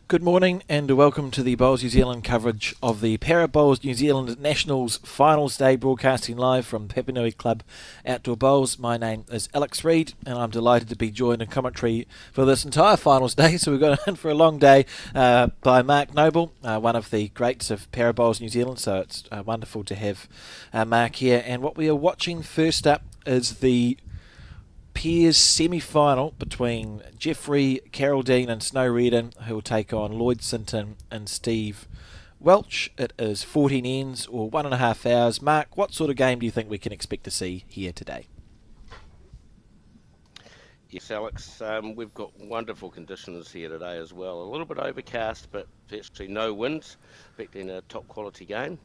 Good morning and welcome to the Bowls New Zealand coverage of the Para Bowls New Zealand Nationals Finals Day, broadcasting live from Papanui Club Outdoor Bowls. My name is Alex Reid and I'm delighted to be joined in commentary for this entire Finals Day. So we've got in for a long day by Mark Noble, one of the greats of Para Bowls New Zealand. So it's wonderful to have Mark here. And what we are watching first up is the Pairs semi-final between Jeffrey Carroll-Dean and Snow Reardon, who will take on Lloyd Sinton and Steve Welch. It is 14 ends or 1.5 hours. Mark, what sort of game do you think we can expect to see here today? Yes, Alex, we've got wonderful conditions here today as well. A little bit overcast, but virtually no wind, expecting a top quality game.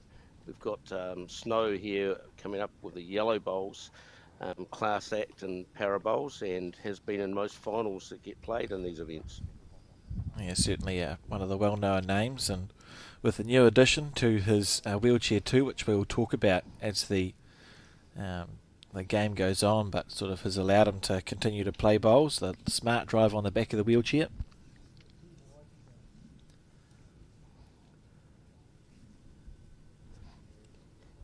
We've got snow here coming up with the yellow bowls. Class act in Para Bowls and has been in most finals that get played in these events. Yeah, certainly one of the well-known names, and with a new addition to his wheelchair too, which we will talk about as the game goes on, but sort of has allowed him to continue to play bowls. The smart drive on the back of the wheelchair.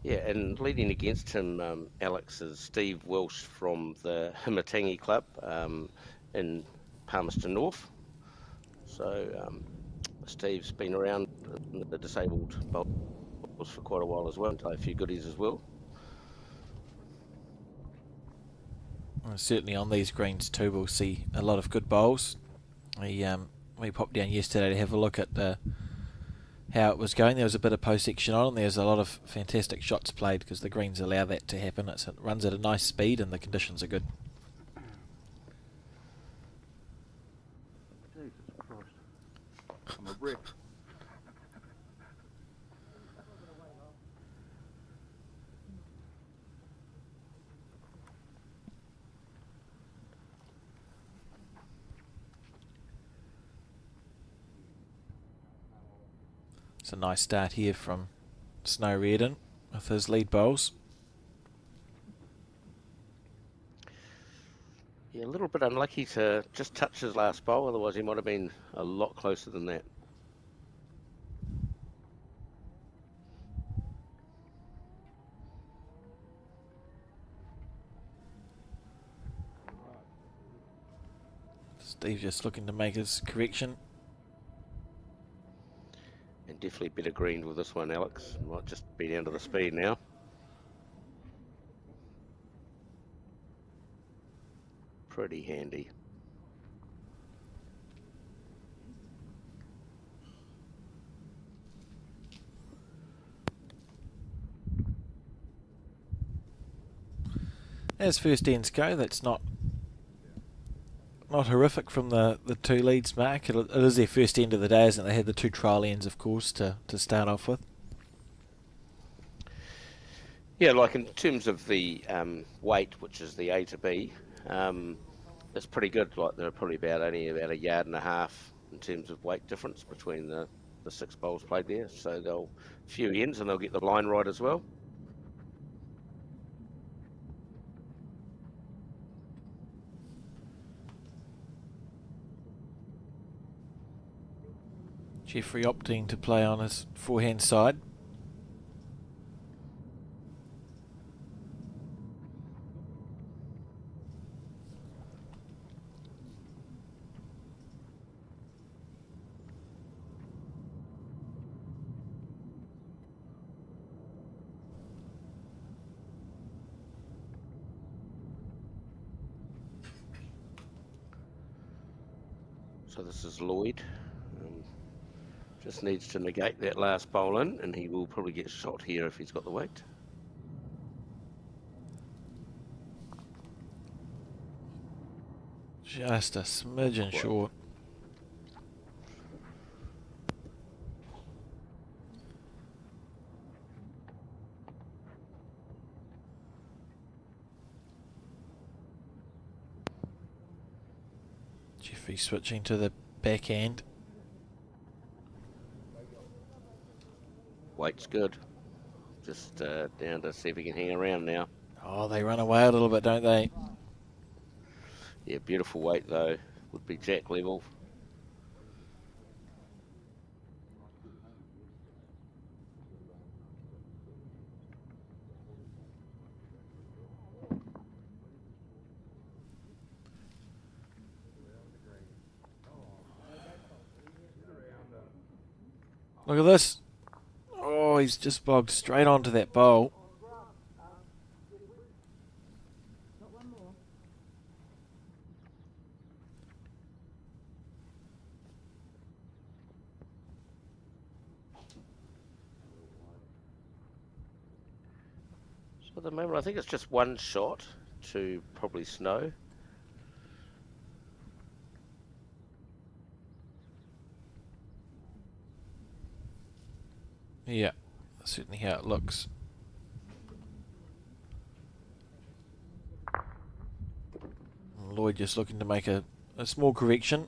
Yeah, and leading against him, Alex, is Steve Welsh from the Himatangi Club in Palmerston North. So Steve's been around in the disabled bowls for quite a while as well, and a few goodies as well. Certainly on these greens too, we'll see a lot of good bowls. We popped down yesterday to have a look at how it was going. There was a bit of post section on, and there's a lot of fantastic shots played because the greens allow that to happen. It runs at a nice speed and the conditions are good. Jesus Christ. I'm a wreck. It's a nice start here from Snow Reardon with his lead bowls. Yeah, a little bit unlucky to just touch his last bowl, otherwise he might have been a lot closer than that. Steve just looking to make his correction. And definitely better greened with this one, Alex. Might just be down to the speed now. Pretty handy. As first ends go, that's not horrific from the two leads, Mark. It is their first end of the day, isn't it? They had the two trial ends, of course, to start off with. Yeah, like in terms of the weight, which is the A to B, it's pretty good. Like they're probably only about 1.5 yards in terms of weight difference between the 6 bowls played there. So they'll few ends and they'll get the line right as well. Jeffrey opting to play on his forehand side. So this is Lloyd. Just needs to negate that last bowl in, and he will probably get shot here if he's got the weight. Just a smidgen short. Jeffrey switching to the backhand. Weight's good. Just down to see if he can hang around now. Oh, they run away a little bit, don't they? Yeah, beautiful weight though. Would be jack level. Look at this. Oh, he's just bogged straight onto that bowl. So at the moment, I think it's just one shot to probably Snow. Yeah, that's certainly how it looks. Lloyd just looking to make a small correction.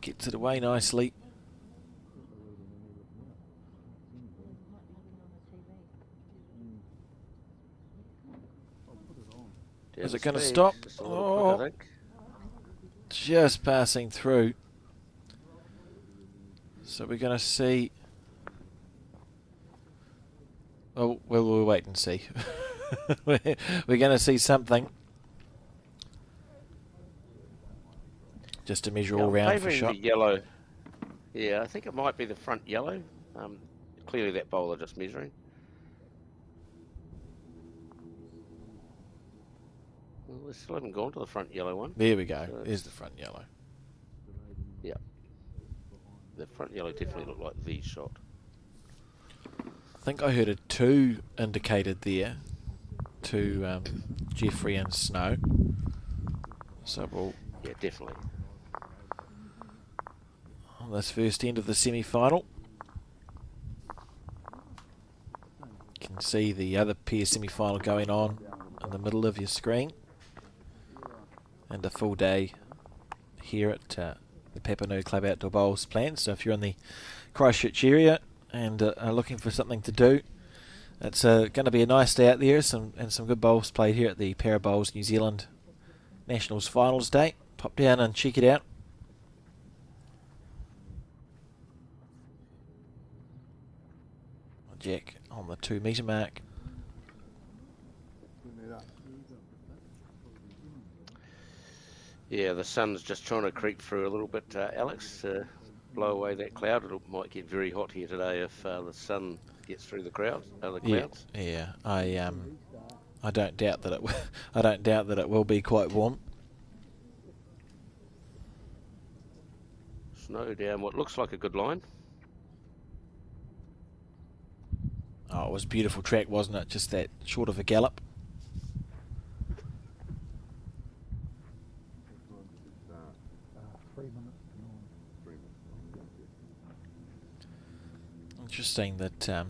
Gets it away nicely. Is it going to stop? Just a little quick, I think. Just passing through. So we're going to see. Oh, well, we'll wait and see. We're going to see something. Just to measure all round for shot. The yellow. Yeah, I think it might be the front yellow. Clearly that bowler just measuring. Well, we still haven't gone to the front yellow one. There we go. So There's the front yellow. Yeah. The front yellow definitely looked like the shot. I think I heard a 2 indicated there to Jeffrey and Snow. So we'll... Yeah, definitely. On this first end of the semi-final. You can see the other pair semi-final going on in the middle of your screen. And a full day here at the Papanui Club Outdoor Bowls planned. So if you're in the Christchurch area and are looking for something to do, it's going to be a nice day out there. Some good bowls played here at the Para Bowls New Zealand Nationals Finals Day. Pop down and check it out. Jack on the 2 metre mark. Yeah, the sun's just trying to creep through a little bit, Alex, to blow away that cloud. It might get very hot here today if the sun gets through the clouds. Yeah. I don't doubt that I don't doubt that it will be quite warm. Snow down what looks like a good line. Oh, it was a beautiful track, wasn't it? Just that short of a gallop. Interesting that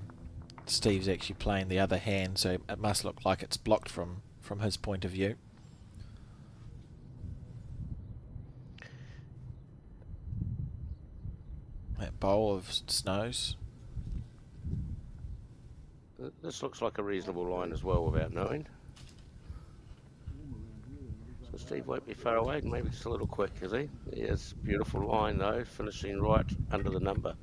Steve's actually playing the other hand, so it must look like it's blocked from his point of view. That bowl of Snows. This looks like a reasonable line as well without knowing. So Steve won't be far away, maybe just a little quick, is he? Yes, beautiful line though, finishing right under the number.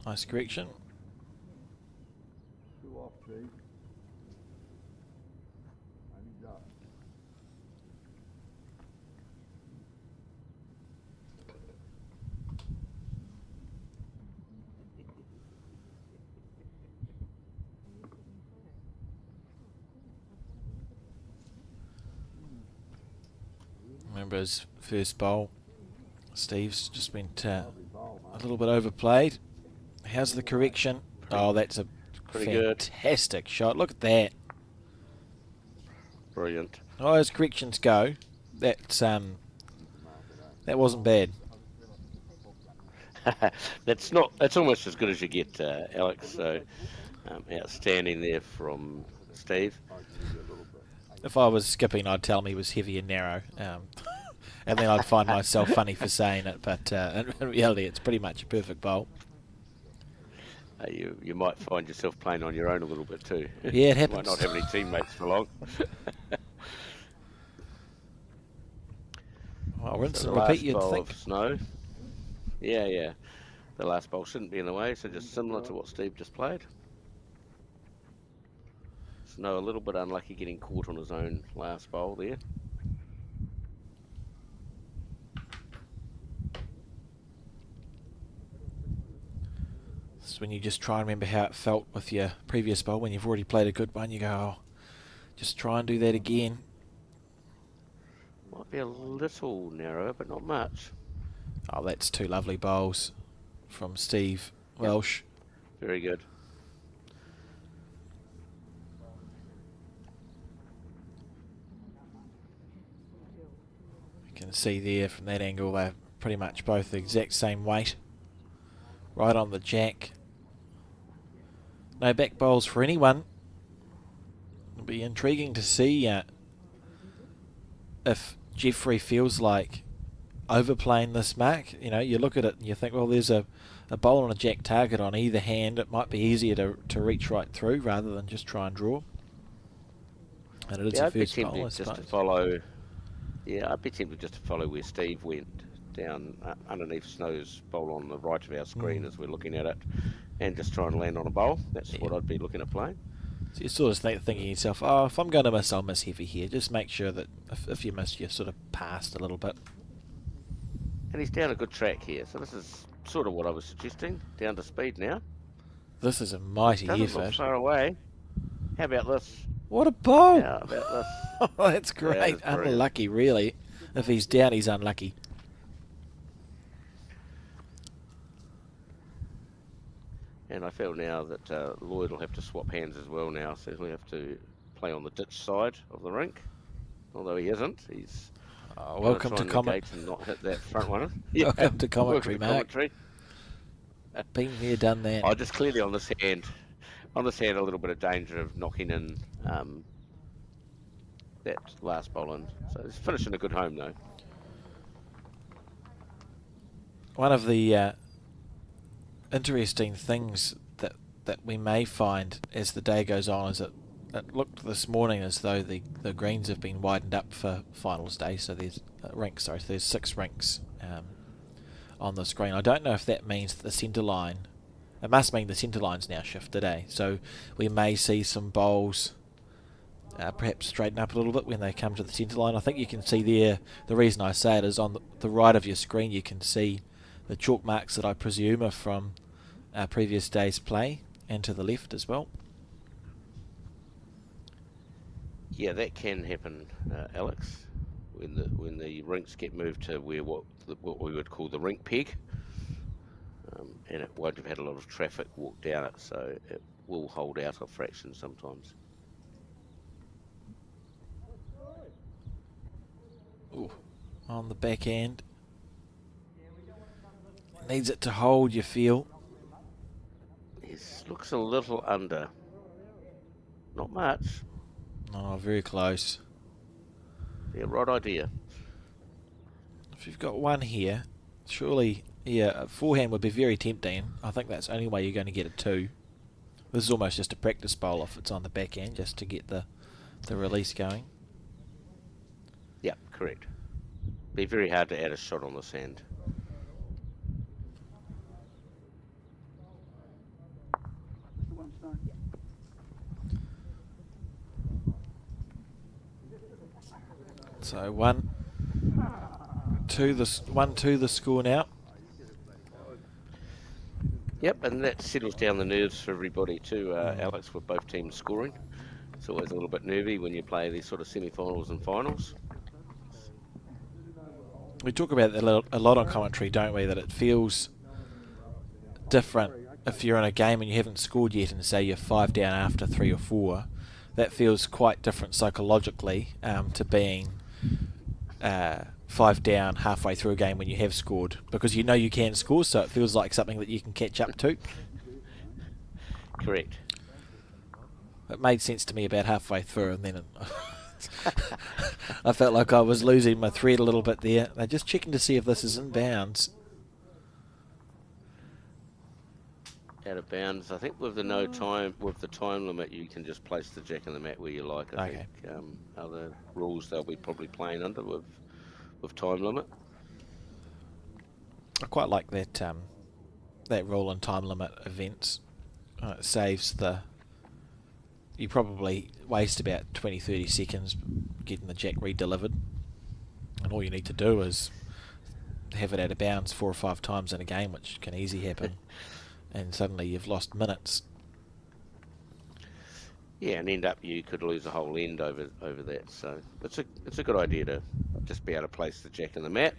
Nice correction. 2 off, Steve. And he's up. Remember his first bowl. Steve's just went a little bit overplayed. How's the correction? Oh, that's a fantastic shot. Look at that. Brilliant. Oh, as corrections go, that wasn't bad. That's almost as good as you get, Alex. So outstanding there from Steve. If I was skipping, I'd tell him he was heavy and narrow. And then I'd find myself funny for saying it, but in reality, it's pretty much a perfect bowl. You might find yourself playing on your own a little bit too. Yeah, it You might happens. not have any teammates for long. Well, rinse So and the repeat, last you'd bowl think. of snow. Yeah. The last bowl shouldn't be in the way, so just similar to what Steve just played. Snow a little bit unlucky getting caught on his own last bowl there. It's when you just try and remember how it felt with your previous bowl when you've already played a good one. You go, oh, just try and do that again. Might be a little narrower, but not much. Oh, that's two lovely bowls from Steve Welsh. Very good. You can see there from that angle they're pretty much both the exact same weight. Right on the jack. No back bowls for anyone. It'll be intriguing to see if Jeffrey feels like overplaying this mark. You know, you look at it and you think, well, there's a bowl and a jack target on either hand. It might be easier to reach right through rather than just try and draw. And it is a I'd be first tempted bowl, I just to suppose. follow. Yeah, I'd be tempted just to follow where Steve went down underneath Snow's bowl on the right of our screen as we're looking at it, and just try and land on a bowl. That's what I'd be looking at playing. So you're sort of thinking to yourself, oh, if I'm going to miss, I'll miss heavy here. Just make sure that if you miss, you're sort of past a little bit. And he's down a good track here, so this is sort of what I was suggesting. Down to speed now. This is a mighty Doesn't look effort. far away. How about this? What a bowl! How about this? Oh, that's great. That is brilliant. Unlucky, really. If he's down, he's unlucky. And I feel now that Lloyd will have to swap hands as well now, so he'll have to play on the ditch side of the rink. Although he isn't, he's Welcome try to and comment. negate and not hit that front one. Welcome to commentary, Welcome to Mark. commentary. Been there, done that. Oh, just clearly on this hand, a little bit of danger of knocking in that last bowl in. So he's finishing a good home though. One of the interesting things that we may find as the day goes on is that it looked this morning as though the greens have been widened up for finals day. So there's there's 6 rinks on the screen. I don't know if that means that the centre line. It must mean the centre line's now shifted, So we may see some bowls perhaps straighten up a little bit when they come to the centre line. I think you can see there, the reason I say it is on the right of your screen you can see the chalk marks that I presume are from previous day's play, and to the left as well. Yeah, that can happen, Alex, when the rinks get moved to where what we would call the rink peg, and it won't have had a lot of traffic walk down it, so it will hold out a fraction sometimes. Ooh, on the back end. Needs it to hold, you feel. This looks a little under. Not much. Oh, very close. Yeah, right idea. If you've got one here, surely, a forehand would be very tempting. I think that's the only way you're going to get a 2. This is almost just a practice bowl if it's on the back end, just to get the release going. Yeah, correct. Be very hard to add a shot on the sand. So 1-2 the score now. Yep, and that settles down the nerves for everybody too, Alex, with both teams scoring. It's always a little bit nervy when you play these sort of semi-finals and finals. We talk about that a lot on commentary, don't we? That it feels different if you're in a game and you haven't scored yet and say you're 5 down after 3 or 4. That feels quite different psychologically to being 5 down halfway through a game when you have scored, because you know you can score, so it feels like something that you can catch up to. Correct. It made sense to me about halfway through, and then I felt like I was losing my thread a little bit there. They're just checking to see if this is in bounds. Out of bounds. I think with the time limit, you can just place the jack in the mat where you like. I think other rules they'll be probably playing under with time limit. I quite like that that rule in time limit events. It saves the... You probably waste about 20-30 seconds getting the jack re-delivered, and all you need to do is have it out of bounds 4 or 5 times in a game, which can easily happen, and suddenly you've lost minutes. Yeah, and end up you could lose a whole end over that. So it's a good idea to just be able to place the jack in the mat.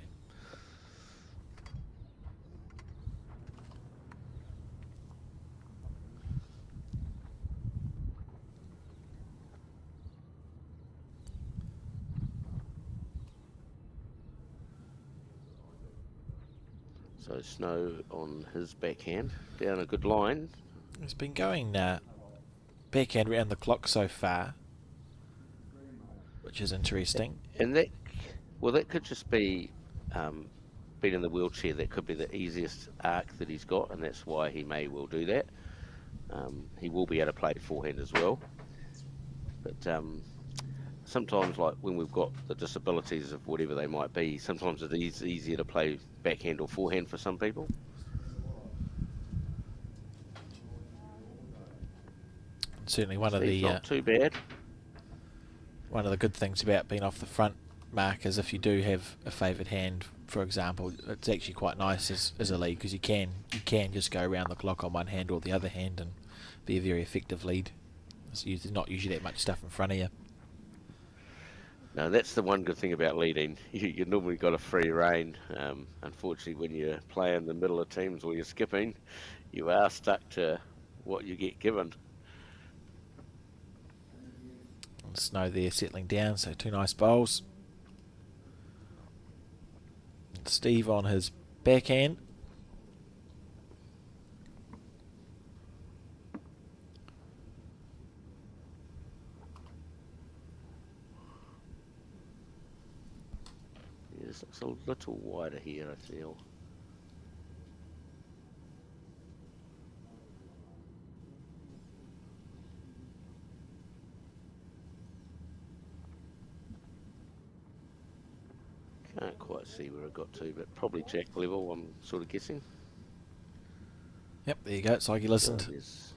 So Snow on his backhand, down a good line. He's been going backhand around the clock so far, which is interesting. And that could just be being in the wheelchair. That could be the easiest arc that he's got, and that's why he may well do that. He will be able to play forehand as well. But sometimes, like when we've got the disabilities of whatever they might be, sometimes it is easier to play backhand or forehand for some people. Certainly one of the not too bad. One of the good things about being off the front, Mark, is if you do have a favoured hand, for example, it's actually quite nice as a lead, because you can just go around the clock on one hand or the other hand and be a very effective lead. There's not usually that much stuff in front of you. No, that's the one good thing about leading. You normally got a free rein. Unfortunately, when you play in the middle of teams or you're skipping, you are stuck to what you get given. And Snow there settling down, so 2 nice bowls. And Steve on his backhand. It's a little wider here, I feel. Can't quite see where I got to, but probably jack level, I'm sort of guessing. Yep, there you go. It's like you listened. Yes.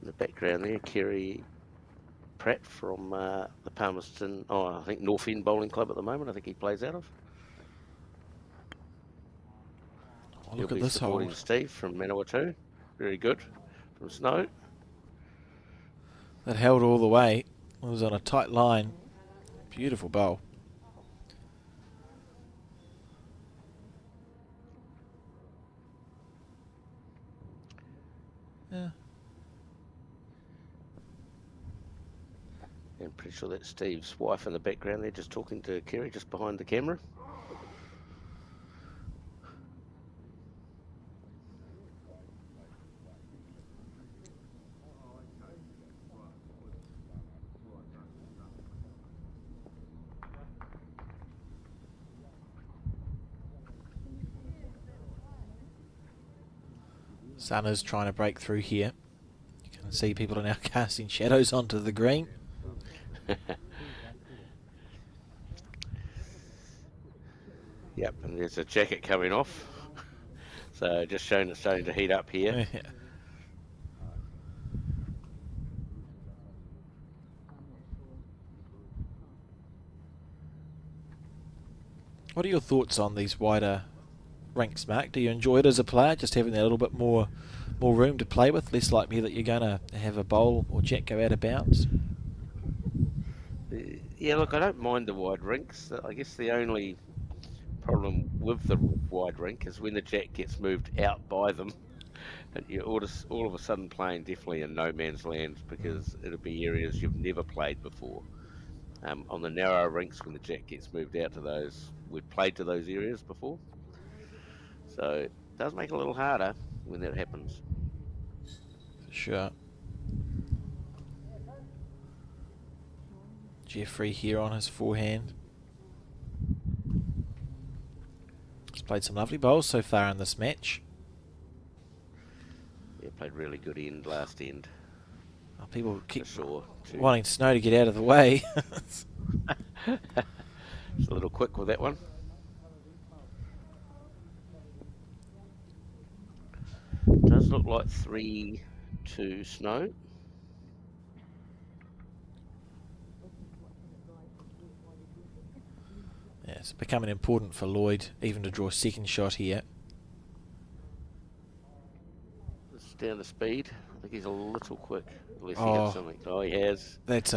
In the background there, Kerry Pratt from the Palmerston, I think North End Bowling Club at the moment. I think he plays out of. Oh, look He'll at be this hole. supporting Steve from Manawatu. Very good. From Snow. That held all the way. It was on a tight line. Beautiful bowl. Yeah. I'm pretty sure that's Steve's wife in the background there, just talking to Kerry, just behind the camera. Sun is trying to break through here. You can see people are now casting shadows onto the green. Yep, and there's a jacket coming off. So just showing it's starting to heat up here. Yeah. What are your thoughts on these wider rinks, Mark? Do you enjoy it as a player, just having that little bit more room to play with, less likely that you're going to have a bowl or jack go out of bounds? Yeah, look, I don't mind the wide rinks. I guess the only problem with the wide rink is when the jack gets moved out by them, and you're all of a sudden playing definitely in no man's land, because it'll be areas you've never played before. On the narrow rinks, when the jack gets moved out to those, we've played to those areas before. So does make it a little harder when that happens. For sure. Jeffrey here on his forehand. He's played some lovely bowls so far in this match. Yeah, played really good end last end. Oh, people keep sure, wanting Snow to get out of the way. It's a little quick with that one. Does look like 3-2 Snow. Yeah, it's becoming important for Lloyd even to draw a second shot here. It's down to speed. I think he's a little quick. Unless he Oh. hits something. Oh, he has. That's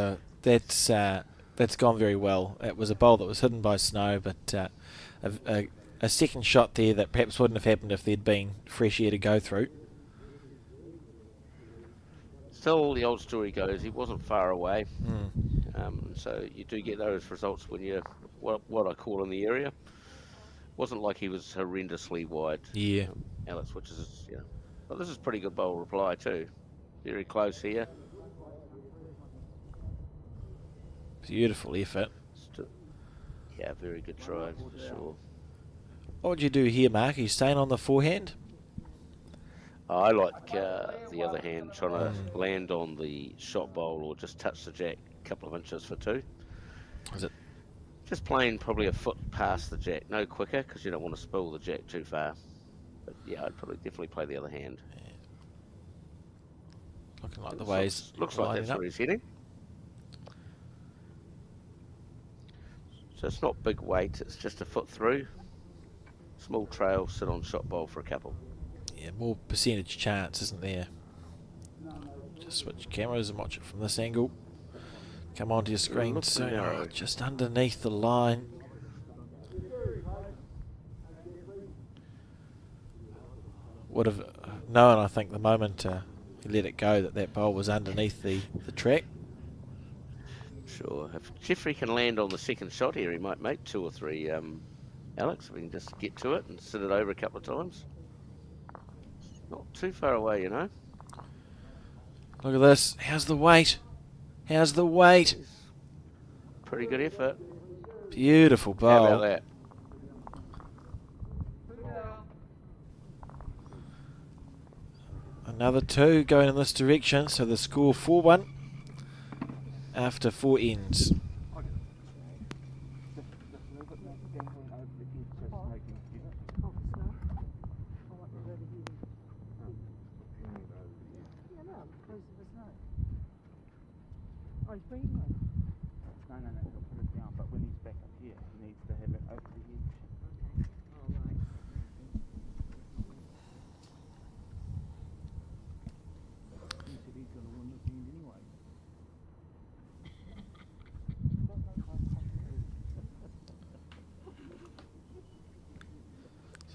gone very well. It was a bowl that was hidden by Snow, but a second shot there that perhaps wouldn't have happened if there'd been fresh air to go through. Still, the old story goes, he wasn't far away. Mm. So you do get those results when you're what I call in the area. Wasn't like he was horrendously wide. Yeah. Alex, which is, but this is pretty good bowl reply too. Very close here. Beautiful effort. Yeah, very good try for sure. What would you do here, Mark? Are you staying on the forehand? I like the other hand, trying to land on the shot bowl or just touch the jack a couple of inches for 2. Is it? Just playing probably a foot past the jack, no quicker, because you don't want to spill the jack too far. But yeah, I'd probably definitely play the other hand. Yeah. Looking like the ways. Looks like that's where he's heading. So it's not big weight, it's just a foot through. Small trail, sit on shot bowl for a couple. Yeah, more percentage chance, isn't there? Just switch cameras and watch it from this angle. Come onto your screen soon. Oh, just underneath the line. Would have known, I think, the moment he let it go that bowl was underneath the track. Sure. If Jeffrey can land on the second shot here, he might make 2 or 3, Alex. We can just get to it and sit it over a couple of times. Not too far away, Look at this. How's the weight? How's the weight? Pretty good effort. Beautiful bowl. How about that? Another 2 going in this direction, so the score 4-1 after 4 ends.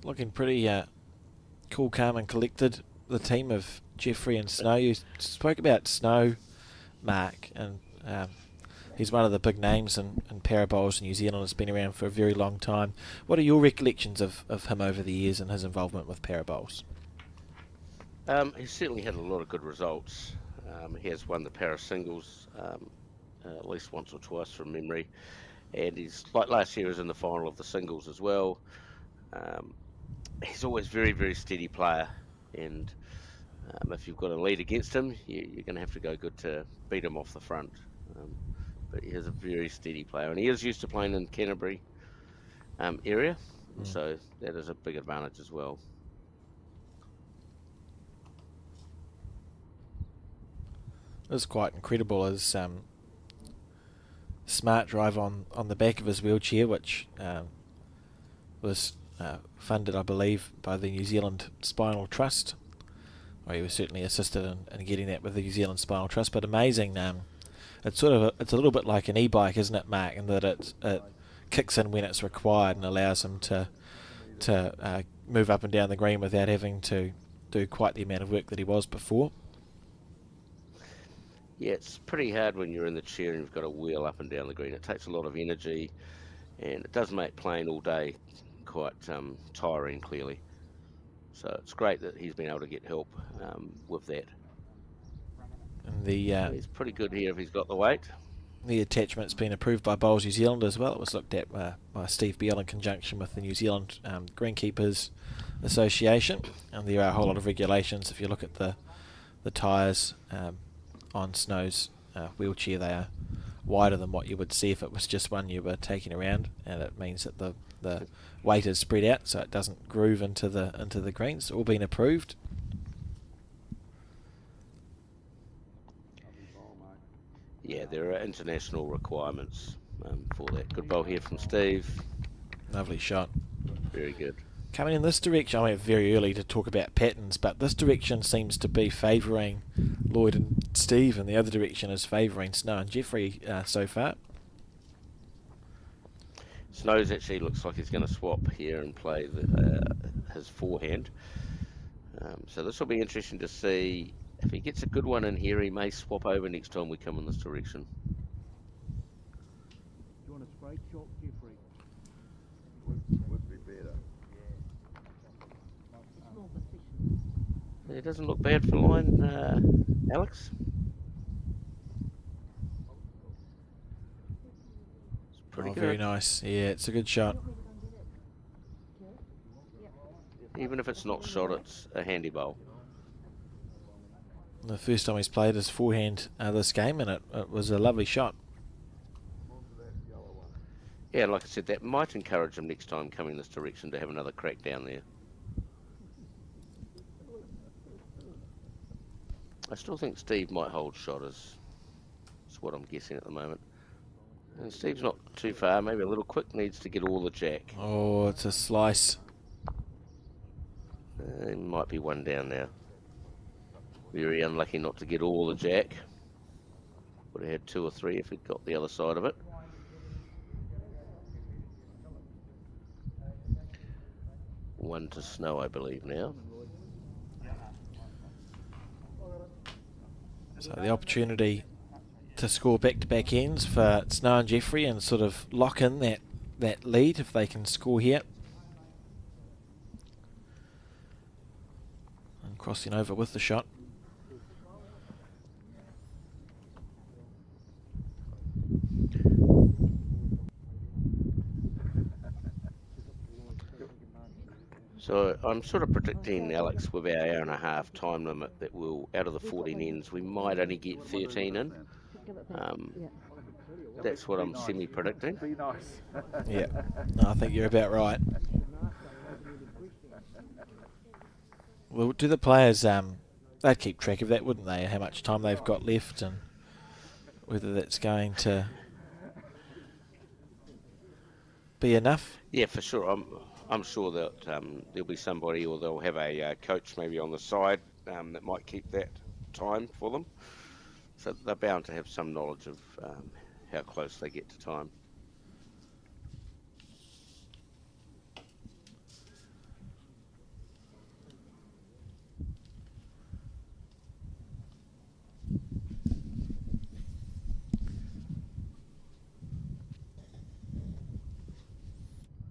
Looking pretty cool, calm and collected, the team of Jeffrey and Snow. You spoke about Snow, Mark, and he's one of the big names in para bowls in New Zealand. Has been around for a very long time. What are your recollections of him over the years and his involvement with para bowls? He's certainly had a lot of good results. He has won the para singles at least once or twice from memory. And he's, like last year, was in the final of the singles as well. He's always very, very steady player, and if you've got a lead against him, you're going to have to go good to beat him off the front. But he is a very steady player, and he is used to playing in Canterbury area, so that is a big advantage as well. It's quite incredible his smart drive on the back of his wheelchair, which was funded, I believe, by the New Zealand Spinal Trust. Or he was certainly assisted in getting that with the New Zealand Spinal Trust. But amazing, it's a little bit like an e-bike, isn't it, Mark? In that it kicks in when it's required and allows him to move up and down the green without having to do quite the amount of work that he was before. Yeah, it's pretty hard when you're in the chair and you've got to wheel up and down the green. It takes a lot of energy, and it does make playing all day quite tiring, clearly. So it's great that he's been able to get help with that. And He's pretty good here if he's got the weight. the attachment's been approved by Bowls New Zealand as well. It was looked at by Steve Beale in conjunction with the New Zealand Greenkeepers Association, and there are a whole lot of regulations. If you look at the tyres on Snow's wheelchair, they are wider than what you would see if it was just one you were taking around, and it means that the weight is spread out so it doesn't groove into the greens. All been approved. Yeah, there are international requirements for that. Good bowl here from Steve. Lovely shot. Very good. Coming in this direction, I mean, very early to talk about patterns, but this direction seems to be favouring Lloyd and Steve, and the other direction is favouring Snow and Jeffrey so far. Snow's actually looks like he's going to swap here and play his forehand. So this will be interesting to see. If he gets a good one in here, he may swap over next time we come in this direction. Do you want a straight shot, Jeffrey? Would be better. It doesn't look bad for line, Alex. It's pretty good. Very nice. Yeah, it's a good shot. Even if it's not shot, it's a handy bowl. The first time he's played his forehand this game, and it was a lovely shot. Yeah, like I said, that might encourage him next time coming this direction to have another crack down there. I still think Steve might hold shot, is what I'm guessing at the moment. And Steve's not too far, maybe a little quick, needs to get all the jack. Oh, it's a slice. He might be one down now. Very unlucky not to get all the jack. Would have had 2 or 3 if he'd got the other side of it. One to Snow, I believe, now. So the opportunity to score back-to-back ends for Snow and Jeffrey and sort of lock in that lead if they can score here. And crossing over with the shot. So I'm sort of predicting, Alex, with our hour and a half time limit that we'll, out of the 14 ends, we might only get 13 in. That's what I'm semi-predicting. Be nice. Yeah, no, I think you're about right. Well, do the players, they'd keep track of that, wouldn't they? How much time they've got left and whether that's going to be enough? Yeah, for sure. I'm sure that there'll be somebody, or they'll have a coach maybe on the side that might keep that time for them. So they're bound to have some knowledge of how close they get to time.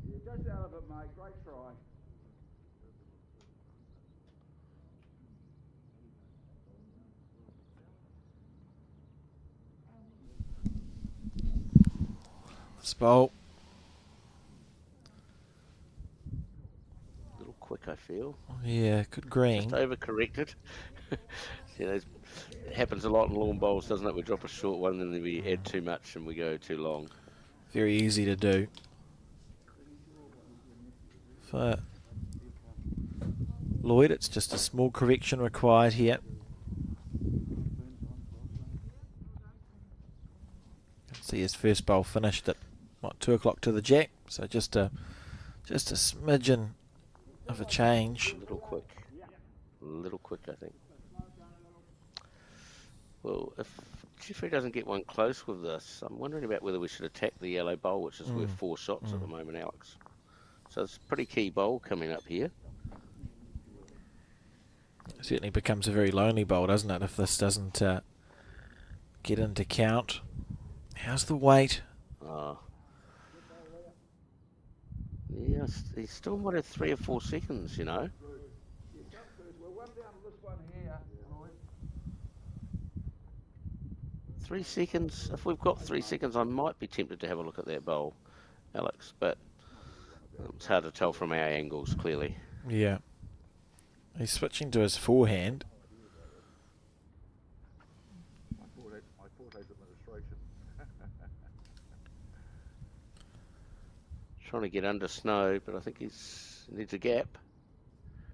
You're just out of it, mate. Great try. This bowl. A little quick, I feel. Yeah, good green. Just overcorrected. It happens a lot in long bowls, doesn't it? We drop a short one and then we add too much and we go too long. Very easy to do. For Lloyd, it's just a small correction required here. See his first bowl finished at 2 o'clock to the jack, so just a smidgen of a change. A little quick, I think. Well, if Jeffrey doesn't get one close with this, I'm wondering about whether we should attack the yellow bowl, which is worth 4 shots at the moment, Alex. So it's a pretty key bowl coming up here. It certainly becomes a very lonely bowl, doesn't it, if this doesn't get into count. How's the weight? Yeah, he still might have 3 or 4 seconds, you know. 3 seconds. If we've got 3 seconds, I might be tempted to have a look at that bowl, Alex, but it's hard to tell from our angles, clearly. Yeah. He's switching to his forehand. My forehand's administration. Trying to get under Snow, but I think he needs a gap.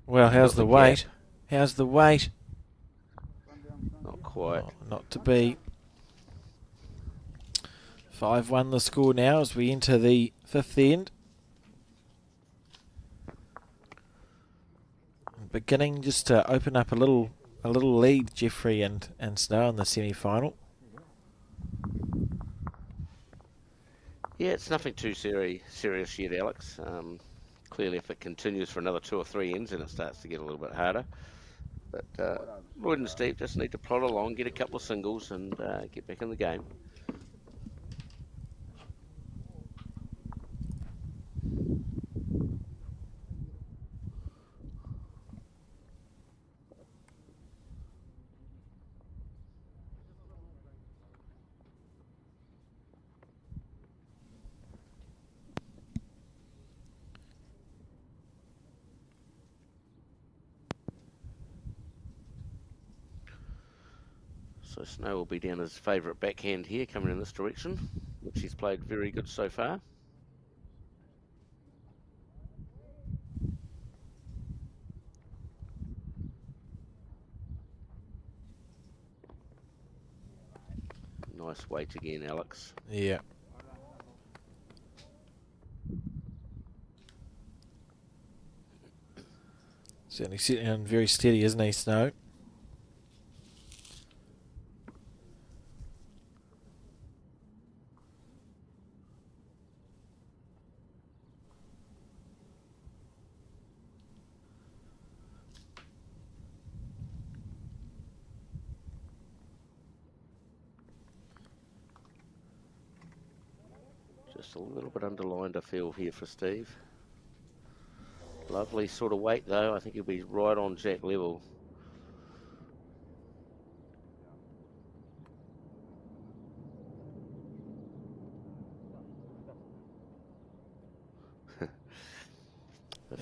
Well, how's the weight? How's the weight? Not quite. Oh, not to be. 5-1 the score now as we enter the fifth end. Beginning just to open up a little lead, Jeffrey and Snow in the semi-final. Yeah, it's nothing too serious yet, Alex. Clearly, if it continues for another 2 or 3 ends, then it starts to get a little bit harder. But Lloyd and Steve just need to plod along, get a couple of singles, and get back in the game. So Snow will be down his favourite backhand here, coming in this direction, which he's played very good so far. Nice weight again, Alex. Yeah. Certainly sitting in very steady, isn't he, Snow? Just a little bit underlined, I feel, here for Steve. Lovely sort of weight, though. I think he'll be right on Jack level. I've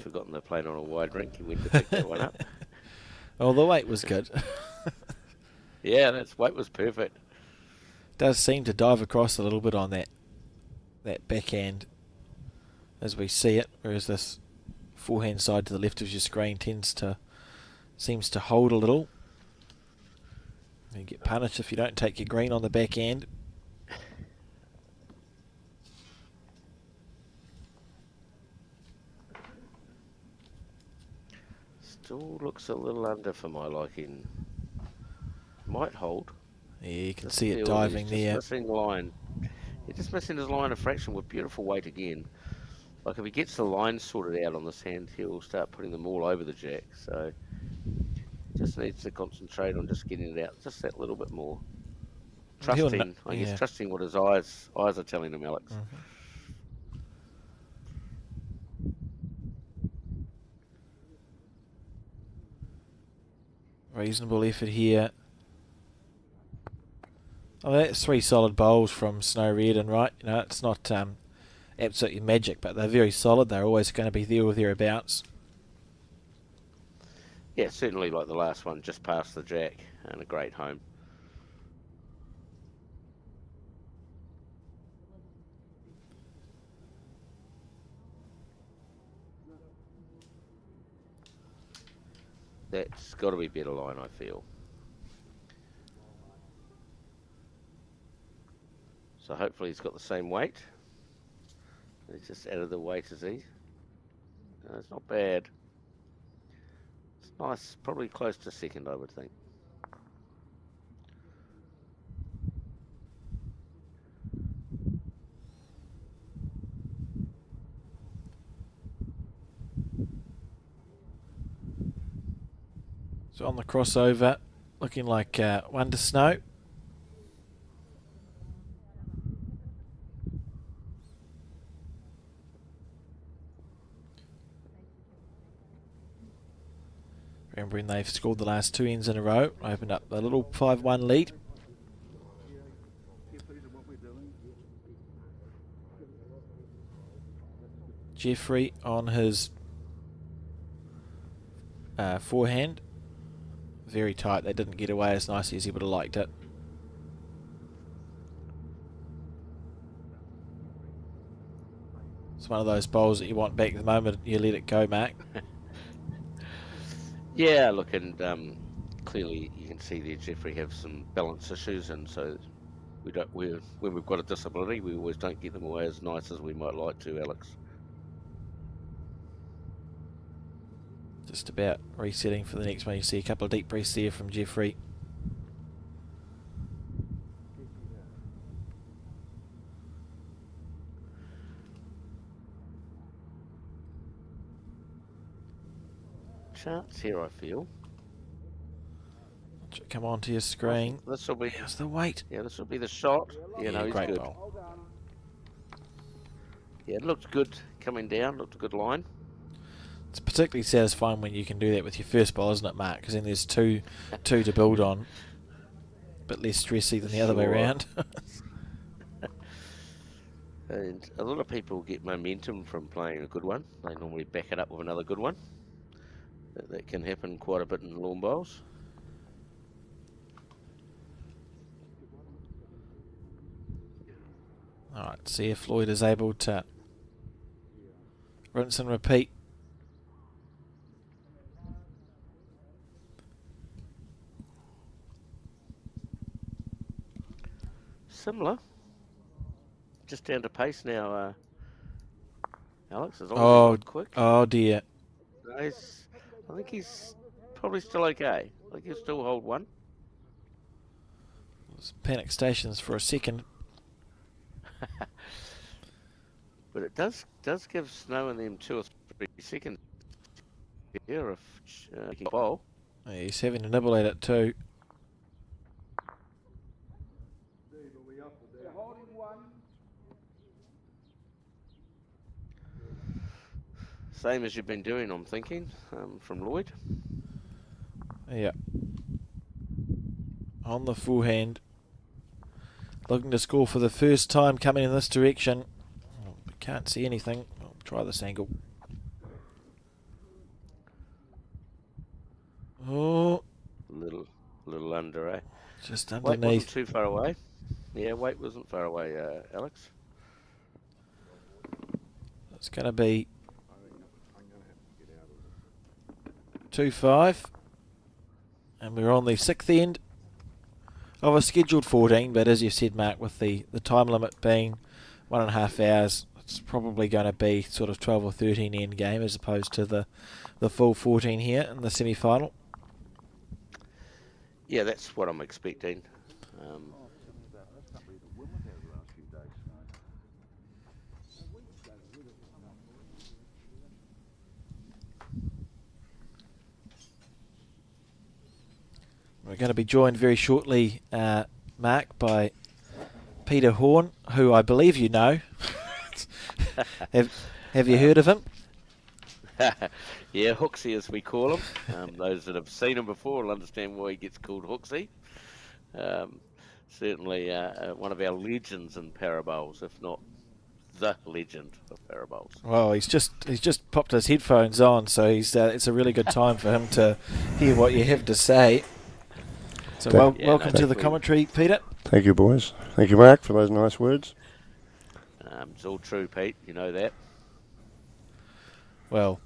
forgotten they're playing on a wide rink. He went to pick that one up. Oh, the weight was good. Yeah, that weight was perfect. Does seem to dive across a little bit on that backhand as we see it, whereas this forehand side to the left of your screen seems to hold a little. You get punished if you don't take your green on the backhand. Still looks a little under for my liking. Might hold. Yeah, you can Just see it feel diving he's there. just missing line. He's just missing his line of fraction with beautiful weight again. Like if he gets the lines sorted out on this hand, he'll start putting them all over the jack. So just needs to concentrate on just getting it out just that little bit more. Trusting, I guess, trusting what his eyes are telling him, Alex. Mm-hmm. Reasonable effort here. Oh, that's 3 solid bowls from Snow Reardon, right? You know, it's not absolutely magic, but they're very solid. They're always going to be there or thereabouts. Yeah, certainly like the last one, just past the jack, and a great home. That's got to be better line, I feel. So hopefully he's got the same weight. He's just added the weight, is he? No, it's not bad. It's nice, probably close to second, I would think. So on the crossover, looking like Wonder Snow. Remembering they've scored the last 2 ends in a row, opened up a little 5-1 lead. Jeffrey on his forehand. Very tight. They didn't get away as nicely as he would have liked it. It's one of those bowls that you want back the moment you let it go, Mark. Yeah, look, and clearly you can see there Jeffrey have some balance issues, and so when we've got a disability, we always don't get them away as nice as we might like to, Alex. Just about resetting for the next one. You see a couple of deep breaths there from Jeffrey. Chance here, I feel. Come onto your screen. This will be. How's the weight? Yeah, this will be the shot. Yeah, no, he's great good. bowl. Yeah, it looked good coming down. Looked a good line. It's particularly satisfying when you can do that with your first bowl, isn't it, Mark? Because then there's two to build on. Bit less stressy than the other way around. And a lot of people get momentum from playing a good one. They normally back it up with another good one. That can happen quite a bit in lawn bowls. Alright, see if Floyd is able to rinse and repeat. Similar. Just down to pace now, Alex. As long as he's quick. Oh dear. I think he's probably still okay. I think he'll still hold one. Panic stations for a second. But it does give Snow and them 2 or 3 seconds here if he can bowl. He's having a nibble at it too. Same as you've been doing, I'm thinking, from Lloyd. Yeah. On the forehand. Looking to score for the first time coming in this direction. Oh, we can't see anything. I'll try this angle. Oh. Little under, eh? Just Weight underneath. wasn't too far away. Yeah, weight wasn't far away, Alex. It's going to be 2-5. And we're on the 6th end of a scheduled 14, but as you said, Mark, with the time limit being 1.5 hours, it's probably going to be sort of 12 or 13 end game as opposed to the full 14 here in the semi-final. Yeah, that's what I'm expecting. We're going to be joined very shortly, Mark, by Peter Horn, who I believe you know. Have you heard of him? Yeah, Hooksy as we call him. Those that have seen him before will understand why he gets called Hooksy. Certainly one of our legends in Parabowls, if not the legend of Parabowls. Well, he's just popped his headphones on, so it's a really good time for him to hear what you have to say. So welcome to the commentary, Peter. Thank you, boys. Thank you, Mark, for those nice words. It's all true, Pete. You know that. Well,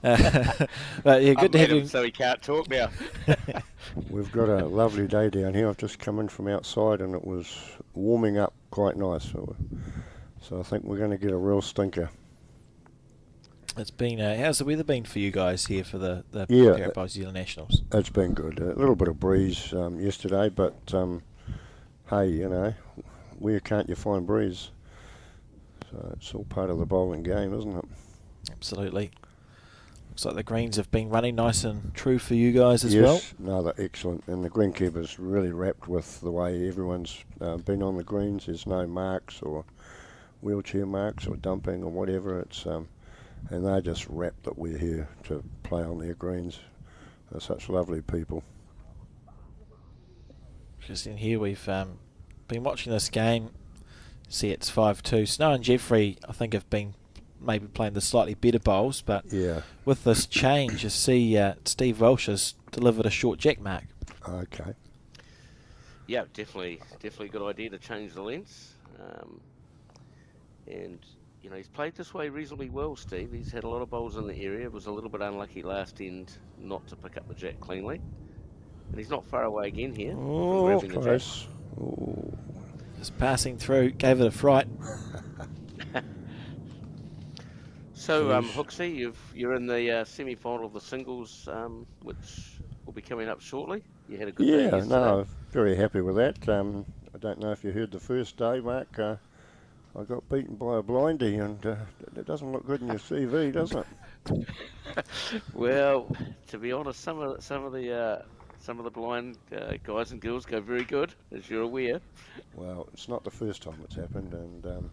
but yeah, good to have you. So he can't talk now. We've got a lovely day down here. I've just come in from outside and it was warming up quite nice. So I think we're going to get a real stinker. It's been how's the weather been for you guys here for the Parabowls New Zealand Nationals? It's been good. A little bit of breeze yesterday, but hey, you know, where can't you find breeze? So it's all part of the bowling game, isn't it? Absolutely. Looks like the greens have been running nice and true for you guys as well. Yes, no, they're excellent. And the greenkeeper's really wrapped with the way everyone's been on the greens. There's no marks or wheelchair marks or dumping or whatever. It's and they're just wrapped that we're here to play on their greens. They're such lovely people. Just in here, we've been watching this game. See, it's 5-2. Snow and Jeffrey, I think, have been maybe playing the slightly better bowls, but Yeah. with this change, you see Steve Welsh has delivered a short jack mark. Okay. Yeah, definitely a good idea to change the lengths. And he's played this way reasonably well, Steve. He's had a lot of bowls in the area. Was a little bit unlucky last end not to pick up the jack cleanly. And he's not far away again here from Oh, grabbing the jack. close. Oh. Just passing through, gave it a fright. So, Jeez. Hooksy, you're in the semi-final of the singles, which will be coming up shortly. You had a good day Yeah, yesterday. no, very happy with that. I don't know if you heard the first day, Mark. I got beaten by a blindie, and it doesn't look good in your CV, does it? Well, to be honest, some of the blind guys and girls go very good, as you're aware. Well, it's not the first time it's happened, and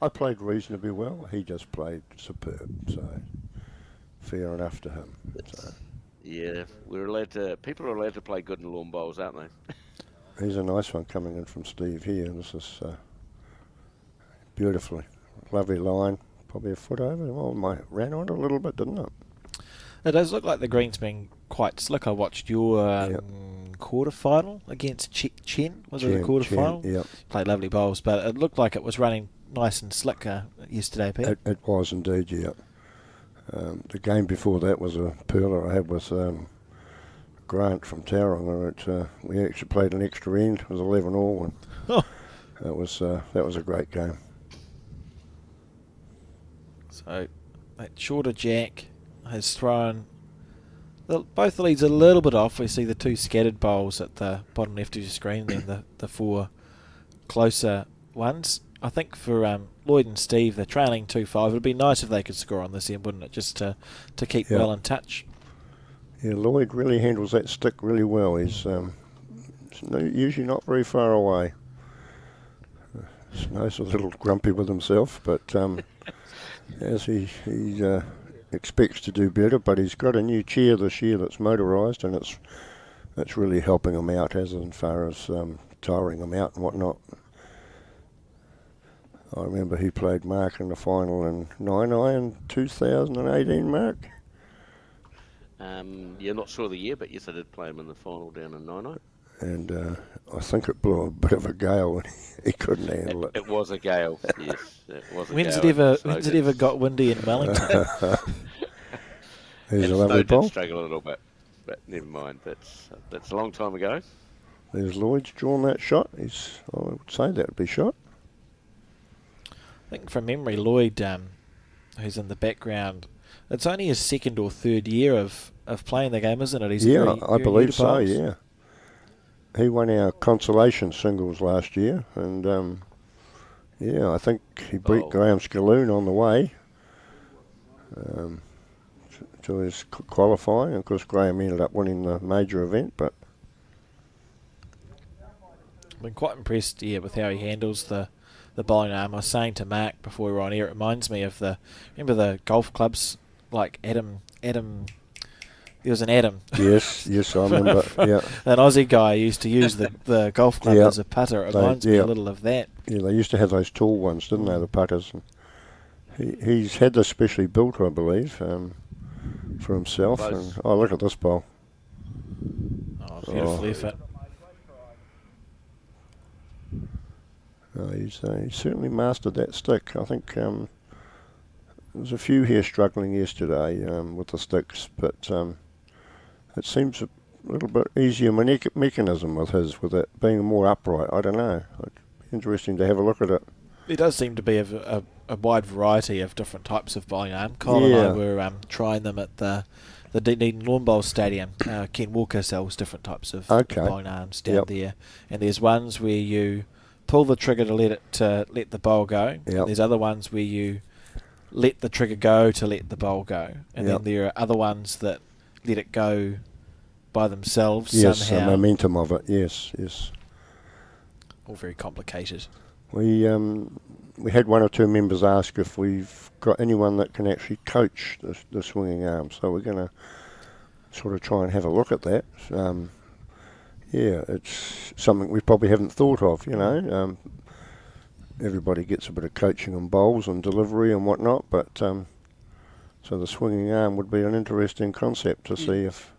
I played reasonably well. He just played superb, so fair enough to him. So. Yeah, people are allowed to play good in lawn bowls, aren't they? Here's a nice one coming in from Steve here. This is beautifully lovely line. Probably a foot over. Well, ran on it a little bit, didn't it? It does look like the green's been quite slick. I watched your quarter-final against Chen. Was it a quarter-final? Yep. Played lovely bowls, but it looked like it was running nice and slick yesterday, Pete. It was indeed, yeah. The game before that was a pearler I had with Grant from Tauranga. We actually played an extra end. It was 11 all, and that was a great game. So that shorter jack has thrown both the leads a little bit off. We see the two scattered bowls at the bottom left of your screen, then the four closer ones. I think for Lloyd and Steve, they're trailing 2-5. It would be nice if they could score on this end, wouldn't it? Just to keep well in touch. Yeah, Lloyd really handles that stick really well. He's usually not very far away. Snow's a little grumpy with himself, but as he expects to do better. But he's got a new chair this year that's motorised, and it's really helping him out as far as tiring him out and whatnot. I remember he played Mark in the final in 9i in 2018, Mark. You're not sure of the year, but yes, I did play him in the final down in 9i. And I think it blew a bit of a gale and he couldn't handle it. It was a gale, yes. It was a When's gale. it ever got windy in Wellington? Here's a lovely ball. Did struggle a little bit, but never mind. That's a long time ago. There's Lloyd's drawn that shot. I would say that would be shot. I think from memory, Lloyd, who's in the background, it's only his second or third year of playing the game, isn't it? He's I believe so, yeah. He won our consolation singles last year, and I think he beat Graham Scalloon on the way to his qualifying. Of course, Graham ended up winning the major event, but I've been quite impressed, with how he handles the bowling arm. I was saying to Mark before we were on air, it reminds me of remember the golf clubs, like Adam, there was an Adam. Yes, I remember, yeah. An Aussie guy used to use the golf club as a putter. It reminds me a little of that. Yeah, they used to have those tall ones, didn't they, the putters? And he's had this specially built, I believe, for himself. And, look at this bowl. Beautiful effort. He's certainly mastered that stick. I think there was a few here struggling yesterday with the sticks, but it seems a little bit easier mechanism with it being more upright. I don't know. It's interesting to have a look at it. There does seem to be a wide variety of different types of bowling arm. Kyle and I were trying them at the Dunedin Lawn Bowl Stadium. Ken Walker sells different types of bowling arms down there, and there's ones where you pull the trigger to let the bowl go. Yep. There's other ones where you let the trigger go to let the bowl go, and then there are other ones that let it go by themselves somehow. Yes, the momentum of it. Yes. All very complicated. We had one or two members ask if we've got anyone that can actually coach the swinging arm, so we're going to sort of try and have a look at that. It's something we probably haven't thought of, everybody gets a bit of coaching on bowls and delivery and whatnot, but so the swinging arm would be an interesting concept to see if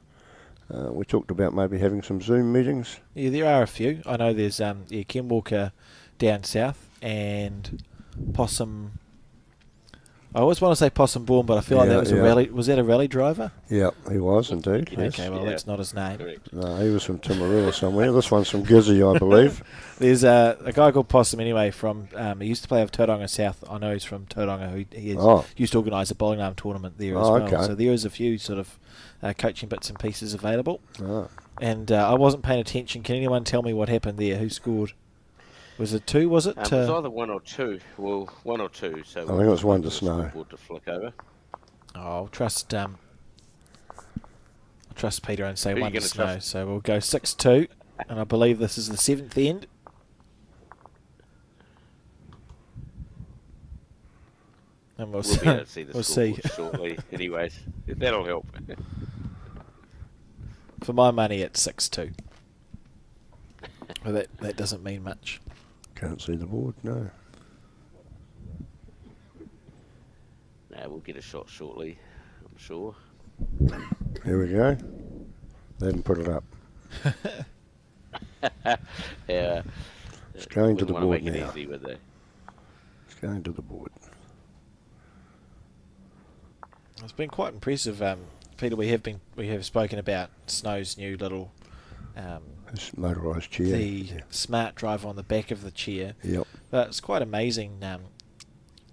we talked about maybe having some Zoom meetings. Yeah, there are a few. I know there's Ken Walker down south and Possum. I always want to say Possum Bourne, but I feel like that was a rally. Was that a rally driver? Yeah, he was indeed. Yes. Okay, well that's not his name. Correct. No, he was from Timaru somewhere. This one's from Gizzy, I believe. There's a guy called Possum anyway from. He used to play with Tauranga South. I know he's from Tauranga. Used to organise a bowling arm tournament there as well. Okay. So there is a few sort of coaching bits and pieces available. Oh. And I wasn't paying attention. Can anyone tell me what happened there? Who scored? Was it 2? Was it? It was either 1 or 2. Well, 1 or 2. So I think it was 1 to Snow. To flick over. I'll trust Peter and say Who 1 to Snow. trust? So we'll go 6-2, and I believe this is the 7th end. And we'll We'll be able to see the we'll scoreboard see. shortly. Anyways, that'll help. For my money, it's 6-2. Well, that doesn't mean much. Can't see the board, no. Nah, we'll get a shot shortly, I'm sure. Here we go. They haven't put it up. Yeah. It's going to the Wouldn't board wanna make now. it easy, would they? It's going to the board. It's been quite impressive, Peter. We have spoken about Snow's new little This motorised chair. the smart drive on the back of the chair. Yep. But it's quite amazing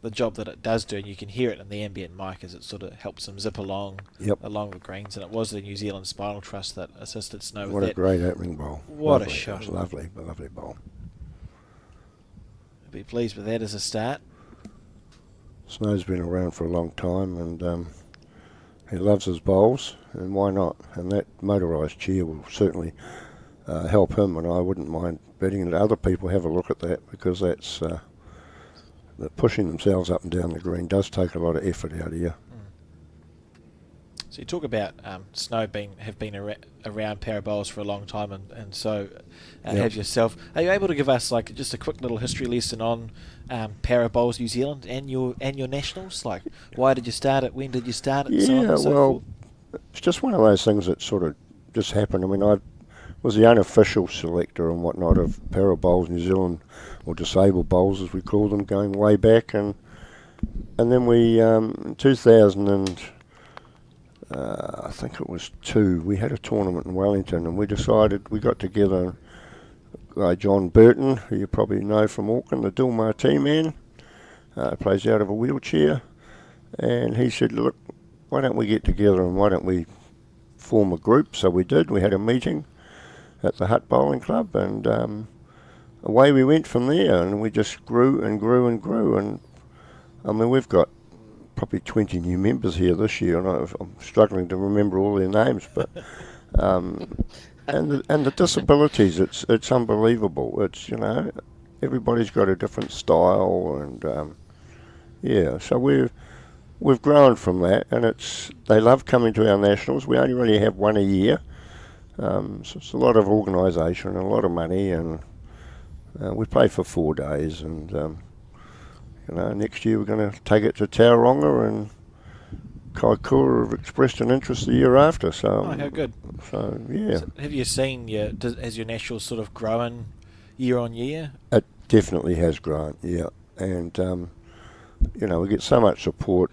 the job that it does do, and you can hear it in the ambient mic as it sort of helps them zip along the greens. And it was the New Zealand Spinal Trust that assisted Snow with What that. a great opening bowl. What lovely. a shot. It was lovely, lovely bowl. I'll be pleased with that as a start. Snow's been around for a long time, and he loves his bowls, and why not? And that motorised chair will certainly help him, and I wouldn't mind betting that other people have a look at that, because that's that pushing themselves up and down the green does take a lot of effort out of you. So you talk about Snow have been around para bowls for a long time, and so have yourself. Are you able to give us like just a quick little history lesson on para bowls New Zealand and your nationals? Like, why did you start it? When did you start it? Yeah, so on and so well, forth? it's just one of those things that sort of just happened. I mean, I was the unofficial selector and whatnot of para bowls New Zealand, or disabled bowls as we call them, going way back, and then we in 2000 and I think it was 2, we had a tournament in Wellington, and we decided, we got together, John Burton, who you probably know from Auckland, the Dilmar team man, plays out of a wheelchair, and he said, look, why don't we get together and why don't we form a group? So we did. We had a meeting at the Hut Bowling Club, and away we went from there, and we just grew and grew and grew, and I mean, we've got probably 20 new members here this year, and I'm struggling to remember all their names, but and the disabilities, it's unbelievable. It's, you know, everybody's got a different style, and yeah, so we've grown from that, and they love coming to our nationals. We only really have one a year, so it's a lot of organisation and a lot of money, and we play for 4 days, and you know, next year we're going to take it to Tauranga, and Kaikoura have expressed an interest the year after. So, how good. So yeah. So have you seen has your nationals sort of grown year on year? It definitely has grown, yeah. And you know, we get so much support.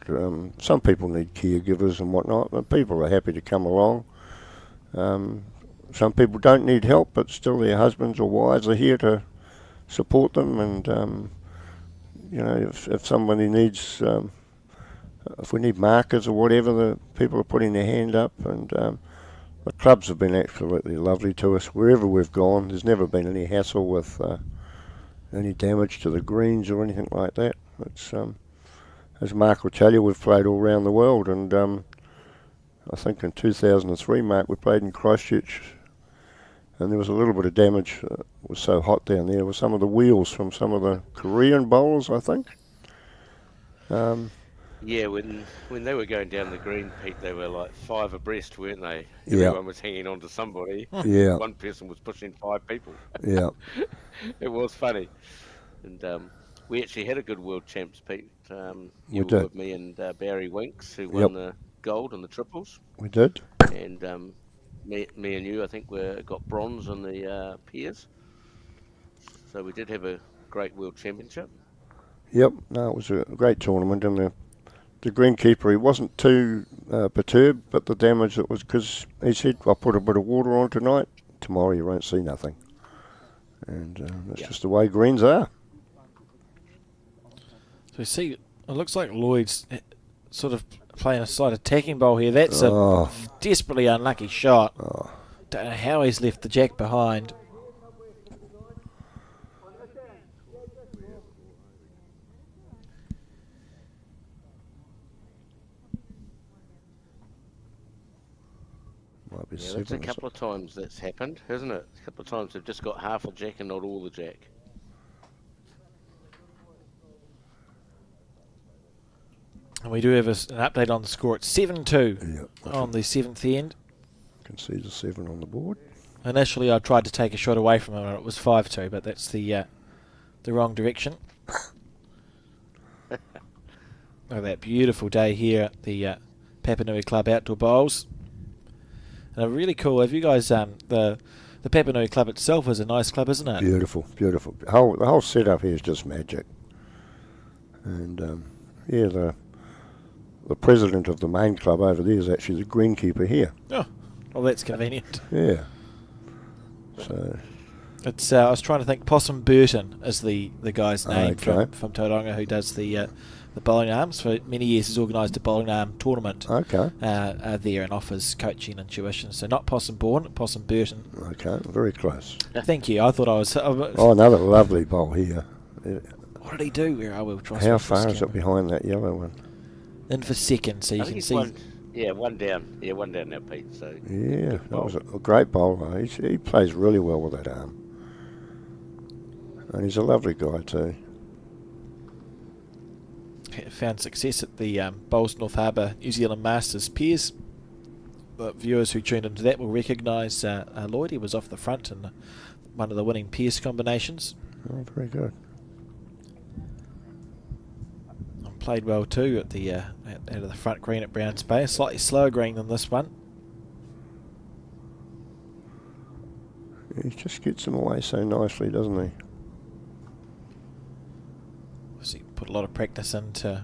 Some people need caregivers and whatnot, but people are happy to come along. Some people don't need help, but still their husbands or wives are here to support them, and you know, if somebody needs, if we need markers or whatever, the people are putting their hand up, and the clubs have been absolutely lovely to us wherever we've gone. There's never been any hassle with any damage to the greens or anything like that. It's as Mark will tell you, we've played all around the world, and I think in 2003, Mark, we played in Christchurch, and there was a little bit of damage. It was so hot down there with some of the wheels from some of the Korean bowlers, I think. Yeah, when they were going down the green, Pete, they were like 5 abreast, weren't they? Yeah. Everyone was hanging on to somebody. Yeah. One person was pushing 5 people. Yeah. It was funny. And We actually had a good World Champs, Pete. We You were did. with me and Barry Winks, who Yep. won the gold and the triples. We did. And me and you, I think, got bronze on the pairs. So we did have a great World Championship. Yep. No, it was a great tournament, and the greenkeeper, he wasn't too perturbed, but the damage that was, because he said, I'll put a bit of water on tonight. Tomorrow you won't see nothing. And that's just the way greens are. So we see, it looks like Lloyd's sort of playing a slight attacking bowl here. That's a desperately unlucky shot. Don't know how he's left the jack behind. Might be Yeah, seven. that's a couple of times that's happened, hasn't it? A couple of times they've just got half a jack and not all the jack. And we do have an update on the score. It's 7-2 Yep. on the 7th end. Can see the 7 on the board. Initially, I tried to take a shot away from him, and it was 5-2, but that's the wrong direction. Oh, that beautiful day here at the Papanui Club Outdoor Bowls. And a really cool. Have you guys the Papanui Club itself is a nice club, isn't it? Beautiful, beautiful. The whole setup here is just magic. And yeah, the president of the main club over there is actually the greenkeeper here. Oh, well, that's convenient. Yeah. So It's I was trying to think. Possum Burton is the guy's name Okay. from Tauranga, who does the bowling arms. For many years has organised a bowling arm tournament okay, there and offers coaching and tuition. So not Possum Bourne, Possum Burton. okay, very close. Thank you. I thought I was. Oh, another lovely bowl here. What did he do? Where I will try. How far is it behind that yellow one? In for second, so you I can think see. one down. Yeah, one down now, Pete. So Yeah, that was a great bowler. He plays really well with that arm. And he's a lovely guy too. Found success at the Bowls North Harbour New Zealand Masters Pairs. The viewers who tuned into that will recognise Lloyd. He was off the front in one of the winning Pairs combinations. Oh, very good. And played well too at the out of the front green at Browns Bay. A slightly slower green than this one. He just gets them away so nicely, doesn't he? So he put a lot of practice into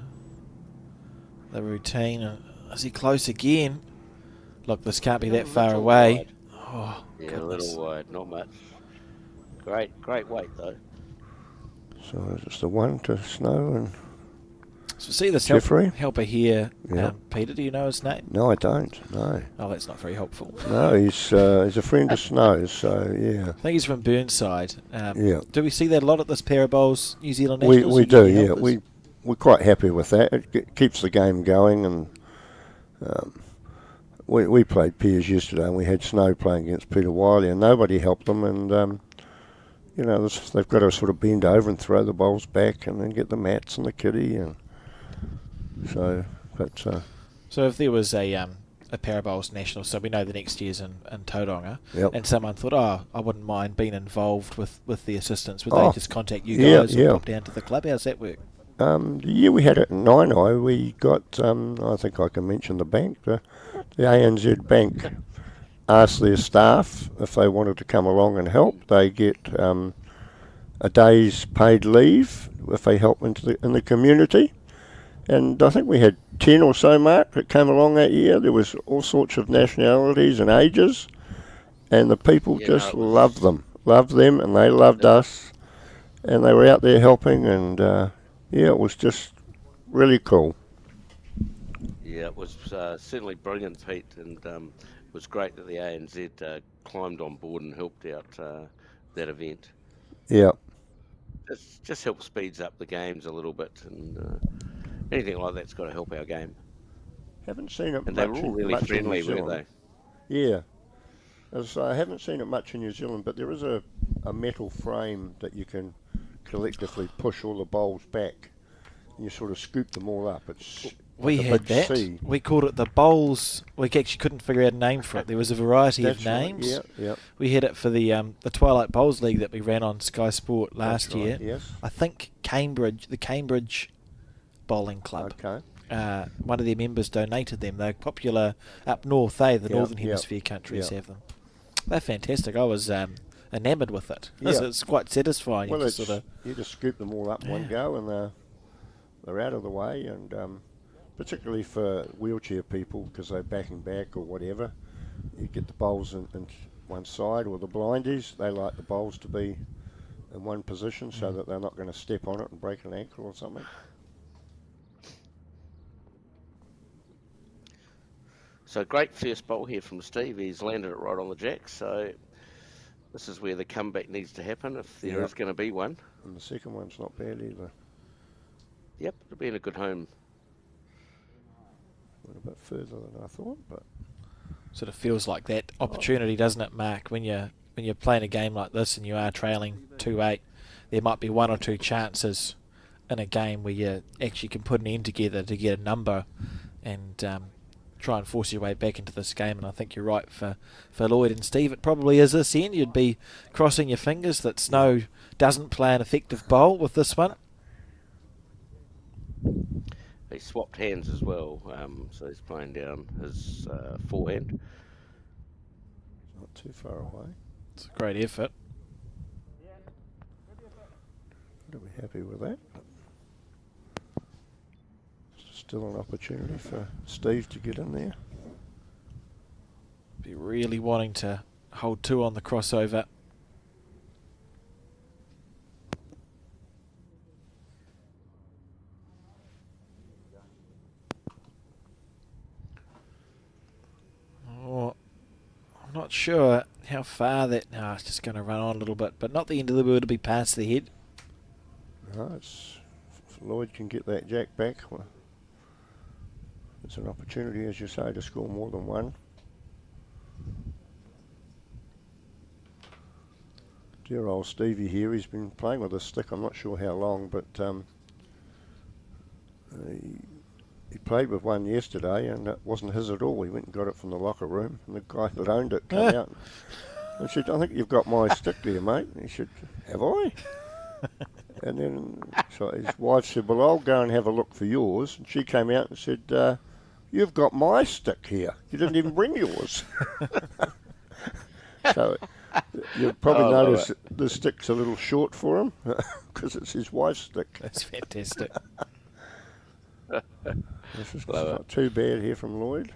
the routine. Is he close again? Look, this can't be that far away. wide. Oh, Yeah, goodness. a little wide, not much. Great weight though. So just the one to Snow and... So see this Jeffrey? helper here, Yeah. Peter, do you know his name? No, I don't, no. Oh, that's not very helpful. No, he's a friend of Snow's, so yeah. I think he's from Burnside. Yeah. Do we see that a lot at this pair of bowls, New Zealand We Nationals? do, Any yeah. helpers? We're quite happy with that. It keeps the game going, and we played Piers yesterday, and we had Snow playing against Peter Wiley, and nobody helped them, and you know, they've got to sort of bend over and throw the bowls back, and then get the mats and the kitty, and so. But So if there was a pair of bowls national, so we know the next year's in Tauranga, Yep. and someone thought, oh, I wouldn't mind being involved with the assistants, would Oh, they just contact you yeah, guys or yeah. pop down to the club? How's that work? the year we had it in Nainai, we got, I think I can mention the bank, the ANZ Bank asked their staff if they wanted to come along and help. They get a day's paid leave if they help in the community. And I think we had 10 or so, Mark, that came along that year. There was all sorts of nationalities and ages, and the people just loved them, and they loved us, and they were out there helping, and yeah, it was just really cool. Yeah, it was certainly brilliant, Pete, and it was great that the ANZ climbed on board and helped out that event. Yeah, It just helps speeds up the games a little bit, and anything like that's got to help our game. haven't seen it And much. they were all really much in friendly, New weren't Zealand. they? Yeah, as I haven't seen it much in New Zealand, but there is a metal frame that you can collectively push all the bowls back, and you sort of scoop them all up. It's We like a had big that. C. We called it the bowls. We actually couldn't figure out a name for it. There was a variety That's of right, names. Yeah, yeah. We had it for the Twilight Bowls League that we ran on Sky Sport last That's right, year. Yes. I think Cambridge Bowling Club. Okay. One of their members donated them. They're popular up north. The Northern Hemisphere countries have them. They're fantastic. I was enamoured with it. It's quite satisfying. Well, you just scoop them all up in one go, and they're out of the way, and particularly for wheelchair people, because they're backing back or whatever, you get the bowls in one side, or the blindies, they like the bowls to be in one position so that they're not going to step on it and break an ankle or something. So great first bowl here from Steve. He's landed it right on the jack. So this is where the comeback needs to happen if there is going to be one. And the second one's not bad either. Yep, it'll be in a good home. Went a bit further than I thought, but sort of feels like that opportunity, doesn't it, Mark? When you're playing a game like this and you are trailing 2-8, there might be one or two chances in a game where you actually can put an end together to get a number and try and force your way back into this game. And I think you're right for Lloyd and Steve. It probably is this end. You'd be crossing your fingers that Snow doesn't play an effective bowl with this one. They swapped hands as well, so he's playing down his forehand. Not too far away. It's a great effort. I'd be happy with that. Still an opportunity for Steve to get in there. Be really wanting to hold two on the crossover. Oh, I'm not sure how far that... No, it's just going to run on a little bit, but not the end of the world to be past the head. No, if Lloyd can get that jack back, well, it's an opportunity, as you say, to score more than one. Dear old Stevie here, he's been playing with a stick, I'm not sure how long, but he played with one yesterday and it wasn't his at all. He went and got it from the locker room, and the guy that owned it came out and said, I think you've got my stick there, mate. And he said, have I? And then so his wife said, well, I'll go and have a look for yours. And she came out and said, you've got my stick here. You didn't even bring yours. So you'll probably notice that the stick's a little short for him because it's his wife's stick. That's fantastic. This is not too bad here from Lloyd.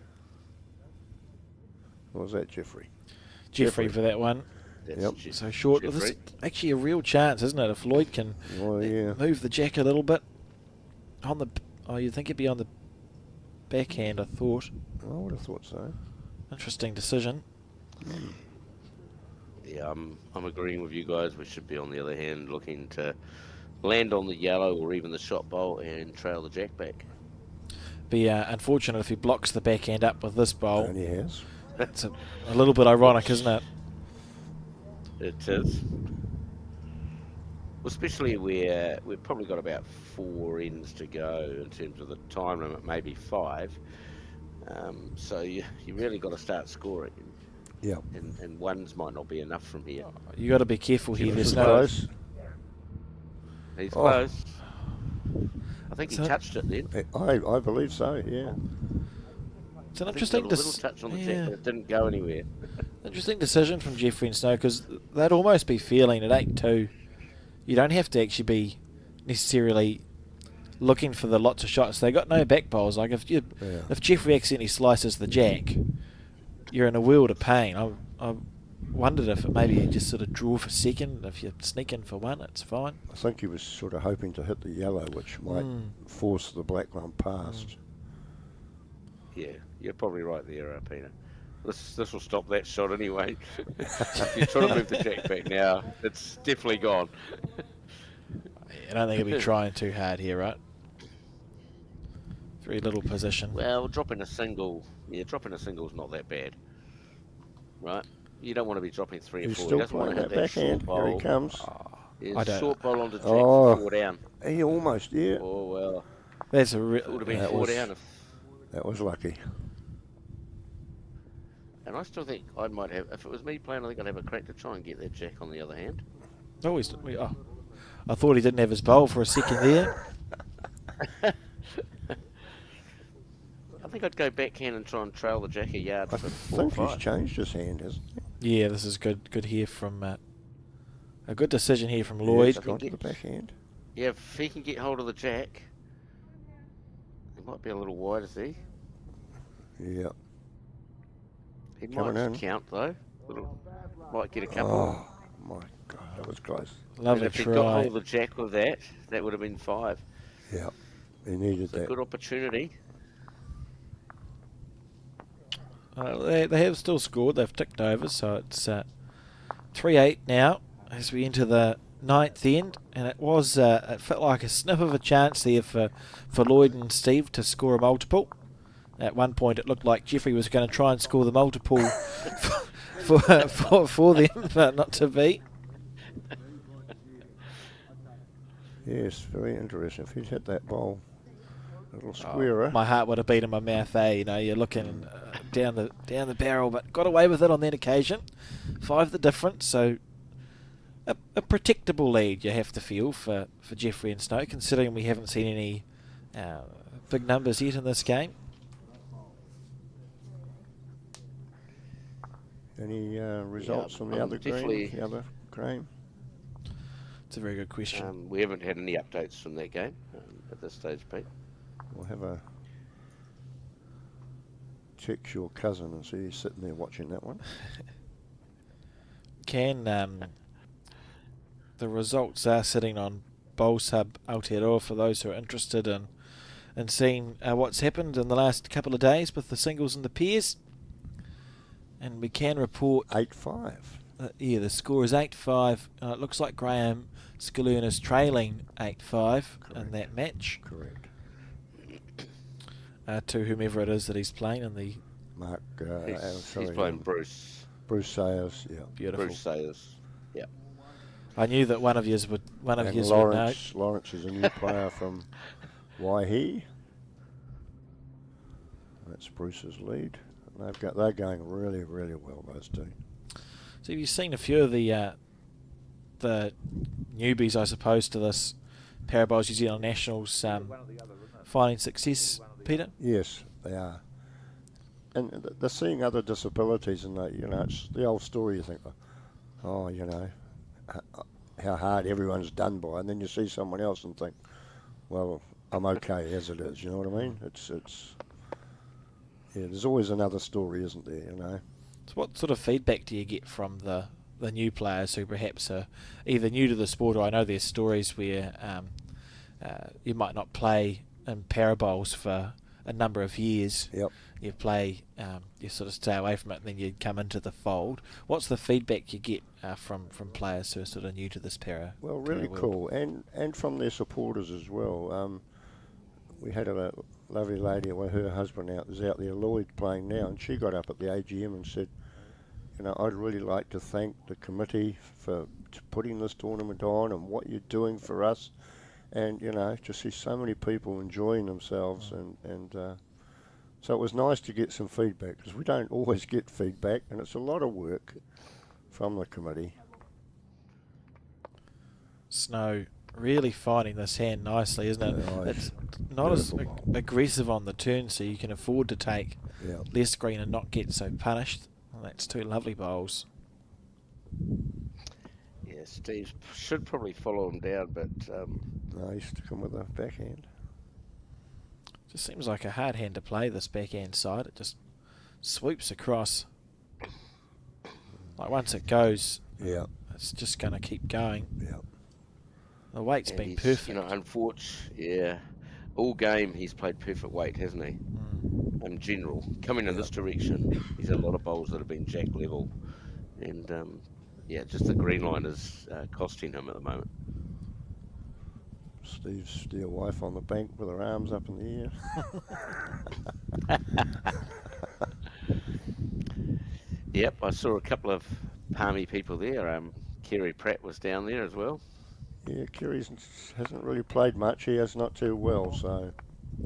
Or was that Jeffrey? Jeffrey for that one. Yep. So short. Well, this is actually a real chance, isn't it? If Lloyd can move the jack a little bit on the... Oh, you'd think it'd be on the backhand, I thought. I would have thought so. Interesting decision. Yeah, I'm agreeing with you guys. We should be, on the other hand, looking to land on the yellow or even the shot bowl and trail the jack back. Be unfortunate if he blocks the backhand up with this bowl. And he has. It's a little bit ironic, isn't it? It is. Especially where we've probably got about 4 ends to go in terms of the time limit, maybe 5. So you really got to start scoring. Yeah. And ones might not be enough from here. You got to be careful here. He's There's He's close. I think he touched it then. I believe so, yeah. It's an interesting little touch on the jack, but it didn't go anywhere. Interesting decision from Jeffrey and Snow, because they'd almost be feeling at 8-2. You don't have to actually be necessarily looking for the lots of shots. They got no back bowls. Like if Jeffrey accidentally slices the jack, you're in a world of pain. I wondered if maybe you just sort of draw for second. If you sneak in for one, it's fine. I think he was sort of hoping to hit the yellow, which might force the black one past. Yeah, you're probably right there, Peter. This will stop that shot anyway. If you try to move the jack back now, it's definitely gone. I don't think he'll be trying too hard here, right? Very little position. Well, dropping a single is not that bad, right? You don't want to be dropping 3 or 4. Still He doesn't want to hit that backhand. short bowl. Here he comes. Short bowl onto jack for 4 down. He almost, yeah. Oh, well. That's It would have been 4 down. That was lucky. And I still think I might have, if it was me playing, I think I'd have a crack to try and get that jack on the other hand. I thought he didn't have his bowl for a second there. I think I'd go backhand and try and trail the jack a yard I for think 4 or he's 5. changed his hand, hasn't he? Yeah, this is good here from a good decision here from Yeah, Lloyd. he's gone to the backhand. Yeah, if he can get hold of the jack, he might be a little wide, is he? Yeah. He Coming might in. count though. Might get a couple. Oh my God, that was close. Lovely And if he got hold try. of the jack with that, that would have been 5. Yeah, he needed It's a that. good opportunity. They have still scored. They've ticked over, so it's 3-8 now as we enter the 9th end. And it was it felt like a snip of a chance there for Lloyd and Steve to score a multiple. At one point, it looked like Jeffrey was going to try and score the multiple for them, but not to be. Yes, very interesting. If he'd hit that ball a little squarer. My heart would have beat in my mouth, eh? You know, you're looking down the barrel, but got away with it on that occasion. 5 the difference, so a protectable lead you have to feel for Jeffrey and Snow, considering we haven't seen any big numbers yet in this game. Any results from the other definitely. green? The other green? It's a very good question. We haven't had any updates from that game at this stage, Pete. We'll have a text your cousin and see he's sitting there watching that one. Can the results are sitting on Bowl Sub Aotearoa for those who are interested in seeing what's happened in the last couple of days with the singles and the pairs. And we can report 8-5. Yeah, the score is 8-5. It looks like Graham Skaloon is trailing 8-5 in that match. Correct. To whomever it is that he's playing in the Mark, He's playing Bruce. Bruce Sayers, yeah. beautiful. Bruce Sayers. Yeah. I knew that one of yous would know. Lawrence is a new player from Waihi. That's Bruce's lead. They're going really, really well, those two. So have you seen a few of the newbies, I suppose, to this Parabowls New Zealand Nationals finding success, Peter? Yes, they are. And they're seeing other disabilities, and it's the old story. You think, oh, how hard everyone's done by, and then you see someone else and think, well, I'm okay as it is. You know what I mean? It's there's always another story, isn't there? So what sort of feedback do you get from the new players who perhaps are either new to the sport, or I know there's stories where you might not play in Parabowls for a number of years. Yep. You play, you sort of stay away from it, and then you come into the fold. What's the feedback you get from players who are sort of new to this para? Well, really cool, and from their supporters as well. We had a lovely lady, well, her husband is out there, Lloyd, playing now, and she got up at the AGM and said, I'd really like to thank the committee for putting this tournament on and what you're doing for us, and to see so many people enjoying themselves, and so it was nice to get some feedback, because we don't always get feedback, and it's a lot of work from the committee. Snow really finding this hand nicely, isn't it? Yeah, it's not as aggressive on the turn, so you can afford to take less green and not get so punished. Well, that's 2 lovely bowls. Yeah, Steve should probably follow him down, but No, he's sticking with a backhand. Just seems like a hard hand to play, this backhand side. It just swoops across. Like once it goes, it's just going to keep going. Yeah. The weight's and been he's, perfect. Unfortunately, all game he's played perfect weight, hasn't he? In general, coming in this direction, he's had a lot of bowls that have been jack level, and just the green line is costing him at the moment. Steve's dear wife on the bank with her arms up in the air. Yep, I saw a couple of palmy people there. Kerry Pratt was down there as well. Yeah, Kerry hasn't really played much. He has not too well, so.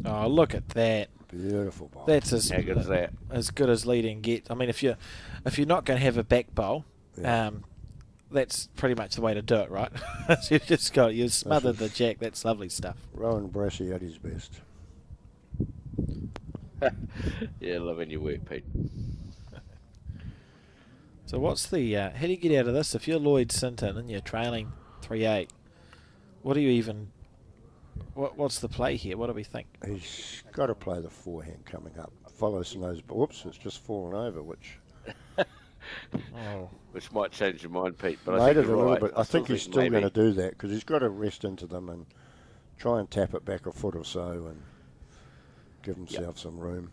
Oh, look at that! Beautiful bowl. That's as How good is that? As good as leading gets. I mean, if you're not going to have a back bowl, that's pretty much the way to do it, right? So you smothered the jack. That's lovely stuff. Rowan Brassey at his best. Yeah, loving your work, Pete. So what's the how do you get out of this? If you're Lloyd Sinton and you're trailing 3-8, what do you even? What's the play here? What do we think? He's got to play the forehand coming up. Follows nose, but whoops, it's just fallen over, which Which might change your mind, Pete. But made I think it a you're little right. bit. I think he's still maybe. going to do that because he's got to rest into them and try and tap it back a foot or so and give himself some room.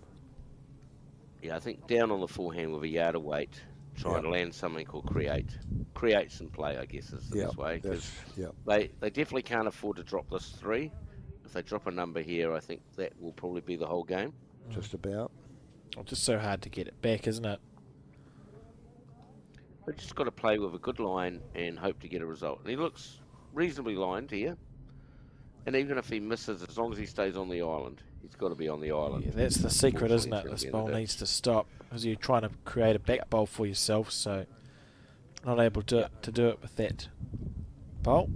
Yeah, I think down on the forehand with a yard of weight, try and land something called create some play, I guess is the best way. Because they definitely can't afford to drop this 3. If they drop a number here, I think that will probably be the whole game. Just about. Well, just so hard to get it back, isn't it? They just got to play with a good line and hope to get a result. And he looks reasonably lined here. And even if he misses, as long as he stays on the island, he's got to be on the island. Yeah, that's the secret, isn't it? He's This gonna bowl be in the needs to stop because you're trying to create a back bowl for yourself, so not able to do it with that bowl.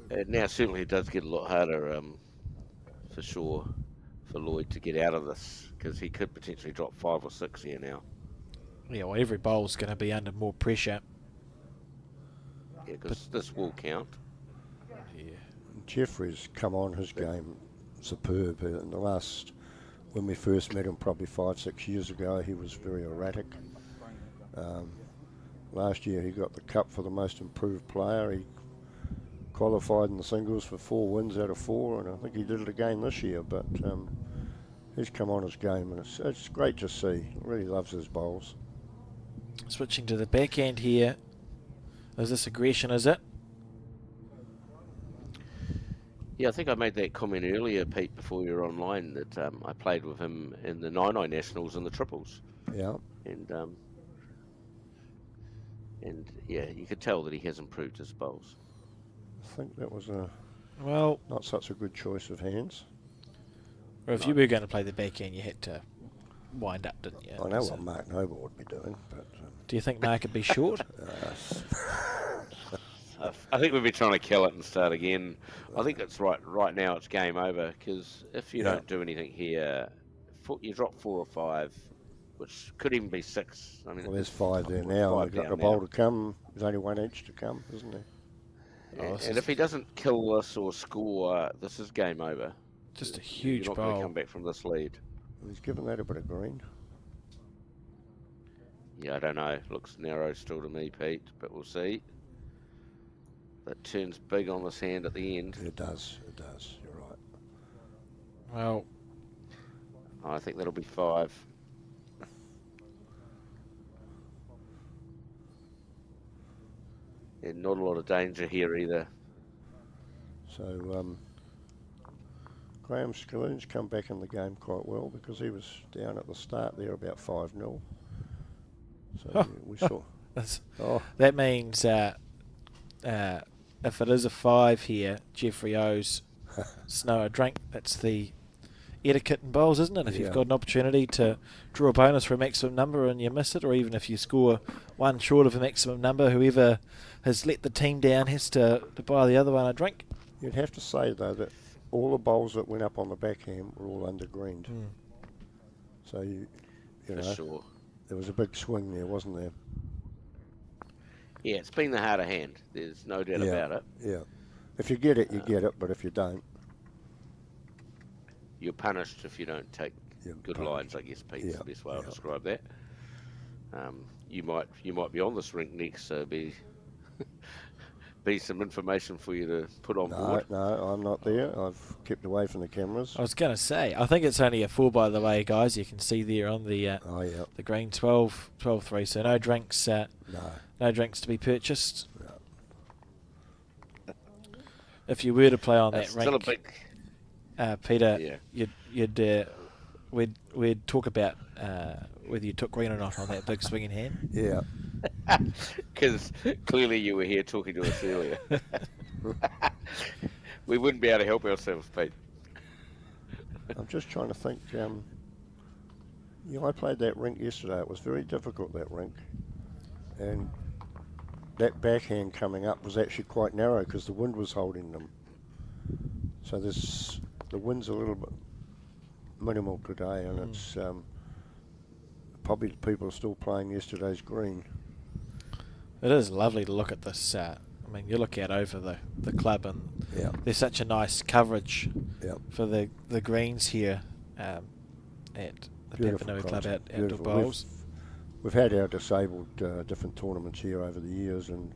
And now certainly it does get a lot harder, for sure, for Lloyd to get out of this because he could potentially drop 5 or 6 here now. Yeah, well, every bowl's going to be under more pressure. Yeah, because this will count. Yeah. Jeffrey's come on his game superb. In the last, when we first met him probably 5-6 years ago, he was very erratic. Last year he got the cup for the most improved player. He qualified in the singles for 4 wins out of 4, and I think he did it again this year. But he's come on his game, and it's great to see. He really loves his bowls. Switching to the backhand here. Is this aggression, is it? Yeah, I think I made that comment earlier, Pete, before you were online, that I played with him in the 9 Nationals and the triples. Yeah. And yeah, you could tell that he has improved his bowls. I think that was not such a good choice of hands. Well, if you were going to play the backhand, you had to wind up, didn't you? I know what Mark Noble would be doing, but do you think Mark would be short? I think we'd be trying to kill it and start again. I think it's right now it's game over because if you don't do anything here, you drop 4 or 5, which could even be 6. I mean, well, there's 5 there now. We've got a bowl to come. There's only 1 each to come, isn't there? And if he doesn't kill this or score, this is game over. Just a huge You're not bowl. going to come back from this lead. He's given that a bit of green. Yeah, I don't know. Looks narrow still to me, Pete, but we'll see. That turns big on this hand at the end. It does. It does. You're right. Well, I think that'll be 5. And not a lot of danger here either. So Graham Skillen's come back in the game quite well because he was down at the start there about 5-0. So we saw. That means if it is a 5 here, Jeffrey owes Snow a drink. That's the etiquette in bowls, isn't it? If you've got an opportunity to draw a bonus for a maximum number and you miss it, or even if you score 1 short of a maximum number, whoever has let the team down has to buy the other one a drink. You'd have to say, though, that all the bowls that went up on the backhand were all undergreened. So, you know, sure. There was a big swing there, wasn't there? Yeah, it's been the harder hand. There's no doubt about it. Yeah. If you get it, you get it, but if you don't... You're punished if you don't take good lines, I guess, Pete, is the best way I'll describe that. You might be on this rink next, so be some information for you to put on board. No, I'm not there. I've kept away from the cameras. I was going to say, I think it's only a 4, by the way, guys. You can see there on the the green 12-3. So no drinks. No drinks to be purchased. No. If you were to play on that still rink, a big, Peter, we'd talk about whether you took green or not on that big swinging hand. Yeah. Because clearly you were here talking to us earlier. We wouldn't be able to help ourselves, Pete. I'm just trying to think. I played that rink yesterday. It was very difficult, that rink. And that backhand coming up was actually quite narrow because the wind was holding them. So the wind's a little bit minimal today, and it's probably people are still playing yesterday's green. It is lovely to look at this. I mean, you look out over the club, and there's such a nice coverage for the greens here at the Papanui Club Outdoor Bowls. We've had our disabled different tournaments here over the years, and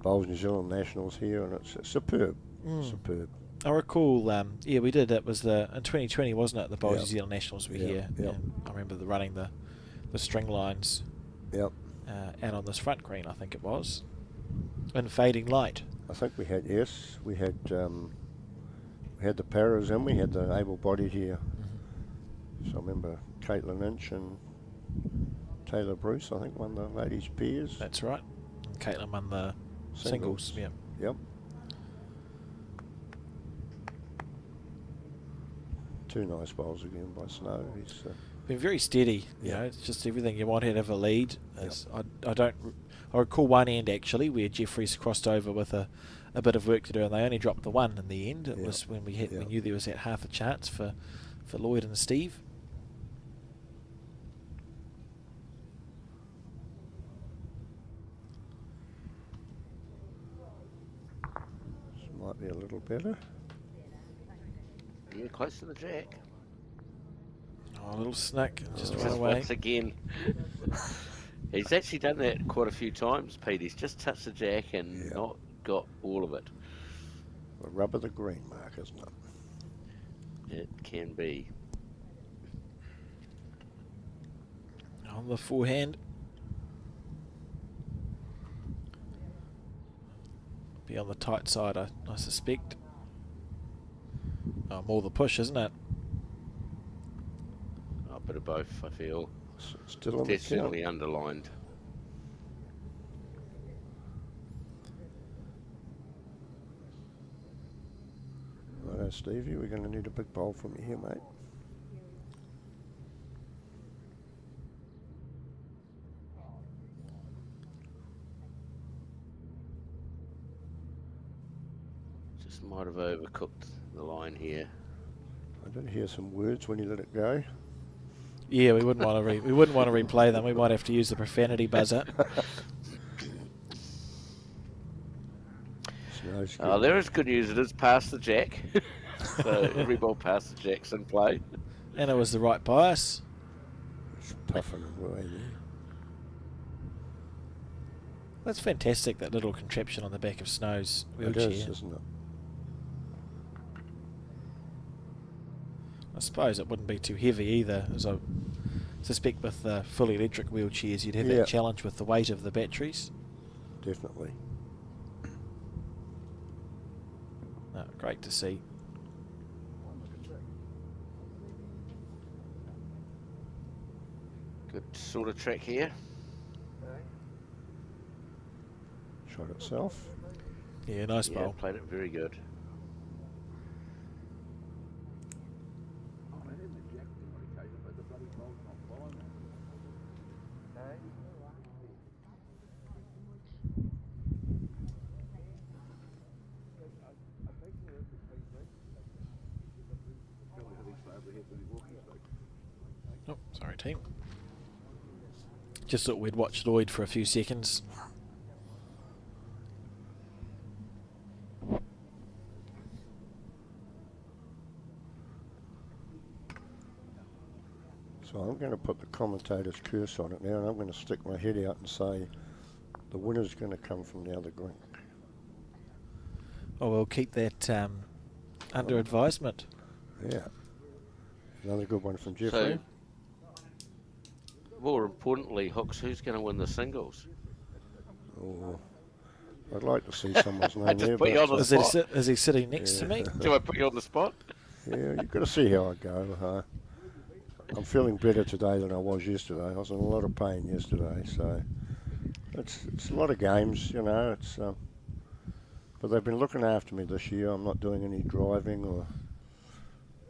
Bowls New Zealand Nationals here, and it's superb. Superb. I recall, we did. It was in 2020, wasn't it? The Bowls New Zealand Nationals were here. I remember running the string lines. Out on this front green, I think it was, in fading light. I think we had the paras and we had the able-bodied here. So I remember Caitlin Inch and Taylor Bruce, I think, won the ladies' pairs. That's right. And Caitlin won the singles. Yep. Two nice bowls again by Snow. He's been very steady. You know, it's just everything you want out of a lead. I recall one end actually where Jeffries crossed over with a bit of work to do, and they only dropped the one in the end. It was when we knew there was that half a chance for Lloyd and Steve. This might be a little better. Yeah, close to the jack. Oh, a little snack, just Just run away. once again. He's actually done that quite a few times, Pete. He's just touched the jack and not got all of it. The rub of the green mark, isn't it? It can be. On the forehand. Be on the tight side, I suspect. More the push, isn't it? A bit of both, I feel. Still on Definitely the underlined. Righto, Stevie, we're going to need a big bowl from you here, mate. Just might have overcooked the line here. I did hear some words when you let it go. Yeah, we wouldn't want to replay them. We might have to use the profanity buzzer. There is good news. It is past the jack. So every ball past the jack's in play. And it was the right bias. It's puffing away there. That's fantastic, that little contraption on the back of Snow's wheelchair. It is, isn't it? I suppose it wouldn't be too heavy either, as I suspect with fully electric wheelchairs you'd have that challenge with the weight of the batteries. Definitely. No, great to see. Good sort of track here. Shot itself. Yeah, nice bowl. Played it very good. Oh, sorry, team. Just thought we'd watch Lloyd for a few seconds. So I'm going to put the commentator's curse on it now, and I'm going to stick my head out and say the winner's going to come from the other green. Oh, we'll keep that under advisement. Yeah. Another good one from Jeffrey. So, more importantly, Hooks, who's going to win the singles? Oh, I'd like to see someone's name there. Put you on the spot. Is he sitting next to me? Do I put you on the spot? Yeah, you've got to see how I go. I'm feeling better today than I was yesterday. I was in a lot of pain yesterday, so it's a lot of games, you know. But they've been looking after me this year. I'm not doing any driving,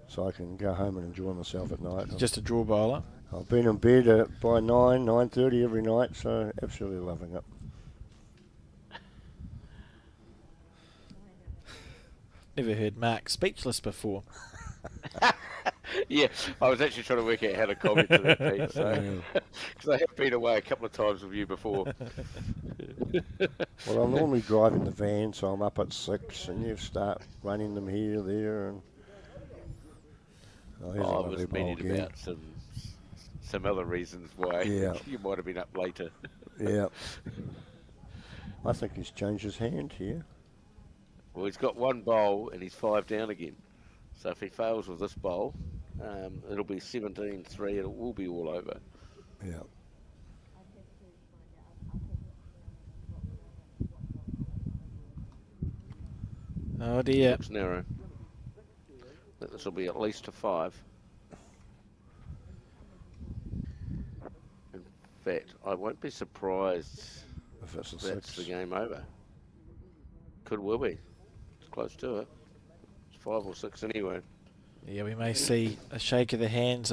so I can go home and enjoy myself at night. Just a draw bowler. I've been in bed by 9:30 every night, so absolutely loving it. Never heard Mark speechless before. Yeah, I was actually trying to work out how to comment to that, Pete. So, because I have been away a couple of times with you before. Well, I'm normally driving the van, so I'm up at 6, and you start running them here, there, and here's a I lovely was bowl meaning again. about some other reasons why Yeah. you might have been up later. Yeah. I think he's changed his hand here. Well, he's got one bowl and he's 5 down again. So if he fails with this bowl, it'll be 17-3 and it will be all over. Yeah. Oh dear. Looks narrow. I think this will be at least a 5. In fact, I won't be surprised If it's a if that's 6. the game over. Could well be. It's close to it. It's 5 or 6 anyway. Yeah, we may see a shake of the hands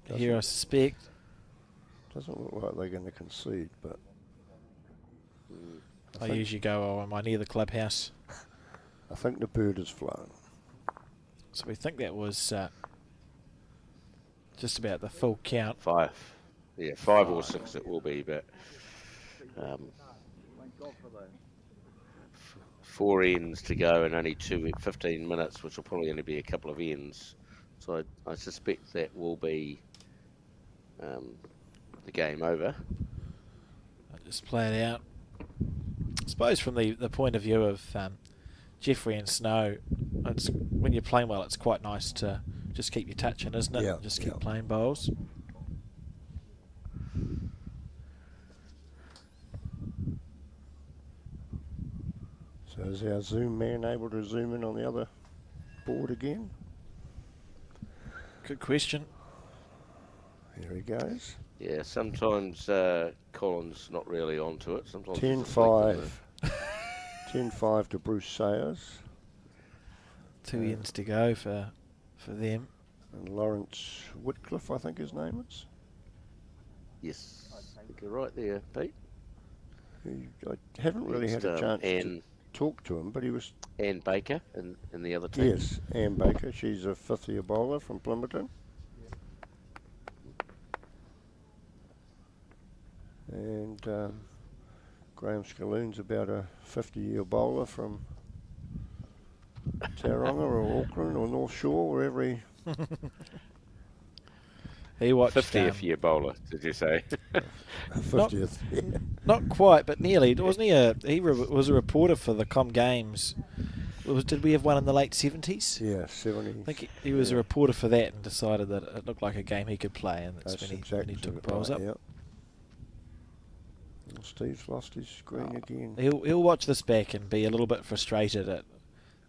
here, I suspect. Doesn't look like they're going to concede, but I usually go, oh, am I near the clubhouse? I think the bird has flown. So we think that was just about the full count. 5. Yeah, 5 or 6 it will be, but 4 ends to go and only 15 minutes, which will probably only be a couple of ends. So I suspect that will be the game over. I'll just play it out. I suppose from the point of view of Jeffrey and Snow, it's when you're playing well, it's quite nice to just keep your touching, isn't it? Yeah, Just keep yeah. playing bowls. So is our Zoom man able to zoom in on the other board again? Good question. Here he goes. Yeah, sometimes Colin's not really onto it. Sometimes he's 10-5. asleep 10-5 to Bruce Sayers. 2 ends to go for them. And Lawrence Whitcliffe, I think his name is. Yes, I think you're right there, Pete. I haven't really had a chance to talk to him, but he was... Anne Baker in the other team. Yes, Anne Baker. She's a fifth-year bowler from Plimpton. And Graham Scalloon's about a 50-year bowler from Tauranga or Auckland or North Shore, wherever he... He watched 50th year bowler, did you say? 50th. Not quite, but nearly. Wasn't he? He was a reporter for the Com Games. Did we have one in the late 70s? Yeah, 70s. I think he was a reporter for that and decided that it looked like a game he could play, and that's when he took bowls up. Yep. Well, Steve's lost his screen again. He'll watch this back and be a little bit frustrated at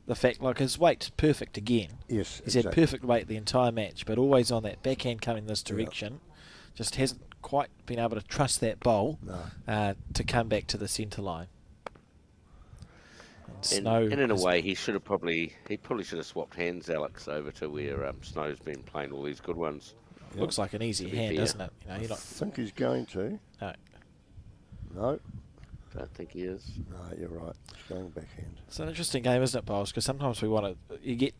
the fact, like, his weight's perfect again. Yes, He's had perfect weight the entire match, but always on that backhand coming this direction. Yep. Just hasn't quite been able to trust that bowl to come back to the centre line. And in a way, he probably should have swapped hands, Alex, over to where Snow's been playing all these good ones. Yep. Looks like an easy hand, doesn't it? I think he's going to. No. No. Don't think he is. No, you're right. He's going backhand. It's an interesting game, isn't it, Bowles? Because sometimes you get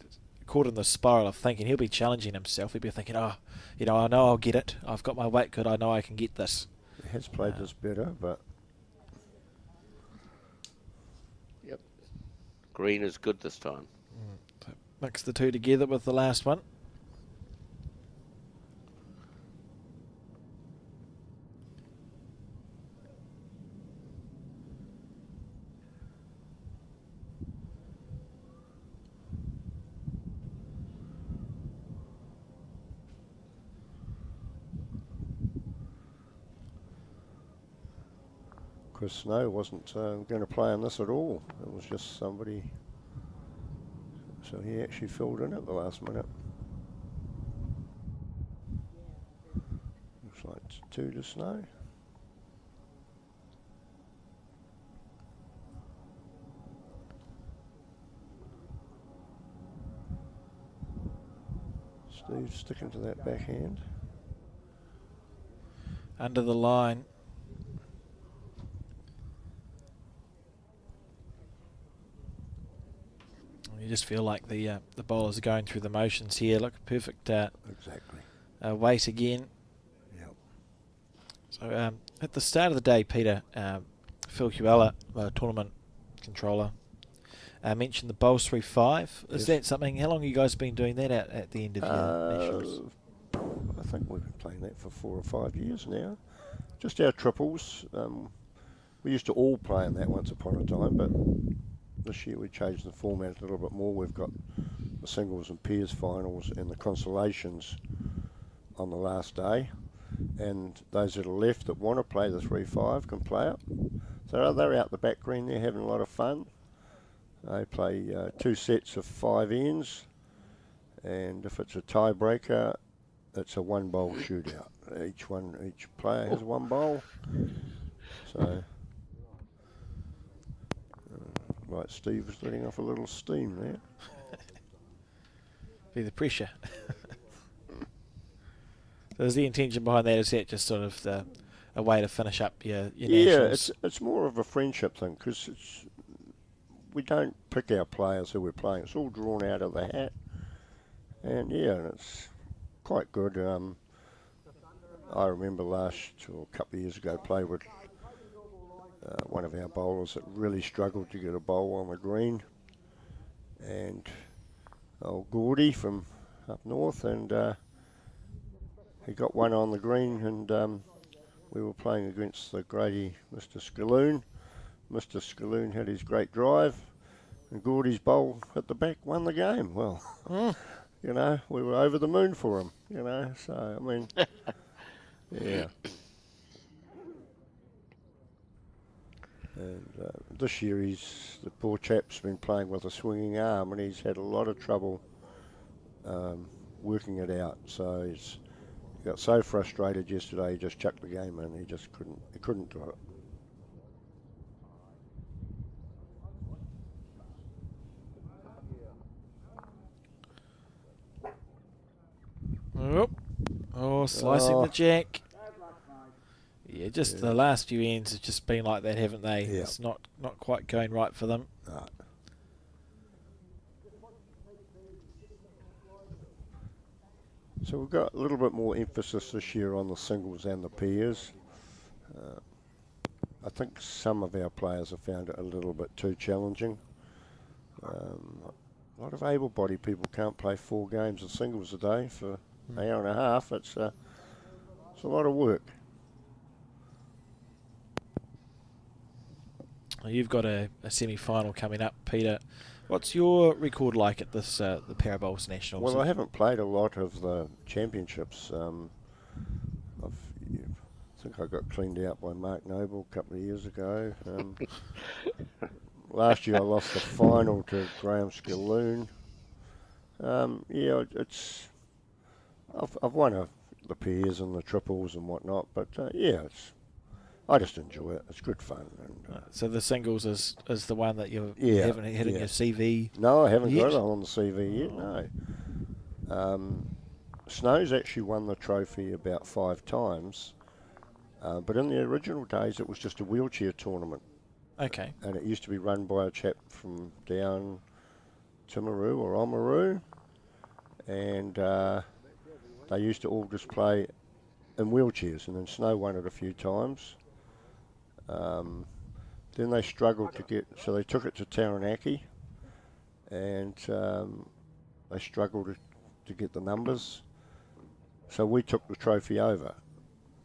caught in the spiral of thinking he'll be challenging himself. He'll be thinking, I know I'll get it. I've got my weight good. I know I can get this. He has played this better, but... Yep. Green is good this time. So mix the two together with the last one. Chris Snow wasn't going to play on this at all. It was just somebody. So he actually filled in at the last minute. Looks like it's 2 to Snow. Steve's sticking to that backhand. Under the line. You just feel like the bowlers are going through the motions here. Look, perfect Exactly. weight again. Yep. So at the start of the day, Peter, Phil Huella, tournament controller, mentioned the bowls 3-5. Is that something? How long have you guys been doing that at the end of your nationals? I think we've been playing that for 4 or 5 years now. Just our triples. We used to all play in that once upon a time, but this year we changed the format a little bit more. We've got the singles and pairs finals and the consolations on the last day, and those that are left that want to play the 3-5 can play it. So they're out the back green there having a lot of fun. They play 2 sets of 5 ends, and if it's a tiebreaker, it's a 1 bowl shootout. Each player has 1 bowl. So, right, Steve was letting off a little steam there. Be the pressure. So is the intention behind that, is that just sort of a way to finish up your nationals? It's more of a friendship thing, because we don't pick our players who we're playing. It's all drawn out of the hat, and it's quite good. I remember a couple of years ago, played with one of our bowlers that really struggled to get a bowl on the green, and old Gordy from up north, and he got one on the green, and we were playing against the Grady Mr. Scaloon. Mr. Scaloon had his great drive, and Gordy's bowl at the back won the game. Well, we were over the moon for him, so, I mean, yeah. And this year the poor chap's been playing with a swinging arm, and he's had a lot of trouble working it out. So he got so frustrated yesterday, he just chucked the game in. He just couldn't do it. Slicing the jack. Yeah, the last few ends have just been like that, haven't they? Yeah. It's not quite going right for them. No. So we've got a little bit more emphasis this year on the singles and the pairs. I think some of our players have found it a little bit too challenging. A lot of able-bodied people can't play 4 games of singles a day for an hour and a half. It's a lot of work. You've got a semi-final coming up, Peter. What's your record like at this the Parabowls Nationals? Well, I haven't played a lot of the championships. I think I got cleaned out by Mark Noble a couple of years ago. Last year I lost the final to Graham Scaloon. I've won the pairs and the triples and whatnot, but I just enjoy it. It's good fun. And, so the singles is the one that you haven't hit in your CV. No, I haven't yet? got it on the CV yet. No. Snow's actually won the trophy about 5 times, but in the original days it was just a wheelchair tournament. Okay. And it used to be run by a chap from down Timaru or Oamaru, and they used to all just play in wheelchairs, and then Snow won it a few times. Then they struggled so they took it to Taranaki, and they struggled to get the numbers. So we took the trophy over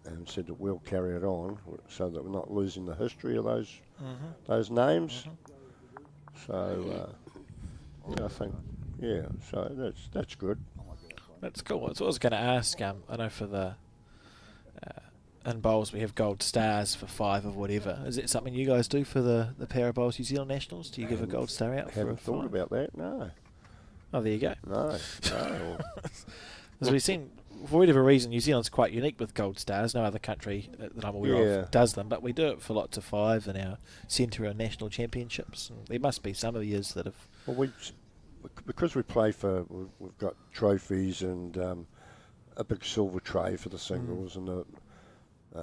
and said that we'll carry it on so that we're not losing the history of those names. So I think, so that's good. That's cool. That's what I was going to ask. I know for the in bowls we have gold stars for 5 of whatever. Is it something you guys do for the Parabowls New Zealand Nationals? Do you give a gold star out? Haven't thought about that. No. Oh, there you go. No. As we've seen, for whatever reason, New Zealand's quite unique with gold stars. No other country that I'm aware of does them, but we do it for lots of 5 in our centre and national championships. And there must be some of years that have. Well, because we play we've got trophies and a big silver tray for the singles, and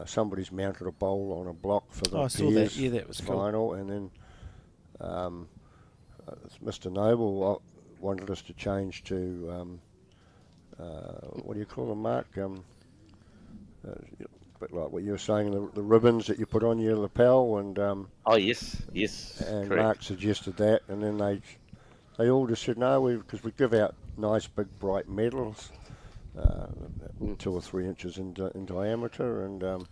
somebody's mounted a bowl on a block for the I saw that. pairs Yeah, that was cool. final, and then Mr. Noble wanted us to change to what do you call them, Mark? But like what you were saying, the ribbons that you put on your lapel, and Oh yes, and correct. Mark suggested that, and then they all just said no, because we give out nice big bright medals, 2 or 3 inches in diameter, and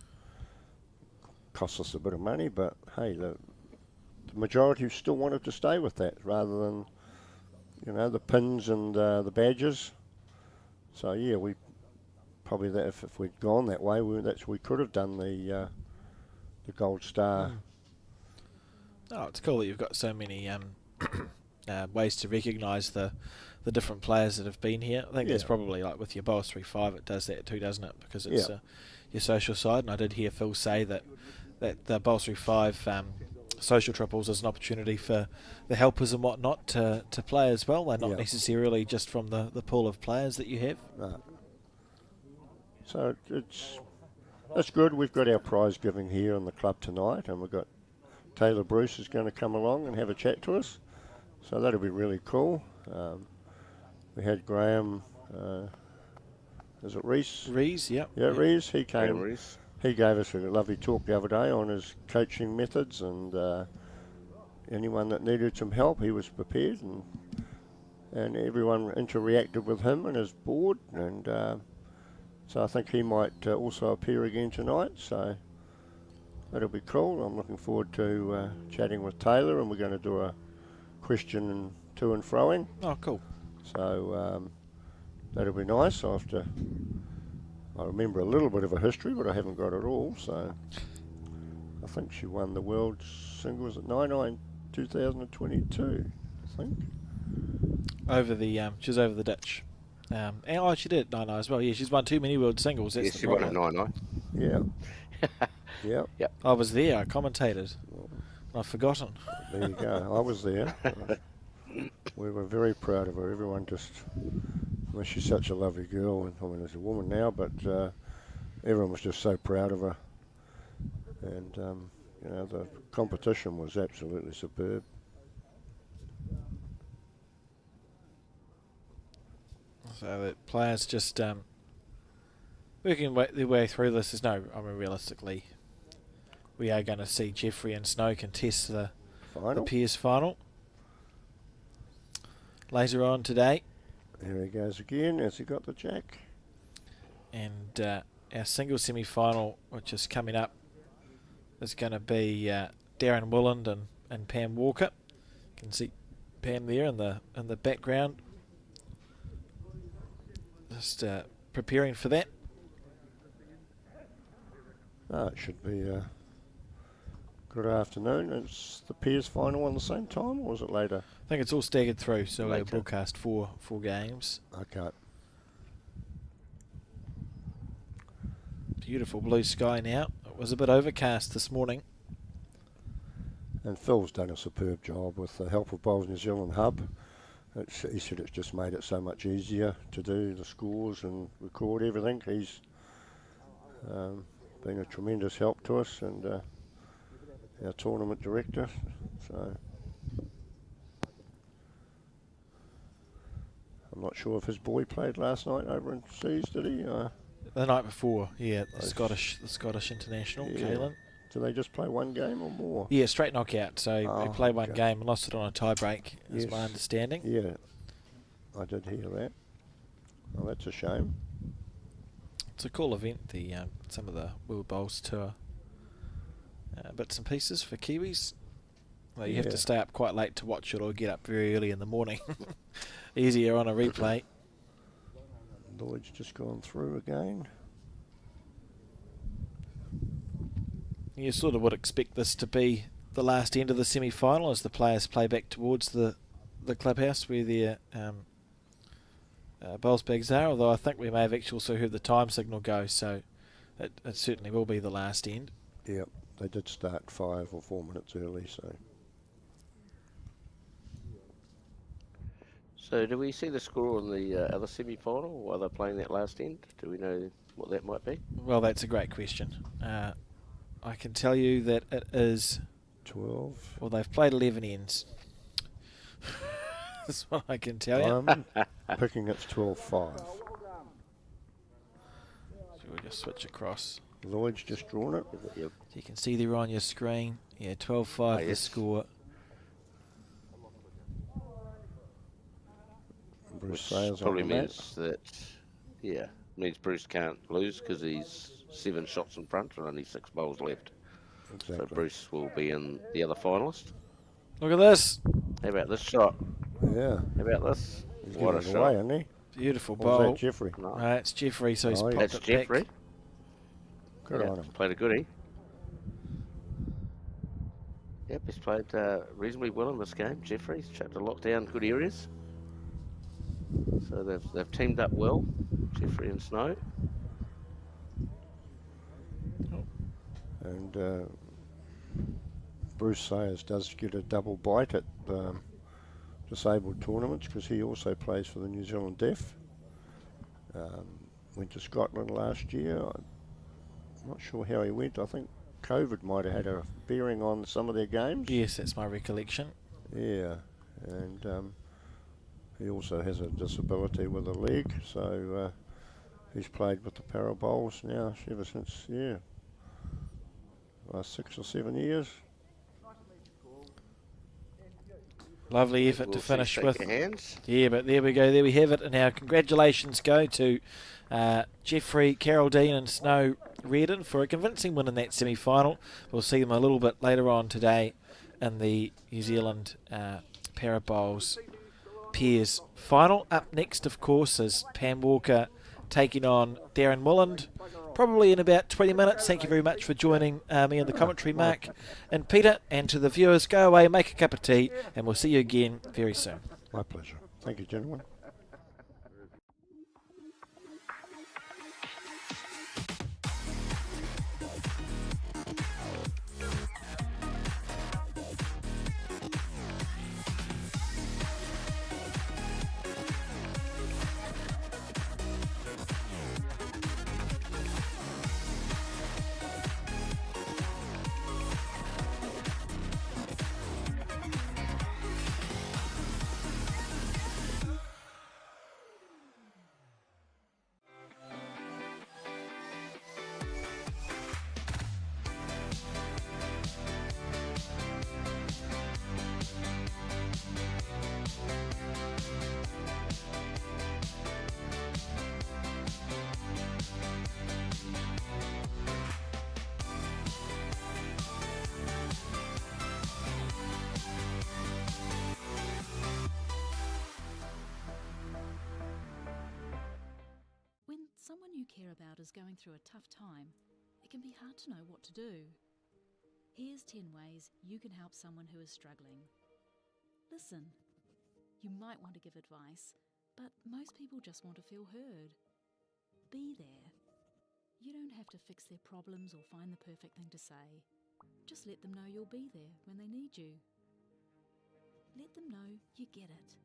costs us a bit of money, but hey, the majority still wanted to stay with that rather than the pins and the badges. So yeah, we probably that if we'd gone that way, we could have done the gold star. Oh, it's cool that you've got so many ways to recognise the different players that have been here. I think there's probably, like with your Bowls 3-5, it does that too, doesn't it? Because it's your social side. And I did hear Phil say that the Bowls 3-5 social triples is an opportunity for the helpers and whatnot to play as well. They're not necessarily just from the pool of players that you have. No. So that's good. We've got our prize giving here in the club tonight, and we've got Taylor Bruce is going to come along and have a chat to us. So that'll be really cool. We had Graham, is it Reese? Reese, yeah. Yeah, Reese. He came. Graham Reese. He gave us a lovely talk the other day on his coaching methods, and anyone that needed some help, he was prepared, and everyone interacted with him and his board, and so I think he might also appear again tonight, so that'll be cool. I'm looking forward to chatting with Taylor, and we're going to do a question and to and froing. Oh, cool. So that'll be nice. I remember a little bit of a history, but I haven't got it all. So I think she won the world singles at 2022, I think. Over she was over the ditch. And she did at 9 as well. Yeah, she's won too many world singles. That's she won at 9. Yeah. Yeah. Yep. I was there. I commentated. I've forgotten. There you go. I was there. We were very proud of her. Everyone she's such a lovely girl, and I mean, as a woman now, but everyone was just so proud of her. And, the competition was absolutely superb. So the players just working their way through this. Realistically, we are going to see Jeffrey and Snow contest the Peers final later on today. Here he goes again. Has he got the jack? And our single semi-final, which is coming up, is going to be Darren Willand and Pam Walker. You can see Pam there in the background. Just preparing for that. It should be a good afternoon. It's the Peers final on the same time, or was it later? I think it's all staggered through, so we'll broadcast four games. Okay. Beautiful blue sky now. It was a bit overcast this morning. And Phil's done a superb job with the help of Bowls New Zealand Hub. He said it's just made it so much easier to do the scores and record everything. He's been a tremendous help to us, and our tournament director. So I'm not sure if his boy played last night over in Seas, did he? The night before, yeah, the Scottish international, Caelan. Do they just play one game or more? Yeah, straight knockout. So he played one game and lost it on a tie break, is my understanding. Yeah, I did hear that. Oh, that's a shame. It's a cool event, the some of the World Bowls Tour bits and pieces for Kiwis. Well, you have to stay up quite late to watch it or get up very early in the morning. Easier on a replay. Lloyd's just gone through again. You sort of would expect this to be the last end of the semi-final as the players play back towards the clubhouse where their bowls bags are, although I think we may have actually also heard the time signal go, so it certainly will be the last end. Yep, they did start 5 or 4 minutes early, so. So do we see the score on the other semi-final while they're playing that last end? Do we know what that might be? Well, that's a great question. I can tell you that it is 12. Well, they've played 11 ends. That's what I can tell you. I'm picking it's 12-5. So we'll just switch across. Lloyd's just drawn it. Yep. So you can see there on your screen. Yeah, 12-5 the yes. score. Bruce Which Sayers probably on the mat. means that, means Bruce can't lose because he's 7 shots in front and only 6 bowls left. Exactly. So Bruce will be in the other finalist. Look at this. How about this shot? Yeah. How about this? He's What a giving it shot. away, isn't he? Beautiful Or was bowl. that Jeffrey? No. It's Jeffrey, so he's Oh, yeah. popped That's it back. Jeffrey. Good on him. Played a goodie. Yep, he's played reasonably well in this game. Jeffrey's tried to lock down good areas. So they've teamed up well, Jeffrey and Snow. And Bruce Sayers does get a double bite at disabled tournaments because he also plays for the New Zealand Deaf. Went to Scotland last year. I'm not sure how he went. I think COVID might have had a bearing on some of their games. Yes, that's my recollection. Yeah, and he also has a disability with a leg, so he's played with the Para Bowls now ever since, last 6 or 7 years. Lovely effort We'll to see, finish shake with. your hands. Yeah, but there we go. There we have it. And our congratulations go to Jeffrey, Carol Dean and Snow Reardon for a convincing win in that semi-final. We'll see them a little bit later on today in the New Zealand Para Bowls Pairs final. Up next, of course, is Pam Walker taking on Darren Mulland. Probably in about 20 minutes. Thank you very much for joining me in the commentary, Mark and Peter. And to the viewers, go away, make a cup of tea, and we'll see you again very soon. My pleasure. Thank you, gentlemen. When someone you care about is going through a tough time, it can be hard to know what to do. Here's 10 ways you can help someone who is struggling. Listen. You might want to give advice, but most people just want to feel heard. Be there. You don't have to fix their problems or find the perfect thing to say. Just let them know you'll be there when they need you. Let them know you get it.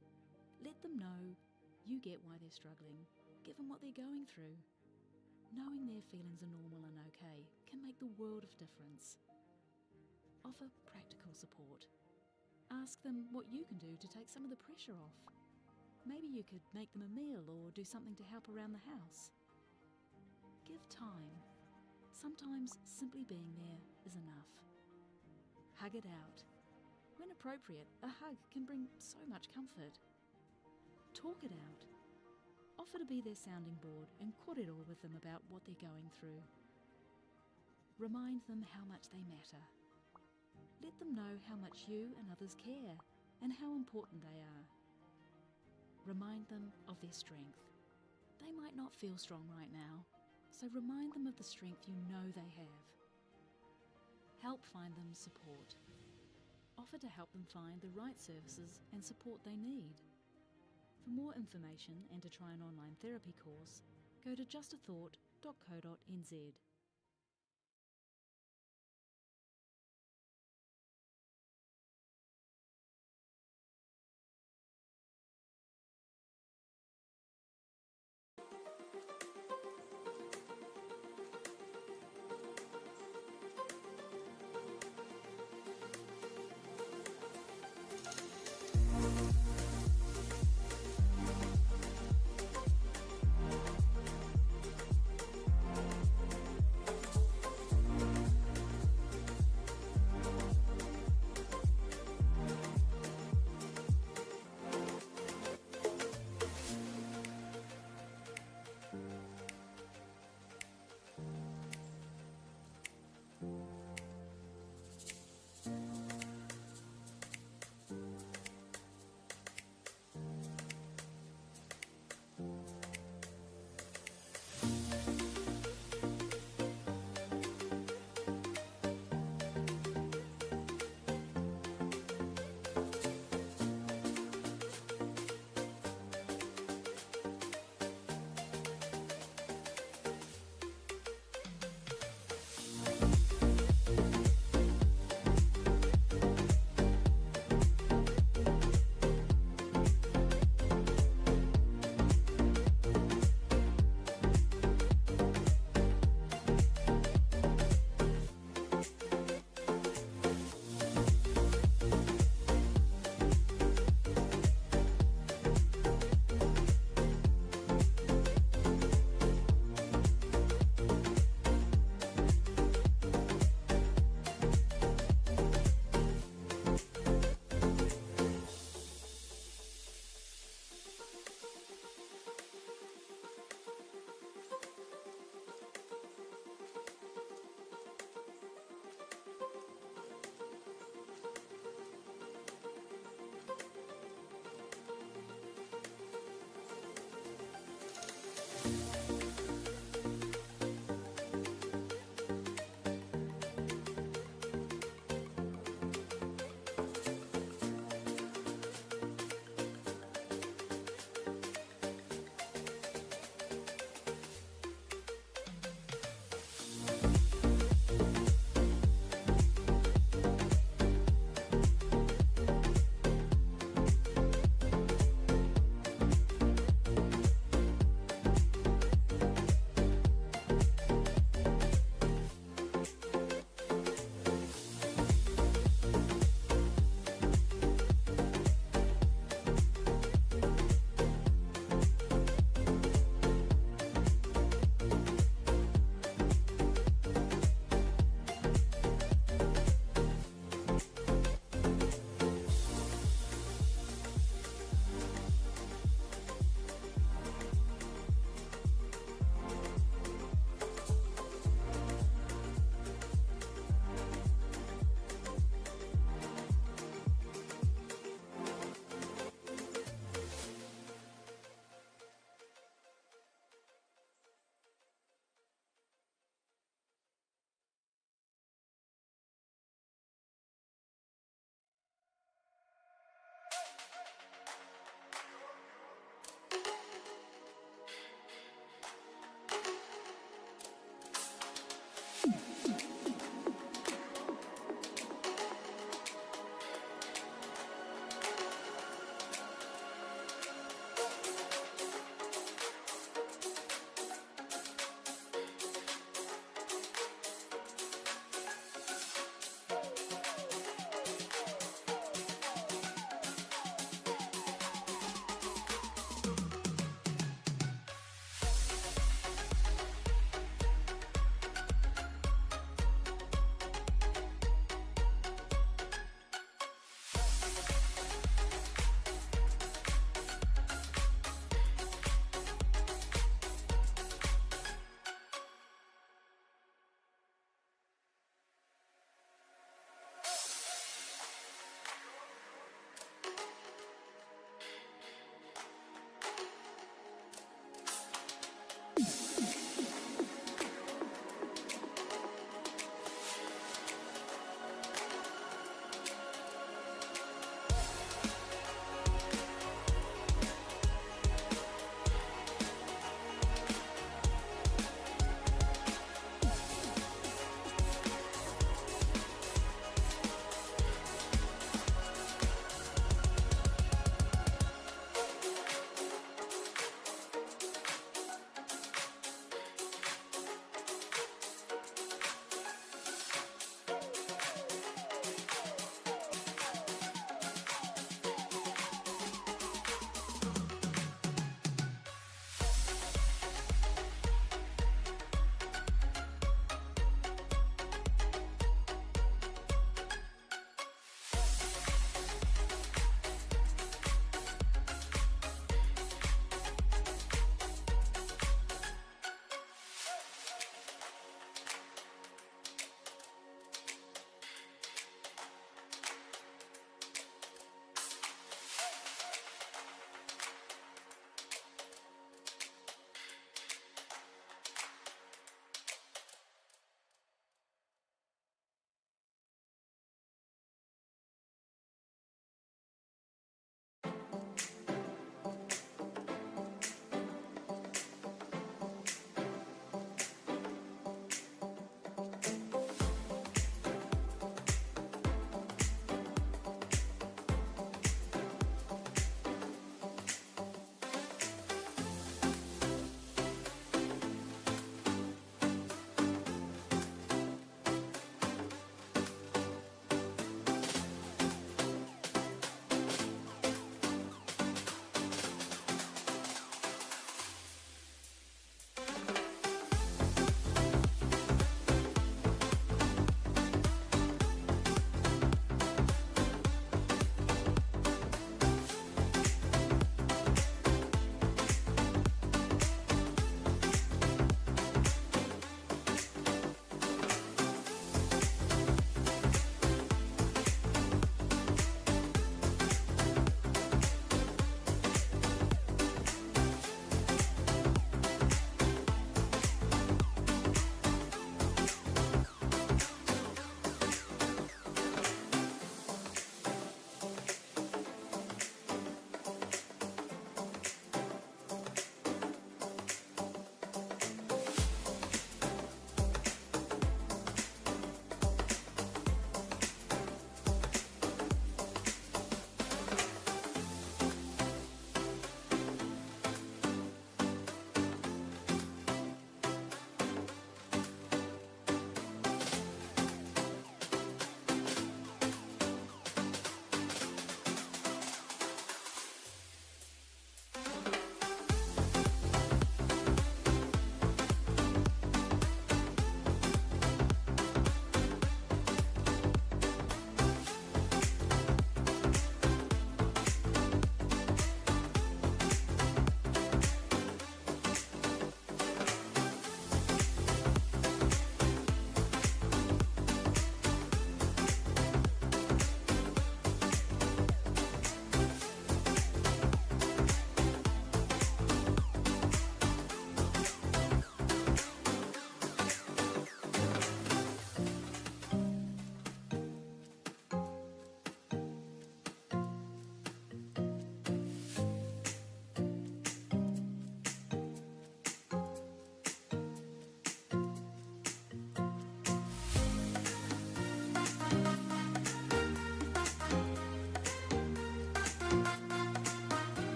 Let them know you get why they're struggling. Give them what they're going through. Knowing their feelings are normal and okay can make the world of difference. Offer practical support. Ask them what you can do to take some of the pressure off. Maybe you could make them a meal or do something to help around the house. Give time. Sometimes simply being there is enough. Hug it out. When appropriate, a hug can bring so much comfort. Talk it out. Offer to be their sounding board and kōrero with them about what they're going through. Remind them how much they matter. Let them know how much you and others care and how important they are. Remind them of their strength. They might not feel strong right now, so remind them of the strength you know they have. Help find them support. Offer to help them find the right services and support they need. For more information and to try an online therapy course, go to justathought.co.nz.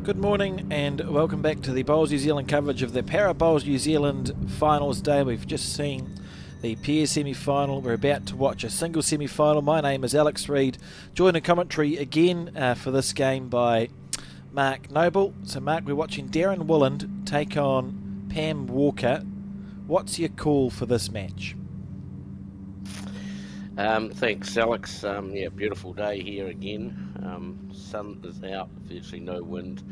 Good morning and welcome back to the Bowls New Zealand coverage of the Para Bowls New Zealand finals day. We've just seen the pair semi-final. We're about to watch a single semi-final. My name is Alex Reid, joined in commentary again for this game by Mark Noble. So Mark, we're watching Darren Willand take on Pam Walker. What's your call for this match? Thanks, Alex. Yeah, beautiful day here again. Sun is out, virtually no wind.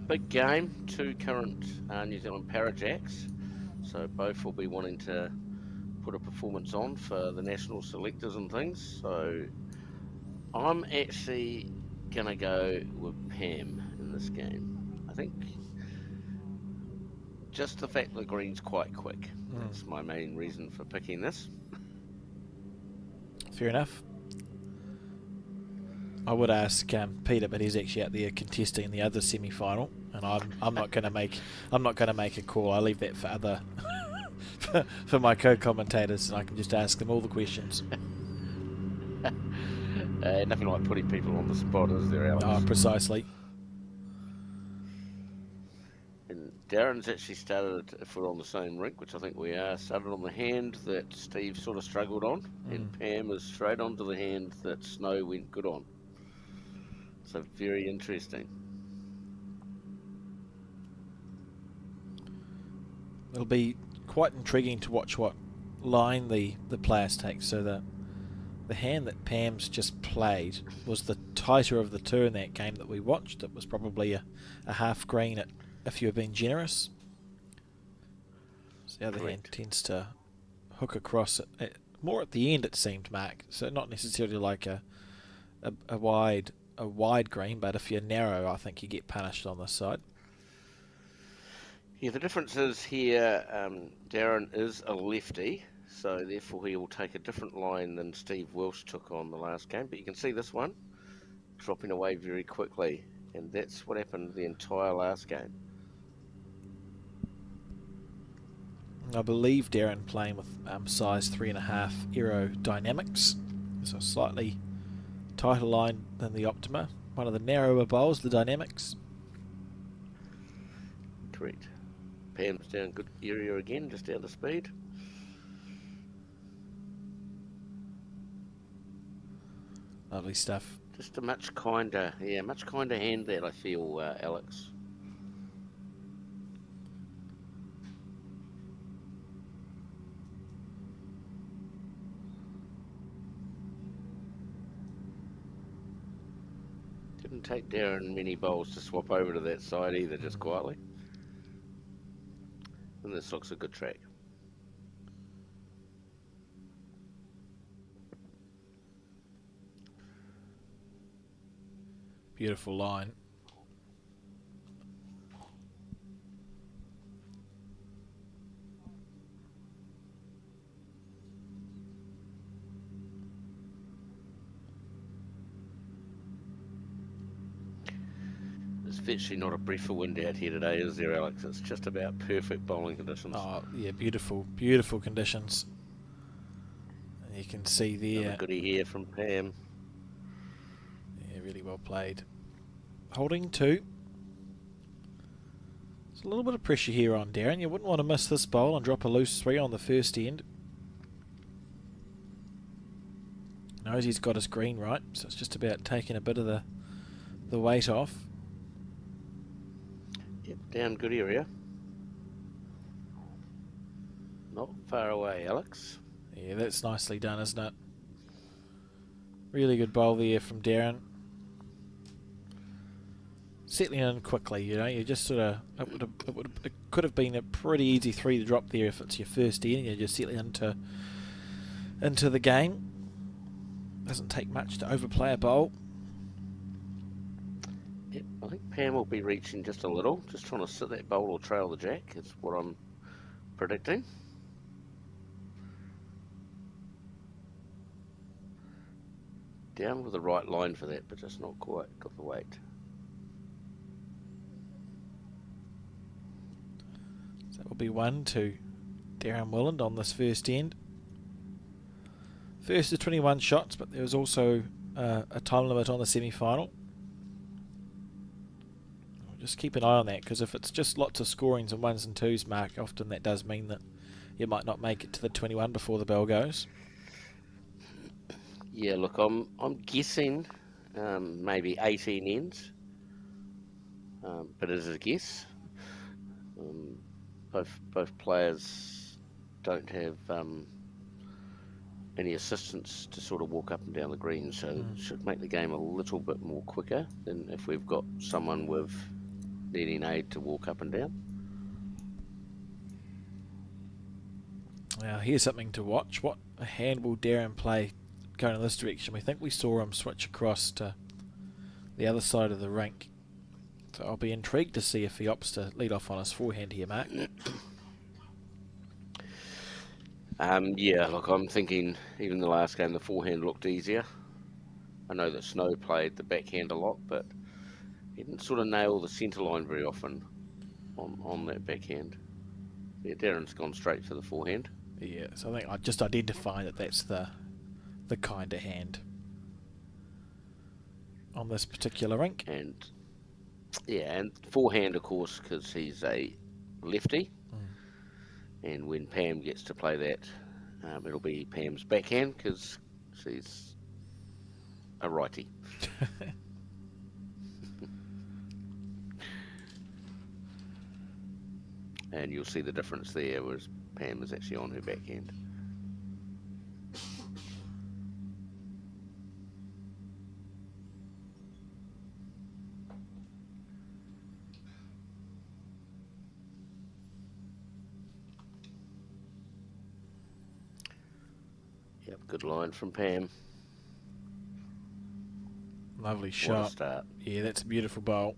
Big game, two current New Zealand Parajacks. So both will be wanting to put a performance on for the national selectors and things. So I'm actually going to go with Pam in this game. I think just the fact the green's quite quick. That's my main reason for picking this. Fair enough. I would ask Peter, but he's actually out there contesting the other semi-final, and I'm not going to make a call. I leave that for other for my co-commentators, and I can just ask them all the questions. Nothing like putting people on the spot, is there, Alex? Oh, precisely. And Darren's actually started, if we're on the same rink, which I think we are, started on the hand that Steve sort of struggled on, and Pam is straight onto the hand that Snow went good on. So very interesting. It'll be quite intriguing to watch what line the players take. So the hand that Pam's just played was the tighter of the two in that game that we watched. It was probably a half green if you were being generous. So the other hand tends to hook across it more at the end, it seemed, Mark. So not necessarily like a wide green, but if you're narrow, I think you get punished on this side. Yeah, the difference is here, Darren is a lefty, so therefore he will take a different line than Steve Welsh took on the last game. But you can see this one dropping away very quickly, and that's what happened the entire last game. I believe Darren playing with size 3.5 aerodynamics, so slightly tighter line than the Optima. One of the narrower bowls, the Dynamics. Correct. Pam's down good area again, just out of speed. Lovely stuff. Just a much kinder hand that I feel, Alex. Didn't take Darren many bowls to swap over to that side either, just quietly. And this looks a good track. Beautiful line. There's virtually not a breath of wind out here today, is there, Alex? It's just about perfect bowling conditions. Oh, yeah, beautiful, beautiful conditions. And you can see there. Another goodie here from Pam. Yeah, really well played. Holding 2. There's a little bit of pressure here on Darren. You wouldn't want to miss this bowl and drop a loose 3 on the first end. Knows he's got his green right, so it's just about taking a bit of the weight off. Yep, down good area. Not far away, Alex. Yeah, that's nicely done, isn't it? Really good bowl there from Darren. Settling in quickly, you know. You just sort of it could have been a pretty easy 3 to drop there if it's your first end. You just settle into the game. Doesn't take much to overplay a bowl. Yep, I think Pam will be reaching just a little, just trying to sit that bowl or trail the jack is what I'm predicting. Down with the right line for that, but just not quite got the weight. So that will be 1 to Darren Willand on this first end. First is 21 shots, but there was also a time limit on the semi-final. just keep an eye on that, because if it's just lots of scorings and ones and twos, Mark, often that does mean that you might not make it to the 21 before the bell goes. Yeah, look, I'm guessing maybe 18 ends, but it is a guess. Both players don't have any assistance to sort of walk up and down the green, so it should make the game a little bit more quicker than if we've got someone with needing aid to walk up and down. Now here's something to watch. What hand will Darren play going in this direction? We think we saw him switch across to the other side of the rink, so I'll be intrigued to see if he opts to lead off on his forehand here, Mark. Yeah, look, I'm thinking even the last game the forehand looked easier. I know that Snow played the backhand a lot, but he didn't sort of nail the centre line very often on that backhand. Yeah, Darren's gone straight for the forehand. Yeah, so I think I just identify that that's the kind of hand on this particular rink. And yeah, and forehand, of course, because he's a lefty. And when Pam gets to play that, it'll be Pam's backhand because she's a righty. And you'll see the difference there, whereas Pam is actually on her backhand. Yep, good line from Pam. Lovely What a shot. start. Yeah, that's a beautiful bowl.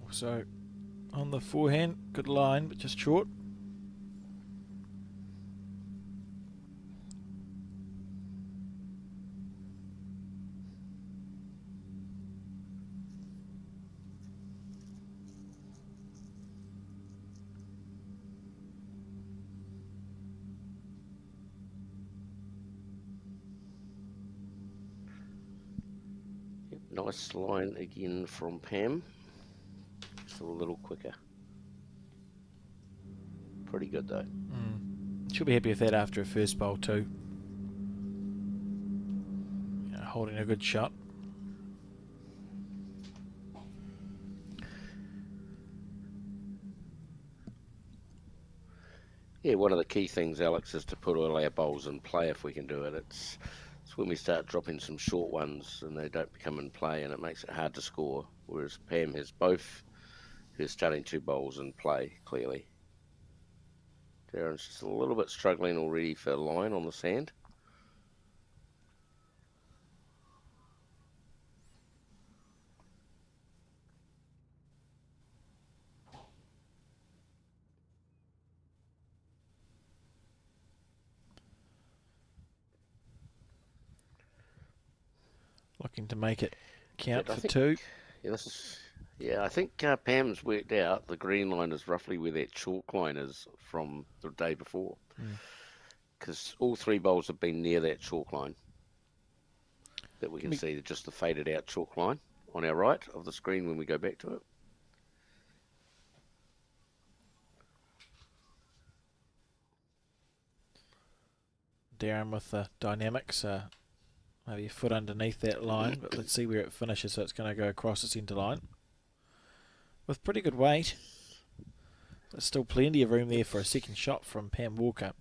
So, on the forehand, good line, but just short. Yep, nice line again from Pam. Just a little quicker. Pretty good though. She'll be happy with that after her first bowl too. Holding a good shot. Yeah, one of the key things, Alex, is to put all our bowls in play if we can do it. It's when we start dropping some short ones and they don't become in play, and it makes it hard to score. Whereas Pam has both her starting two bowls in play, clearly. Darren's just a little bit struggling already for line on the sand. Looking to make it count But I for think- two. Yeah, I think Pam's worked out the green line is roughly where that chalk line is from the day before. Because all three bowls have been near that chalk line. That we can see just the faded out chalk line on our right of the screen when we go back to it. Darren with the dynamics. Maybe a foot underneath that line, but let's see where it finishes. So it's going to go across the centre line with pretty good weight. There's still plenty of room there for a second shot from Pam Walker.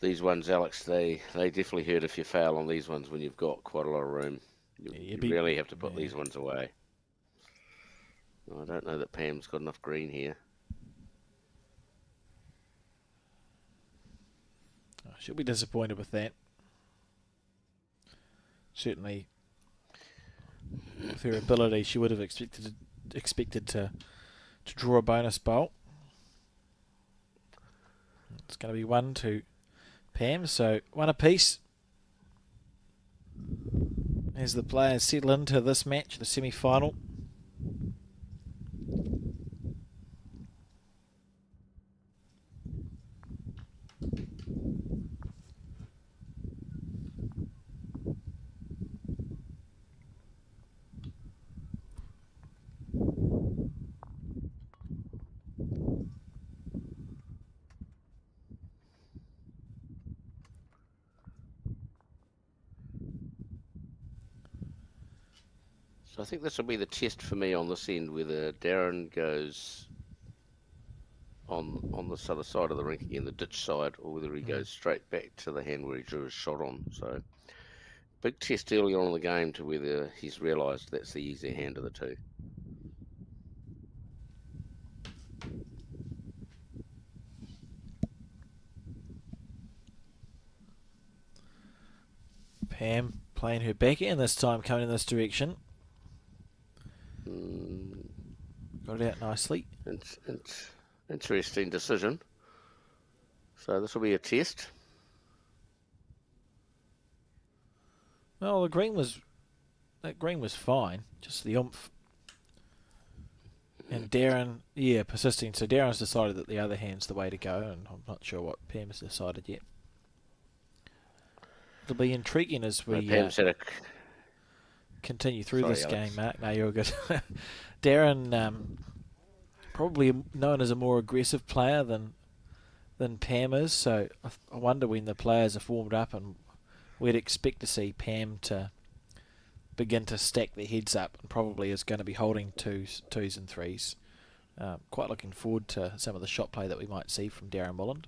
These ones, Alex, they definitely hurt if you fail on these ones when you've got quite a lot of room. You really have to put these ones away. I don't know that Pam's got enough green here. She'll be disappointed with that. Certainly with her ability, she would have expected to draw a bonus bowl. It's going to be 1 to Pam, so 1 apiece. As the players settle into this match, the semi-final. So I think this will be the test for me on this end, whether Darren goes on the other side of the rink again, the ditch side, or whether he goes straight back to the hand where he drew his shot on. So big test early on in the game to whether he's realised that's the easier hand of the two. Pam playing her backhand this time, coming in this direction. Got it out nicely. Interesting decision. So this will be a test. Well, that green was fine, just the oomph. And Darren, persisting. So Darren's decided that the other hand's the way to go, and I'm not sure what Pam has decided yet. It'll be intriguing as we continue through this game, Mark. No, you're good. Darren, probably known as a more aggressive player than Pam is, so I wonder when the players are formed up, and we'd expect to see Pam to begin to stack their heads up, and probably is going to be holding twos and threes. Quite looking forward to some of the shot play that we might see from Darren Mulland.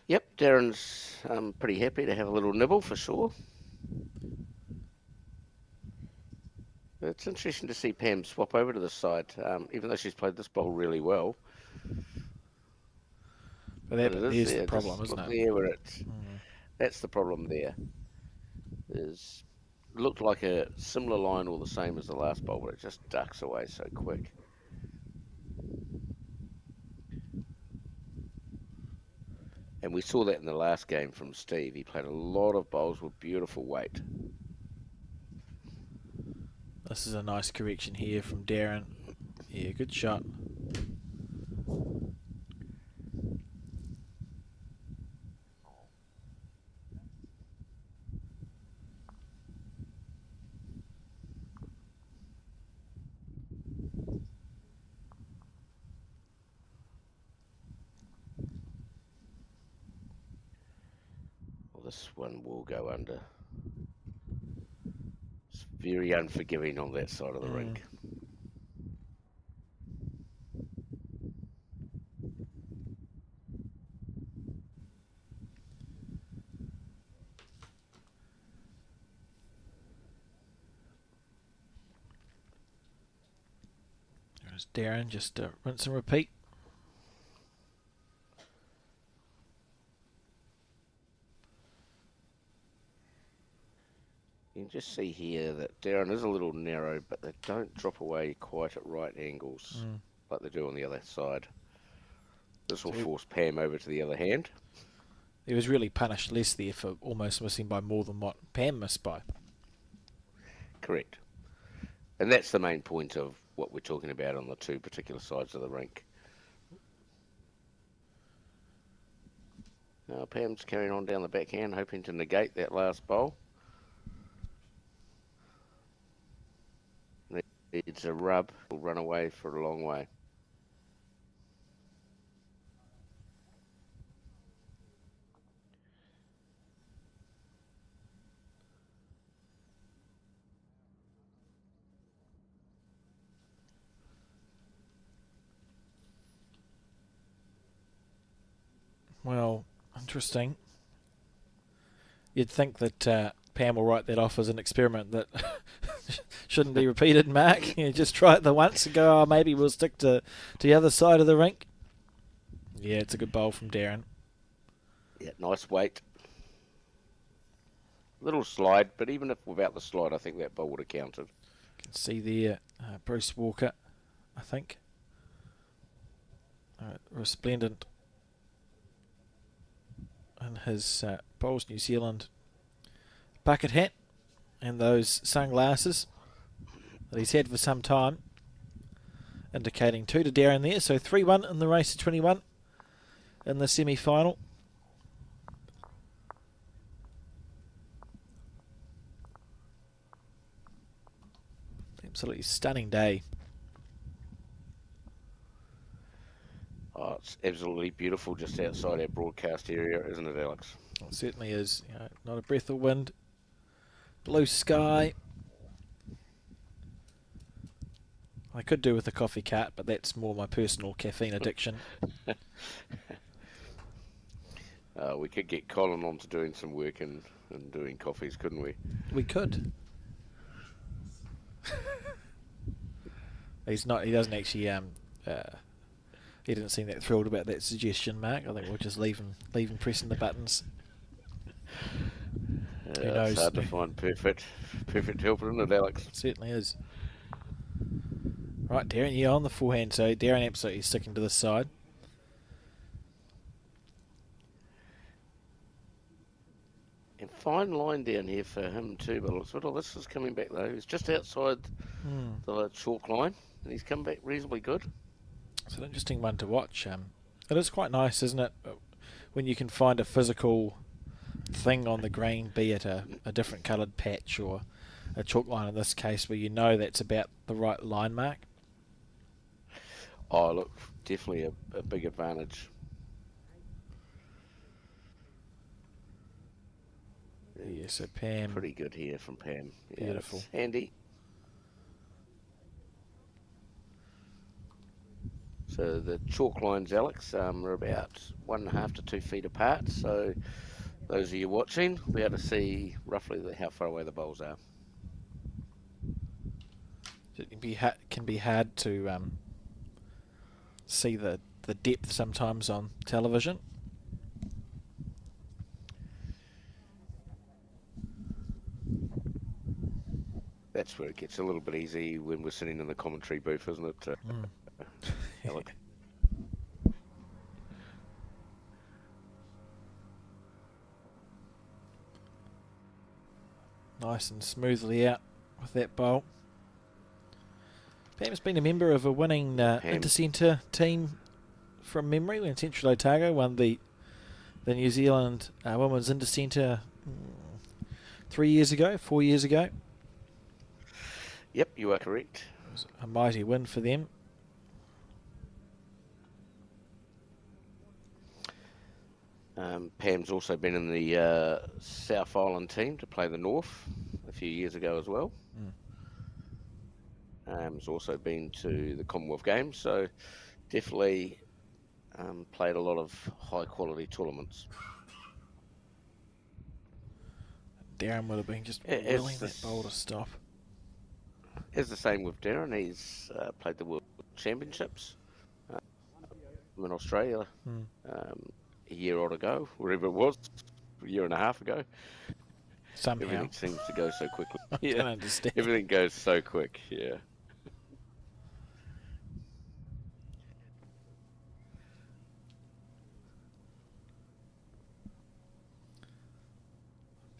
Yep, Darren's pretty happy to have a little nibble for sure. It's interesting to see Pam swap over to the side, even though she's played this bowl really well. But there's the problem, isn't it? There where that's the problem there. Looked like a similar line or the same as the last bowl, but it just ducks away so quick. And we saw that in the last game from Steve. He played a lot of bowls with beautiful weight. This is a nice correction here from Darren. Yeah, good shot. Well, this one will go under. It's very unforgiving on that side of the rink. There's Darren, just rinse and repeat. You can just see here that Darren is a little narrow, but they don't drop away quite at right angles like they do on the other side. This will force Pam over to the other hand. He was really punished less there for almost missing by more than what Pam missed by. Correct. And that's the main point of what we're talking about on the two particular sides of the rink. Now Pam's carrying on down the backhand, hoping to negate that last bowl. It's a rub. Will run away for a long way. Well, interesting. You'd think that Pam will write that off as an experiment that shouldn't be repeated, Mark. You just try it the once and go, maybe we'll stick to the other side of the rink. Yeah, it's a good bowl from Darren. Yeah, nice weight. Little slide, but even if without the slide, I think that ball would have counted. You can see there Bruce Walker, I think. Resplendent in his Bowls New Zealand bucket hat and those sunglasses that he's had for some time, indicating 2 to Darren there. So 3-1 in the race to 21 in the semi-final. Absolutely stunning day. Oh, it's absolutely beautiful just outside our broadcast area, isn't it, Alex? It certainly is. You know, not a breath of wind. Blue sky. I could do with a coffee cart, but that's more my personal caffeine addiction. We could get Colin on to doing some work and doing coffees, couldn't we? We could. He's not. He doesn't actually. He didn't seem that thrilled about that suggestion, Mark. I think we'll just leave him pressing the buttons. Who knows? It's hard to find perfect help, isn't it, Alex? It certainly is. Right, Darren, yeah, on the forehand. So Darren absolutely sticking to this side. And fine line down here for him too, but sort of this is coming back though. He's just outside the chalk line, and he's come back reasonably good. It's an interesting one to watch. It is quite nice, isn't it, when you can find a physical thing on the green, be it a different coloured patch or a chalk line in this case, where you know that's about the right line mark. Oh, look, definitely a big advantage. Yeah, so Pam. Pretty good here from Pam. Yeah, Beautiful. it's handy. So the chalk lines, Alex, are about 1.5 to 2 feet apart. So those of you watching will be able to see roughly how far away the bowls are. It can be hard to see the depth sometimes on television. That's where it gets a little bit easy when we're sitting in the commentary booth, isn't it, Alex? Nice and smoothly out with that bowl. Pam's been a member of a winning Intercentre team from memory when Central Otago won the New Zealand Women's Intercentre 4 years ago. Yep, you are correct. It was a mighty win for them. Pam's also been in the South Island team to play the North a few years ago as well. Has also been to the Commonwealth Games, so definitely played a lot of high quality tournaments. Darren would have been just willing that bowl to stop. It's the same with Darren. He's played the World Championships in Australia a year odd ago, wherever it was, a year and a half ago. Somehow. Everything seems to go so quickly. I don't understand. Everything goes so quick, yeah.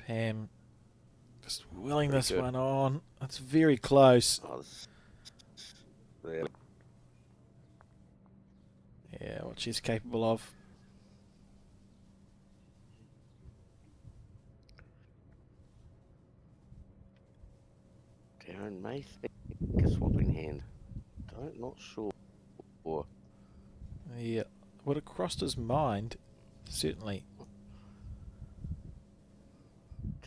Pam just willing this one on. It's very close. Yeah, what she's capable of. Darren may think a swapping hand. Not sure. Yeah, would have crossed his mind, certainly.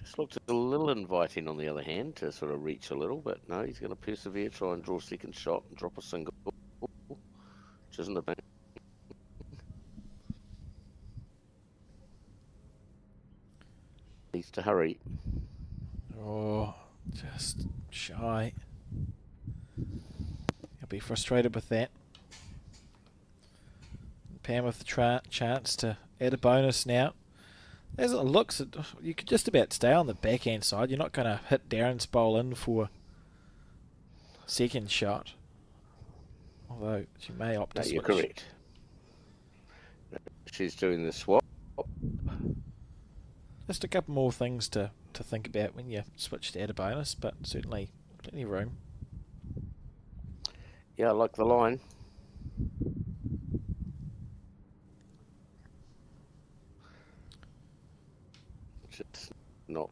Just looked a little inviting on the other hand to sort of reach a little, but no, he's going to persevere, try and draw a second shot and drop a single, which isn't a bad. Needs to hurry. Oh, just shy. He'll be frustrated with that. Pam with the chance to add a bonus now. As it looks, you could just about stay on the backhand side. You're not going to hit Darren's bowl in for second shot. Although she may opt to No, switch. you're correct. She's doing the swap. Just a couple more things to think about when you switch to add a bonus, but certainly plenty of room. Yeah, I like the line. Just not.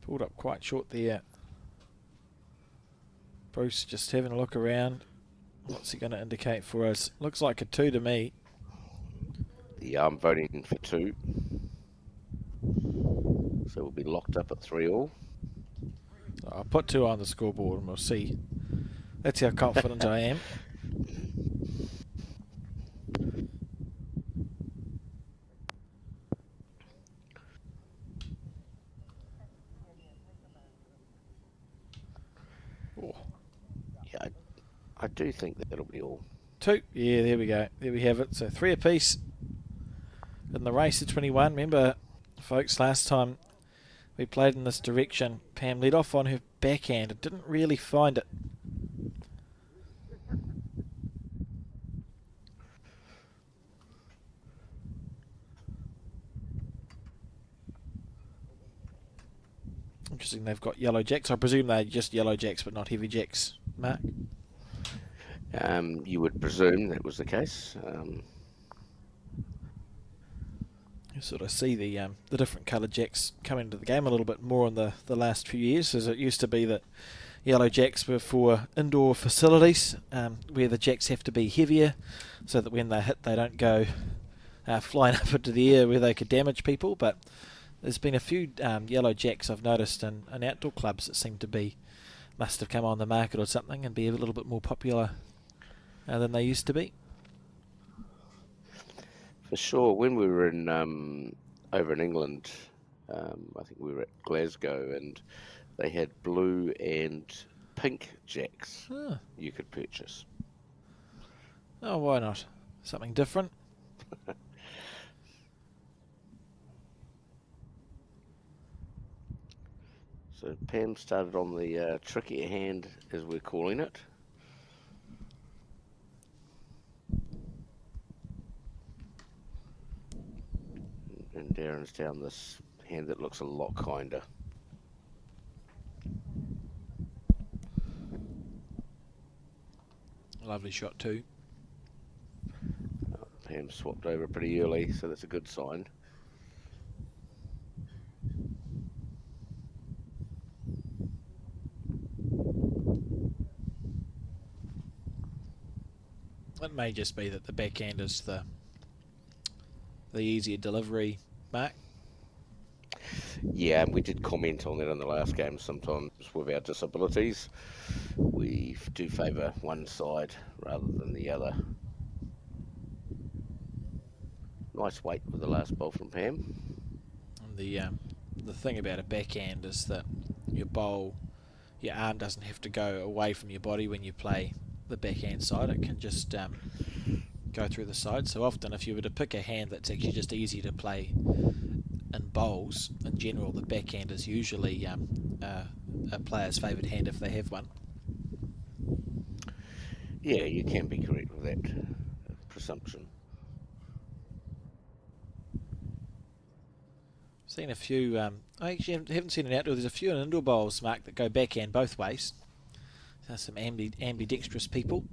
Pulled up quite short there. Bruce just having a look around. What's he going to indicate for us? Looks like a 2 to me. Yeah, I'm voting for 2. So we'll be locked up at 3-all. I'll put 2 on the scoreboard and we'll see. That's how confident I am. Oh. Yeah, I do think that'll be all. 2. Yeah, there we go. There we have it. So 3 apiece in the race to 21. Remember, folks, last time we played in this direction, Pam led off on her backhand. It didn't really find it. Interesting, they've got yellow jacks. I presume they're just yellow jacks, but not heavy jacks, Mark. You would presume that was the case. You sort of see the different coloured jacks come into the game a little bit more in the last few years, as it used to be that yellow jacks were for indoor facilities, where the jacks have to be heavier, so that when they hit they don't go flying up into the air where they could damage people. But there's been a few yellow jacks I've noticed in outdoor clubs that seem to be, must have come on the market or something and be a little bit more popular than they used to be. For sure, when we were in over in England, I think we were at Glasgow, and they had blue and pink jacks you could purchase. Oh, why not? Something different. So Pam started on the trickier hand, as we're calling it. And Darren's down this hand that looks a lot kinder. Lovely shot too. Pam swapped over pretty early, so that's a good sign. It may just be that the backhand is the easier delivery, Mark. Yeah, and we did comment on that in the last game. Sometimes with our disabilities, we do favour one side rather than the other. Nice weight with the last bowl from Pam. And the thing about a backhand is that your arm doesn't have to go away from your body when you play the backhand side. It can just go through the side. So often, if you were to pick a hand that's actually just easy to play in bowls, in general, the backhand is usually a player's favoured hand if they have one. Yeah, you can be correct with that presumption. Seen a few. I actually haven't seen an outdoor. There's a few in indoor bowls, Mark, that go backhand both ways. There's some ambidextrous people.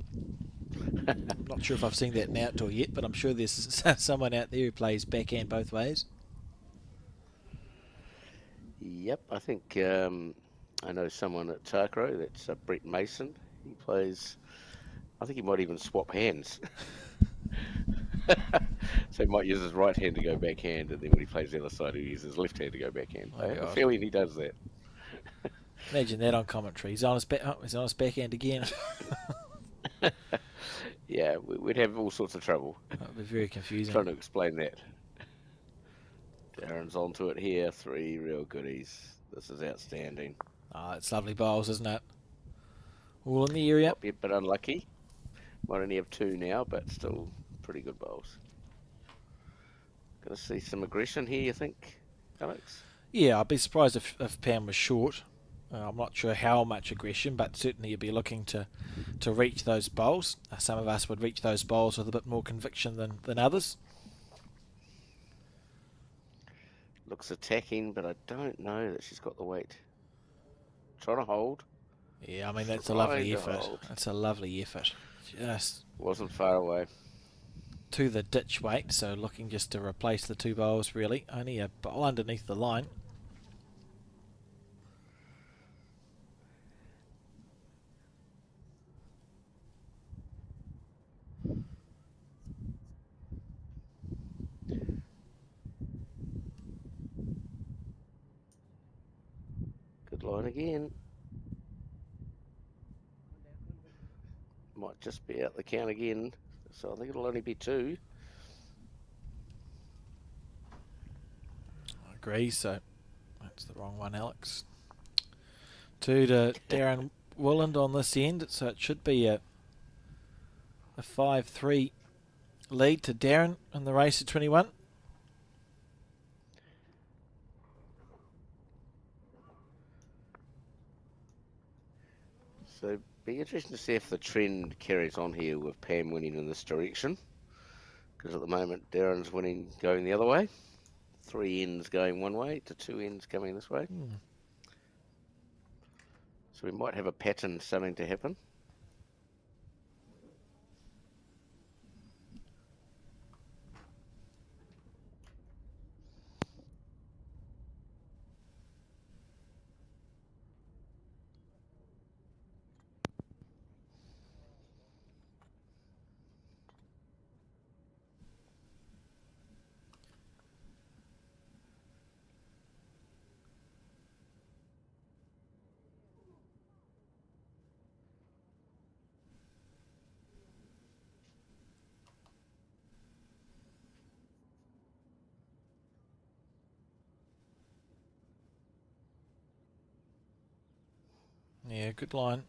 I'm not sure if I've seen that in outdoor yet, but I'm sure there's someone out there who plays backhand both ways. Yep, I think I know someone at Takro. That's Brett Mason. He plays. I think he might even swap hands. So he might use his right hand to go backhand, and then when he plays the other side, he uses his left hand to go backhand. Oh, I have a God. feeling he does that. Imagine that on commentary. He's on his backhand again. Yeah, we'd have all sorts of trouble That would be very confusing. trying to explain that. Darren's onto it here. 3 real goodies. This is outstanding. Oh, it's lovely bowls, isn't it? All in the area. Might be a bit unlucky. Might only have 2 now, but still pretty good bowls. Going to see some aggression here, you think, Alex? Yeah, I'd be surprised if Pam was short. I'm not sure how much aggression, but certainly you'd be looking to reach those bowls. Some of us would reach those bowls with a bit more conviction than others. Looks attacking, but I don't know that she's got the weight. Trying to hold. Yeah, I mean, that's a Trying lovely to effort. hold. That's a lovely effort. Just Wasn't far away. to the ditch weight, so looking just to replace the two bowls, really. Only a bowl underneath the line. Good line again. Might just be out the count again, so I think it'll only be 2. I agree, so that's the wrong one, Alex. 2 to Darren Willand on this end, so it should be a 5-3 lead to Darren in the race of 21. So be interesting to see if the trend carries on here with Pam winning in this direction. Because at the moment, Darren's winning going the other way. 3 ends going one way to 2 ends coming this way. So we might have a pattern starting to happen. Yeah, good line.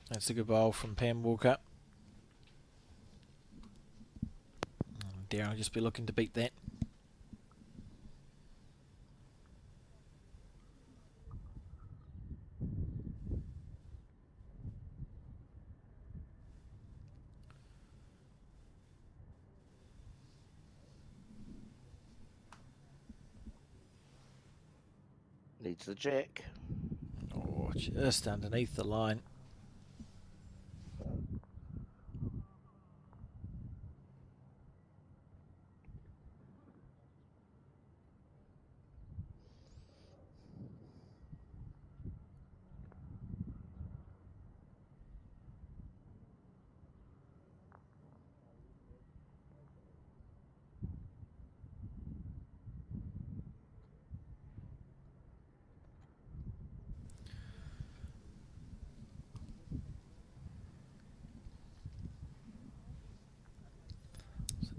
That's a good bowl from Pam Walker. Darren will just be looking to beat that. Needs the jack. Oh, just underneath the line.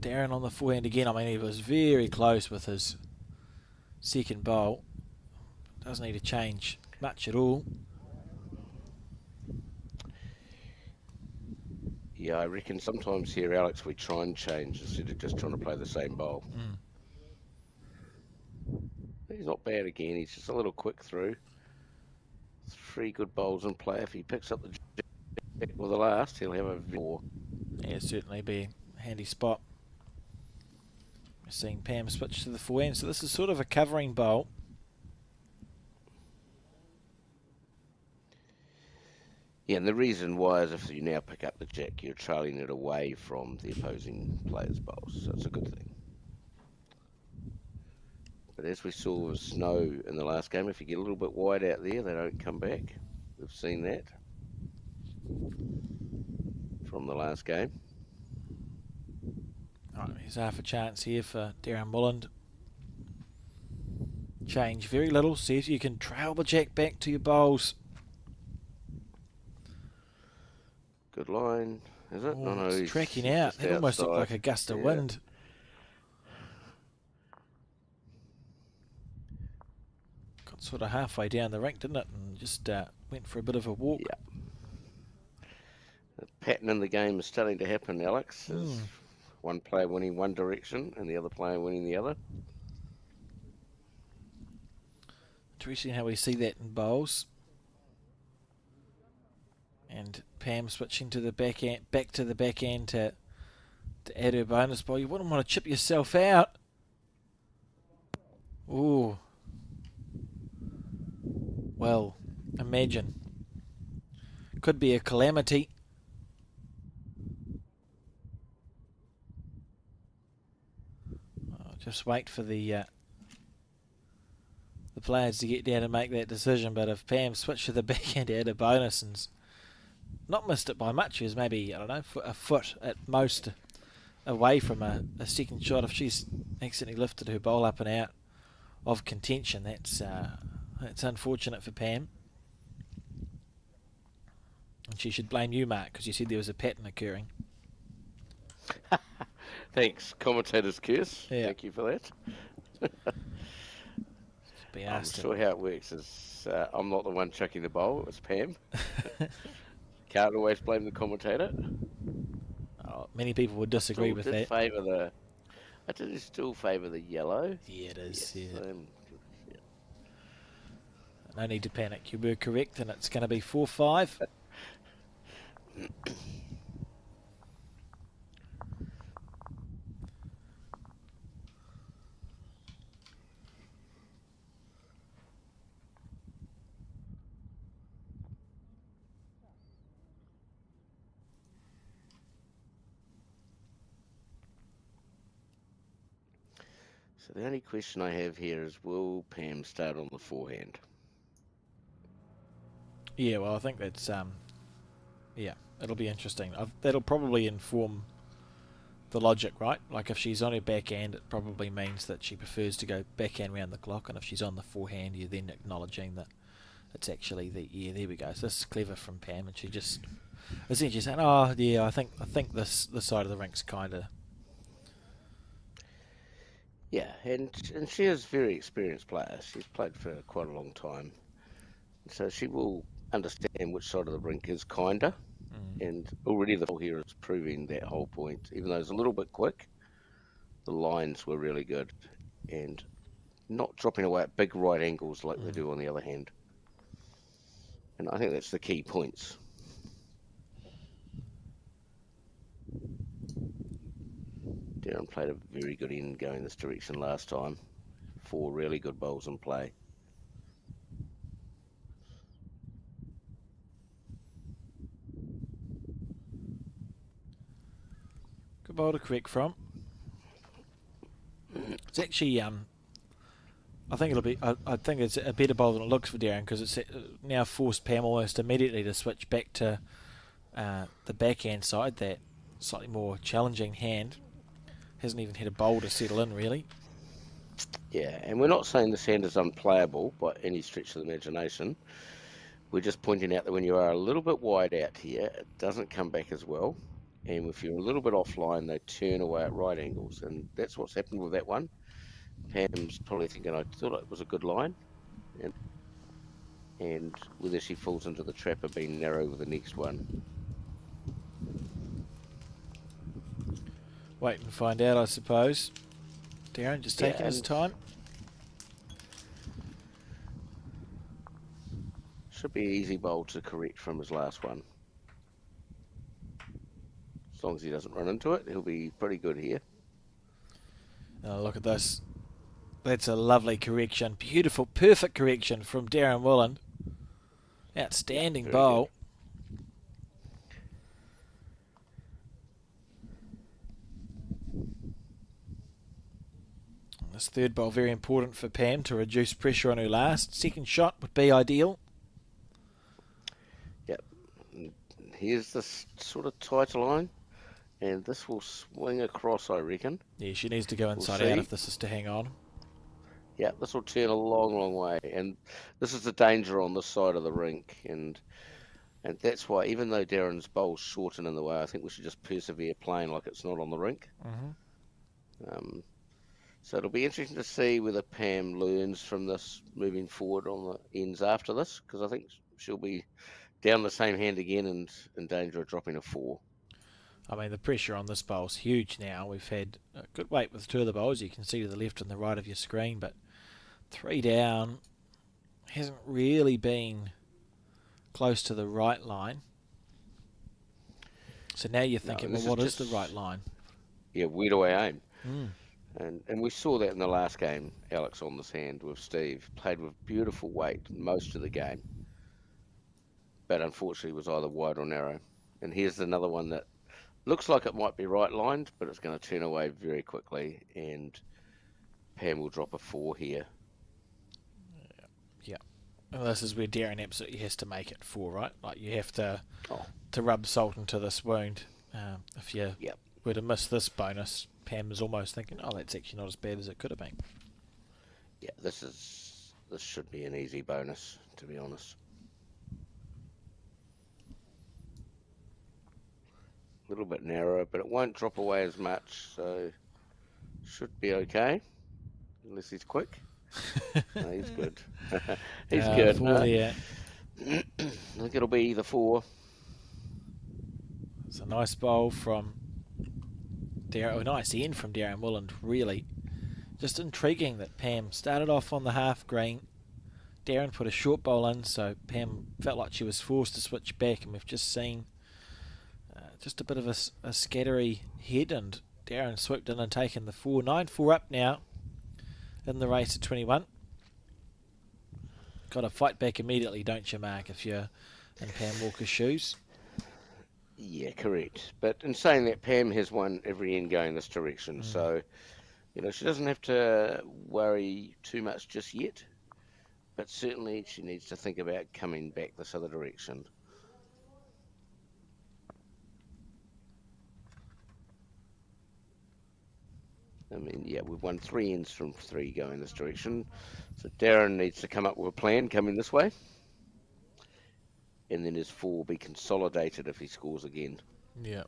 Darren on the forehand again. I mean, he was very close with his second bowl. Doesn't need to change much at all. Yeah, I reckon sometimes here, Alex, we try and change instead of just trying to play the same bowl. He's not bad again. He's just a little quick through. 3 good bowls in play. If he picks up the jack with the last, he'll have a 4. Yeah, certainly be a handy spot. We're seeing Pam switch to the forehand, so this is sort of a covering bowl. Yeah, and the reason why is if you now pick up the jack, you're trailing it away from the opposing player's bowls, so it's a good thing. But as we saw with Snow in the last game, if you get a little bit wide out there, they don't come back. We've seen that from the last game. All right, here's half a chance here for Darren Mulland. change very little. See if you can trail the jack back to your bowls. Good line, is it? Oh, No, it's he's tracking out. just It almost looked outside. like a gust of Yeah. wind. Got sort of halfway down the rink, didn't it? And just went for a bit of a walk. Yeah. The pattern in the game is starting to happen, Alex. Is one player winning one direction and the other player winning the other. Interesting how we see that in bowls. And Pam switching to the backhand, back to the backhand to add her bonus ball. You wouldn't want to chip yourself out. Ooh. Well, imagine. Could be a calamity. Just wait for the players to get down and make that decision. But if Pam switched to the backhand to add a bonus and not missed it by much, is maybe, I don't know, a foot at most away from a second shot. If she's accidentally lifted her bowl up and out of contention, that's unfortunate for Pam. And she should blame you, Mark, because you said there was a pattern occurring. Thanks, commentator's curse. Yeah. Thank you for that. Be I'm asked sure how it works is I'm not the one chucking the bowl, it's Pam. Can't always blame the commentator. Many people would disagree with that. I did still favour the yellow. Yeah, it is. Yes, Yeah. No need to panic. You were correct, and it's going to be 4-5. So the only question I have here is, will Pam start on the forehand? Yeah, well, I think that's yeah, it'll be interesting. That'll probably inform the logic, right? Like if she's on her backhand, it probably means that she prefers to go backhand round the clock, and if she's on the forehand, you're then acknowledging that it's actually there we go. So this is clever from Pam, and she just essentially saying, oh yeah, I think this side of the rink's kind of. Yeah, and she is a very experienced player. She's played for quite a long time. So she will understand which side of the rink is kinder. And already the ball here is proving that whole point. Even though it's a little bit quick, the lines were really good. And not dropping away at big right angles like they do on the other hand. And I think that's the key points. Darren played a very good end going this direction last time. 4 really good bowls in play. Good bowl to correct from. It's actually I think it'll be. I think it's a better bowl than it looks for Darren, because it's now forced Pam almost immediately to switch back to the backhand side, that slightly more challenging hand. Hasn't even had a bowl to settle in, really. Yeah, and we're not saying this hand is unplayable by any stretch of the imagination. We're just pointing out that when you are a little bit wide out here, it doesn't come back as well. And if you're a little bit offline, they turn away at right angles. And that's what's happened with that one. Pam's probably thinking, I thought it was a good line. And whether she falls into the trap of being narrow with the next one. Wait and find out, I suppose. Darren just taking his time. Should be an easy bowl to correct from his last one. As long as he doesn't run into it, he'll be pretty good here. Oh, look at this. That's a lovely correction. Beautiful, perfect correction from Darren Willand. Outstanding Very bowl. good. This third bowl very important for Pam to reduce pressure on her last. Second shot would be ideal. Yep. Here's this sort of tight line, and this will swing across, I reckon. Yeah, she needs to go inside We'll out see. if this is to hang on. Yeah, this will turn a long, long way, and this is the danger on this side of the rink, and that's why, even though Darren's bowl's short and in the way, I think we should just persevere playing like it's not on the rink. Um, so it'll be interesting to see whether Pam learns from this moving forward on the ends after this, because I think she'll be down the same hand again and in danger of dropping a 4. I mean, the pressure on this bowl's huge now. We've had a good weight with 2 of the bowls. You can see to the left and the right of your screen, but 3 down hasn't really been close to the right line. So now you're thinking, well, what is the right line? Yeah, where do I aim? And we saw that in the last game, Alex, on this hand with Steve. Played with beautiful weight most of the game, but unfortunately was either wide or narrow. And here's another one that looks like it might be right lined, but it's going to turn away very quickly, and Pam will drop a 4 here. Yeah. Well, this is where Darren absolutely has to make it 4, right? Like, you have to rub salt into this wound. If you were to miss this bonus, Pam is almost thinking, oh, that's actually not as bad as it could have been. Yeah, this should be an easy bonus, to be honest. A little bit narrower, but it won't drop away as much, so should be okay, unless he's quick. No, he's good. He's good. 4 there. I think it'll be the 4. It's a nice bowl from Darren. A nice end from Darren Willand, really. Just intriguing that Pam started off on the half green. Darren put a short bowl in, so Pam felt like she was forced to switch back, and we've just seen just a bit of a scattery head, and Darren swooped in and taken the 4. 9-4 up now in the race at 21. Got to fight back immediately, don't you, Mark, if you're in Pam Walker's shoes? Yeah, correct. But in saying that, Pam has won every end going this direction, so she doesn't have to worry too much just yet. But certainly she needs to think about coming back this other direction. I mean, yeah, we've won 3 ends from 3 going this direction. So Darren needs to come up with a plan coming this way. And then his 4 will be consolidated if he scores again. Yeah.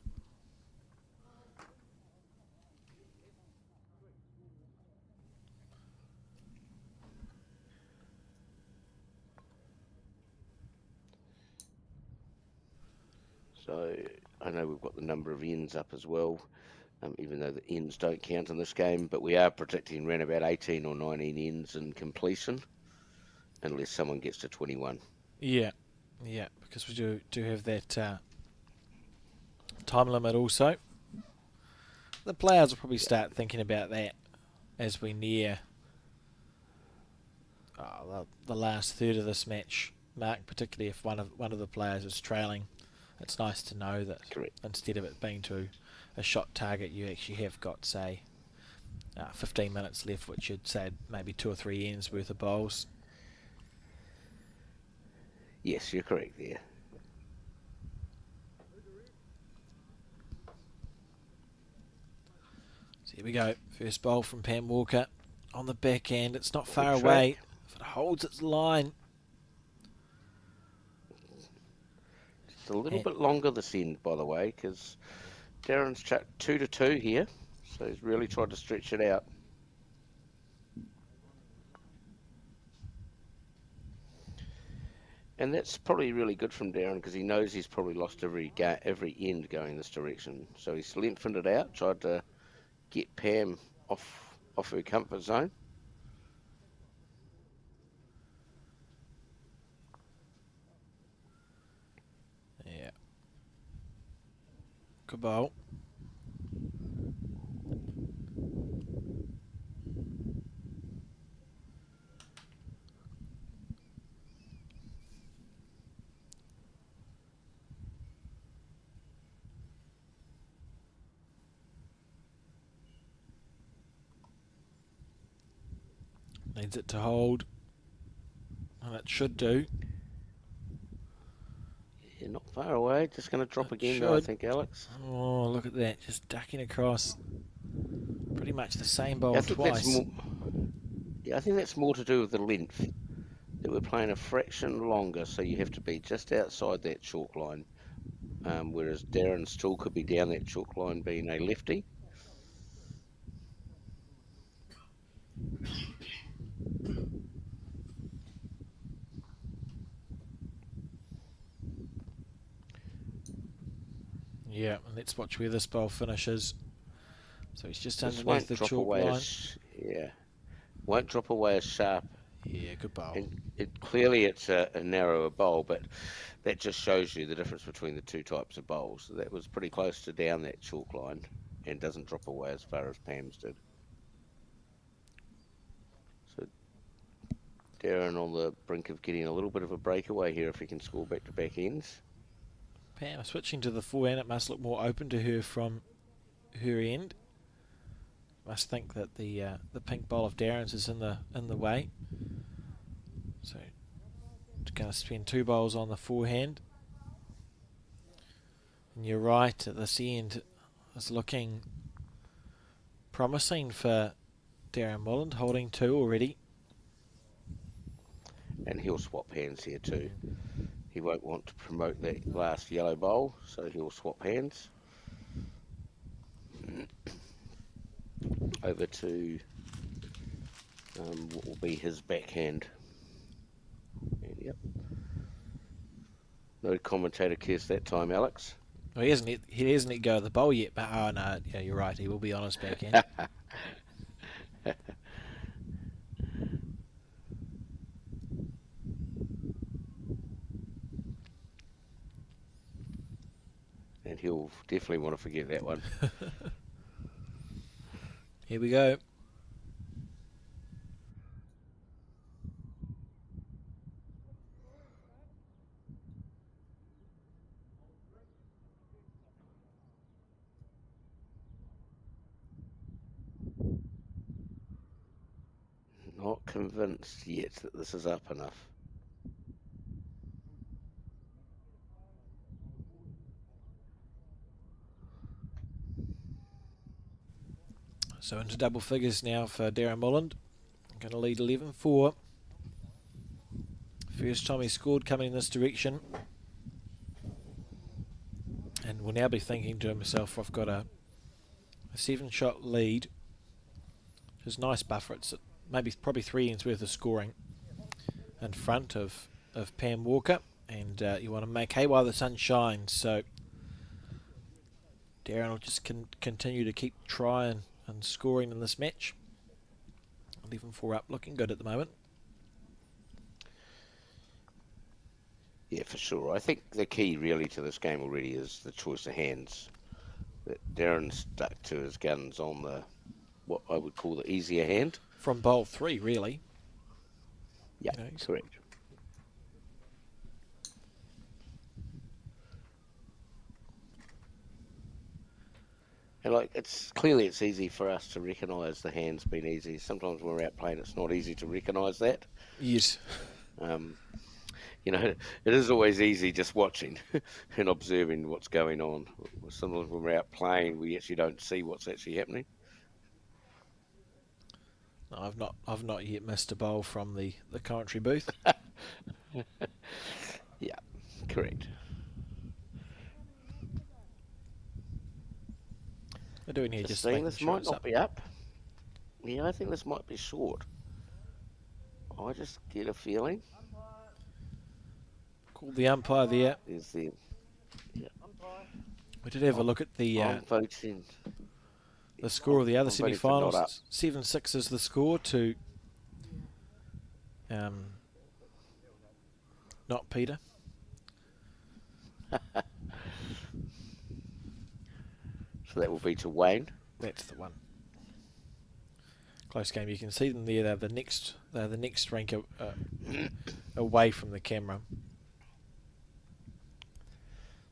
So I know we've got the number of ends up as well. Even though the ends don't count in this game, but we are predicting around about 18 or 19 ends in completion, unless someone gets to 21. Yeah, because we do have that time limit also. The players will probably start thinking about that as we near the last third of this match, Mark, particularly if one of the players is trailing. It's nice to know that instead of it being to a shot target, you actually have got, say, 15 minutes left, which you'd say maybe 2 or 3 ends worth of bowls. Yes, you're correct there. So here we go. First bowl from Pam Walker on the back end. It's not far away. If it holds its line. It's a little bit longer this end, by the way, because Darren's chucked 2-2 here, so he's really tried to stretch it out. And that's probably really good from Darren because he knows he's probably lost every end going this direction. So he's lengthened it out, tried to get Pam off her comfort zone. Yeah. Good bowl. Needs it to hold, and it should do. Yeah, not far away. Just going to drop again, though, I think, Alex. Oh, look at that. Just ducking across pretty much the same bowl twice. Yeah, I think that's more to do with the length. That we're playing a fraction longer, so you have to be just outside that chalk line. Whereas Darren still could be down that chalk line being a lefty. Yeah, and let's watch where this bowl finishes. So he's just This underneath won't the drop chalk away line. won't drop away as sharp. Yeah, good bowl. And clearly it's a narrower bowl, but that just shows you the difference between the two types of bowls. That was pretty close to down that chalk line and doesn't drop away as far as Pam's did. So Darren on the brink of getting a little bit of a breakaway here if he can score back-to-back ends. Pam switching to the forehand. It must look more open to her from her end. Must think that the pink bowl of Darren's is in the way. So going to spend 2 bowls on the forehand. And you're right, at this end is looking promising for Darren Molland, holding 2 already. And he'll swap hands here too. He won't want to promote that last yellow bowl, so he'll swap hands. Over to what will be his backhand. And yep. No commentator cares that time, Alex. Well, he hasn't let go of the bowl yet, but oh no, yeah, you're right, he will be on his backhand. And he'll definitely want to forget that one. Here we go. Not convinced yet that this is up enough. So into double figures now for Darren Molland. Going to lead 11-4. First time he scored coming in this direction. And will now be thinking to himself, I've got a 7-shot lead. Which is nice buffer. It's probably 3 ends worth of scoring in front of Pam Walker. And you want to make hay while the sun shines. So Darren will just continue to keep trying and scoring in this match. 11-4 up, looking good at the moment. Yeah, for sure. I think the key really to this game already is the choice of hands. That Darren stuck to his guns on the what I would call the easier hand. From bowl 3, really. Yeah, correct. And it's easy for us to recognise the hands being easy. Sometimes when we're out playing, it's not easy to recognise that. Yes. It is always easy just watching and observing what's going on. Sometimes when we're out playing, we actually don't see what's actually happening. No, I've not yet missed a bowl from the commentary booth. Yeah, correct. We're doing here just saying this might not be up. Yeah, I think this might be short. I just get a feeling. Called the umpire there. Is the We did have a look at the I'm voting. the score of the other I'm voting for not up. semi-finals. 7-6 is the score to not Peter. So that will be to Wayne. That's the one. Close game. You can see them there. They're the next rank away from the camera.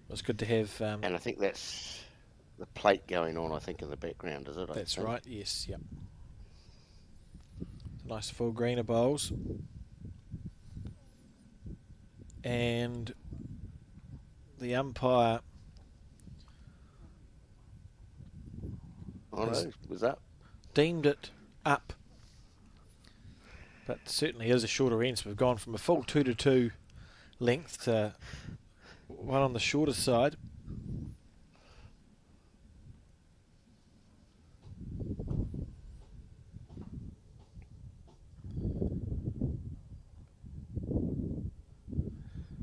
It was good to have. And I think that's the plate going on, I think, in the background, is it? That's right, yes, yep. Nice full green of bowls. And the umpire Oh no, was up. deemed it up. But certainly is a shorter end, so we've gone from a full 2-2 length to one on the shorter side.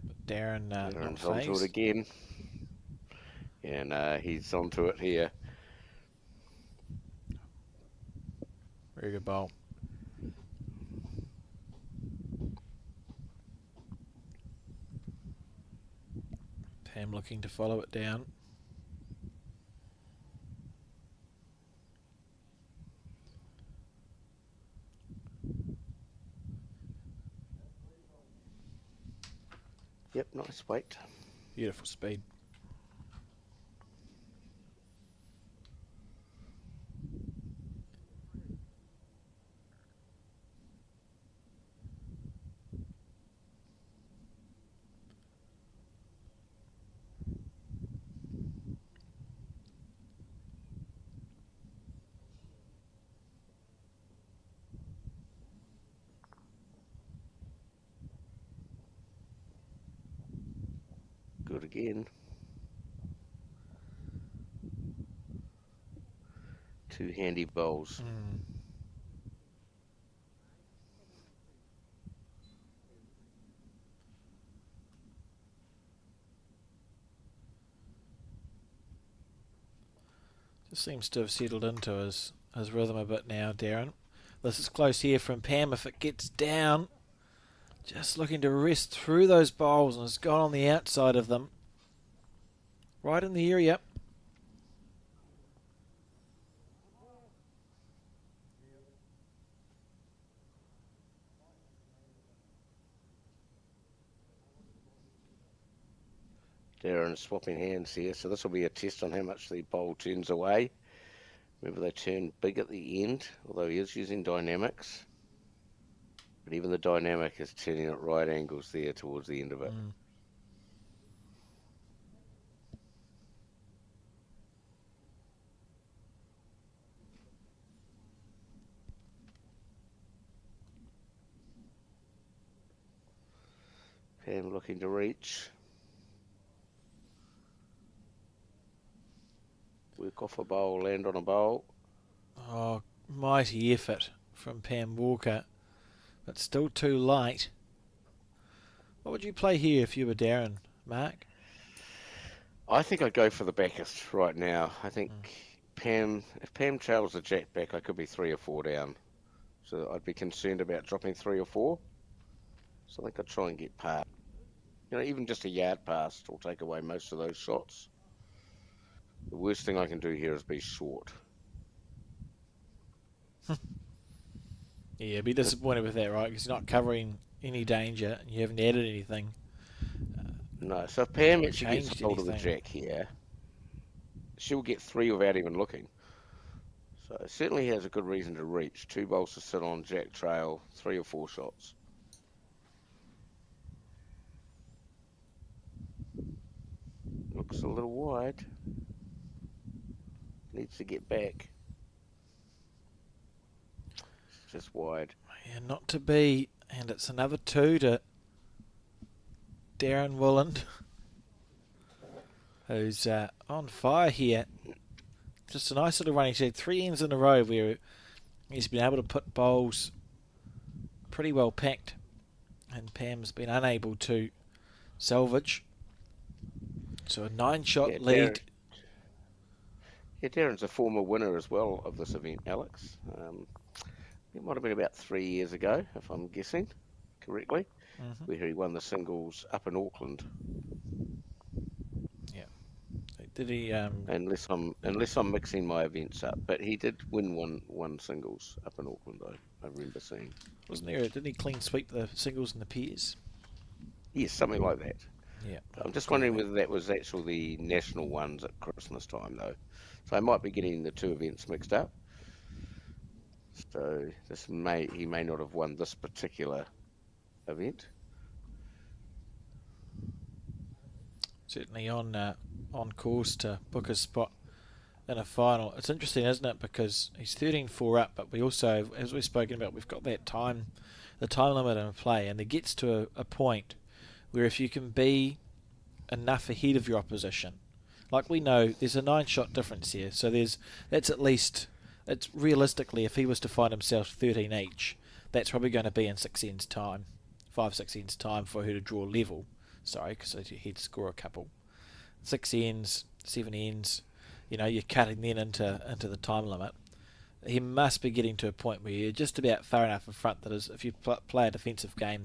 But Darren not Darren's onto it phased. again. And he's onto it here. Very good bowl. Pam looking to follow it down. Yep, nice weight. Beautiful speed. Good again. Two handy bowls. Just seems to have settled into his rhythm a bit now, Darren. This is close here from Pam. If it gets down, just looking to rest through those bowls, and it's gone on the outside of them. Right in the area. Darren's swapping hands here, so this will be a test on how much the bowl turns away. Remember, they turn big at the end, although he is using dynamics. But even the dynamic is turning at right angles there towards the end of it. Pam looking to reach. Work off a bowl, land on a bowl. Oh, mighty effort from Pam Walker, but still too light. What would you play here if you were Darren, Mark? I think I'd go for the backest right now. I think if Pam trails the jack back, I could be 3 or 4 down. So I'd be concerned about dropping 3 or 4. So I think I'd try and get past. Even just a yard past will take away most of those shots. The worst thing I can do here is be short. Yeah, be disappointed with that, right? Because you're not covering any danger and you haven't added anything. No, so if Pam Or actually gets changed hold of the anything. jack here, she'll get 3 without even looking. So it certainly has a good reason to reach. 2 bowls to sit on, jack trail, 3 or 4 shots. Looks a little wide. Needs to get back. It's just wide. Yeah, not to be. And it's another 2 to Darren Willand, who's on fire here. Just a nice little run. He's had 3 ends in a row where he's been able to put bowls pretty well packed, and Pam's been unable to salvage. So a 9-shot lead. Darren's a former winner as well of this event, Alex. It might have been about 3 years ago, if I'm guessing correctly, where he won the singles up in Auckland. Yeah. Did he? Unless I'm mixing my events up, but he did win one singles up in Auckland. I remember seeing. Wasn't there? Didn't he clean sweep the singles and the pairs? Yes, something like that. Yeah. I'm just wondering whether that was actually the national ones at Christmas time, though. So I might be getting the 2 events mixed up. So he may not have won this particular event. Certainly on course to book a spot in a final. It's interesting, isn't it? Because he's 13-4 up, but we also, as we've spoken about, we've got the time limit in play, and it gets to a point where if you can be enough ahead of your opposition, like we know, there's a 9-shot difference here, so that's at least, it's realistically, if he was to find himself 13 each, that's probably going to be in 6 ends time, 5-6 ends time for her to draw level. Sorry, because he'd score a couple. 6 ends, 7 ends, you're cutting then into the time limit. He must be getting to a point where you're just about far enough in front that if you play a defensive game,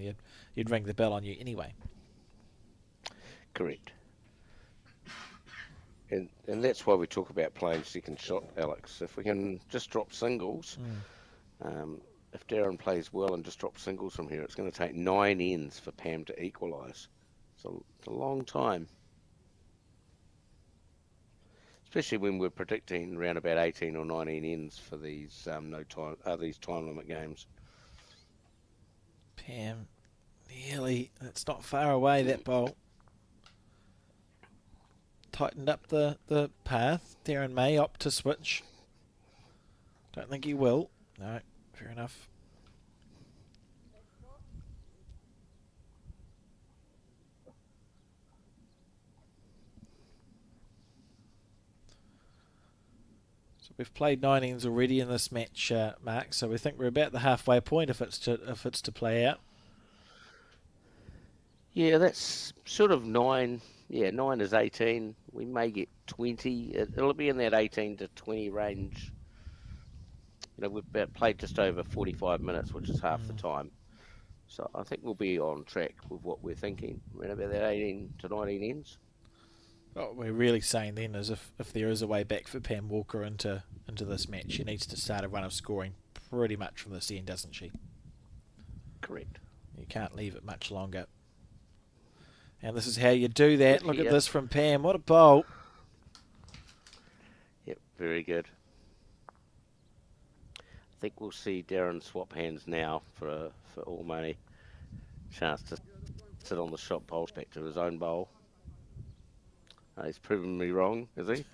you'd ring the bell on you anyway. Correct. And that's why we talk about playing second shot, Alex. If we can just drop singles, if Darren plays well and just drops singles from here, it's going to take 9 ends for Pam to equalise. So it's a long time. Especially when we're predicting around about 18 or 19 ends for these these time limit games. Pam, nearly. It's not far away, that bowl. Tightened up the path. Darren may opt to switch. Don't think he will. No, fair enough. We've played 9 ends already in this match, Mark. So we think we're about the halfway point if it's to play out. Yeah, that's sort of 9. Yeah, 9 is 18. We may get 20. It'll be in that 18 to 20 range. We've played just over 45 minutes, which is half the time. So I think we'll be on track with what we're thinking. Around about that 18 to 19 ends. What we're really saying then is if there is a way back for Pam Walker into this match, she needs to start a run of scoring pretty much from this end, doesn't she? Correct. You can't leave it much longer. And this is how you do that. Look at this from Pam. What a bowl. Yep, very good. I think we'll see Darren swap hands now for all money. Chance to sit on the shot bowl back to his own bowl. He's proven me wrong, has he?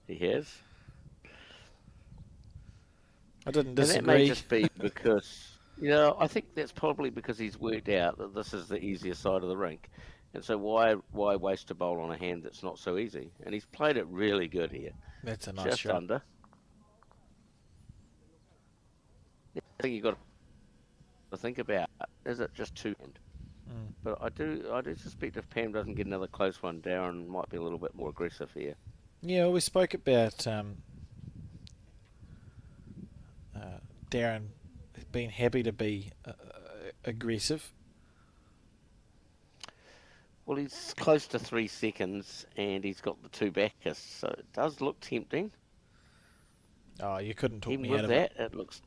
He has. I didn't disagree. And that may just be because, I think that's probably because he's worked out that this is the easier side of the rink. And so why waste a bowl on a hand that's not so easy? And he's played it really good here. That's a nice just shot. Under. I think you've got to think about, is it just 2 hand? But I do suspect if Pam doesn't get another close one, Darren might be a little bit more aggressive here. Yeah, we spoke about Darren being happy to be aggressive. Well, he's close to 3 seconds, and he's got the 2 backers, so it does look tempting. Oh, you couldn't talk Even me with out of that, it. it looks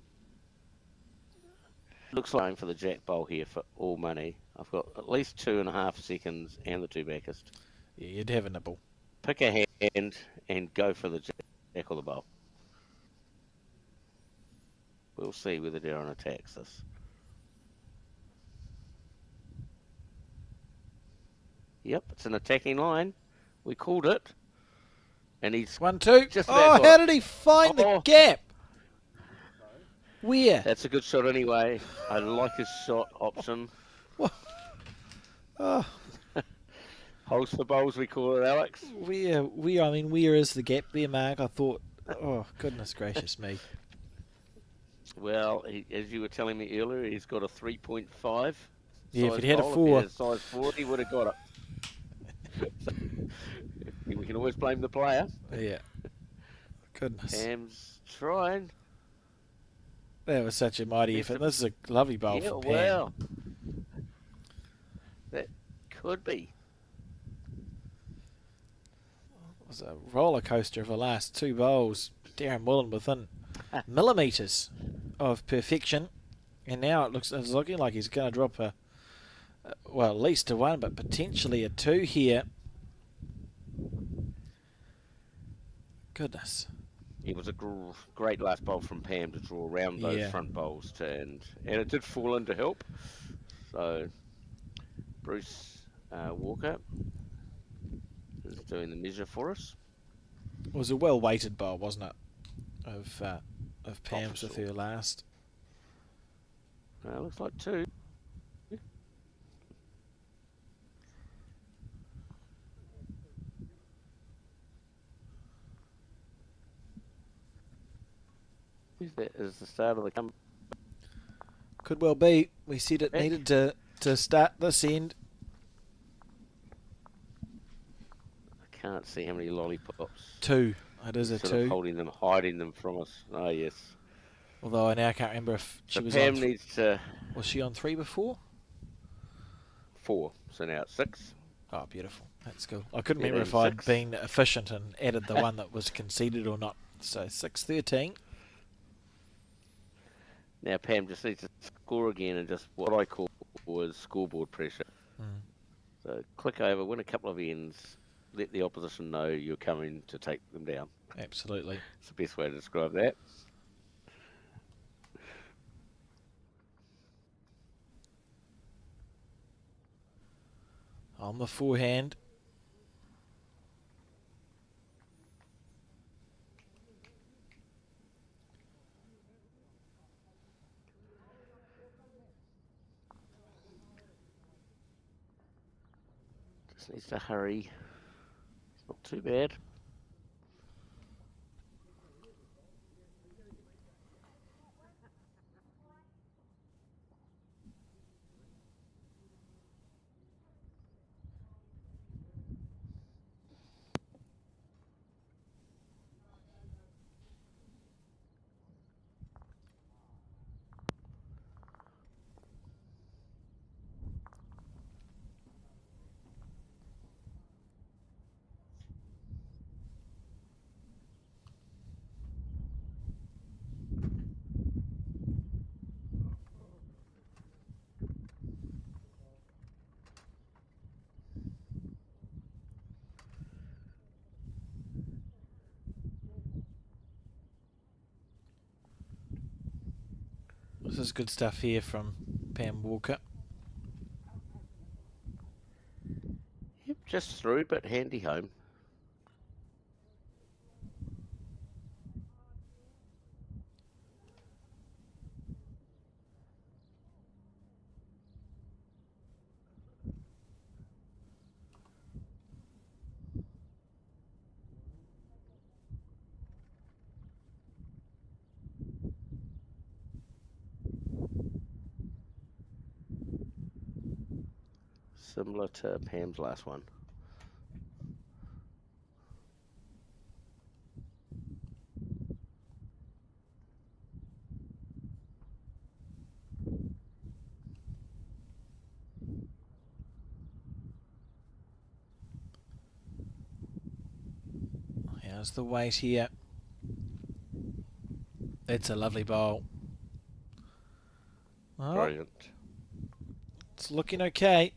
like going for the jack bowl here for all money. I've got at least 2.5 seconds and the 2 backers. Yeah, you'd have a nibble. Pick a hand and go for the jack or the bowl. We'll see whether Darren attacks this. Yep, it's an attacking line. We called it. And he's 1-2. just Oh, how did he find the gap? Where? That's a good shot anyway. I like his shot option. Oh. Holes for bowls, we call it, Alex. Where is the gap there, Mark? I thought, oh, goodness gracious me. Well, as you were telling me earlier, he's got a 3.5. Yeah, if he'd had a 4. If he had a size 4, he would have got it. So, we can always blame the player. Yeah. Goodness. Pam's trying. That was such a mighty effort. This is a lovely bowl from Pam. Well, that could be. It was a roller coaster of the last 2 bowls. Darren Mullen within millimetres of perfection, and now it's looking like he's going to drop at least a 1, but potentially a 2 here. Goodness. It was a great last bowl from Pam to draw around those front bowls, and it did fall in to help. So Bruce Walker is doing the measure for us. It was a well-weighted bowl, wasn't it? Of Pam's with her last. Looks like 2. That is the start of the comeback. Could well be. We said it needed to start this end. I can't see how many lollipops. 2. It is a sort 2. Of hiding them from us. Oh, yes. Although I now can't remember if she So was Pam on. needs to... Was she on 3 before? 4. So now it's 6. Oh, beautiful. That's cool. I couldn't Yeah, remember if then I'd 6. been efficient and added the one that was conceded or not. So 6-13. Now Pam just needs to score again and just what I call was scoreboard pressure. So click over, win a couple of ends, let the opposition know you're coming to take them down. Absolutely. It's the best way to describe that. On the forehand. Just needs to hurry. It's not too bad. This is good stuff here from Pam Walker. Yep, just through, but handy home. Similar to Pam's last one. How's the weight here? It's a lovely bowl. Oh, Brilliant. it's looking okay.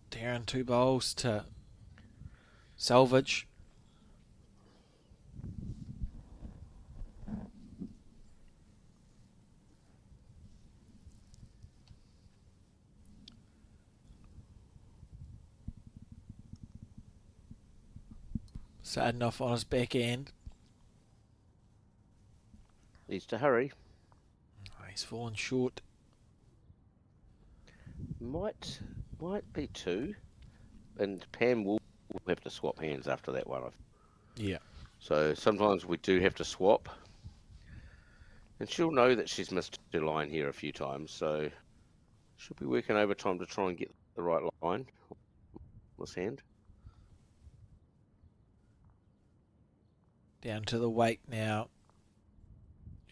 Darren, 2 bowls to salvage. Starting off on his back end. Needs to hurry. Oh, he's fallen short. Might be 2. And Pam will have to swap hands after that one. Yeah. So sometimes we do have to swap. And she'll know that she's missed her line here a few times. So she'll be working overtime to try and get the right line on this hand. Down to the weight now.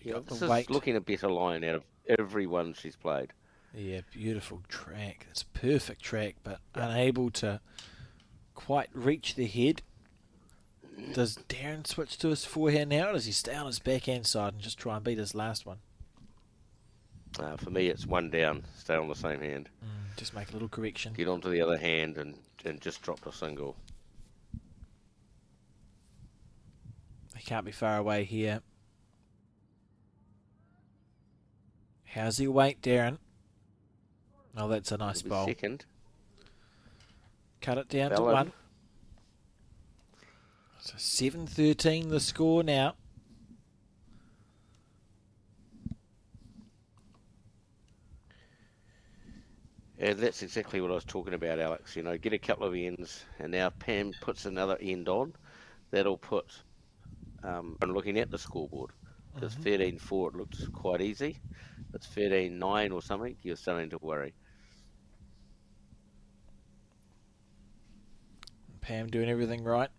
Yeah, Got this the is weight. looking a better line out of every one she's played. Yeah, beautiful track. It's a perfect track, but unable to quite reach the head. Does Darren switch to his forehand now, or does he stay on his backhand side and just try and beat his last one? For me, it's 1 down. Stay on the same hand. Just make a little correction. Get onto the other hand and just drop a single. He can't be far away here. How's he weight, Darren? Oh, that's a nice It'll be bowl. second. cut it down to Ballard. 1. So 7-13 the score now. And that's exactly what I was talking about, Alex. You know, get a couple of ends, and now Pam puts another end on. That'll put, I'm looking at the scoreboard, because 13-4 it looks quite easy. If it's 13-9 or something, you're starting to worry. Pam doing everything right.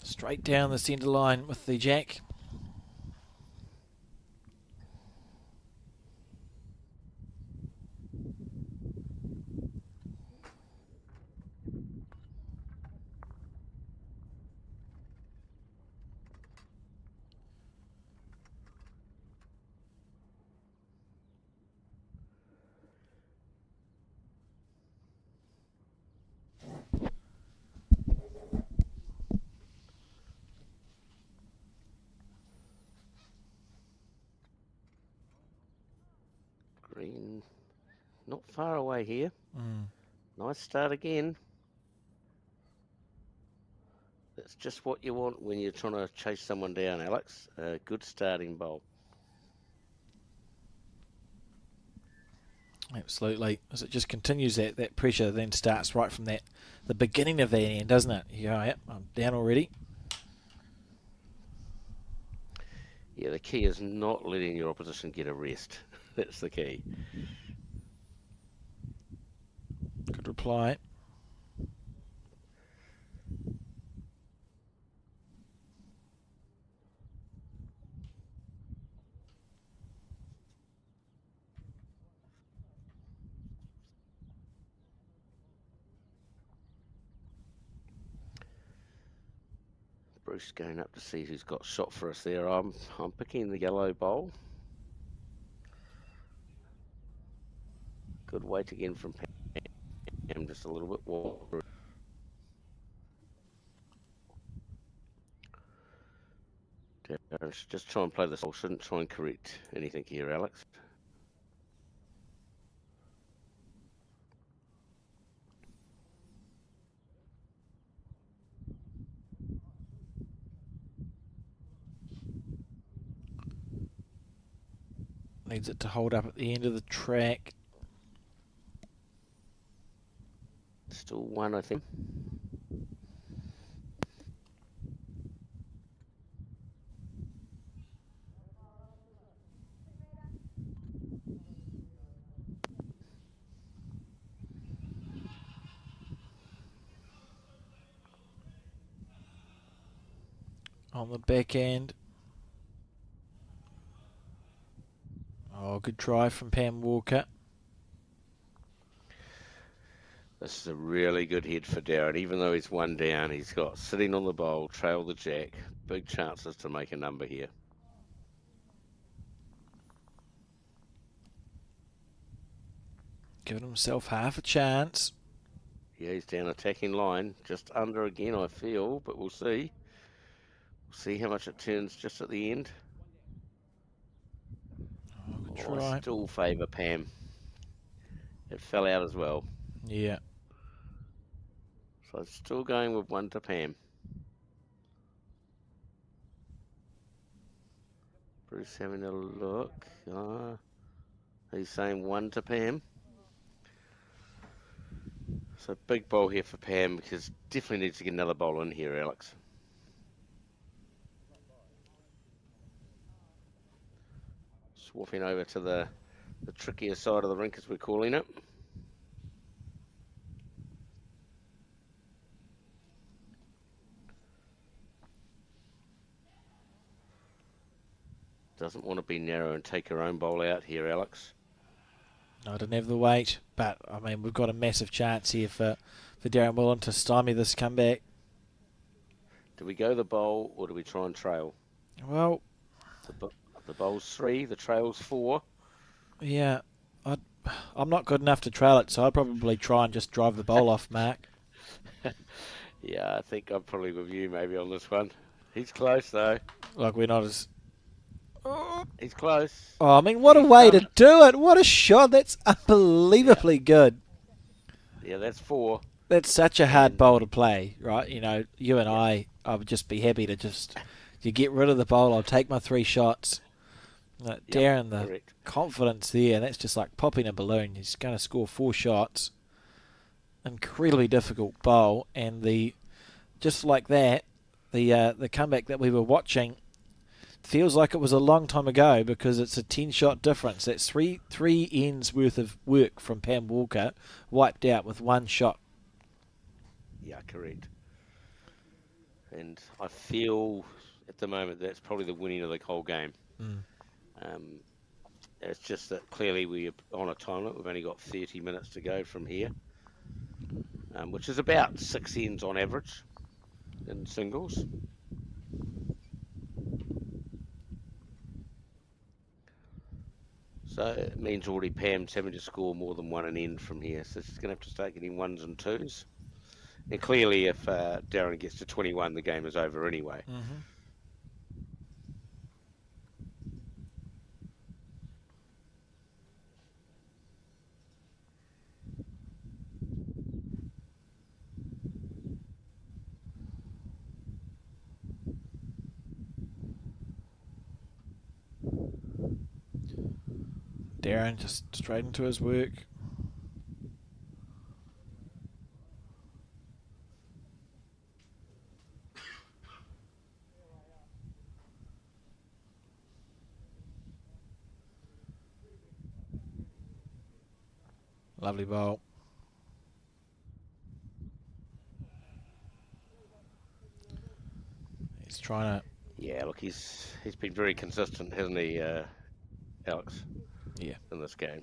Straight down the centre line with the jack. Green, not far away here. Nice start again. That's just what you want when you're trying to chase someone down, Alex. A good starting bowl. Absolutely. As it just continues, that pressure then starts right from the beginning of that end, doesn't it? You go, yep, I'm down already. Yeah, the key is not letting your opposition get a rest. That's the key. Good reply. Bruce going up to see who's got shot for us there. I'm picking the yellow bowl. Good weight again from Pam, just a little bit water. Just try and play this. I shouldn't try and correct anything here, Alex. Needs it to hold up at the end of the track. Still 1, I think. On the back end. Oh, good try from Pam Walker. This is a really good head for Darren. Even though he's 1 down, he's got sitting on the bowl, trail the jack. Big chances to make a number here. Giving himself half a chance. Yeah, he's down attacking line. Just under again, I feel, but we'll see. We'll see how much it turns just at the end. Oh, good I try. still favour Pam. It fell out as well. Yeah. So still going with 1 to Pam. Bruce having a look. He's saying 1 to Pam. So big bowl here for Pam, because definitely needs to get another bowl in here, Alex. Swapping over to the trickier side of the rink, as we're calling it. Doesn't want to be narrow and take her own bowl out here, Alex. I didn't have the weight. But, I mean, we've got a massive chance here for Darren Willen to stymie this comeback. Do we go the bowl or do we try and trail? Well, The bowl's 3, the trail's 4. yeah, I'm not good enough to trail it, so I'd probably try and just drive the bowl off, Mark. Yeah, I think I'm probably with you maybe on this one. He's close though. Like, we're not as... He's close. Oh, I mean, what a He's way done to it. do it. What a shot. That's unbelievably good. Yeah, that's 4. That's such a hard And- bowl to play, right? You know, you and I would just be happy to you get rid of the bowl. I'll take my 3 shots. Darren, the correct. confidence there, that's just like popping a balloon. He's going to score 4 shots. Incredibly difficult bowl, and just like that, the comeback that we were watching feels like it was a long time ago because it's a 10-shot difference. That's three ends worth of work from Pam Walker wiped out with 1 shot. Yeah, correct. And I feel at the moment that's probably the winning of the whole game. It's just that clearly we're on a time limit. We've only got 30 minutes to go from here, which is about 6 ends on average in singles. So it means already Pam's having to score more than 1 an end from here. So she's going to have to start getting 1s and 2s. And clearly if Darren gets to 21, the game is over anyway. Darren just straight into his work. Lovely bowl. He's trying to... Yeah, look, he's been very consistent, hasn't he, Alex? Yeah. In this game.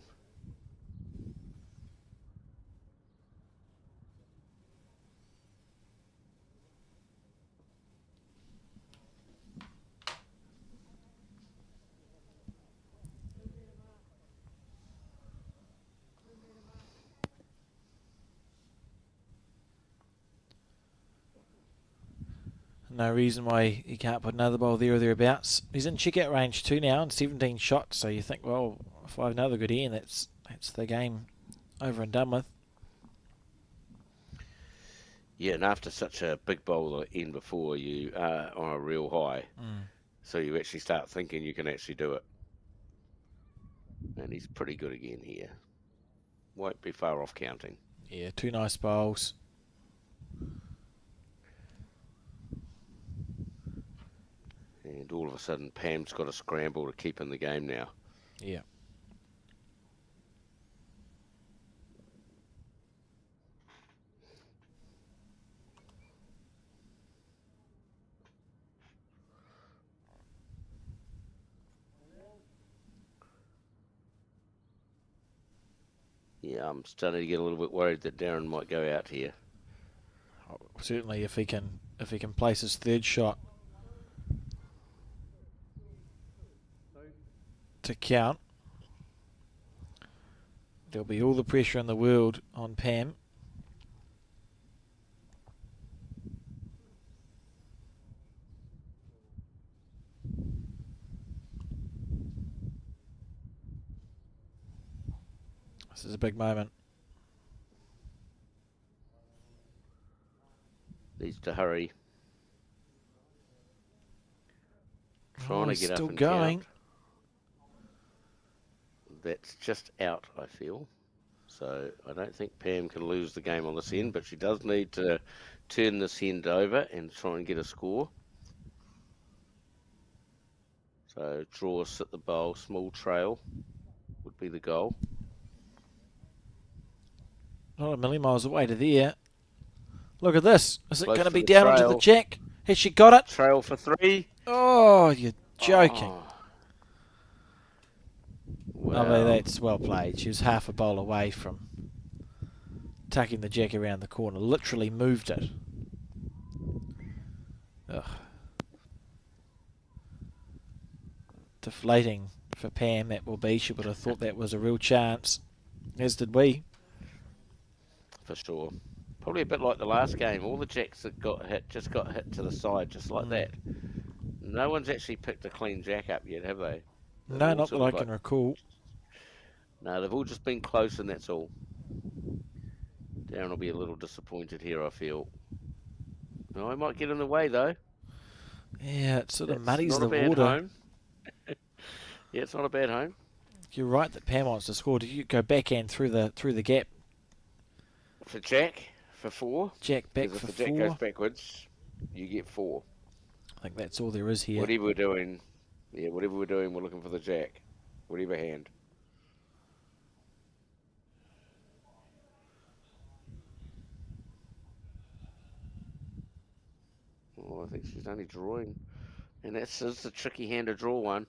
No reason why he can't put another ball there or thereabouts. He's in checkout range 2 now and 17 shots, so you think, well, if I have another good end, that's the game over and done with. Yeah, and after such a big bowl in before, you are on a real high. So you actually start thinking you can actually do it. And he's pretty good again here. Won't be far off counting. Yeah, 2 nice bowls. And all of a sudden, Pam's got a scramble to keep in the game now. Yeah. Yeah, I'm starting to get a little bit worried that Darren might go out here. Certainly, if he can place his 3rd shot to count, there'll be all the pressure in the world on Pam. This is a big moment. Needs to hurry. Trying to he's get up still and going. count. That's just out, I feel. So I don't think Pam can lose the game on this end, but she does need to turn this end over and try and get a score. So draw, sit the bowl, small trail would be the goal. Not a million miles away to there. Look at this. Is it Close going to to be the down onto trail. the jack? Has she got it? Trail for 3. Oh, you're joking. Oh. I mean, Wow. that's well played. She was half a bowl away from tucking the jack around the corner. Literally moved it. Ugh. Deflating for Pam, that will be. She would have thought that was a real chance, as did we. For sure. Probably a bit like the last game. All the jacks that got hit just got hit to the side, just like that. No one's actually picked a clean jack up yet, have they? No, not that I can recall. No, they've all just been close, and that's all. Darren will be a little disappointed here, I feel. No, I might get in the way, though. Yeah, it sort of That's muddies not the a bad water. home. Yeah, it's not a bad home. You're right that Pam wants to score. Did you go backhand through the gap? For Jack, for 4. Jack back Because for if the 4. Jack goes backwards, you get 4. I think that's all there is here. Whatever we're doing, we're looking for the Jack. Whatever hand. Oh, I think she's only drawing. And that's just a tricky hand to draw one.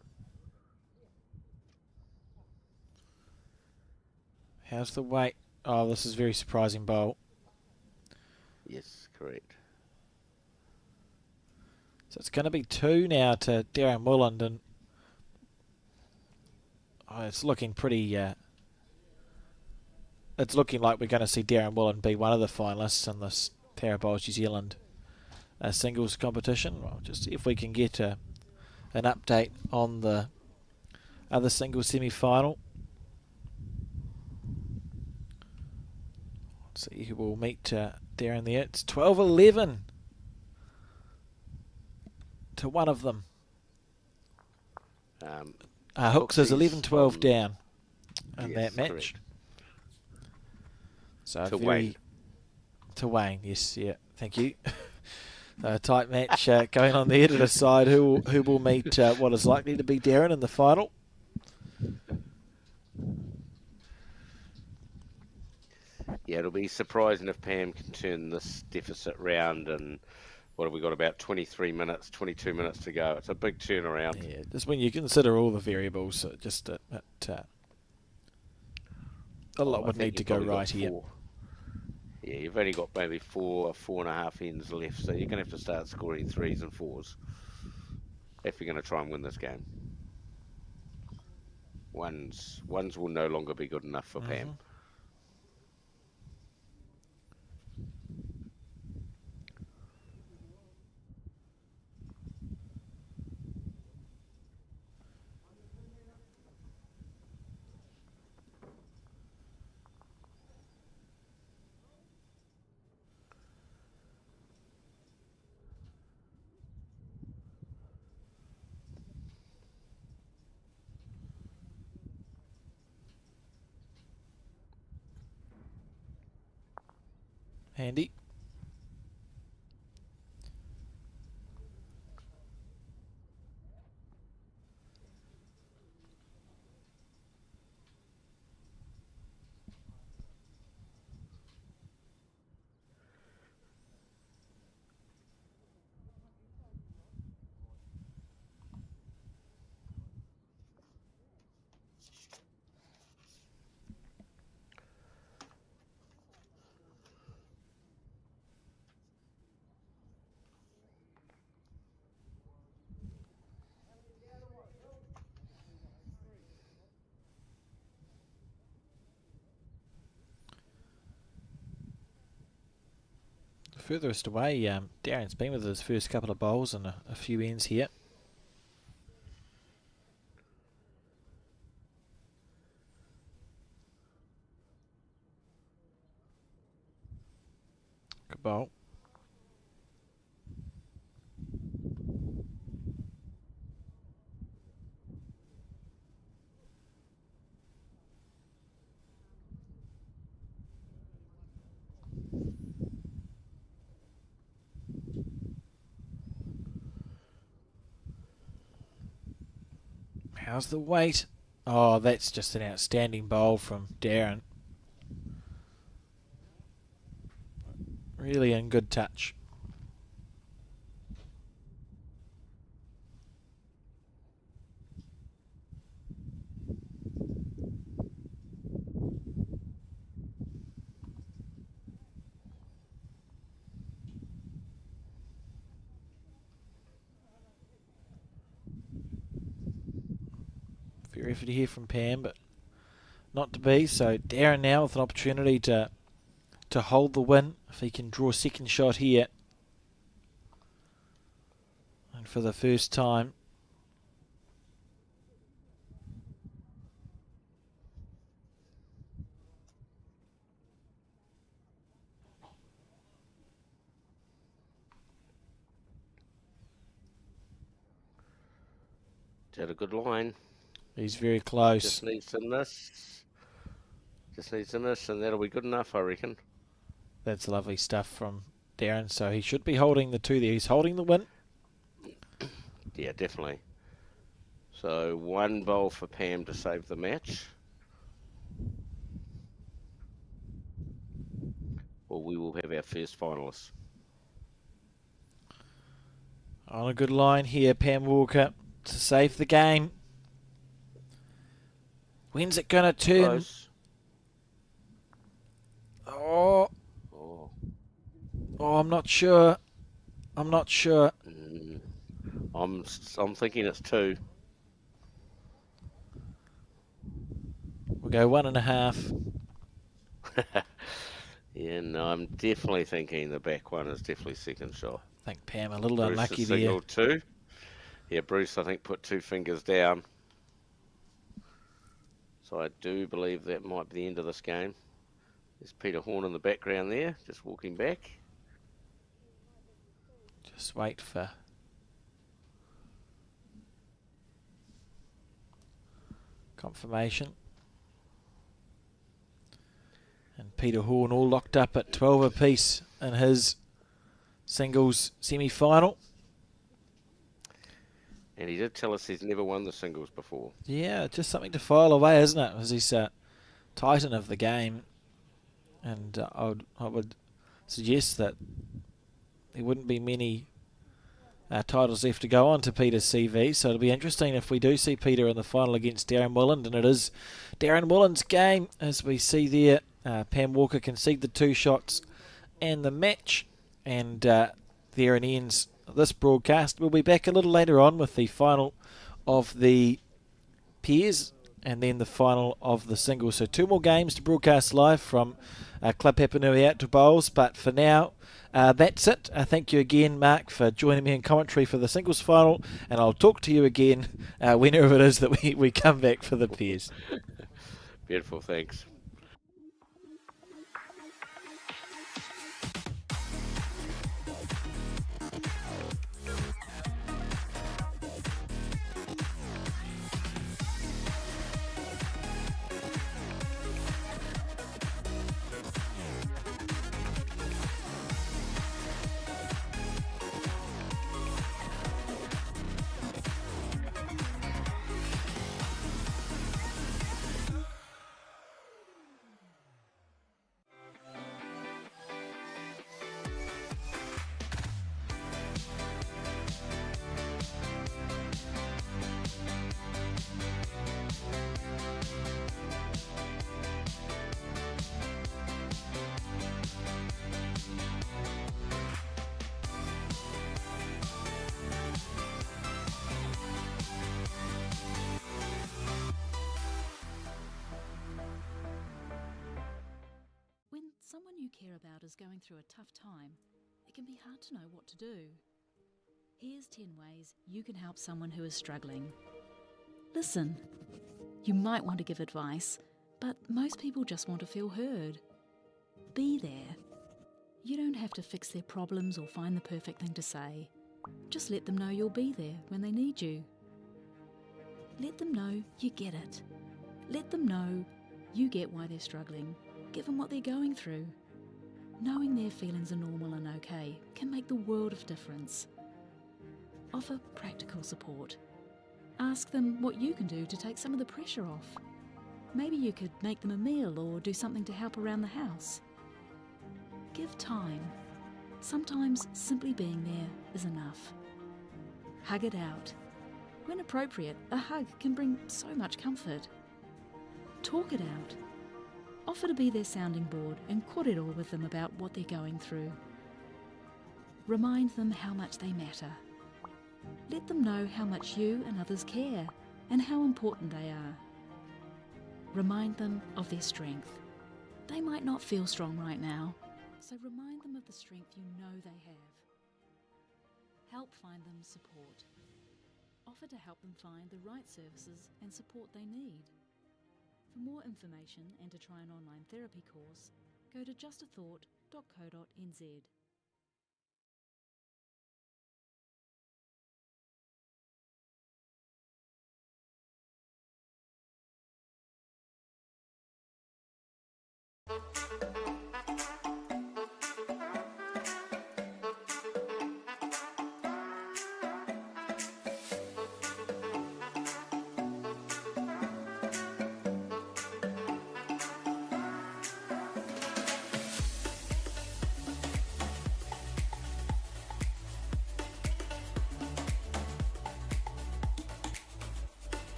How's the weight? Oh, this is very surprising bowl. Yes, correct. So it's going to be 2 now to Darren Willand, and it's looking pretty. It's looking like we're going to see Darren Willand be one of the finalists in this Para Bowls New Zealand singles competition. Well, just if we can get an update on the other singles semi-final. Let's see who will meet Darren there. It's 12-11 to one of them. Hooks is 11-12 down in that match. Correct. So To very Wayne. To Wayne, yes, yeah, thank you. A tight match going on there to decide who will meet what is likely to be Darren in the final. Yeah, it'll be surprising if Pam can turn this deficit round in, what have we got, about 23 minutes, 22 minutes to go. It's a big turnaround. Yeah, just when you consider all the variables, just a lot would need to go right here. Yeah, you've only got maybe 4.5 ends left, so you're going to have to start scoring 3s and 4s if you're going to try and win this game. Ones will no longer be good enough for Pam. Handy. Furthest away, Darren's been with his first couple of bowls and a few ends here. Good bowl. How's the weight? Oh, that's just an outstanding bowl from Darren. Really in good touch. Sorry for to hear from Pam, but not to be. So Darren now with an opportunity to hold the win if he can draw a second shot here. And for the first time. Had a good line. He's very close. Just needs to miss. And that'll be good enough, I reckon. That's lovely stuff from Darren. So he should be holding the two there. He's holding the win. Yeah, definitely. So 1 bowl for Pam to save the match. Well, we will have our first finalists. On a good line here, Pam Walker to save the game. When's it going to turn? Close. Oh, I'm not sure. I'm thinking it's 2. We'll go 1.5. Yeah, no, I'm definitely thinking the back one is definitely second shot. I think Pam a little Bruce unlucky has there. signalled 2. Yeah, Bruce, I think, put 2 fingers down. So I do believe that might be the end of this game. There's Peter Horn in the background there, just walking back. Just wait for confirmation. And Peter Horn all locked up at 12 apiece in his singles semi-final. And he did tell us he's never won the singles before. Yeah, just something to file away, isn't it? As he's titan of the game. And I would suggest that there wouldn't be many titles left to go on to Peter's CV. So it'll be interesting if we do see Peter in the final against Darren Willand. And it is Darren Willand's game, as we see there. Pam Walker conceded the 2 shots and the match. And there it ends this broadcast. We'll be back a little later on with the final of the pairs and then the final of the singles. So 2 more games to broadcast live from Club Papanui Outdoor Bowls. But for now, that's it. Thank you again, Mark, for joining me in commentary for the singles final. And I'll talk to you again whenever it is that we come back for the pairs. Beautiful, thanks. When someone you care about is going through a tough time, it can be hard to know what to do. Here's 10 ways you can help someone who is struggling. Listen. You might want to give advice, but most people just want to feel heard. Be there. You don't have to fix their problems or find the perfect thing to say. Just let them know you'll be there when they need you. Let them know you get it. Let them know you get why they're struggling, given what they're going through. Knowing their feelings are normal and okay can make the world of difference. Offer practical support. Ask them what you can do to take some of the pressure off. Maybe you could make them a meal or do something to help around the house. Give time. Sometimes simply being there is enough. Hug it out. When appropriate, a hug can bring so much comfort. Talk it out. Offer to be their sounding board and kōrero with them about what they're going through. Remind them how much they matter. Let them know how much you and others care and how important they are. Remind them of their strength. They might not feel strong right now, so remind them of the strength you know they have. Help find them support. Offer to help them find the right services and support they need. For more information and to try an online therapy course, go to justathought.co.nz.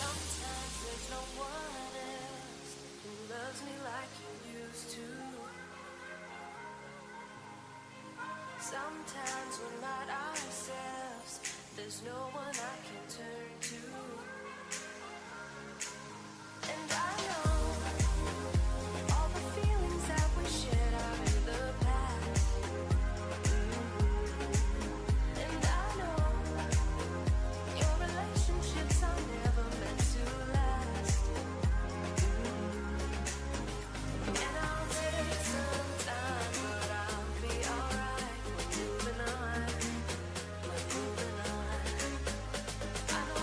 Sometimes there's no one else who loves me like you used to. Sometimes we're not ourselves. There's no one I can turn to. And I know all the feelings that we shared are in the past. And I know your relationships are never meant to last. And I'll take some time, but I'll be alright. We're moving on. We're moving on. I know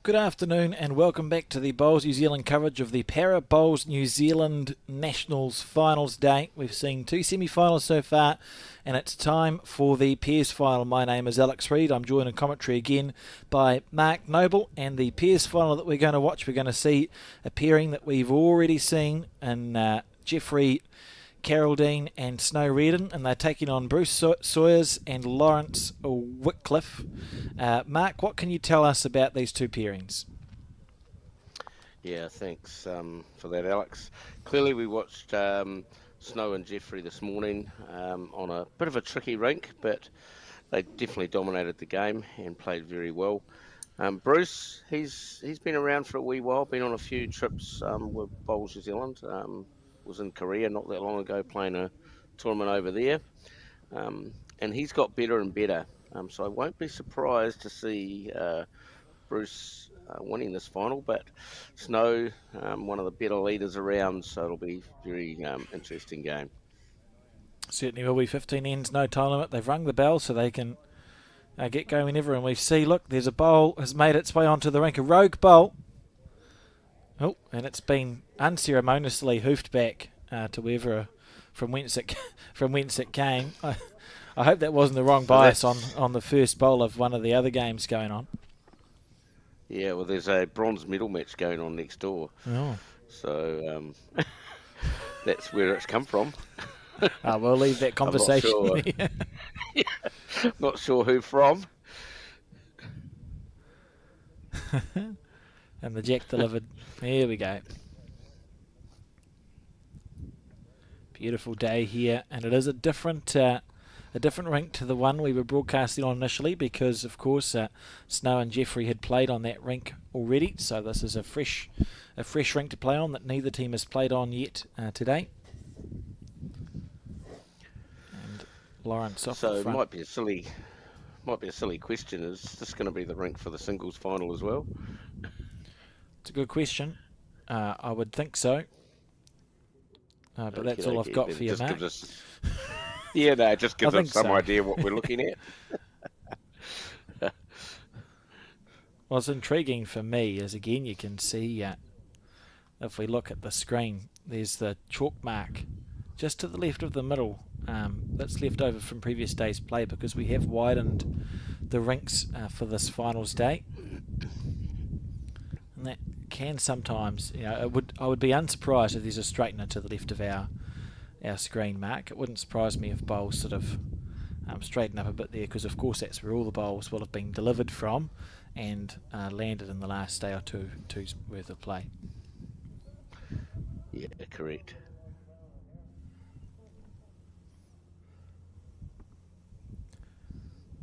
Good afternoon and welcome back to the Bowls New Zealand coverage of the Para Bowls New Zealand Nationals Finals Day. We've seen 2 semi-finals so far and it's time for the pairs final. My name is Alex Reid. I'm joined in commentary again by Mark Noble, and the pairs final that we're going to watch, we're going to see a pairing that we've already seen in Jeffrey Carroll-Dean and Snow Reardon, and they're taking on Bruce Sawyers and Lawrence Whitcliffe. Mark, what can you tell us about these two pairings? Yeah, thanks for that, Alex. Clearly, we watched Snow and Jeffrey this morning on a bit of a tricky rink, but they definitely dominated the game and played very well. Bruce, he's been around for a wee while, been on a few trips with Bowls New Zealand. Was in Korea not that long ago playing a tournament over there. And he's got better and better. So I won't be surprised to see Bruce winning this final, but Snow, one of the better leaders around, so it'll be a very interesting game. Certainly will be. 15 ends, no time limit. They've rung the bell so they can get going whenever. And we see, look, there's a bowl has made its way onto the rink, a rogue bowl. Oh, and it's been unceremoniously hoofed back to wherever from whence it came. I hope that wasn't the wrong bias on the first bowl of one of the other games going on. Yeah, well, there's a bronze medal match going on next door. Oh. So that's where it's come from. We'll leave that conversation. Not sure who from. And the jack delivered. Here we go. Beautiful day here, and it is a different rink to the one we were broadcasting on initially, because of course Snow and Jeffrey had played on that rink already. So this is a fresh rink to play on that neither team has played on yet today. And Lawrence off the front. So it might be a silly question. Is this going to be the rink for the singles final as well? It's a good question. I would think so. But that's all I've got for you, Mark. Yeah, no, it just gives us some so. idea what we're looking at. What's intriguing for me is, again, you can see, if we look at the screen, there's the chalk mark just to the left of the middle that's left over from previous day's play, because we have widened the rinks for this finals day. And that can sometimes, I would be unsurprised if there's a straightener to the left of our screen, Mark. It wouldn't surprise me if bowls sort of straighten up a bit there, because of course that's where all the bowls will have been delivered from and landed in the last day or two's worth of play. Yeah, correct.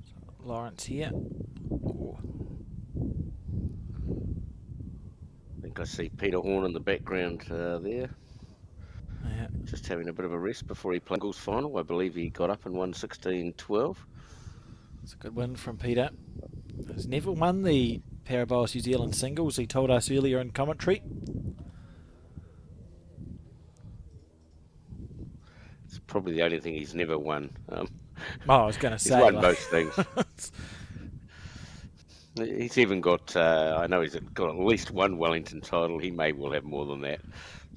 So Lawrence here. Ooh. I think I see Peter Horn in the background there. Yeah. Just having a bit of a rest before he played singles final. I believe he got up and won 16-12. It's a good win from Peter. He's never won the Para Bowls New Zealand singles, he told us earlier in commentary. It's probably the only thing he's never won. I was going to say. He's won most things. He's even got, I know he's got at least one Wellington title. He may well have more than that.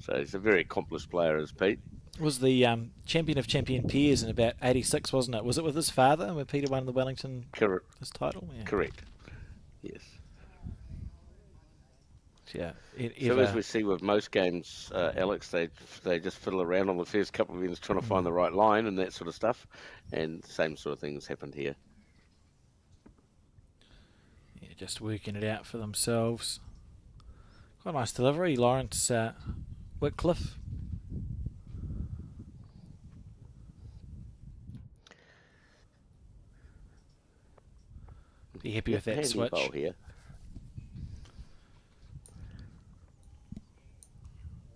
So he's a very accomplished player, as Pete. Was the champion of champion peers in about 86, wasn't it? Was it with his father when Peter won the Wellington his title? Yeah. Correct. Yes. Yeah. So as we see with most games, Alex, they just fiddle around on the first couple of ends trying to find the right line and that sort of stuff. And same sort of things happened here. Yeah, just working it out for themselves. Quite a nice delivery, Lawrence Whitcliffe. Be happy with that Handy switch. bowl here.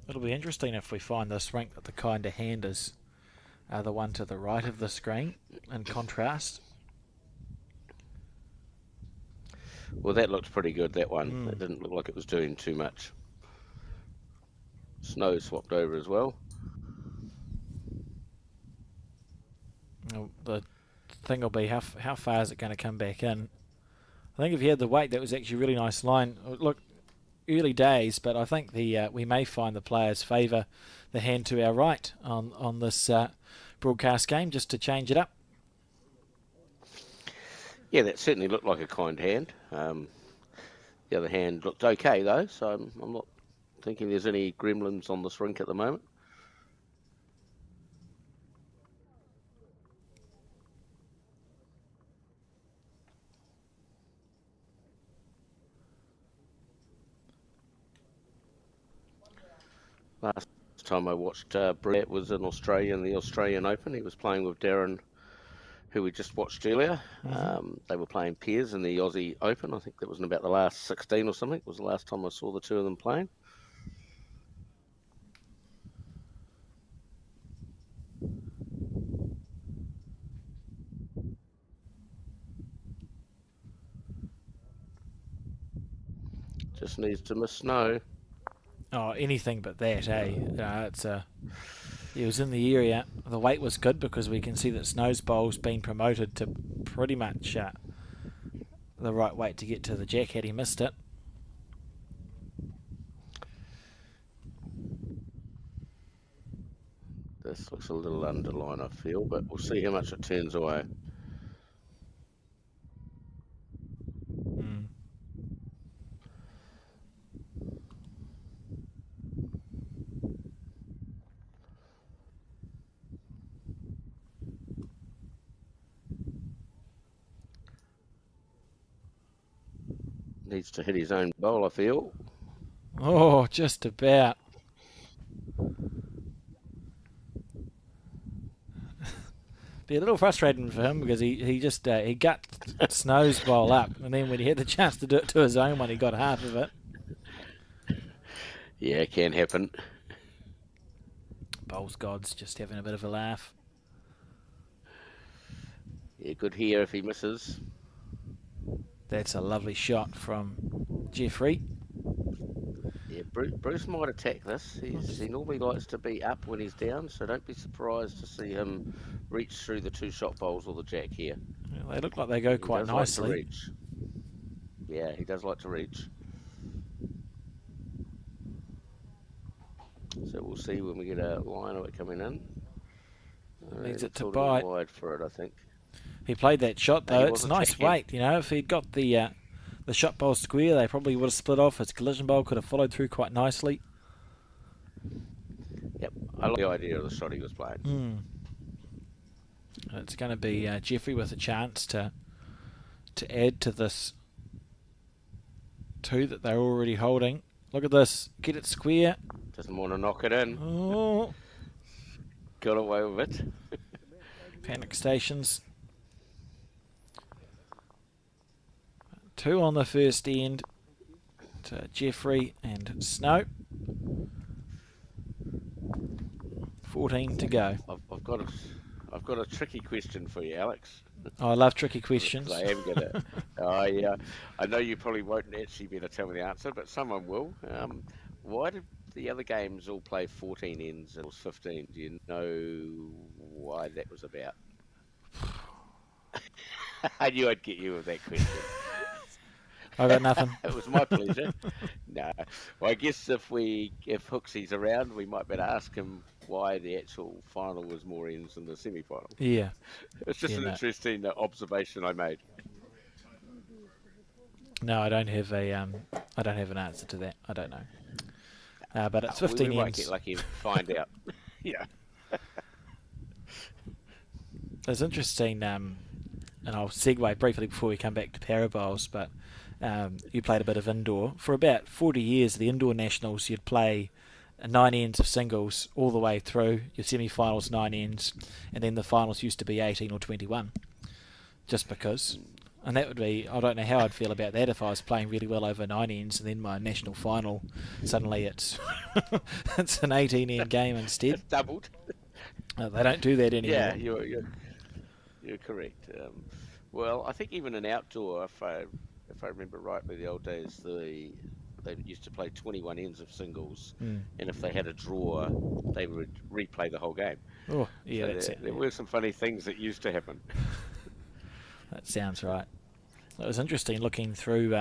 It'll be interesting if we find this rink that the kind of hand is the one to the right of the screen in contrast. Well, that looked pretty good, that one. It didn't look like it was doing too much. Snow swapped over as well. The thing will be how far is it going to come back in? I think if he had the weight, that was actually a really nice line. Look, early days, but I think we may find the players favour the hand to our right on this broadcast game, just to change it up. Yeah, that certainly looked like a kind hand. The other hand looked okay though, so I'm not thinking there's any gremlins on this rink at the moment. Last time I watched Brett was in Australia in the Australian Open. He was playing with Darren, who we just watched earlier. They were playing pairs in the Aussie Open. I think that was in about the last 16 or something. It was the last time I saw the two of them playing. Just needs to miss snow. Oh, anything but that, eh? He was in the area. The weight was good because we can see that Snow's bowl's been promoted to pretty much the right weight to get to the jack had he missed it. This looks a little underline, I feel, but we'll see how much it turns away. Needs to hit his own bowl, I feel. Oh, just about. Be a little frustrating for him because he just he got Snow's bowl up, and then when he had the chance to do it to his own one, he got half of it. Yeah, it can happen. Bowls gods just having a bit of a laugh. Yeah, good here if he misses. That's a lovely shot from Jeffrey. Yeah, Bruce might attack this. He normally likes to be up when he's down, so don't be surprised to see him reach through the two shot bowls or the jack here. They look like they go quite nicely. Like to reach. Yeah, he does like to reach. So we'll see when we get a line of it coming in. Needs it to a little bite. wide for it, I think. He played that shot though. It's nice checking. weight, you know. If he'd got the shot bowl square, they probably would have split off. His collision bowl could have followed through quite nicely. Yep, I like the idea of the shot he was playing. It's going to be Jeffrey with a chance to add to this two that they're already holding. Look at this. Get it square. Doesn't want to knock it in. Oh. Got away with it. Panic stations. Two on the first end to Jeffrey and Snow. 14 to go. I've got a tricky question for you, Alex. Oh, I love tricky questions. I am gonna. I know you probably won't actually be able to tell me the answer, but someone will. Why did the other games all play 14 ends and it was 15? Do you know why that was about? I knew I'd get you with that question. I got nothing. It was my pleasure. No, well, I guess if Hooksy's around, we might better ask him why the actual final was more ends than the semi-final. Yeah. It's just an interesting observation I made. No, I don't have an answer to that. I don't know. But it's 15 we might ends. get lucky and find out. Yeah. It's interesting, and I'll segue briefly before we come back to parabols, but you played a bit of indoor. For about 40 years, the indoor nationals, you'd play 9 ends of singles all the way through, your semi-finals 9 ends, and then the finals used to be 18 or 21, just because. And that would be, I don't know how I'd feel about that if I was playing really well over 9 ends, and then my national final, suddenly it's it's an 18 end game instead. It's doubled. They don't do that anymore. Yeah, you're correct. Well, I think even in outdoor, if I remember rightly, the old days, they used to play 21 ends of singles, and if they had a draw, they would replay the whole game. Oh, yeah, So that's it. there were some funny things that used to happen. That sounds right. It was interesting looking through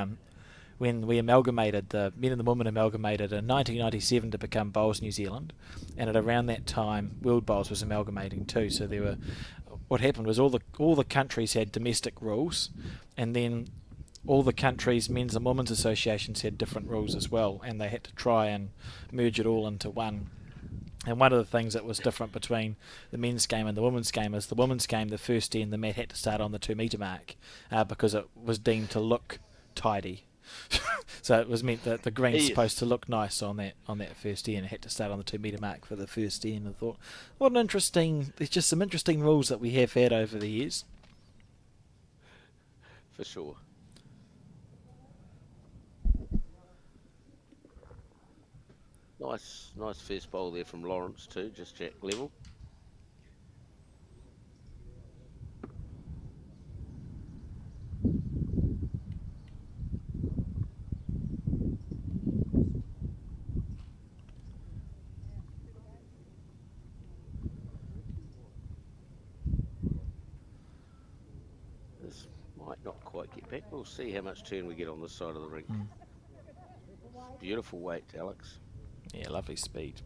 when we amalgamated, the men and the women amalgamated in 1997 to become Bowls New Zealand, and at around that time World Bowls was amalgamating too. So there were, what happened was all the countries had domestic rules, and then all the countries' men's and women's associations had different rules as well, and they had to try and merge it all into one. And one of the things that was different between the men's game and the women's game is the women's game, the first end, the mat had to start on the 2 metre mark because it was deemed to look tidy. So it was meant that the green's supposed to look nice on that first end. It had to start on the 2 metre mark for the first end. I thought, what an interesting. There's just some interesting rules that we have had over the years. For sure. Nice first bowl there from Lawrence too, just jack level. This might not quite get back. We'll see how much turn we get on this side of the rink. Beautiful weight, Alex. Yeah, lovely speed.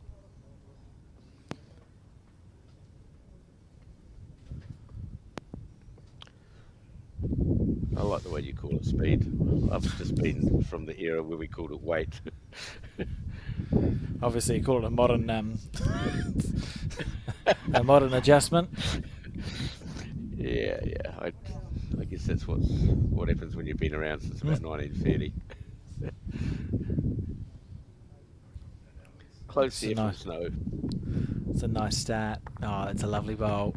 I like the way you call it speed. I've just been from the era where we called it weight. Obviously, you call it a modern a modern adjustment. Yeah. I guess that's what happens when you've been around since about 1930. Close there from Snow. It's a nice start. Oh, that's a lovely bowl.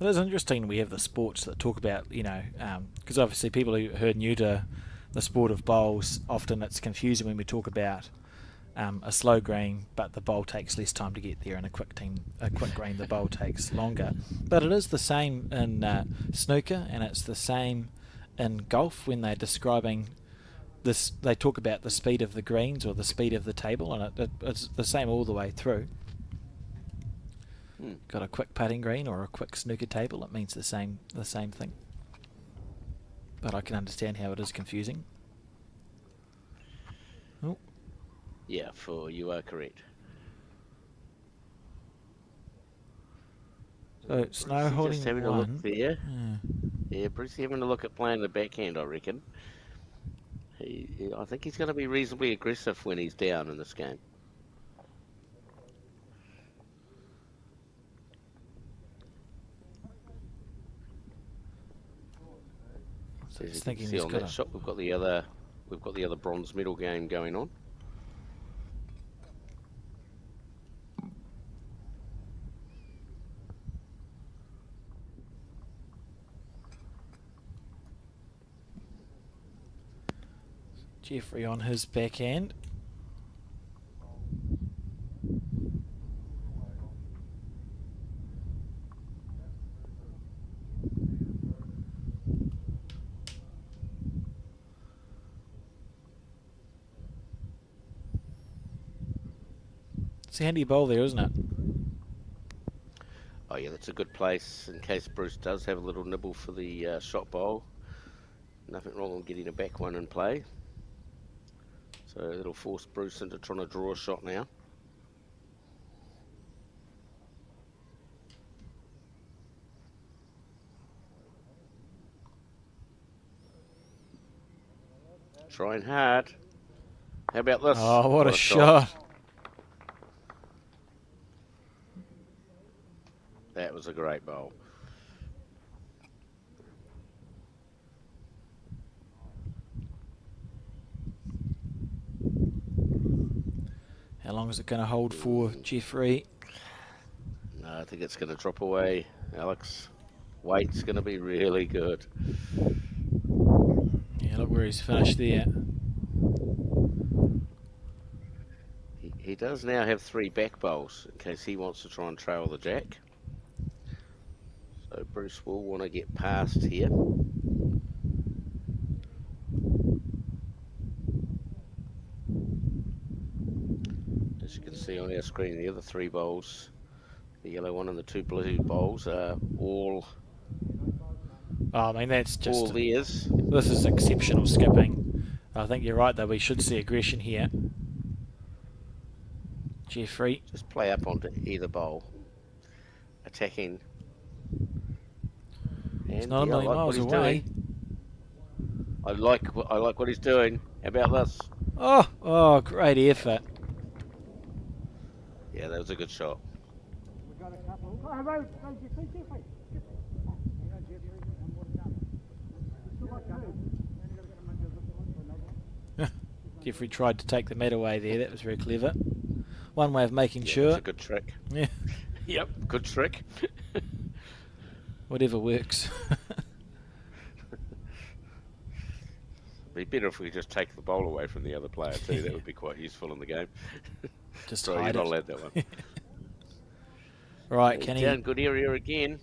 It is interesting we have the sports that talk about, because obviously people who are new to the sport of bowls, often it's confusing when we talk about a slow green, but the bowl takes less time to get there, and a quick green, the bowl takes longer. But it is the same in snooker, and it's the same in golf when they're describing this. They talk about the speed of the greens or the speed of the table, and it's the same all the way through. Got a quick putting green or a quick snooker table, it means the same thing. But I can understand how it is confusing. Oh. Yeah, you are correct. So Snow holding just having one. A look there. Yeah, Brucey having a look at playing the backhand, I reckon. I think he's going to be reasonably aggressive when he's down in this game. So As he's you can thinking see he's on got that shot, we've got the other bronze medal game going on. Jeffrey on his backhand. It's a handy bowl there, isn't it? Oh yeah, that's a good place in case Bruce does have a little nibble for the shot bowl. Nothing wrong with getting a back one in play. So that'll force Bruce into trying to draw a shot now. Trying hard. How about this? Oh, what a shot. That was a great bowl. How long is it going to hold for Jeffrey? No, I think it's going to drop away, Alex. Weight's going to be really good. Yeah, look where he's finished there. He does now have 3 back bowls in case he wants to try and trail the jack. So Bruce will want to get past here. As you can see on our screen, the other 3 bowls, the yellow one and the 2 blue bowls, are all Oh, I mean, that's just... theirs. This is exceptional skipping. I think you're right, though. We should see aggression here. Jeffrey. Just play up onto either bowl, attacking. It's And not a yeah, I million like miles what he's away. doing. I like what he's doing. How about this? Oh, great effort. Yeah, that was a good shot. We've got a couple. Oh, road, Jeffrey. Jeffrey. Hang on, Jeffrey. I'm more done. Still got two. Only got to get them into another one. Jeffrey tried to take the mat away there. That was very clever. One way of making Yeah, sure. that's a good trick. Yeah, Yep, good trick. whatever works. It'd be better if we just take the bowl away from the other player too. That would be quite useful in the game. Just Sorry, you're hide not it. allowed that one. Right, can Down he... good area again.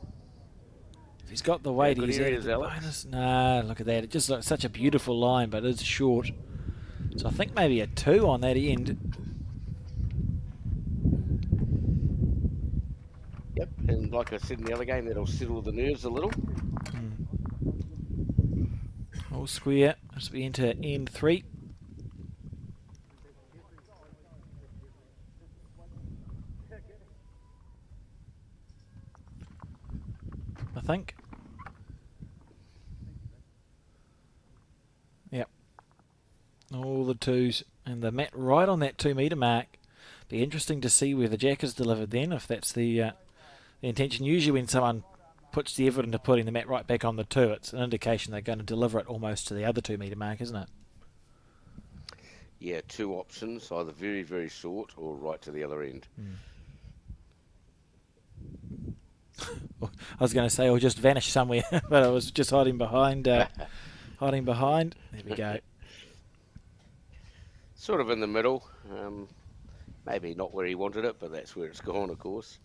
If he's got the weight, good he's areas, at the Alex. bonus. Nah, look at that. It just looks such a beautiful line, but it's short. So I think maybe a 2 on that end. Yep, and like I said in the other game, that'll settle the nerves a little. All square as we enter end 3. I think. Yep. All the 2s and the mat right on that 2 metre mark. Be interesting to see where the jack is delivered then, if that's the intention. Usually when someone puts the effort into putting the mat right back on the 2, it's an indication they're going to deliver it almost to the other 2 metre mark, isn't it? Yeah, 2 options, either very, very short or right to the other end. I was going to say, or just vanish somewhere, but I was just hiding behind. Hiding behind. There we go. Sort of in the middle. Maybe not where he wanted it, but that's where it's gone, of course.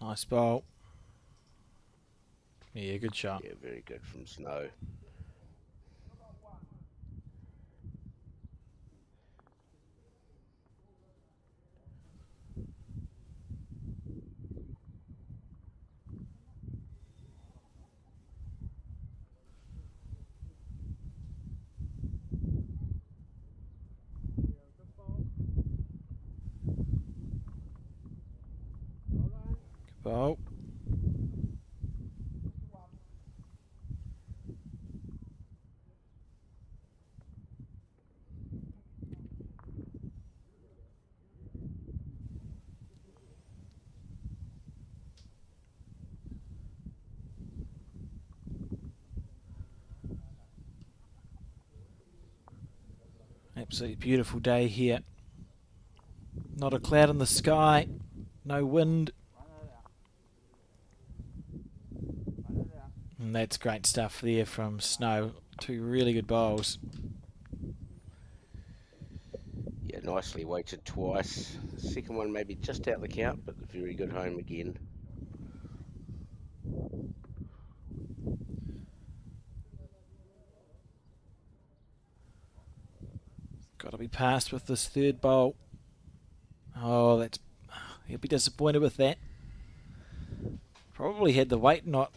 Nice bowl. Yeah, good shot. Yeah, very good from Snow. Good bowl. Absolutely beautiful day here. Not a cloud in the sky, no wind. And that's great stuff there from Snow. 2 really good bowls. Yeah, nicely weighted twice. The second one maybe just out the count, but very good home again. Got to be passed with this 3rd bowl. Oh, he'll be disappointed with that. Probably had the weight not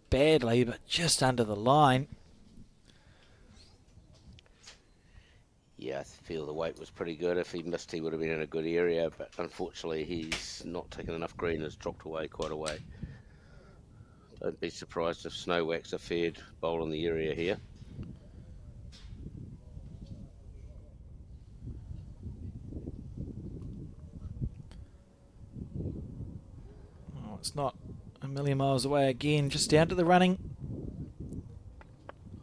badly, but just under the line. Yeah, I feel the weight was pretty good. If he missed, he would have been in a good area, but unfortunately he's not taken enough green, has dropped away quite a way. Don't be surprised if Snow whacks a fair bowl in the area here. not a million miles away again. Just down to the running.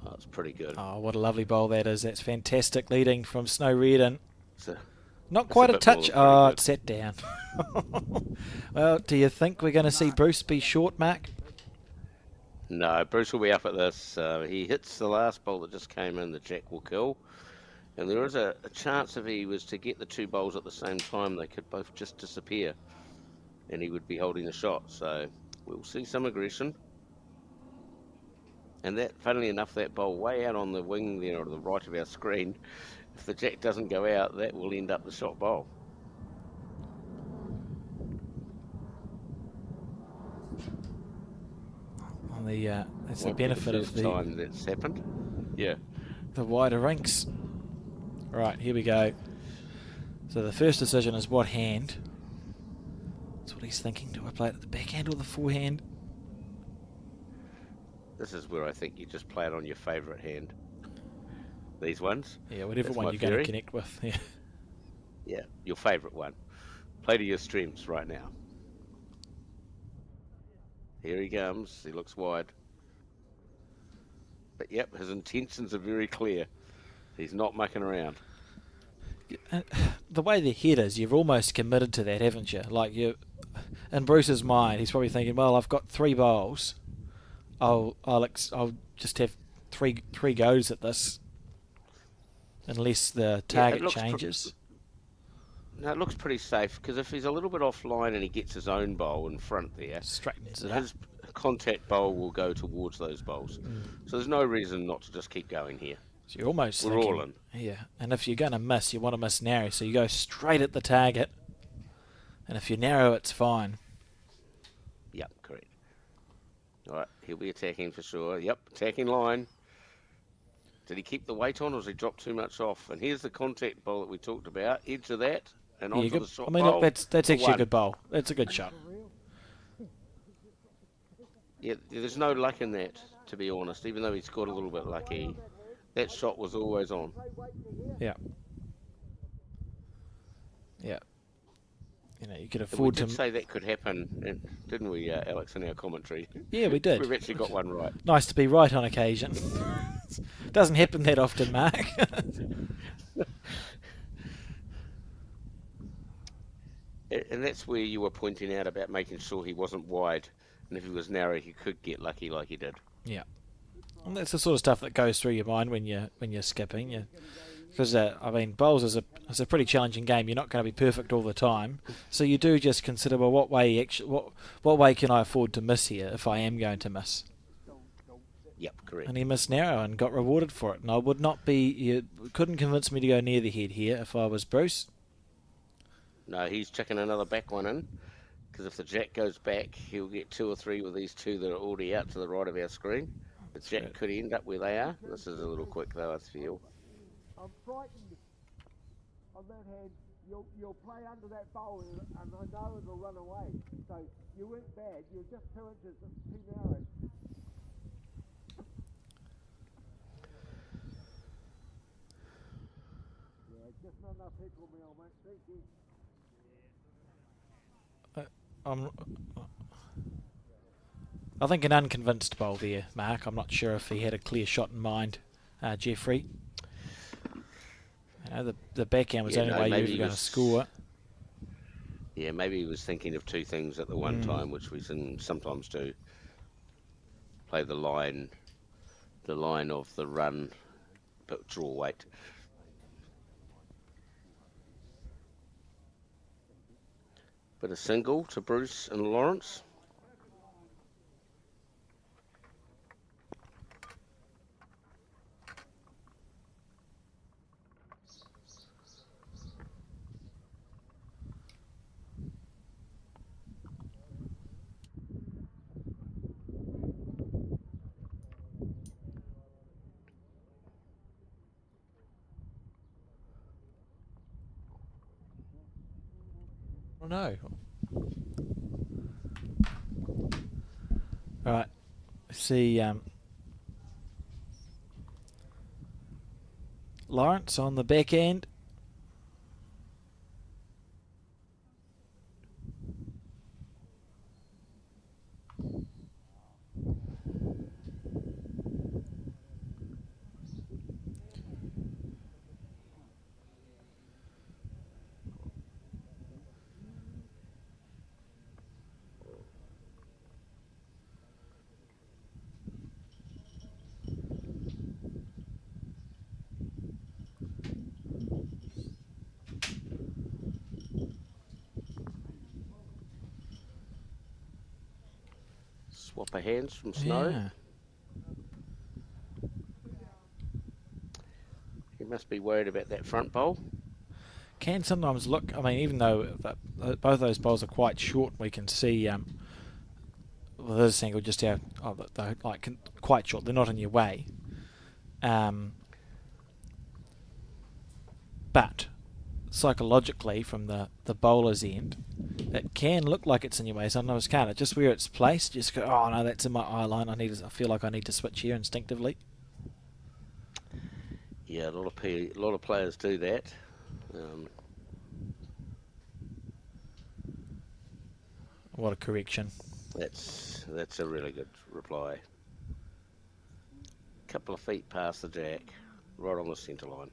Oh, it's pretty good. Oh, what a lovely bowl that is. That's fantastic leading from Snow Reardon. It's a, Not it's quite a a bit more touch. than pretty Oh, good. it's set down. Well, do you think we're going to see Bruce be short, Mark? No, Bruce will be up at this. He hits the last bowl that just came in, the jack will kill. And there is a chance if he was to get the two bowls at the same time, they could both just disappear. And he would be holding the shot. So we'll see some aggression. And that, funnily enough, that bowl way out on the wing there, or the right of our screen, if the jack doesn't go out, that will end up the shot bowl. On the that's the Won't be benefit the of first the time that's happened. Yeah. the wider rinks. Right, here we go. So the first decision is what hand. That's what he's thinking. Do I play it at the backhand or the forehand? This is where I think you just play it on your favourite hand. These ones. Yeah, whatever That's one my you're going to theory. connect with. Yeah. Yeah, your favourite one. Play to your strengths right now. Here he comes. He looks wide. But yep, his intentions are very clear. He's not mucking around. The way the head is, you've almost committed to that, haven't you? Like you, in Bruce's mind, he's probably thinking, "Well, I've got 3 bowls. I'll just have three goes at this, unless the target looks changes." No, it looks pretty safe, because if he's a little bit offline and he gets his own bowl in front there, Straightens it up. his contact bowl will go towards those bowls. So there's no reason not to just keep going here. So you're almost We're thinking, all in. yeah. And if you're going to miss, you want to miss narrow, so you go straight at the target. And if you're narrow, it's fine. Yep, correct. All right, he'll be attacking for sure. Yep, attacking line. Did he keep the weight on, or has he dropped too much off? And here's the contact bowl that we talked about. Edge of that, and Yeah, onto good. the shot I mean, bowl. look, that's for actually a one. good bowl. That's a good shot. Yeah, there's no luck in that, to be honest. Even though he scored a little bit lucky, that shot was always on. Yeah. Yeah. You know, you could And we afford did to. say that could happen, didn't we, Alex, in our commentary? Yeah, we did. We've actually got one right. Nice to be right on occasion. Doesn't happen that often, Mark. And that's where you were pointing out about making sure he wasn't wide. And if he was narrow, he could get lucky like he did. Yeah. And that's the sort of stuff that goes through your mind when you're skipping. Because I mean, bowls is a pretty challenging game. You're not going to be perfect all the time, so you do just consider, well, what way can I afford to miss here if I am going to miss? Yep, correct. And he missed narrow and got rewarded for it. And I would not be. You couldn't convince me to go near the head here if I was Bruce. No, he's chucking another back one in. Because if the jack goes back, he'll get 2 or 3 with these 2 that are already out to the right of our screen. The jack right. could end up where they are. This is a little quick, though, I feel. I'm frightened. On that hand, you'll play under that bowl, and I know it'll run away. So you weren't bad. You're just 2 inches too narrow. Yeah, just not enough head for me, old mate. Thank you. I think an unconvinced bowl there, Mark. I'm not sure if he had a clear shot in mind, Jeffrey. You know, the backhand was the only way you maybe were he going to was- score. Yeah, maybe he was thinking of 2 things at the one time, which we sometimes do. Play the line of the run, but draw weight. But a single to Bruce and Lawrence. Oh no. All right. See Lawrence on the back end. swap of hands from Snow. Yeah. He must be worried about that front bowl. Can sometimes look, I mean, even though both those bowls are quite short, we can see with this angle just how they're like quite short. They're not in your way. But psychologically, from the bowler's end, it can look like it's in your way. Sometimes can't. It just where it's placed, just go, oh no, that's in my eye line. I feel like I need to switch here instinctively. Yeah, a lot of players do that. What a correction. That's a really good reply. Couple of feet past the jack, right on the centre line.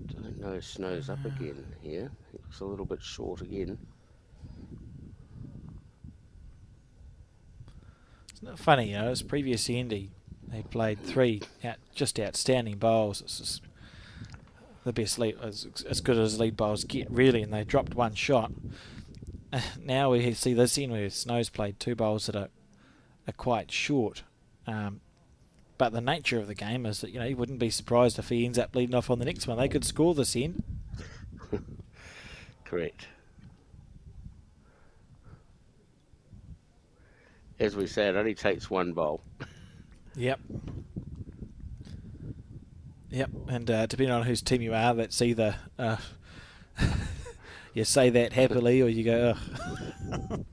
Don't know, Snow's up again here. He looks a little bit short again. Isn't it funny, his previous end, he played 3 just outstanding bowls. It's just the best lead, as good as lead bowls get, really, and they dropped 1 shot. Now we see this end where Snow's played 2 bowls that are quite short. But the nature of the game is that, you wouldn't be surprised if he ends up leading off on the next one. They could score this end. Correct. As we said, it only takes 1 bowl. Yep. Yep, and depending on whose team you are, that's either you say that happily or you go, ugh.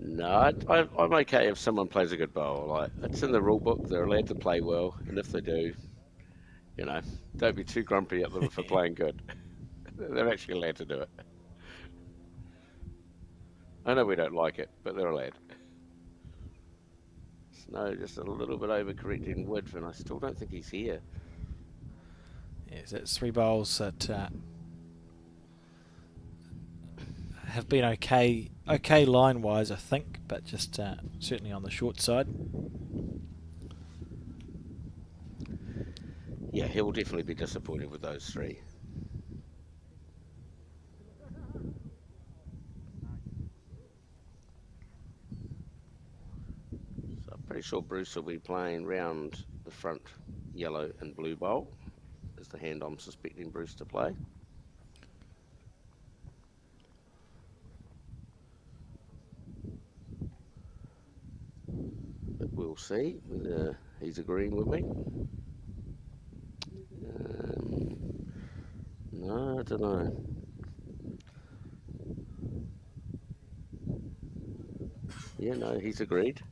No, I'm okay if someone plays a good bowl. Like, it's in the rule book, they're allowed to play well, and if they do, don't be too grumpy at them for playing good. They're actually allowed to do it. I know we don't like it, but they're allowed. Snow just a little bit overcorrecting width, and I still don't think he's here. Yes, it's 3 bowls that have been okay line-wise, I think, but just certainly on the short side. Yeah, he'll definitely be disappointed with those 3. So I'm pretty sure Bruce will be playing round the front yellow and blue bowl. Is the hand I'm suspecting Bruce to play. But we'll see whether he's agreeing with me. No, I don't know. Yeah, no, he's agreed.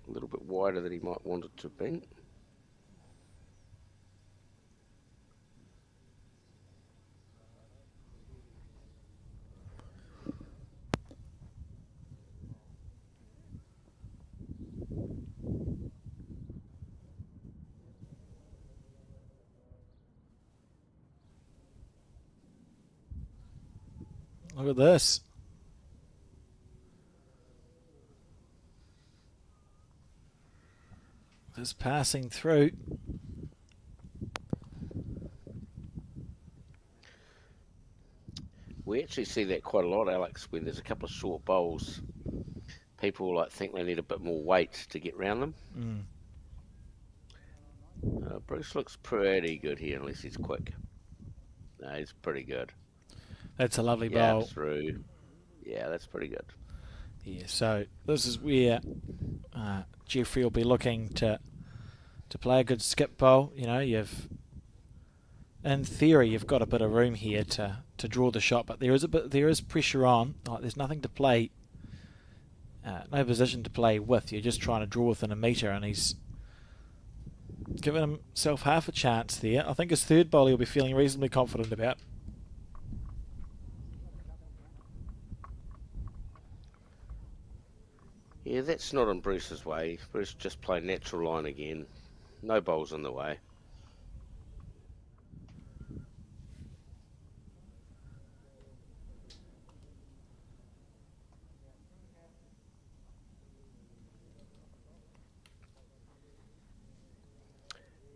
A little bit wider than he might want it to be. Look at this. Just passing through. We actually see that quite a lot, Alex, when there's a couple of short bowls. People think they need a bit more weight to get round them. Bruce looks pretty good here, unless he's quick. No, he's pretty good. That's a lovely Yeah, bowl. through. Yeah, that's pretty good. Yeah, so this is where Jeffrey will be looking to play a good skip bowl. You've, in theory, you've got a bit of room here to draw the shot, but there is pressure on. Like, there's nothing to play, no position to play with. You're just trying to draw within a metre, and he's given himself half a chance there. I think his 3rd bowl he'll be feeling reasonably confident about. Yeah, that's not in Bruce's way. Bruce just play natural line again. No bowls in the way.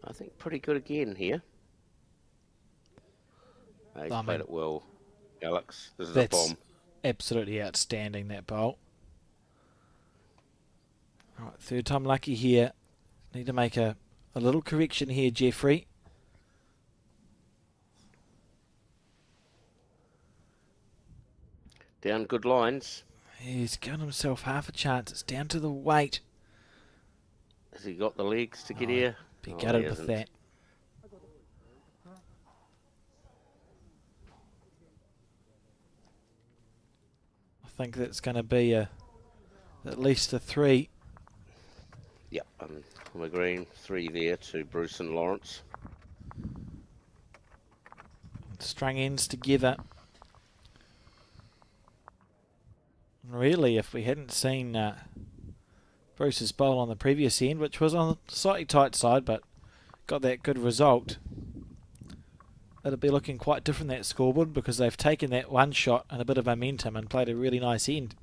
I think pretty good again here. He's I played mean, it well, Alex. This is a that's bomb. absolutely outstanding, that bowl. Right, third time lucky here. Need to make a little correction here, Jeffrey. Down good lines. He's given himself half a chance. It's down to the weight. Has he got the legs to get Oh, here? Be Oh, gutted he with hasn't. that. I think that's going to be at least a 3. Yep, I'm agreeing. 3 there to Bruce and Lawrence. Strung ends together. Really, if we hadn't seen Bruce's bowl on the previous end, which was on the slightly tight side, but got that good result, it'll be looking quite different, that scoreboard, because they've taken that one shot and a bit of momentum and played a really nice end.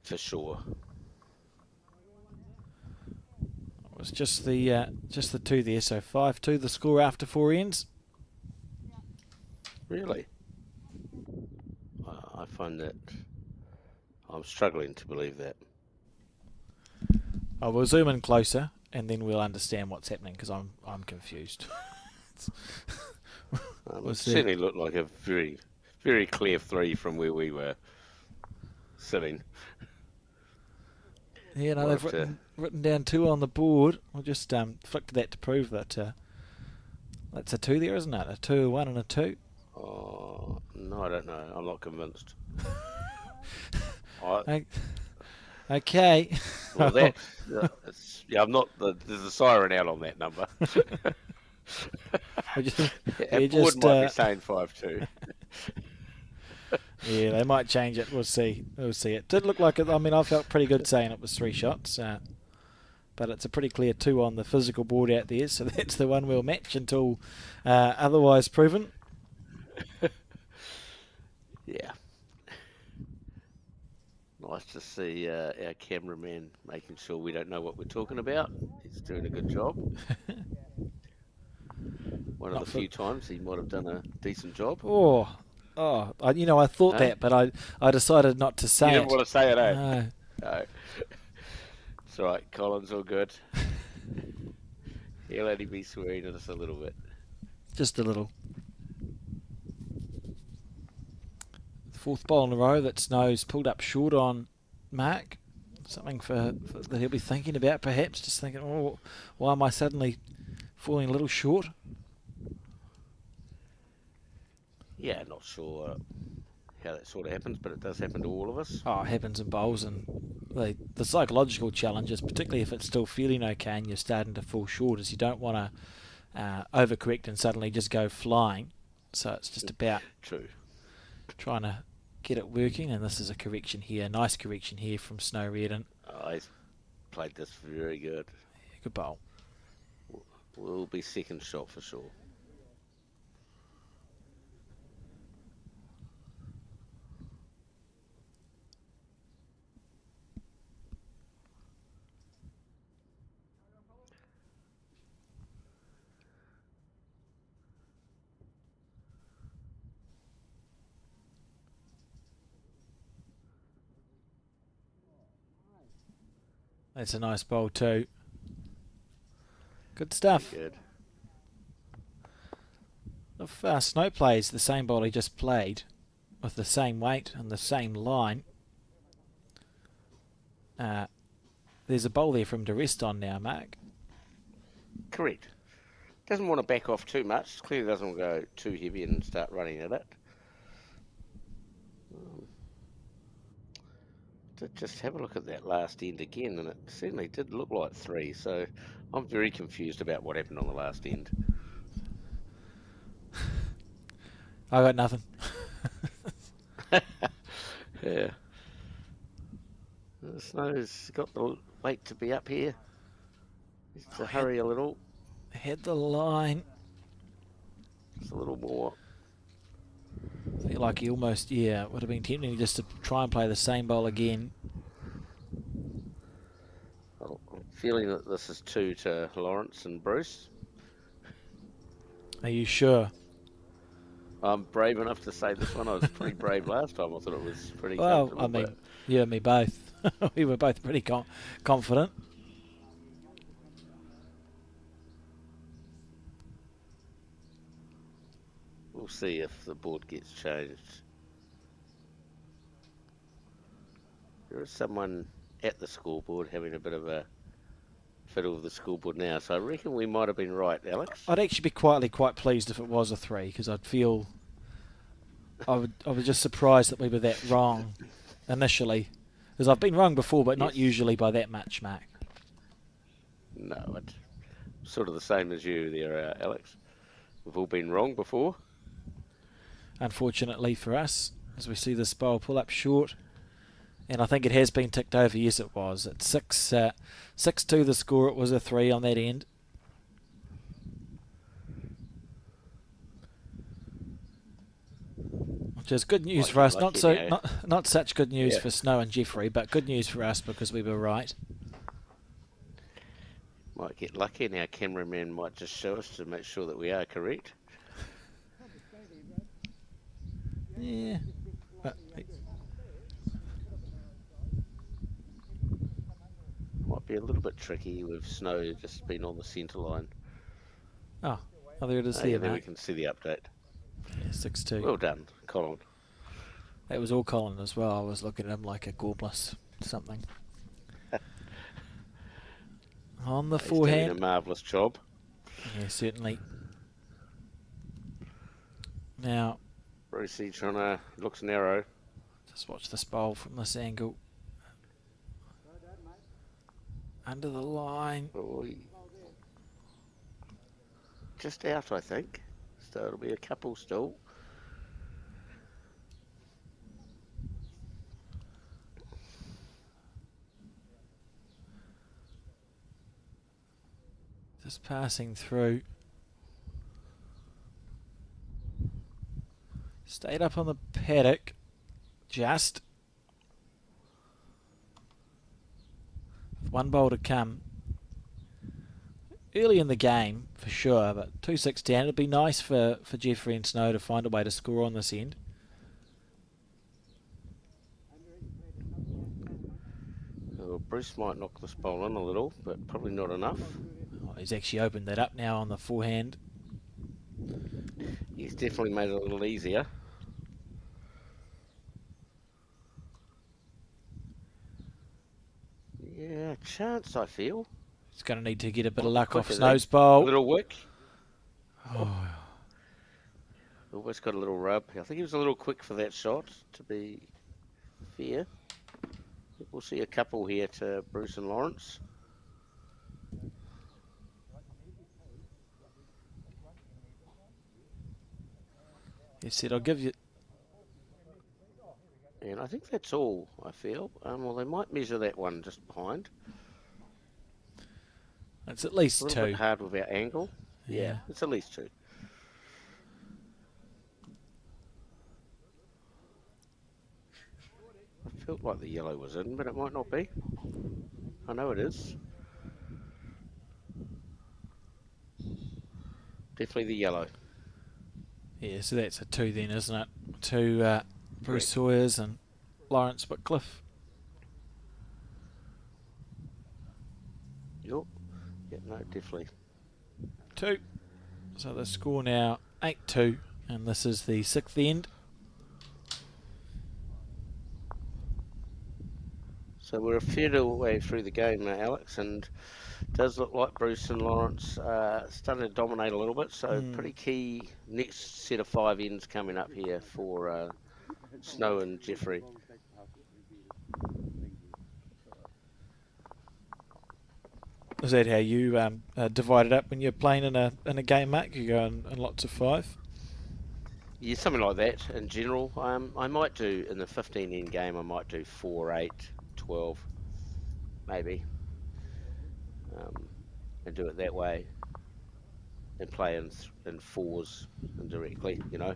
For sure. It was just the 2 there, so 5-2 the score after 4 ends. Really? I find that I'm struggling to believe that. I will zoom in closer, and then we'll understand what's happening, because I'm confused. It certainly looked like a very, very clear 3 from where we were sitting. Yeah, no, Well, they've written down 2 on the board. We'll just flick to that to prove that that's a 2 there, isn't it? A 2, a 1, and a 2. Oh, no, I don't know. I'm not convinced. Okay. Well, I'm not. There's a siren out on that number. we Board might be saying 5-2. Yeah, they might change it. We'll see. We'll see. It did look like it. I mean, I felt pretty good saying it was 3 shots, but it's a pretty clear 2 on the physical board out there. So that's the one we'll match until otherwise proven. Yeah. Nice to see our cameraman making sure we don't know what we're talking about. He's doing a good job. One of the few times he might have done a decent job. I thought that, but I decided not to say it. You didn't want to say it, eh? No. No. It's all right. Colin's all good. He'll only be swearing at us a little bit. Just a little. 4th bowl in a row that Snow's pulled up short on Mark. Something that he'll be thinking about, perhaps. Just thinking, why am I suddenly falling a little short? Yeah, not sure how that sort of happens, but it does happen to all of us. Oh, it happens in bowls, and the psychological challenges, particularly if it's still feeling okay and you're starting to fall short, is you don't want to overcorrect and suddenly just go flying. So it's just about trying to get it working, and this is a correction here, nice correction here from Snow Reardon. He's played this very good. Yeah, good bowl. Will be second shot for sure. That's a nice bowl too. Good stuff. Good. If Snow plays the same bowl he just played, with the same weight and the same line, there's a bowl there for him to rest on now, Mark. Correct. Doesn't want to back off too much. Clearly doesn't want to go too heavy and start running at it. Just have a look at that last end again, and it certainly did look like 3. So I'm very confused about what happened on the last end. I got nothing. Yeah. Snow's got the weight to be up here. Needs to Oh, hurry a little. Hit the line. Just a little more. I feel like he almost, it would have been tempting just to try and play the same bowl again. Well, I'm feeling that this is 2 to Lawrence and Bruce. Are you sure? I'm brave enough to say this one. I was pretty brave last time. I thought it was pretty Well, comfortable. I mean, but you and me both. We were both pretty confident. we'll see if the board gets changed. There is someone at the scoreboard having a bit of a fiddle with the scoreboard now, so I reckon we might have been right, Alex. I'd actually be quite pleased if it was a 3, because I'd feel I was just surprised that we were that wrong initially, because I've been wrong before, but not Yes. usually by that much, Mark. No, it's sort of the same as you there, Alex. We've all been wrong before. Unfortunately for us, as we see this bowl pull up short, and I think it has been ticked over. Yes, it was. At 6-2 the score. It was a 3 on that end. Which is good news Might for get us. lucky now. Not such good news Yeah. for Snow and Jeffrey, but good news for us because we were right. Might get lucky, and our cameraman might just show us to make sure that we are correct. Yeah. Might be a little bit tricky with Snow just been on the centre line. Oh, there it is Yeah, there, there we mate. can see the update. Yeah, 6-2. Well done, Colin. That was all Colin as well. I was looking at him like a gormless something. On the He's doing a forehand. marvellous job. Yeah, certainly. Now, Brucey trying to looks narrow. just watch this bowl from this angle. Under the line. Oh, just out, I think. So it'll be a couple still. Just passing through. Stayed up on the paddock. Just. With one bowl to come. Early in the game, for sure, but 2-6 down. It'd be nice for Jeffrey and Snow to find a way to score on this end. Well, Bruce might knock this bowl in a little, but probably not enough. Oh, he's actually opened that up now on the forehand. He's definitely made it a little easier. Yeah, chance, I feel. He's going to need to get a bit of luck Quick off as Snow's A bowl. little wick. Oh, Almost got a little rub. I think he was a little quick for that shot, to be fair. I think we'll see a couple here to Bruce and Lawrence. he said, I'll give you... And I think that's all, I feel. Well, they might measure that one just behind. It's at A least little 2. bit hard with our angle. Yeah. It's at least 2. I felt like the yellow was in, but it might not be. I know it is. Definitely the yellow. Yeah, so that's a 2 then, isn't it? 2 Bruce Correct. Sawyers and Lawrence Whitcliffe. Yup. Yeah, no, definitely. 2. So the score now 8-2, and this is the 6th end. So we're a fair way through the game now, Alex, and it does look like Bruce and Lawrence starting to dominate a little bit. So pretty key next set of 5 ends coming up here for Snow and Jeffrey. Is that how you divide it up when you're playing in a game, Mark? You go in lots of 5? Yeah, something like that in general. I might do in the 15 end game. I might do 4, 8, 12. maybe, and do it that way, and play in fours indirectly, you know.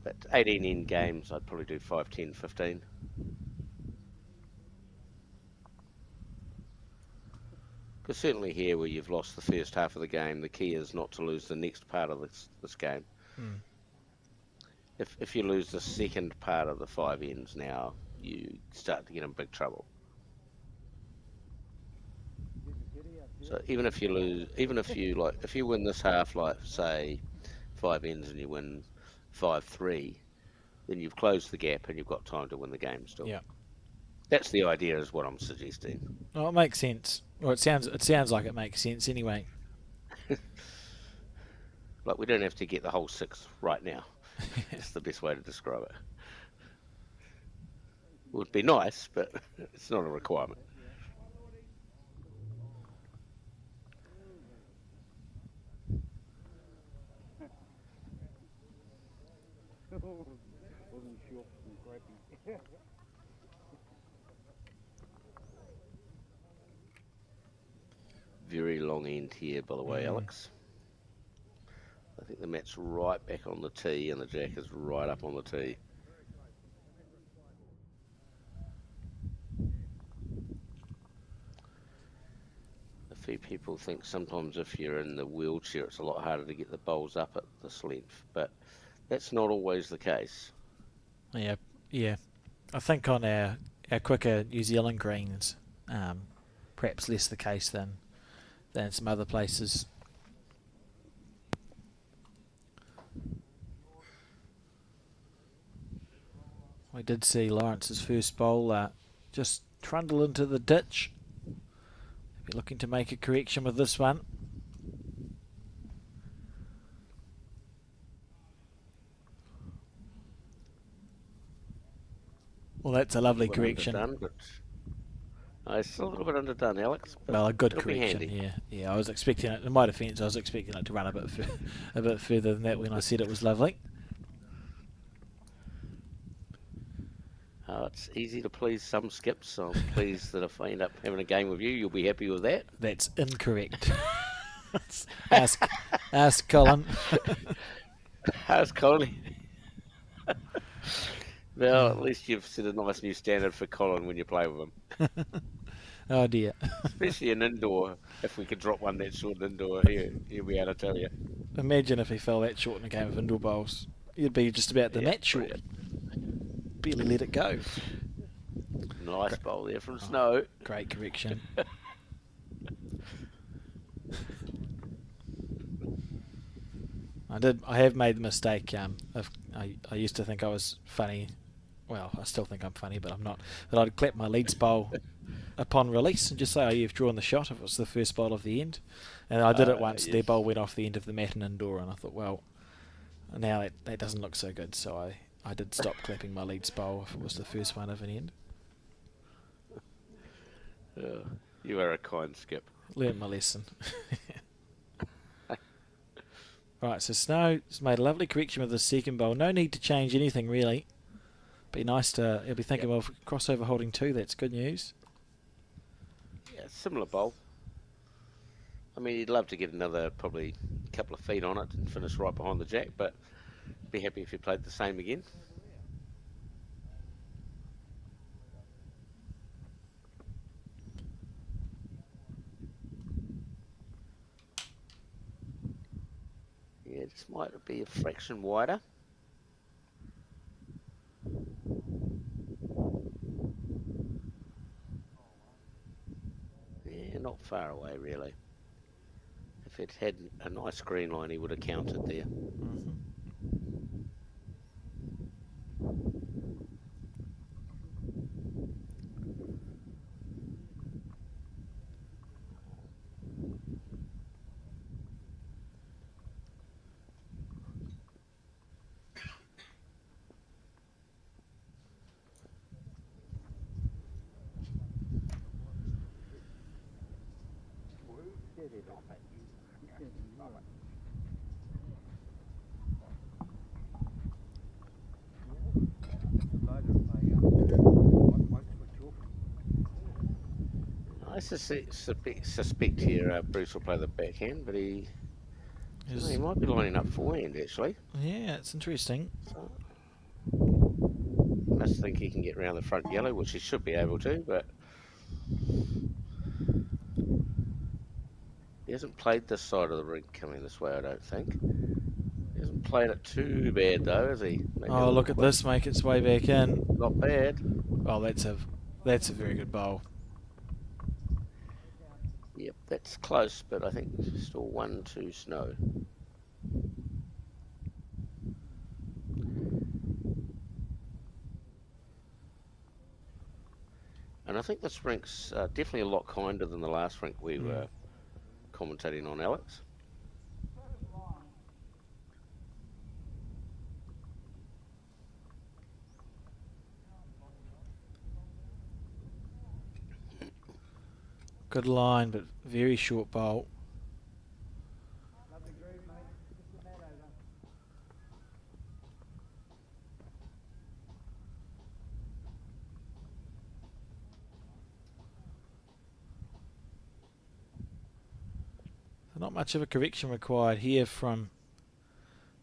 But 18 end games, I'd probably do 5, 10, 15. Because certainly here, where you've lost the first half of the game, the key is not to lose the next part of this game. If you lose the second part of the 5 ends now, you start to get in big trouble. So even if you lose, if you win this half, like say 5 ends and you win 5-3, then you've closed the gap and you've got time to win the game still. Yeah. That's the idea, is what I'm suggesting. Well, it makes sense. Well, it sounds like it makes sense anyway. Like, we don't have to get the whole 6 right now. That's the best way to describe it. It would be nice, but it's not a requirement. Wasn't sure from crappy. Very long end here, by the way, Alex. I think the mat's right back on the tee and the jack is right up on the tee. A few people think sometimes if you're in the wheelchair, it's a lot harder to get the bowls up at this length, but that's not always the case. Yeah. I think on our quicker New Zealand greens, perhaps less the case than some other places. We did see Lawrence's first bowl just trundle into the ditch. Be looking to make a correction with this one. Well, that's a lovely correction. Underdone, but it's still a little bit underdone, Alex. Well, a good it'll be correction. handy. Yeah. I was expecting it. In my defence, I was expecting it to run a bit further than that when I said it was lovely. It's easy to please some skips, so I'm pleased that if I end up having a game with you, you'll be happy with that. That's incorrect. ask Colin. Ask Colin. Well, at least you've set a nice new standard for Colin when you play with him. Oh dear. Especially in indoor. If we could drop one that short indoor, he'll be able to tell you. Imagine if he fell that short in a game of indoor bowls. You'd be just about the match short. Brilliant. Barely let it go. Nice bowl there from Snow. Great correction. I have made the mistake. I used to think I was funny. Well, I still think I'm funny, but I'm not. That I'd clap my leads bowl upon release and just say, "Oh, you've drawn the shot." If it was the first bowl of the end, and I did it once. Yes. Their bowl went off the end of the mat in indoor, and I thought, well, now that doesn't look so good. So I did stop clapping my leads bowl if it was the first one of an end. You are a kind skip. Learned my lesson. Right, so Snow's made a lovely correction with the second bowl. No need to change anything really. Be nice to. He'll be thinking of crossover holding 2. That's good news. Yeah, similar bowl. I mean, you'd love to get another probably couple of feet on it and finish right behind the jack, but be happy if you played the same again. Yeah, this might be a fraction wider. Yeah, not far away really. If it had a nice green line, he would have counted there. I suspect here Bruce will play the backhand, but he might be lining up forehand actually. Yeah, it's interesting. So, must think he can get round the front yellow, which he should be able to, but he hasn't played this side of the rink coming this way, I don't think. He hasn't played it too bad though, has he? Maybe a Oh, little look at quick. this make its way back in. Not bad. Oh, that's a very good bowl. Yep, that's close, but I think still 1-2 Snow. And I think this rink's definitely a lot kinder than the last rink we were commentating on, Alex. Good line, but very short bowl. Not much of a correction required here from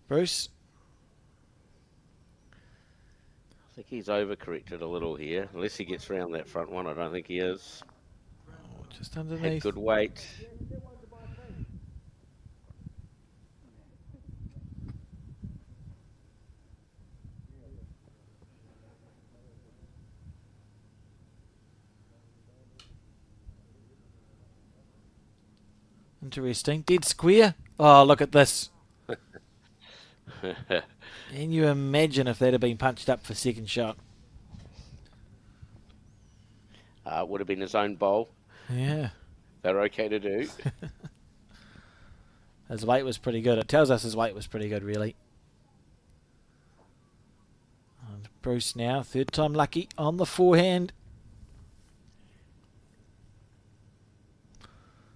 Bruce. I think he's overcorrected a little here. Unless he gets round that front one, I don't think he is. Oh, just Had underneath. good weight. Interesting. Dead square. Oh, look at this. Can you imagine if that had been punched up for second shot? Would have been his own bowl. Yeah. They're okay to do. His weight was pretty good. It tells us his weight was pretty good, really. And Bruce now, third time lucky on the forehand.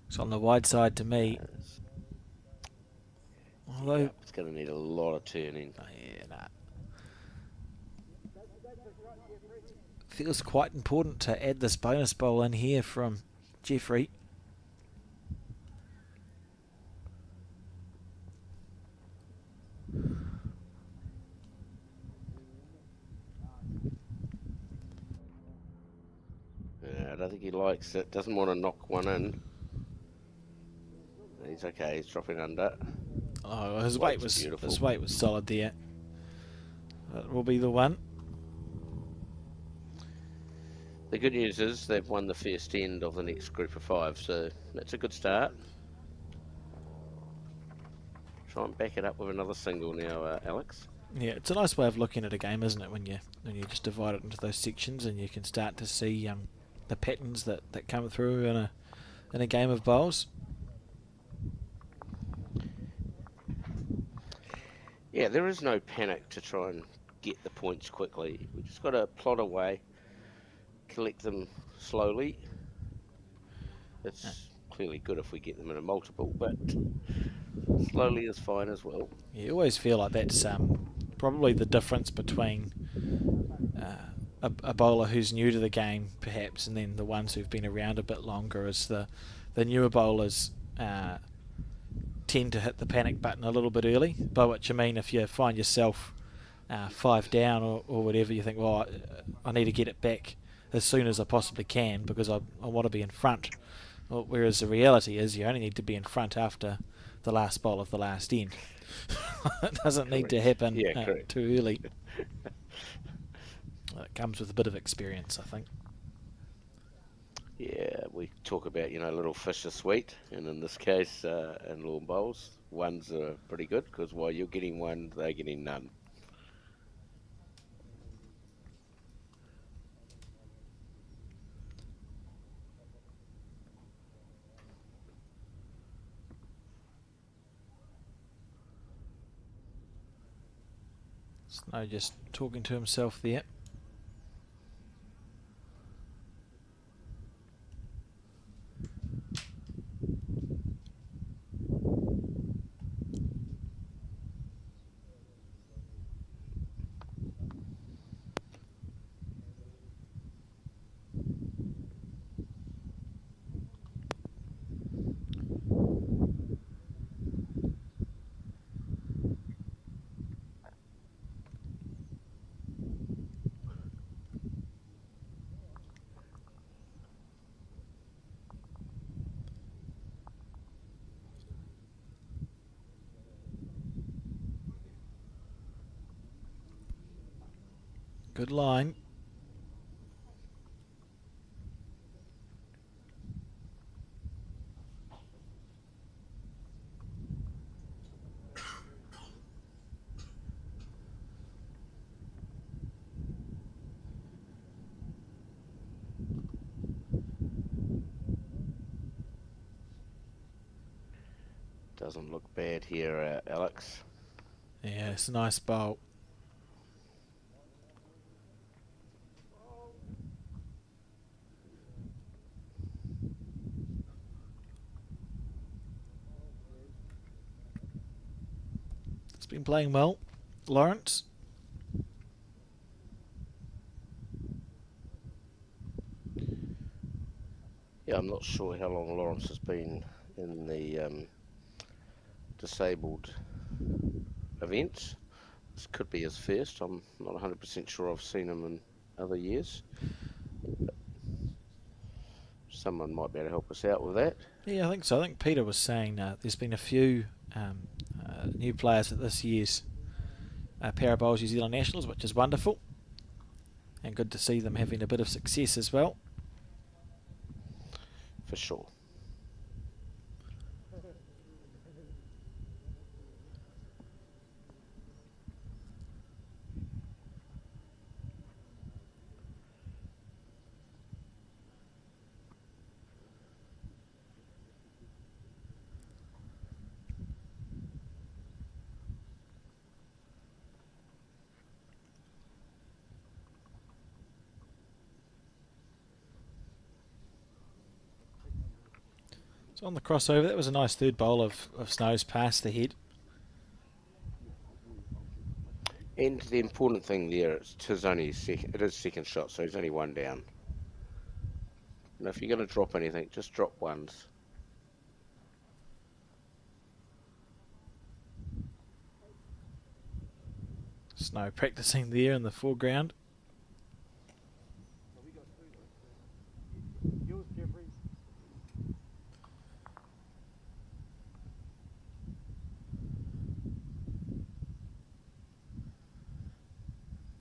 It's on the wide side to me. Although, Yeah, it's going to need a lot of turning. Feels quite important to add this bonus bowl in here from Jeffrey. Yeah, I don't think he likes it. Doesn't want to knock one in. He's okay. He's dropping under. Oh, his weight was solid there. That will be the one. The good news is they've won the first end of the next group of 5, so that's a good start. Try and back it up with another single now, Alex. Yeah, it's a nice way of looking at a game, isn't it? When you just divide it into those sections and you can start to see the patterns that come through in a game of bowls. Yeah, there is no panic to try and get the points quickly. We just got to plot away, collect them slowly. It's clearly good if we get them in a multiple, but slowly is fine as well. You always feel like that's probably the difference between a bowler who's new to the game, perhaps, and then the ones who've been around a bit longer. Is the newer bowlers tend to hit the panic button a little bit early. By which I mean, if you find yourself 5 down or whatever, you think, well, I need to get it back as soon as I possibly can because I want to be in front. Whereas the reality is you only need to be in front after the last bowl of the last end. It doesn't need to happen too early. It comes with a bit of experience, I think. Yeah, we talk about, little fish are sweet, and in this case, in lawn bowls, ones are pretty good because while you're getting one, they're getting none. Snow just talking to himself there. Good line. Doesn't look bad here, Alex. Yeah, it's a nice bowl. It's been playing well. Lawrence. Yeah, I'm not sure how long Lawrence has been in the disabled events. This could be his first. I'm not 100% sure I've seen him in other years. Someone might be able to help us out with that. Yeah, I think so. I think Peter was saying there's been a few new players at this year's Para Bowls New Zealand Nationals, which is wonderful. And good to see them having a bit of success as well. For sure. So on the crossover, that was a nice third bowl of Snow's past the head. And the important thing there, it is second shot, so he's only one down. And if you're going to drop anything, just drop ones. Snow practicing there in the foreground. Yours, Jeffrey.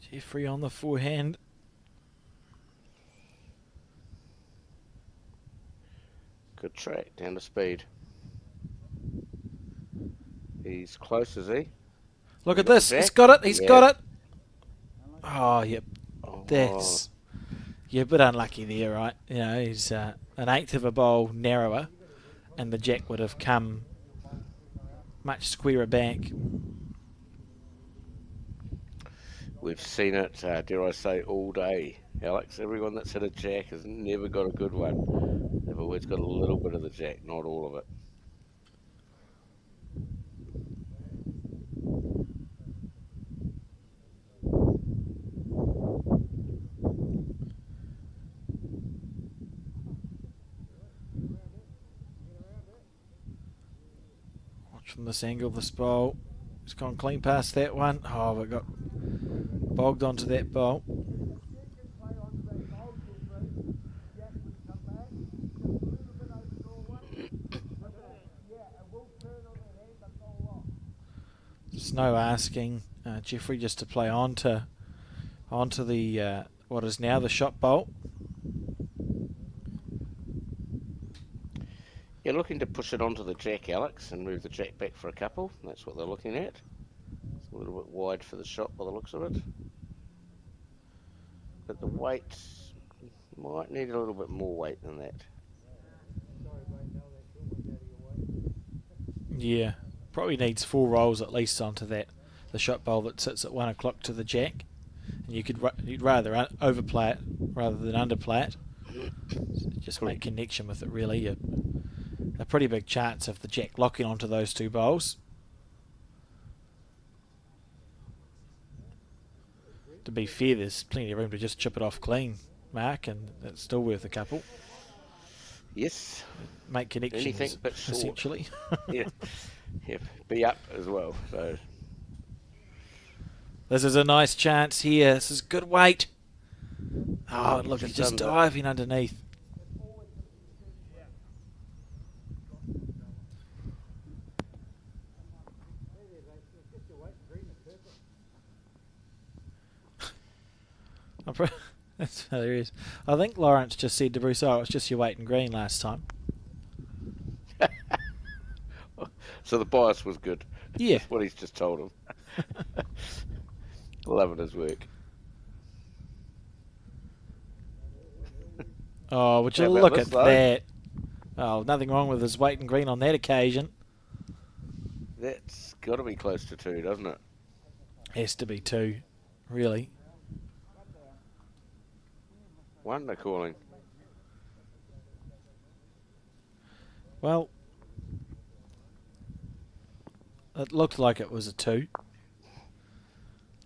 Jeffrey on the forehand. Good track, down to speed. He's close, is he? Look at Got the this. He's jack? got it. He's Yeah. got it. Oh, yep. Oh, That's... You're a bit unlucky there, right? You know, he's an eighth of a bowl narrower, and the jack would have come much squarer back. we've seen it, dare I say, all day, Alex. Everyone that's hit a jack has never got a good one. They've always got a little bit of the jack, not all of it. Watch from this angle of this bowl. It's gone clean past that one. Oh, we got bogged onto that bowl. Snow asking Jeffrey just to play onto the what is now the shot bowl. You're looking to push it onto the jack, Alex, and move the jack back for a couple. That's what they're looking at. It's a little bit wide for the shot by the looks of it. But the weight might need a little bit more weight than that. Yeah, probably needs 4 rolls at least onto the shot bowl that sits at 1 o'clock to the jack. And you'd rather overplay it rather than underplay it. Just make connection with it really. A pretty big chance of the jack locking onto those 2 bowls. To be fair, there's plenty of room to just chip it off clean, Mark, and it's still worth a couple. Yes. Make connections, Anything but short. essentially. Yeah. Be up as well. So This is a nice chance here. This is good weight. Oh, look, She's it's just done that. diving underneath. That's hilarious. I think Lawrence just said to Bruce, "Oh, it's just your weight in green last time." So the bias was good. Yeah. That's what he's just told him. Loving his work. Oh, would you How about look this, at though? that? Oh, nothing wrong with his weight in green on that occasion. That's got to be close to 2, doesn't it? Has to be 2, really. 1 they're calling. Well, it looked like it was a 2.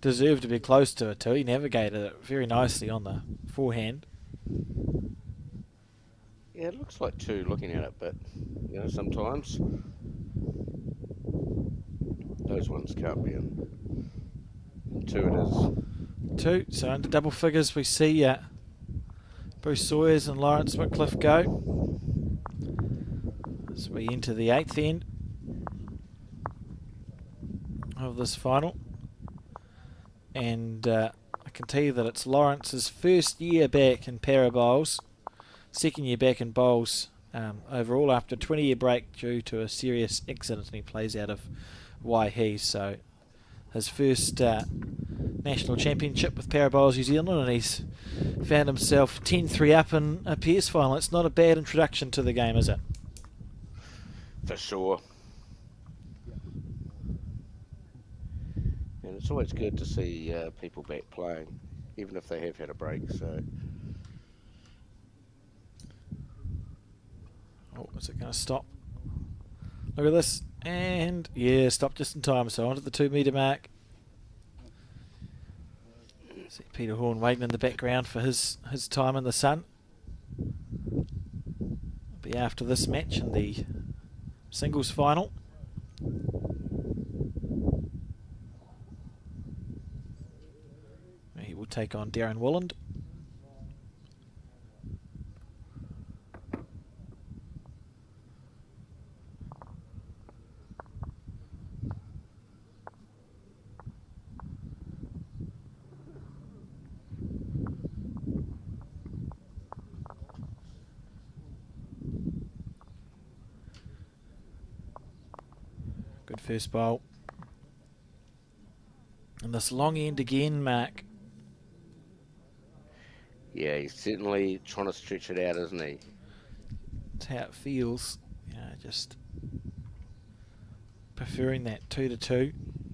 Deserved to be close to a 2. He navigated it very nicely on the forehand. Yeah, it looks like 2 looking at it, but, sometimes those ones can't be in. 2 it is. 2, so under double figures we see Bruce Sawyers and Lawrence Whitcliffe go. As we enter the 8th end of this final. And I can tell you that it's Lawrence's first year back in para bowls, second year back in bowls overall after a 20-year break due to a serious accident, and he plays out of Waihi. So his first national championship with para bowls New Zealand, and he's found himself 10-3 up in a PS final. It's not a bad introduction to the game, is it? For sure. And it's always good to see people back playing, even if they have had a break. So, oh, is it going to stop? Look at this, and yeah, stop just in time. So onto the 2 metre mark. See Peter Horn waiting in the background for his time in the sun. It'll be after this match in the singles final. He will take on Darren Willand. Good first bowl. And this long end again, Mark. yeah, he's certainly trying to stretch it out, isn't he? That's how it feels. Just preferring that 2 to 2.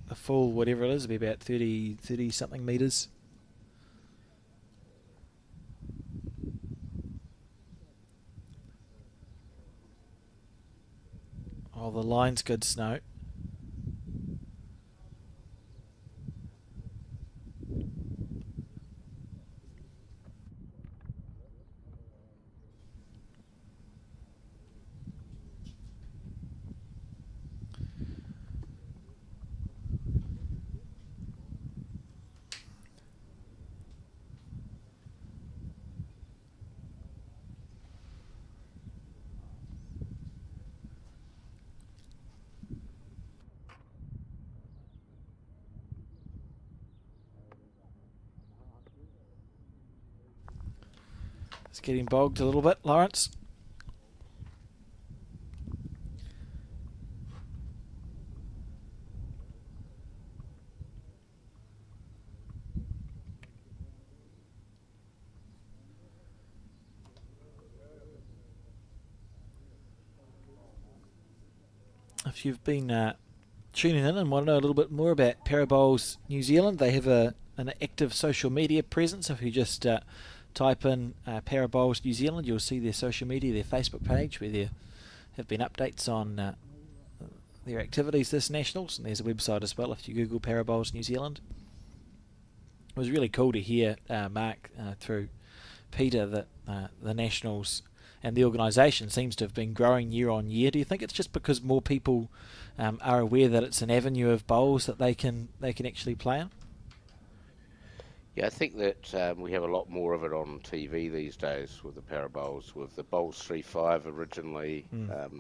The full, whatever it is, will be about 30 something metres. Oh, the line's good, Snow. It's getting bogged a little bit, Lawrence. If you've been tuning in and want to know a little bit more about Para Bowls New Zealand, they have an active social media presence. If you just type in Para Bowls New Zealand, you'll see their social media, their Facebook page, where there have been updates on their activities this Nationals, and there's a website as well if you Google Para Bowls New Zealand. It was really cool to hear, Mark, through Peter, that the Nationals and the organisation seems to have been growing year on year. Do you think it's just because more people are aware that it's an avenue of bowls that they can actually play on? Yeah, I think that we have a lot more of it on TV these days with the para bowls. With the Bowls 3-5 originally, it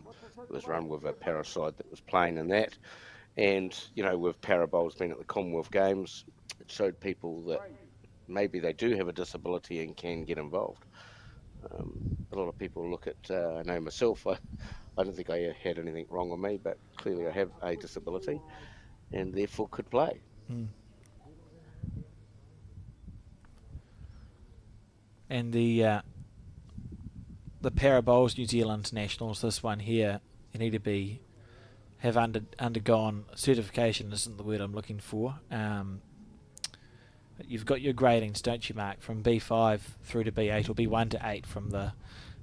was run with a para side that was playing in that. And, with para bowls being at the Commonwealth Games, it showed people that maybe they do have a disability and can get involved. A lot of people look at, I know myself, I don't think I had anything wrong with me, but clearly I have a disability and therefore could play. And the Para Bowls New Zealand Nationals, this one here, you need to have undergone certification. Isn't the word I'm looking for. You've got your gradings, don't you, Mark, from B5 through to B8, or B1 to 8 from the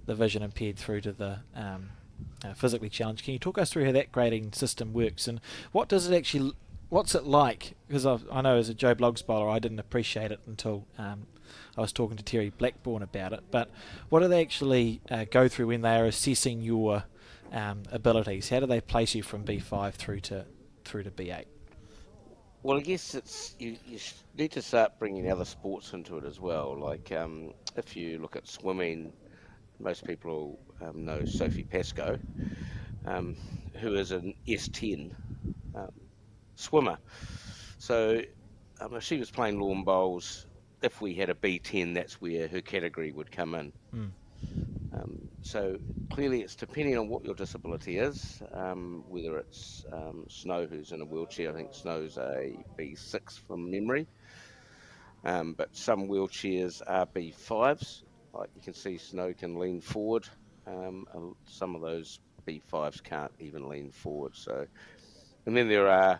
vision impaired through to the physically challenged. Can you talk us through how that grading system works, and what's it like? Because I know as a Joe Bloggs bowler I didn't appreciate it until I was talking to Terry Blackburn about it, but what do they actually go through when they are assessing your abilities? How do they place you from B5 through to B8? Well, I guess you need to start bringing other sports into it as well. Like if you look at swimming, most people know Sophie Pascoe, who is an S10 swimmer. So if she was playing lawn bowls, if we had a B10, that's where her category would come in. So clearly it's depending on what your disability is, whether it's Snow, who's in a wheelchair. I think Snow's a B6 from memory, but some wheelchairs are B5s. Like you can see, Snow can lean forward. Some of those B5s can't even lean forward. So, and then there are,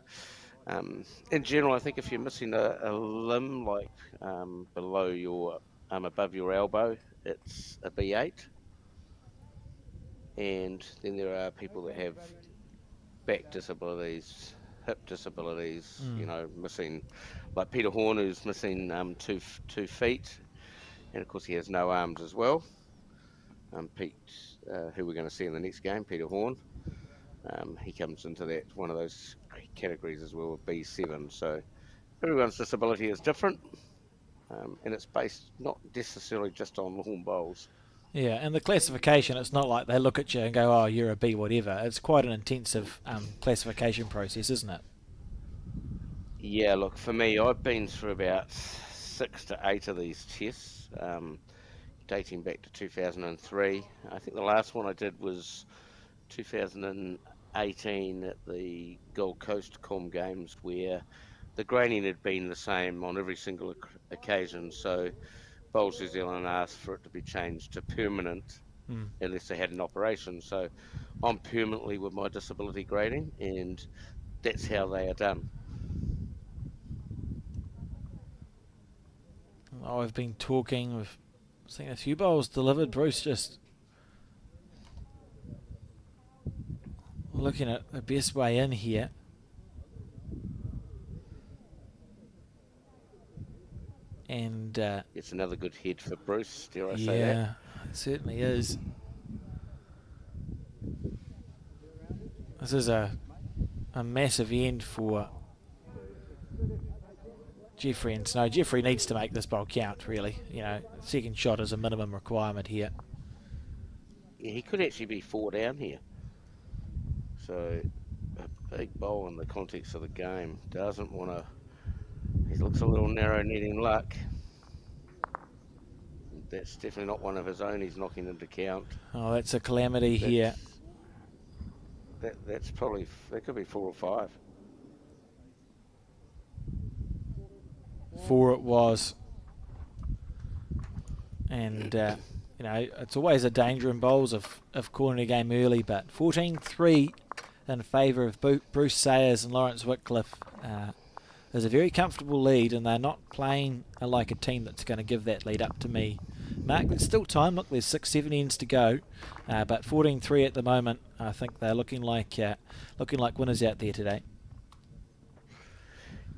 in general, I think if you're missing a limb, like below your, above your elbow, it's a B8. And then there are people that have back disabilities, hip disabilities, missing, like Peter Horn, who's missing 2 feet, and of course he has no arms as well. Pete, who we're going to see in the next game, Peter Horn, he comes into that one of those categories as well, B7. So everyone's disability is different, and it's based not necessarily just on lawn bowls. Yeah, and the classification, it's not like they look at you and go, oh, you're a B whatever. It's quite an intensive classification process, isn't it? Yeah, look, for me, I've been through about 6 to 8 of these tests, dating back to 2003. I think the last one I did was 2018 at the Gold Coast Com Games, where the grading had been the same on every single occasion. So Bowls New Zealand asked for it to be changed to permanent unless they had an operation. So I'm permanently with my disability grading, and that's how they are done. Oh, I've been talking, we've seen a few bowls delivered. Bruce just looking at the best way in here. And it's another good head for Bruce, dare I say that? Yeah, it certainly is. This is a massive end for Jeffrey and Snow. Jeffrey needs to make this bowl count, really. Second shot is a minimum requirement here. Yeah, he could actually be 4 down here. So a big bowl in the context of the game. Doesn't want to. He looks a little narrow netting luck. That's definitely not one of his own he's knocking into count. Oh, that's a calamity here. That's probably, that could be 4 or 5. 4 it was. And, it's always a danger in bowls of calling a game early, but 14-3 in favour of Bruce Sayers and Lawrence Whitcliffe is a very comfortable lead, and they're not playing like a team that's going to give that lead up to me. Mark, there's still time. Look, there's 6-7 ends to go, but 14-3 at the moment. I think they're looking like winners out there today.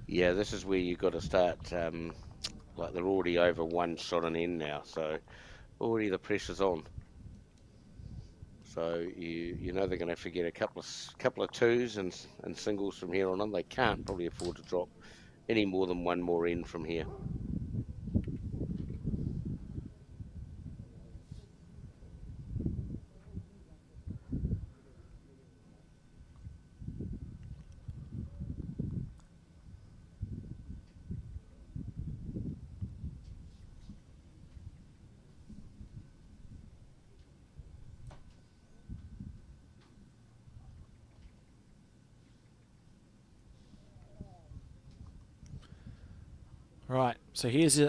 Yeah, this is where you've got to start. Like they're already over 1 shot an end now, so already the pressure's on. So you know they're going to have to get a couple of twos and singles from here on in. They can't probably afford to drop any more than 1 more end from here. Right, so here's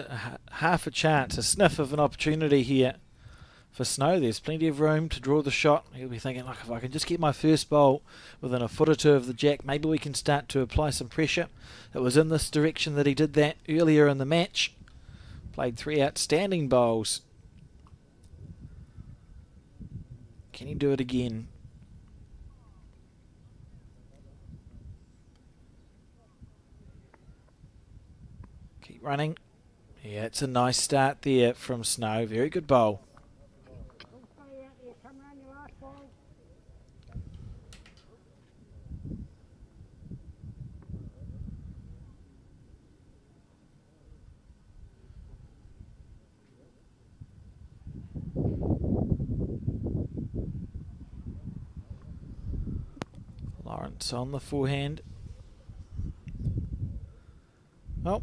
half a chance, a sniff of an opportunity here for Snow. There's plenty of room to draw the shot. He'll be thinking, look, if I can just get my first bowl within a foot or two of the jack, maybe we can start to apply some pressure. It was in this direction that he did that earlier in the match. Played 3 outstanding bowls. Can he do it again? Keep running. Yeah, it's a nice start there from Snow. Very good bowl. Stay out there. Come round your last ball. Lawrence on the forehand. Well,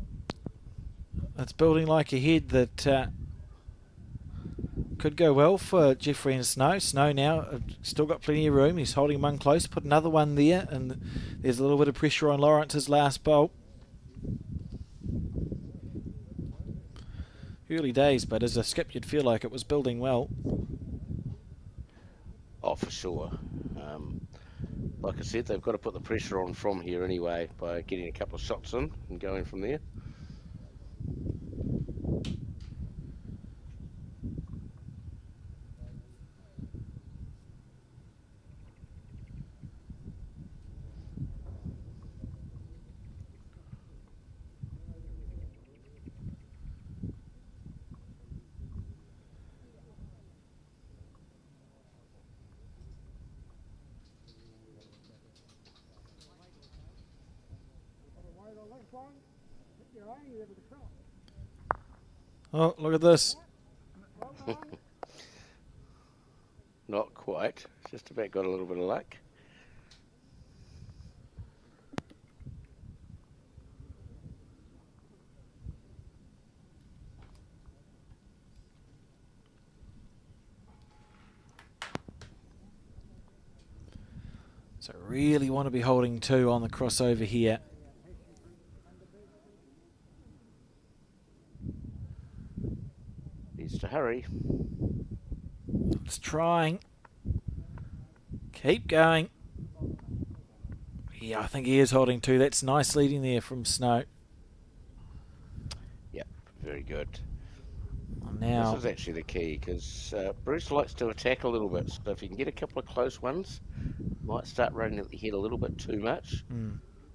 it's building like a head that could go well for Jeffrey and Snow. Snow now still got plenty of room. He's holding one close. Put another one there, and there's a little bit of pressure on Lawrence's last bowl. Early days, but as a skip, you'd feel like it was building well. Oh, for sure. Like I said, they've got to put the pressure on from here anyway by getting a couple of shots in and going from there. Oh, look at this. Not quite. Just about got a little bit of luck. So really want to be holding 2 on the crossover here. Needs to hurry. It's trying. Keep going. Yeah, I think he is holding 2. That's nice leading there from Snow. Yep, very good. Now, This is actually the key because Bruce likes to attack a little bit. So if you can get a couple of close ones, might start running at the head a little bit too much.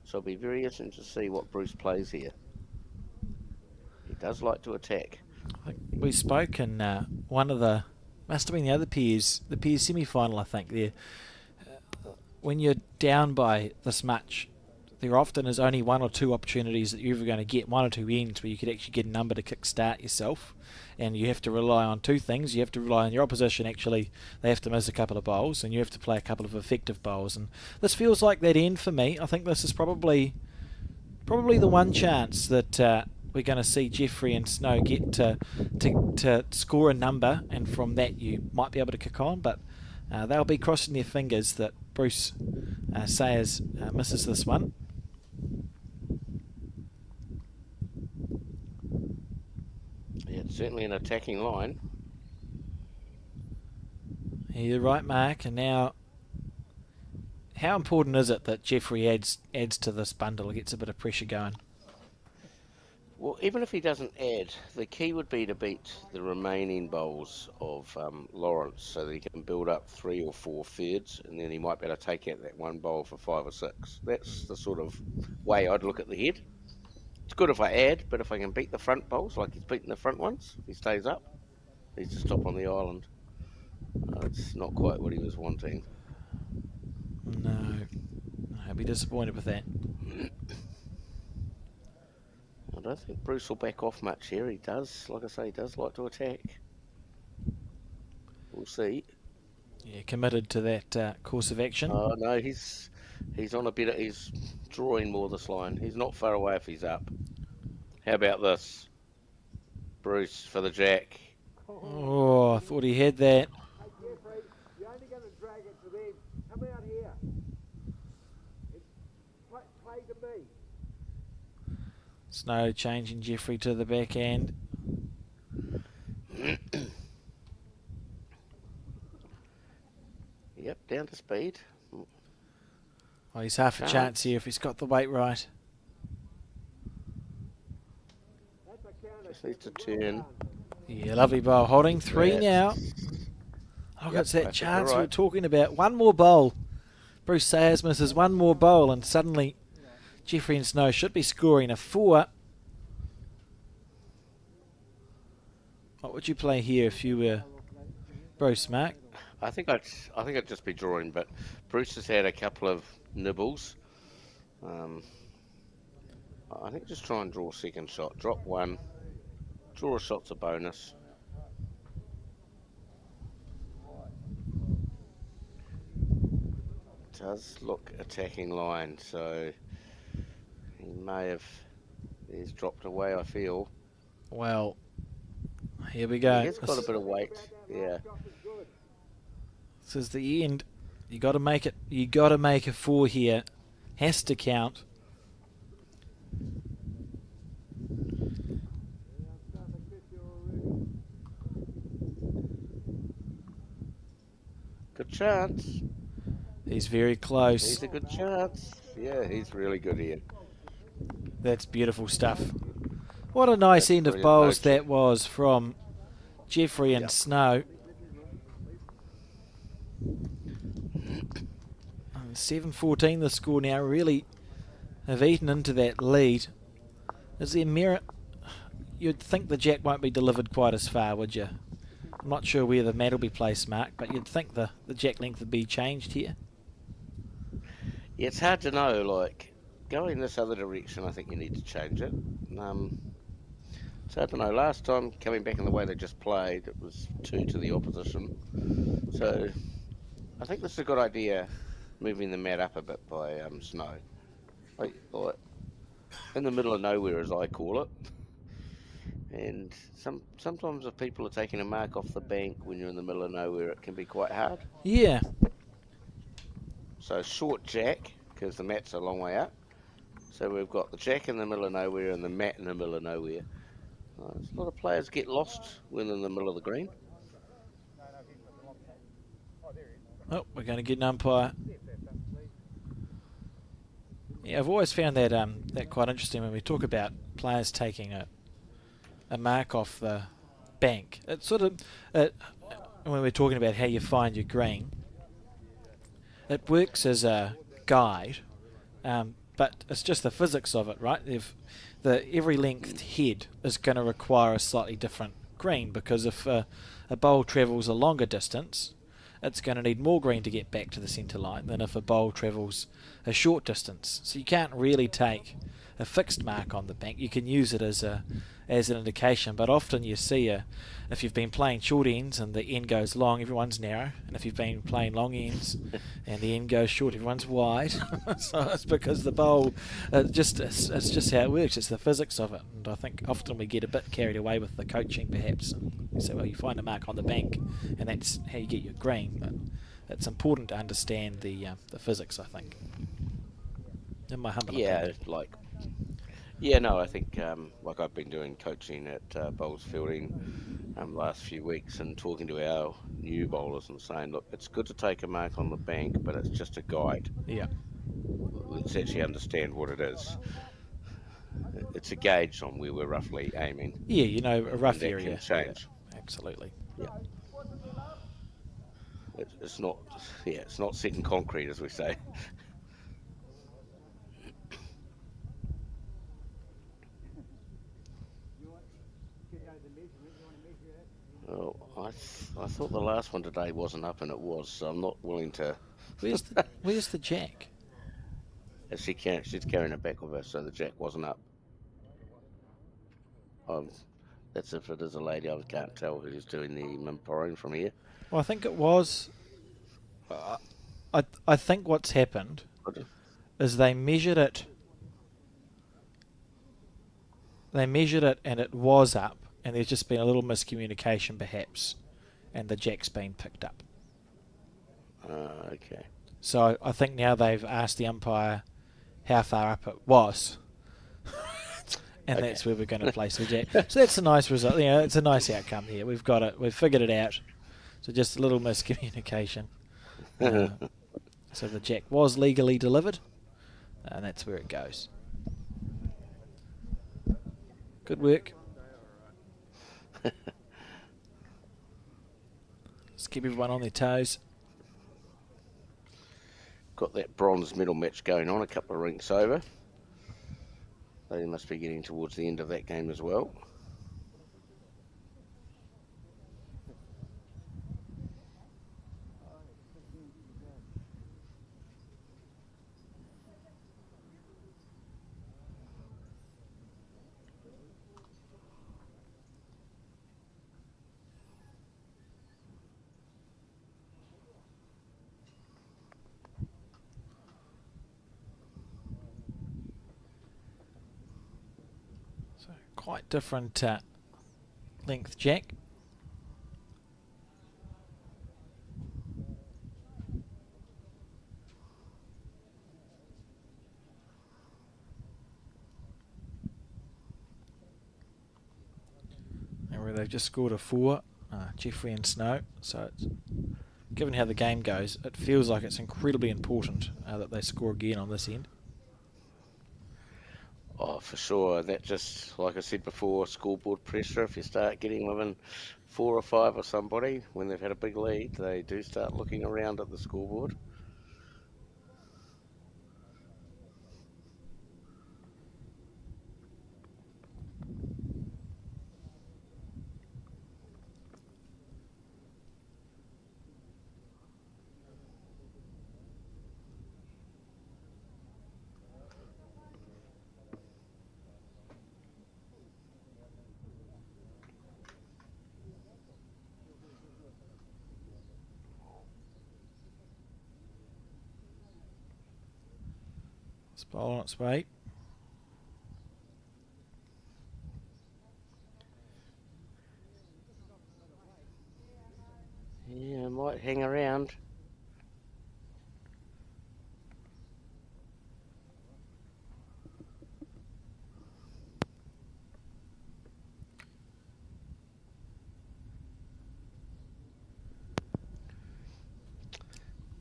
So it'll be very interesting to see what Bruce plays here. He does like to attack. I think we spoke in one of the, must have been the other pairs, the pairs semi-final, I think, there. When you're down by this much, there often is only 1 or 2 opportunities that you're ever going to get, 1 or 2 ends where you could actually get a number to kick-start yourself. And you have to rely on 2 things. You have to rely on your opposition, actually. They have to miss a couple of bowls, and you have to play a couple of effective bowls. And this feels like that end for me. I think this is probably the one chance that we're going to see Jeffrey and Snow get to score a number, and from that you might be able to kick on. But they'll be crossing their fingers that Bruce Sayers misses this one. Yeah, it's certainly an attacking line. You're right, Mark. And now, how important is it that Jeffrey adds to this bundle, gets a bit of pressure going? Well, even if he doesn't add, the key would be to beat the remaining bowls of Lawrence so that he can build up 3 or 4 thirds, and then he might be able to take out that 1 bowl for 5 or 6. That's the sort of way I'd look at the head. It's good if I add, but if I can beat the front bowls like he's beaten the front ones, if he stays up, he's just top on the island. It's not quite what he was wanting. No. I'll be disappointed with that. I don't think Bruce will back off much here. He does, like I say, he does like to attack. We'll see. Yeah, committed to that course of action. Oh no, he's on a better. He's drawing more this line. He's not far away if he's up. How about this, Bruce for the jack? Oh, I thought he had that. Hey, Jeffrey, you're only going to drag it to them. Come out here. Play to me. Snow changing Jeffrey to the back end. Yep, down to speed. Oh, he's half a chance here if he's got the weight right. Just needs to turn. Yeah, lovely bowl. Holding 3 That's- now. Look, Yep, it's I that think chance you're we were right. talking about. One more bowl. Bruce Sayers misses one more bowl, and suddenly Jeffrey and Snow should be scoring a 4. What would you play here if you were Bruce, Mark? I think I'd just be drawing, but Bruce has had a couple of nibbles. I think just try and draw a second shot. Drop one, draw a shot's a bonus. Does look attacking line, so he may have. He's dropped away, I feel. Well, here we go. He's got a bit of weight. Yeah. This is the end. You got to make it. You got to make a 4 here. Has to count. Good chance. He's very close. He's a good chance. Yeah, he's really good here. That's beautiful stuff. What a nice That's end of brilliant, bowls no that was from Jeffrey and Yep. Snow. 7-14 the score now. Really have eaten into that lead. Is there merit? You'd think the jack won't be delivered quite as far, would you? I'm not sure where the mat will be placed, Mark, but you'd think the jack length would be changed here. Yeah, it's hard to know. Like, going this other direction, I think you need to change it. It's hard to know. Last time, coming back in the way they just played, it was 2 to the opposition. So, I think this is a good idea, moving the mat up a bit by Snow. Like, in the middle of nowhere, as I call it. And sometimes if people are taking a mark off the bank when you're in the middle of nowhere, it can be quite hard. Yeah. So short jack, because the mat's a long way up. So we've got the jack in the middle of nowhere and the mat in the middle of nowhere. A lot of players get lost when in the middle of the green. Oh, we're going to get an umpire. Yeah, I've always found that that quite interesting when we talk about players taking a mark off the bank. It's sort of when we're talking about how you find your green, it works as a guide, but it's just the physics of it, right? If every length head is going to require a slightly different green, because if a bowl travels a longer distance, it's going to need more green to get back to the centre line than if a bowl travels a short distance. So you can't really take a fixed mark on the bank. You can use it as an indication, but often you see if you've been playing short ends and the end goes long, everyone's narrow, and if you've been playing long ends and the end goes short, everyone's wide. So it's because the bowl, it's just how it works. It's the physics of it, and I think often we get a bit carried away with the coaching, perhaps. And you say, well, you find a mark on the bank, and that's how you get your green. But it's important to understand the physics, I think. In my humble opinion. I think like I've been doing coaching at bowls fielding last few weeks and talking to our new bowlers and saying, look, it's good to take a mark on the bank, but it's just a guide. Yeah. Let's actually understand what it is. It's a gauge on where we're roughly aiming. Yeah, a rough And that area. can change. Yeah, absolutely. Yeah. It's not set in concrete, as we say. Well, I thought the last one today wasn't up, and it was, so I'm not willing to. Where's the jack? She's carrying it back with her, so the jack wasn't up. That's if it is a lady. I can't tell who's doing the umpiring from here. Well, I think it was. I think what's happened is they measured it. They measured it, and it was up, and there's just been a little miscommunication, perhaps, and the jack's been picked up. Okay. So I think now they've asked the umpire how far up it was, and Okay. that's where we're going to place the jack. So that's a nice result. Yeah, it's a nice outcome here. We've got it. We've figured it out. So just a little miscommunication. So the jack was legally delivered, and that's where it goes. Good work. Just keep everyone on their toes. Got that bronze medal match going on, a couple of rinks over. They must be getting towards the end of that game as well. So quite different length jack. And where they've just scored a 4, Jeffrey and Snow. So it's, given how the game goes, it feels like it's incredibly important that they score again on this end. Oh, for sure. That just, like I said before, scoreboard pressure. If you start getting within 4 or 5 of somebody when they've had a big lead, they do start looking around at the scoreboard. It's ball on its way. Yeah, might hang around.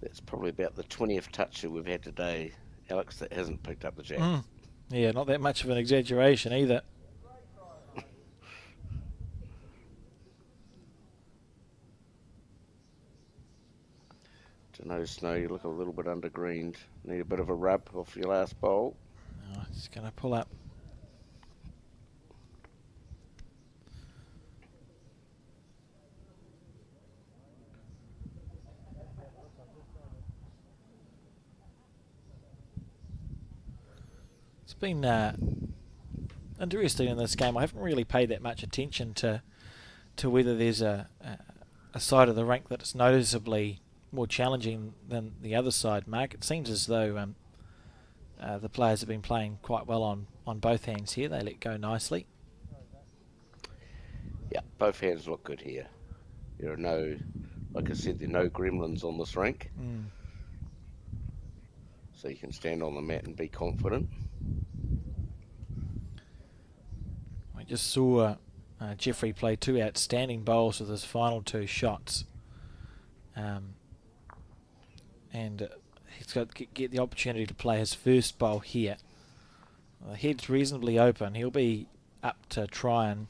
That's probably about the 20th touch that we've had today, Alex, that hasn't picked up the jack. Yeah, not that much of an exaggeration either. Don't know, Snow, you look a little bit undergreened. Need a bit of a rub off your last bowl. Oh, it's going to pull up. It's been interesting in this game. I haven't really paid that much attention to whether there's a side of the rink that's noticeably more challenging than the other side, Mark. It seems as though the players have been playing quite well on both hands here. They let go nicely. Yeah, both hands look good here. There are no, like I said, there are no gremlins on this rink. So you can stand on the mat and be confident. We just saw Jeffrey play 2 outstanding bowls with his final 2 shots. And he's got to get the opportunity to play his first bowl here. The head's reasonably open. He'll be up to try and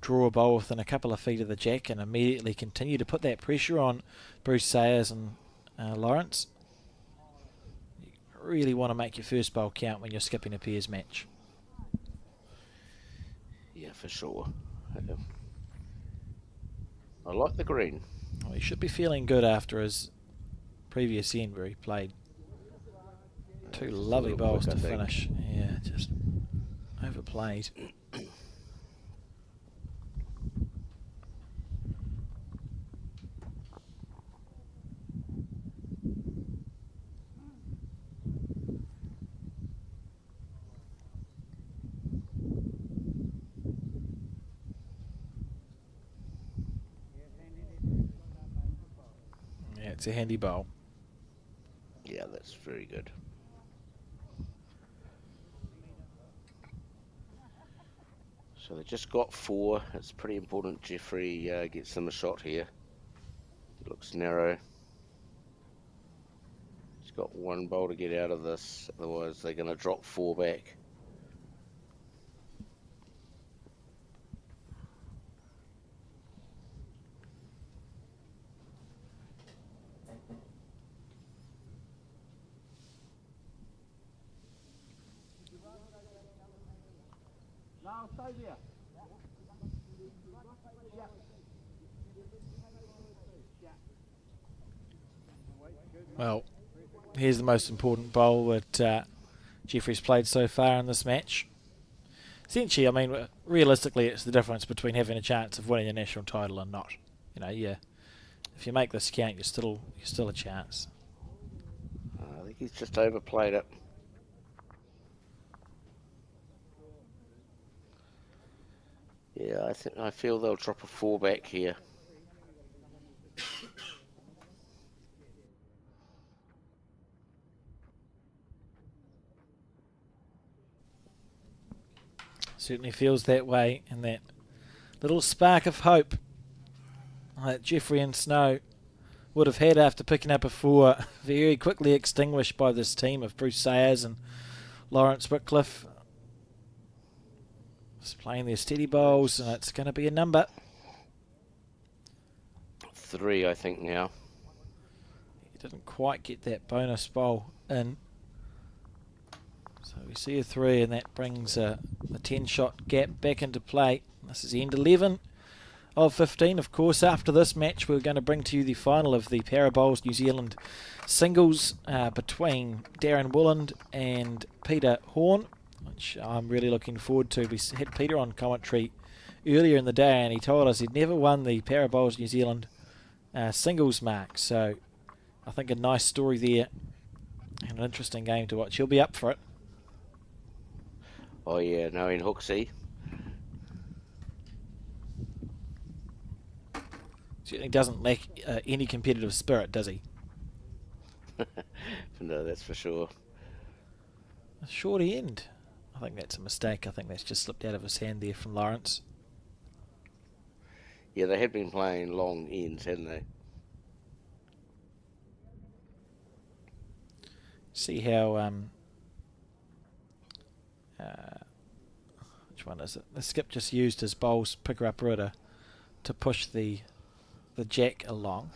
draw a bowl within a couple of feet of the jack and immediately continue to put that pressure on Bruce Sayers and Lawrence. You really want to make your first bowl count when you're skipping a pairs match. Yeah, for sure. I like the green. Well, he should be feeling good after his previous end where he played 2 lovely bowls to finish. Yeah, just overplayed. Yeah, it's a handy bowl. Yeah, that's very good. So they just got 4. It's pretty important Jeffrey gets them a shot here. It looks narrow. He's got 1 bowl to get out of this, otherwise they're going to drop 4 back. No, stay there. Well, here's the most important bowl that Jeffrey's played so far in this match. Essentially, I mean, realistically, it's the difference between having a chance of winning a national title and not. You know, if you make this count, you're still a chance. I think he's just overplayed it. Yeah, I feel they'll drop a 4 back here. Certainly feels that way, and that little spark of hope that Jeffrey and Snow would have had after picking up a 4 very quickly extinguished by this team of Bruce Sayers and Lawrence Whitcliffe. Just playing their steady bowls, and it's going to be a number. 3, I think, now. He didn't quite get that bonus bowl in. So we see a 3, and that brings a 10-shot gap back into play. This is the end 11 of 15. Of course, after this match, we're going to bring to you the final of the Parabowls New Zealand singles between Darren Willand and Peter Horn, which I'm really looking forward to. We had Peter on commentary earlier in the day, and he told us he'd never won the Parabowls New Zealand singles mark. So I think a nice story there and an interesting game to watch. He'll be up for it. Oh yeah, knowing Hooksy. Certainly doesn't lack any competitive spirit, does he? No, that's for sure. A short end. I think that's a mistake. I think that's just slipped out of his hand there from Lawrence. Yeah, they had been playing long ends, hadn't they? See how which one is it? The skip just used his bowls picker upper to push the jack along.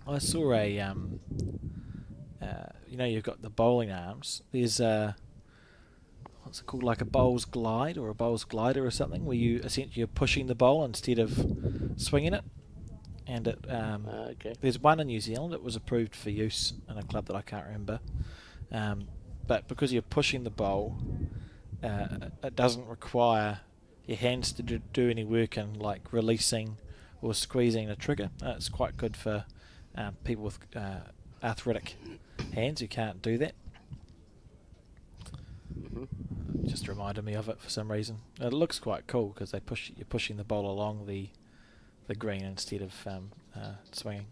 I saw a you know, you've got the bowling arms. There's what's it called, like a bowls glide or a bowls glider or something, where you essentially are pushing the bowl instead of swinging it. And it okay. there's one in New Zealand. It was approved for use in a club that I can't remember. But because you're pushing the bowl, it doesn't require your hands to do any work in like releasing or squeezing the trigger. It's quite good for people with arthritic hands who can't do that. Just reminded me of it for some reason. It looks quite cool because you're pushing the bowl along the green instead of swinging.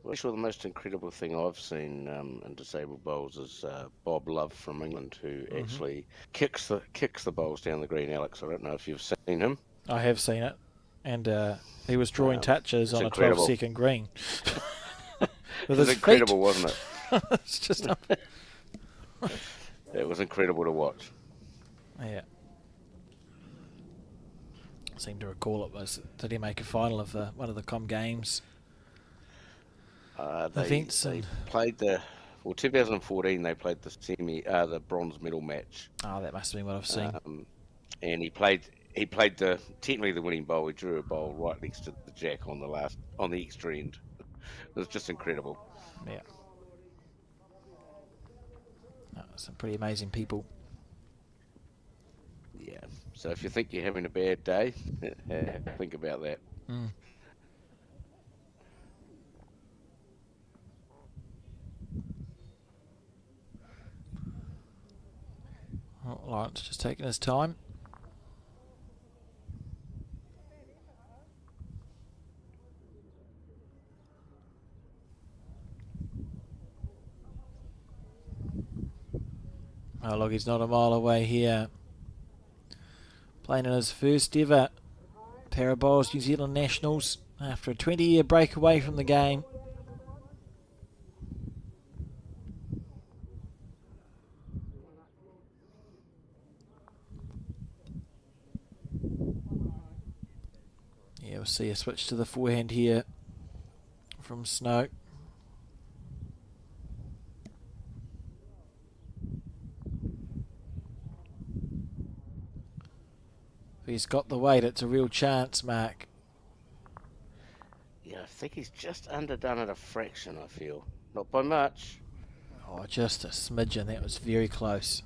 Well, sure, the most incredible thing I've seen in disabled bowls is Bob Love from England, who actually kicks the bowls down the green. Alex, I don't know if you've seen him. I have seen it, and he was drawing touches on incredible. a 12-second green. It was incredible, wasn't it? It's just It was incredible to watch. yeah. I seem to recall did he make a final of one of the Com Games events? They played 2014. They played the bronze medal match. Oh, that must have been what I've seen. And he played technically the winning bowl. He drew a bowl right next to the jack on the extra end. It was just incredible. Yeah. Some pretty amazing people. Yeah. So if you think you're having a bad day, think about that. Well, Lawrence just taking his time. Oh, look, he's not a mile away here. Playing in his first ever pair of bowls, New Zealand Nationals, after a 20-year break away from the game. Yeah, we'll see a switch to the forehand here from Snow. If he's got the weight, it's a real chance, Mark. Yeah, I think he's just underdone it a fraction, I feel. Not by much. Oh, just a smidgen. That was very close.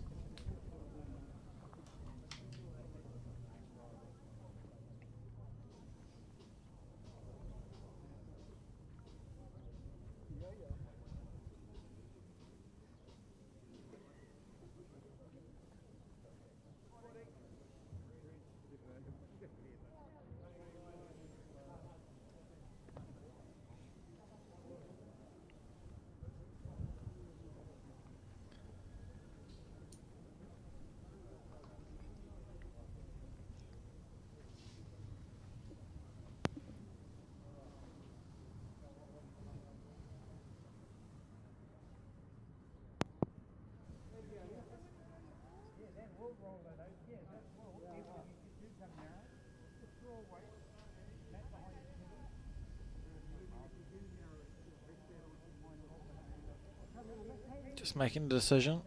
Just making a decision.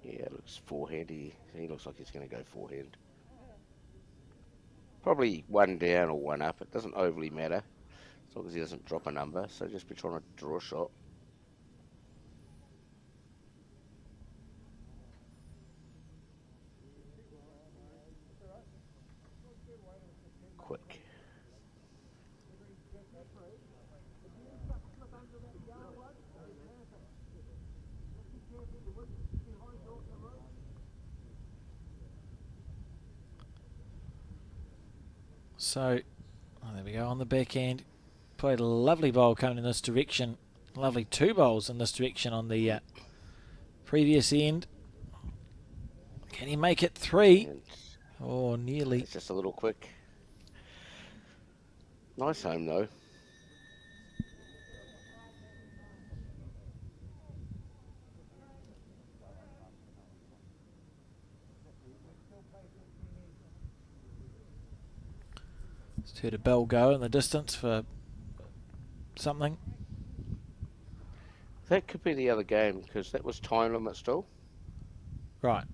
Yeah, it looks forehand. He looks like he's going to go forehand. Probably one down or one up. It doesn't overly matter as long as he doesn't drop a number. So just be trying to draw a shot. Quick. So, there we go on the back end. Played a lovely bowl coming in this direction. Lovely two bowls in this direction on the previous end. Can he make it three? And Oh, nearly. it's just a little quick. Nice home though. Just heard a bell go in the distance for something. That could be the other game because that was time limit still. Right.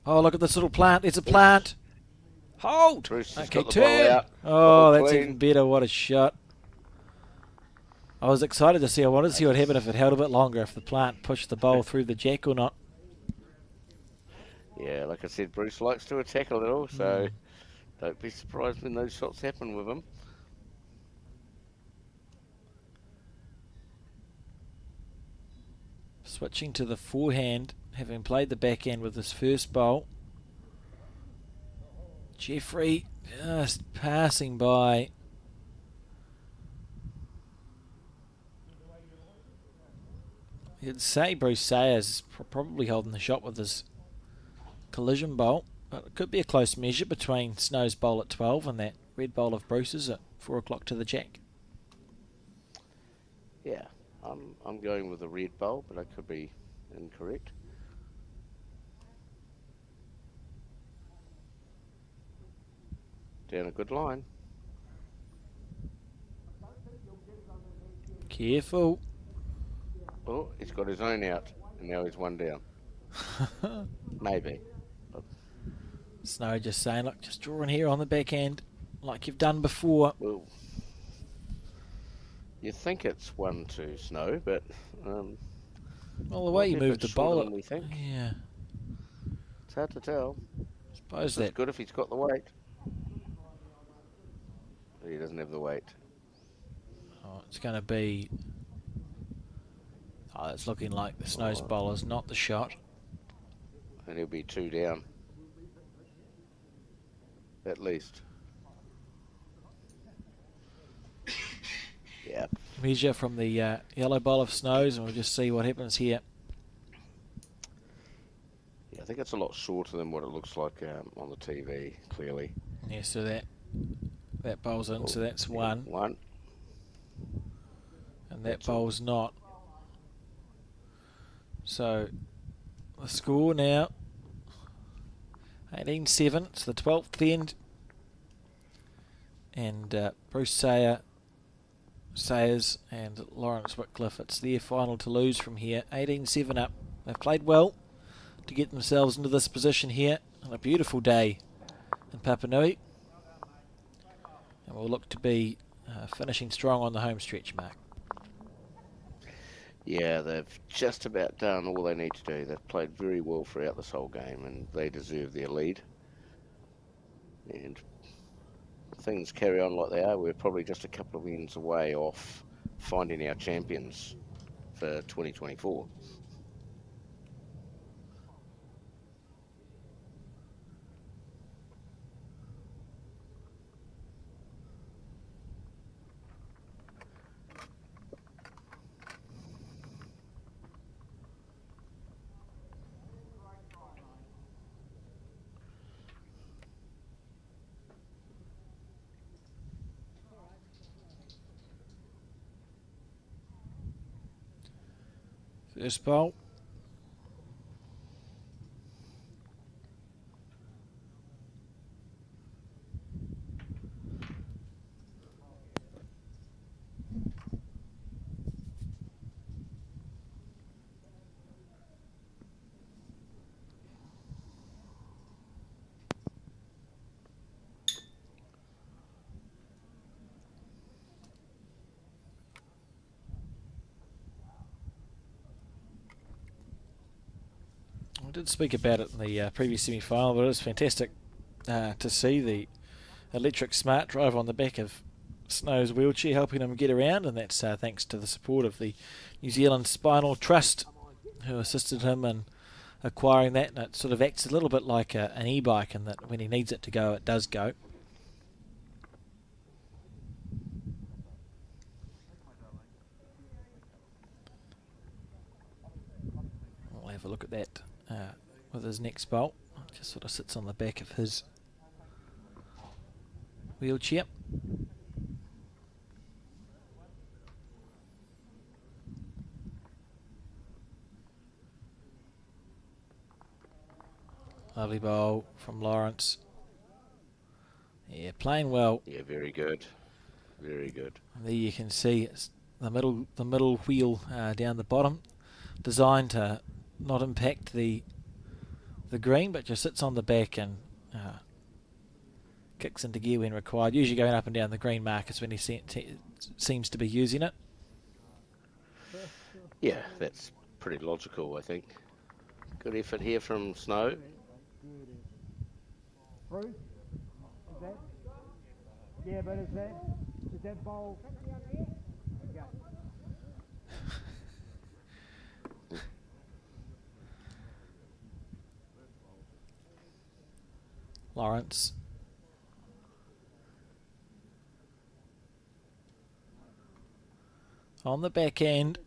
Oh, look at this little plant. There's a plant. Hold. Bruce has Okay, got the ball turn. out. Oh, Ball that's clean. even better. What a shot. I was excited to see. I wanted to see what happened if it held a bit longer, if the plant pushed the bowl through the jack or not. Yeah, like I said, Bruce likes to attack a little, so don't be surprised when those shots happen with him. Switching to the forehand, having played the backhand with his first bowl. Jeffrey just passing by. You'd say Bruce Sayers is probably holding the shot with his collision bowl, but it could be a close measure between Snow's bowl at 12 and that red bowl of Bruce's at 4 o'clock to the jack. Yeah, I'm going with the red bowl, but I could be incorrect. Down a good line. Careful. Oh, he's got his own out, and now he's one down. Maybe. Snow just saying, look, just drawing here on the backhand like you've done before. Well, you think it's 1-2 Snow, but Well, the way you might be a moved bit the shorter bowl, than we think. yeah, It's hard to tell. suppose It's that good if he's got the weight. He doesn't have the weight. it's going to be. Oh, it's looking like the Snow's bowl is not the shot. And he'll be 2 down. At least. Yeah, measure from the yellow bowl of Snows, and we'll just see what happens here. Yeah, I think it's a lot shorter than what it looks like on the TV, clearly. Yeah, so that bowl's in, so that's Yeah, one. One. And that That's all. bowl's not. So the score now 18-7. It's the 12th end. And Bruce Sayers and Lawrence Whitcliffe, it's their final to lose from here. 18-7 up. They've played well to get themselves into this position here on a beautiful day in Papanui. And we'll look to be finishing strong on the home stretch, Mark. Yeah, they've just about done all they need to do. They've played very well throughout this whole game, and they deserve their lead. And if things carry on like they are, we're probably just a couple of wins away off finding our champions for 2024. First bowl. I did speak about it in the previous semi-final, but it was fantastic to see the electric smart drive on the back of Snow's wheelchair, helping him get around, and that's thanks to the support of the New Zealand Spinal Trust, who assisted him in acquiring that. And it sort of acts a little bit like an e-bike, in that when he needs it to go, it does go. We'll have a look at that with his next bolt. It just sort of sits on the back of his wheelchair. Lovely bowl from Lawrence. Yeah, playing well. Yeah, very good. Very good. There you can see it's the middle wheel down the bottom, designed to not impact the green, but just sits on the back and kicks into gear when required. Usually going up and down the green markers when he seems to be using it. Yeah, that's pretty logical, I think. Good effort here from Snow. Bruce, is that? Yeah, but is that bowl? Okay. Lawrence. On the back end.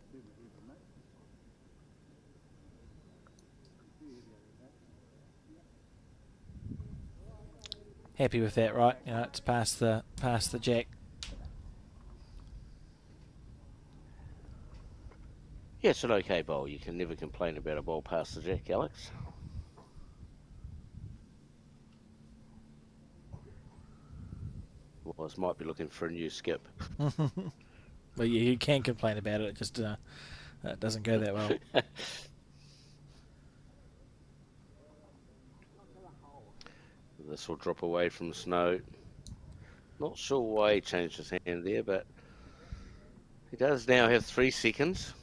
Happy with that, right? You know, it's past the jack. Yeah, it's an okay bowl. You can never complain about a bowl past the jack, Alex. Otherwise, might be looking for a new skip. Well, you can complain about it. It just it doesn't go that well. This will drop away from Snow. Not sure why he changed his hand there, but he does now have 3 seconds.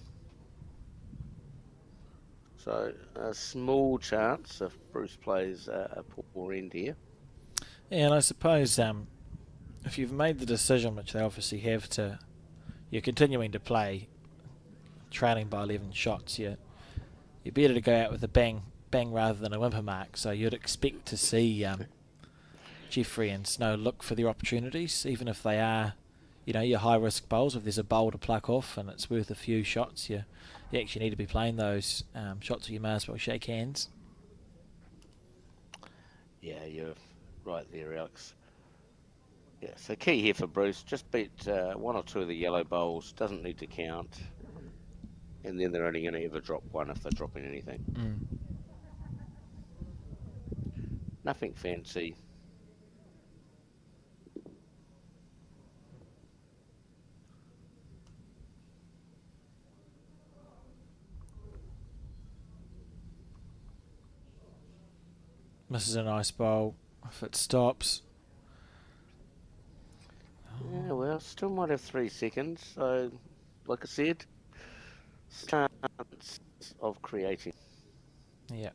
So a small chance if Bruce plays a poor end here. Yeah, and I suppose if you've made the decision, which they obviously have, you're continuing to play, trailing by 11 shots, you're better to go out with a bang rather than a whimper mark. So you'd expect to see Jeffrey and Snow look for their opportunities, even if they are you know, your high risk bowls, if there's a bowl to pluck off and it's worth a few shots, you actually need to be playing those shots, or you may as well shake hands. Yeah, you're right there, Alex. Yeah, so key here for Bruce, just beat one or two of the yellow bowls, doesn't need to count, and then they're only going to ever drop one if they're dropping anything. Nothing fancy. Misses a nice bowl. If it stops. Yeah, well, still might have 3 seconds, so like I said, chance of creating. Yeah.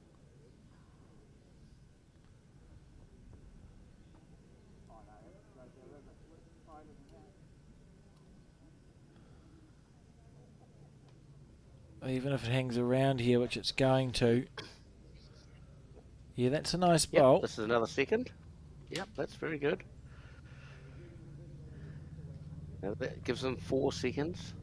Even if it hangs around here, which it's going to. Yeah, that's a nice bowl. Yep, this is another second. Yep, that's very good. Now that gives them 4 seconds.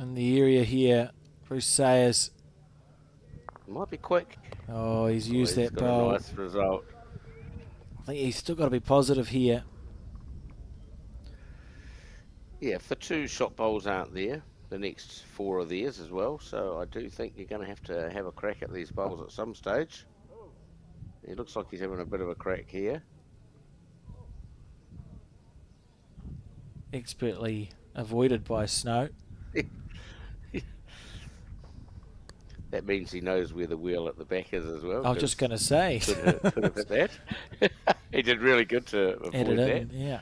In the area here, Bruce Sayers. Might be quick. Oh, he's used He's that got bowl. a nice result. I think he's still got to be positive here. Yeah, if the 2 shot bowls aren't there, the next 4 are theirs as well. So I do think you're going to have a crack at these bowls at some stage. It looks like he's having a bit of a crack here. Expertly avoided by Snow. That means he knows where the wheel at the back is as well. I was just going to say. Could have hit that. He did really good to avoid Added that. in, yeah.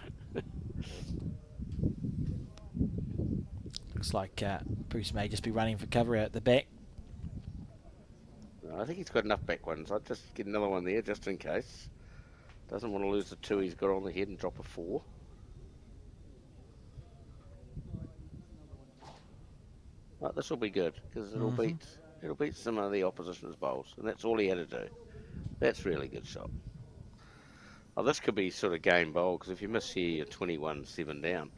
Looks like Bruce may just be running for cover out the back. I think he's got enough back ones. I'd just get another one there just in case. Doesn't want to lose the 2 he's got on the head and drop a 4. Right, this will be good because it'll beat some of the opposition's bowls, and that's all he had to do. That's really good shot. Oh, this could be sort of game bowl because if you miss here, you're 21-7 down.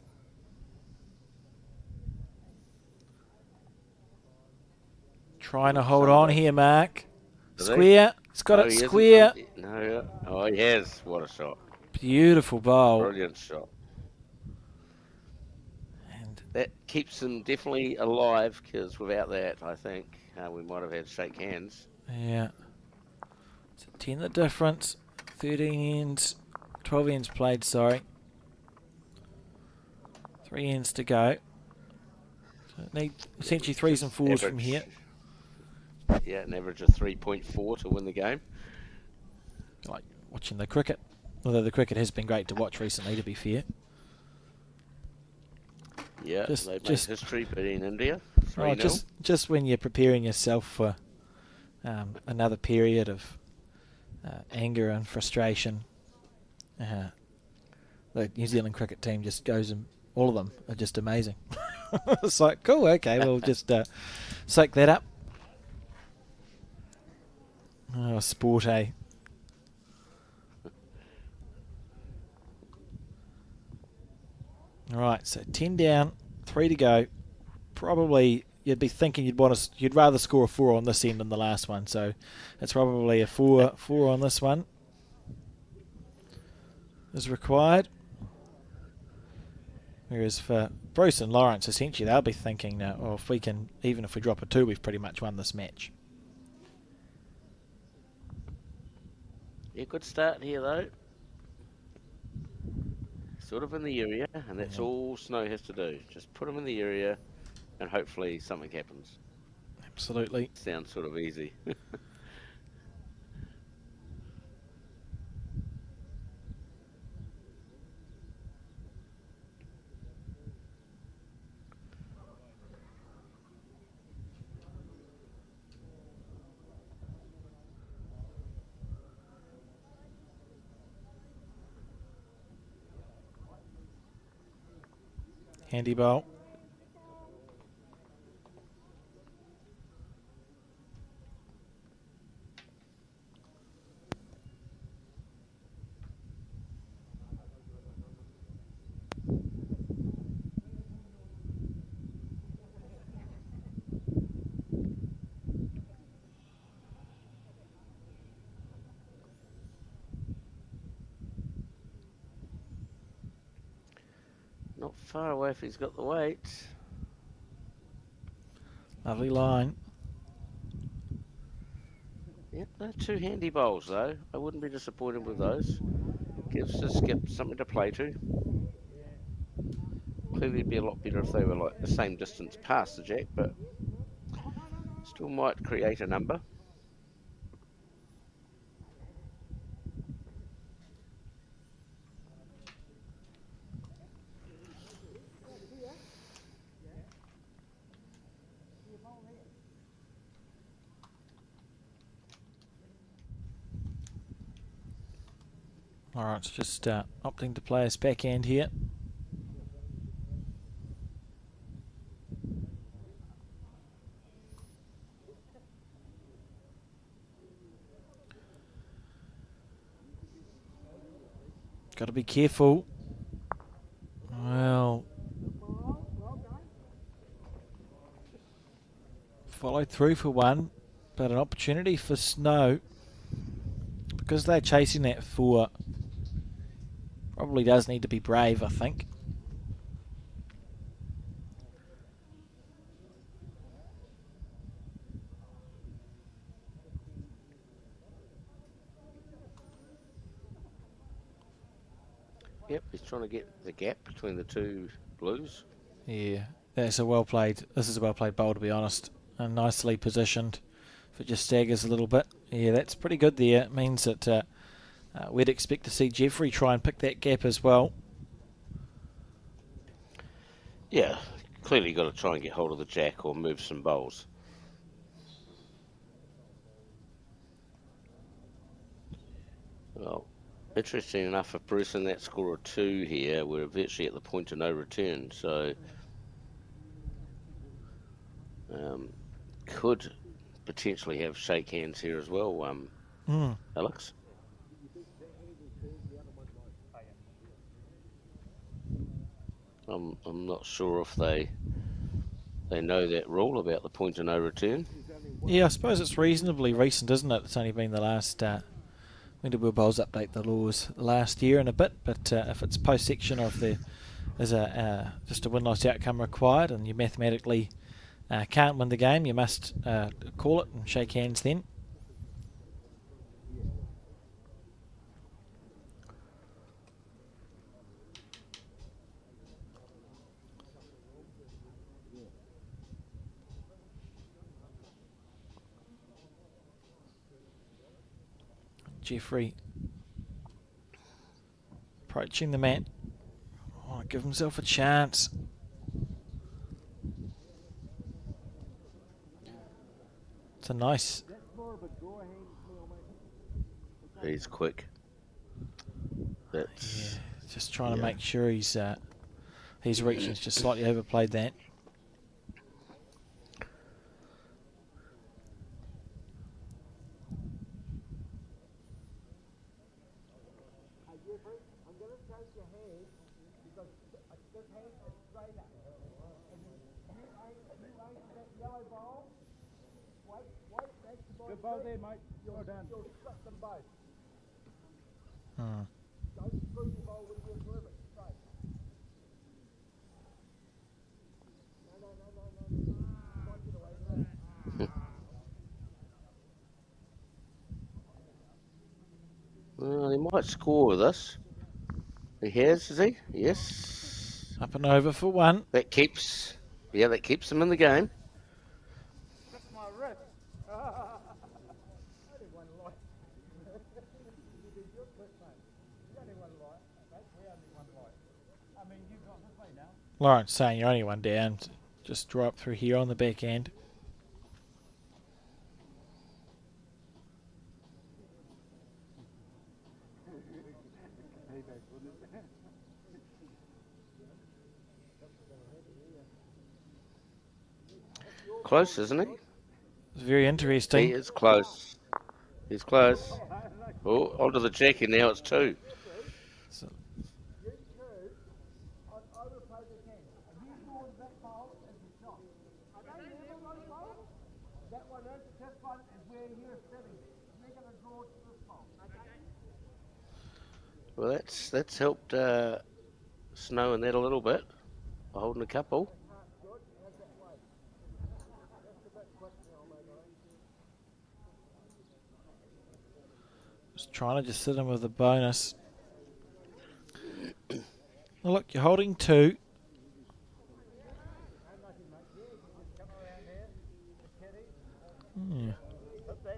Trying to hold on here, Mark. Does he? Square. It's got No, it he hasn't. square. No, oh, he has. What a shot. Beautiful bowl. Brilliant shot. And That keeps them definitely alive because without that, I think we might have had to shake hands. yeah. It's a 10 the difference. 13 ends. 12 ends played, sorry. 3 ends to go. So need essentially 3s and 4s from Average- here. Yeah, an average of 3.4 to win the game. Like watching the cricket. Although the cricket has been great to watch recently, to be fair. Yeah, Just- they made just- history beating India. 3-0. Oh, just when you're preparing yourself for another period of anger and frustration, the New Zealand cricket team just goes and all of them are just amazing. It's like, cool, okay, we'll just soak that up. Oh, sport, eh? All right, so 10 down, 3 to go. Probably you'd be thinking you'd rather score a 4 on this end than the last one. So it's probably a 4 on this one is required. Whereas for Bruce and Lawrence, essentially they'll be thinking, well, if we can, even if we drop a 2, we've pretty much won this match. Yeah, good start here though. Sort of in the area, and that's all Snow has to do. Just put him in the area, and hopefully something happens. Absolutely. Sounds sort of easy. Handy bowl. Not far away if he's got the weight. Lovely line. Yep, they're two handy bowls though. I wouldn't be disappointed with those. Gives the skip something to play to. Clearly it'd be a lot better if they were like the same distance past the jack, but still might create a number. Alright, it's just opting to play his backhand here. Got to be careful. Well, followed through for one, but an opportunity for Snow. Because they're chasing that 4, probably does need to be brave, I think. Yep, he's trying to get the gap between the two blues. Yeah, that's a well played. This is a well played bowl, to be honest, and nicely positioned. If it just staggers a little bit, yeah, that's pretty good there. It means that we'd expect to see Jeffrey try and pick that gap as well. Yeah, clearly got to try and get hold of the jack or move some bowls. Well, interesting enough for Bruce in that score of 2 here, we're virtually at the point of no return, so could potentially have shake hands here as well, Alex. I'm not sure if they know that rule about the point of no return. Yeah, I suppose it's reasonably recent, isn't it? It's only been the last. When did World Bowls update the laws? Last year and a bit, but if it's post section or if there is just a win-loss outcome required and you mathematically can't win the game, you must call it and shake hands then. Jeffrey approaching the mat. Oh, give himself a chance. It's a nice. He's quick. That's Just trying to make sure he's reaching. He's just slightly overplayed that. I'm going to take your hand because this hand is straight up. And you aim that yellow ball. Wait, that's the ball. Good ball there, mate. Well done. You'll strip them both. Don't screw the ball when you deliver it straight. No. Might get away with that. Well, he might score with us. He has, is he? Yes. Up and over for one. That keeps him in the game. That's my wrist. Only one light. You did your quick, mate. You only one light. Mate, we only one light. I mean, you've got this way now. Lawrence saying you're only one down. Just draw up through here on the backhand. Close, isn't he? It's very He interesting. is close. He's close. Oh, onto the jack, and now it's 2. So, You two, I will play the hand. And you draw that bowl as a shot. Are they never those bowls? That one is, this one is where you're sitting. You're going to draw to this bowl. Well, that's helped Snow in that a little bit. Holding a couple. just trying to just sit in with a bonus. Well, look, you're holding 2.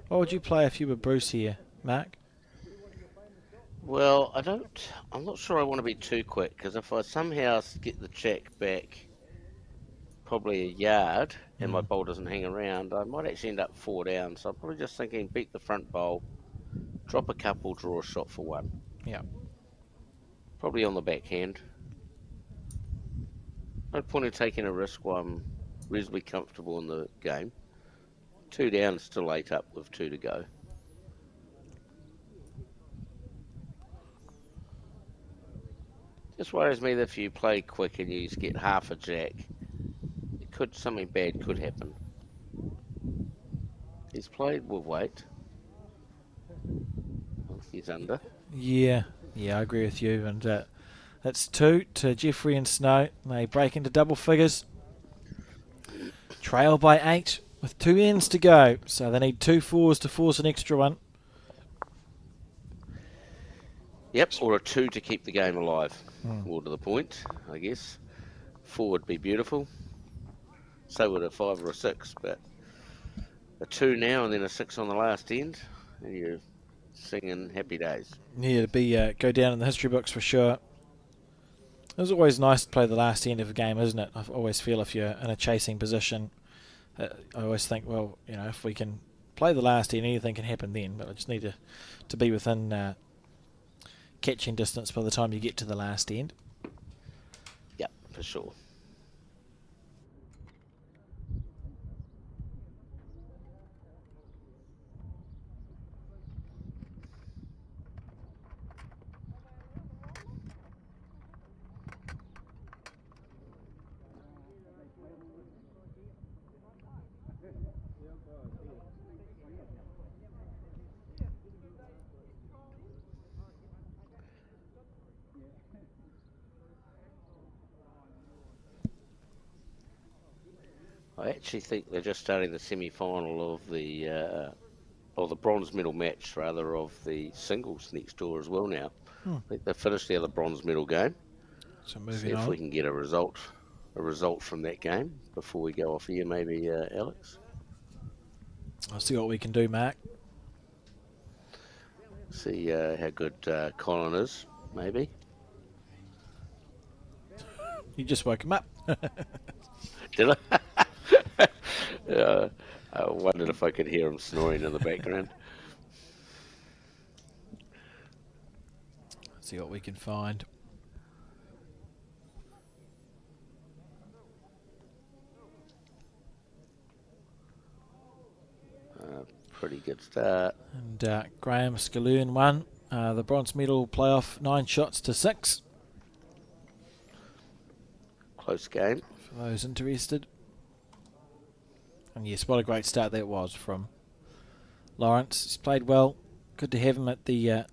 What would you play if you were Bruce here, Mark? Well, I'm not sure I want to be too quick, because if I somehow get the jack back probably a yard and my bowl doesn't hang around, I might actually end up 4 down. So I'm probably just thinking beat the front bowl, drop a couple, draw a shot for 1. Yeah. Probably on the backhand. No point in taking a risk while I'm reasonably comfortable in the game. 2 down, still 8 up with 2 to go. Just worries me that if you play quick and you just get half a jack, something bad could happen. He's played with weight. He's under. Yeah, I agree with you. And that's 2 to Jeffrey and Snow. They break into double figures. Trail by 8 with 2 ends to go. So they need 2 4s to force an extra one. Yep, or a 2 to keep the game alive. More to the point, I guess. 4 would be beautiful. So would a 5 or a 6, but a 2 now and then a 6 on the last end, and you're singing happy days. Yeah, to be go down in the history books for sure. It's always nice to play the last end of a game, isn't it? I always feel if you're in a chasing position, I always think, well, if we can play the last end, anything can happen then. But I just need to be within catching distance by the time you get to the last end. Yep, for sure. I actually think they're just starting the semi-final of the bronze medal match, rather, of the singles next door as well now. I think they've finished the other bronze medal game. So See moving if on. we can get a result from that game before we go off here, maybe, Alex. I'll see what we can do, Mark. See how good Colin is, maybe. You just woke him up. Did I? I wondered if I could hear him snoring in the background. See what we can find. Pretty good start. And Graham Scalloon won the bronze medal playoff 9 shots to 6. Close game. For those interested. And yes, what a great start that was from Lawrence. He's played well. Good to have him at the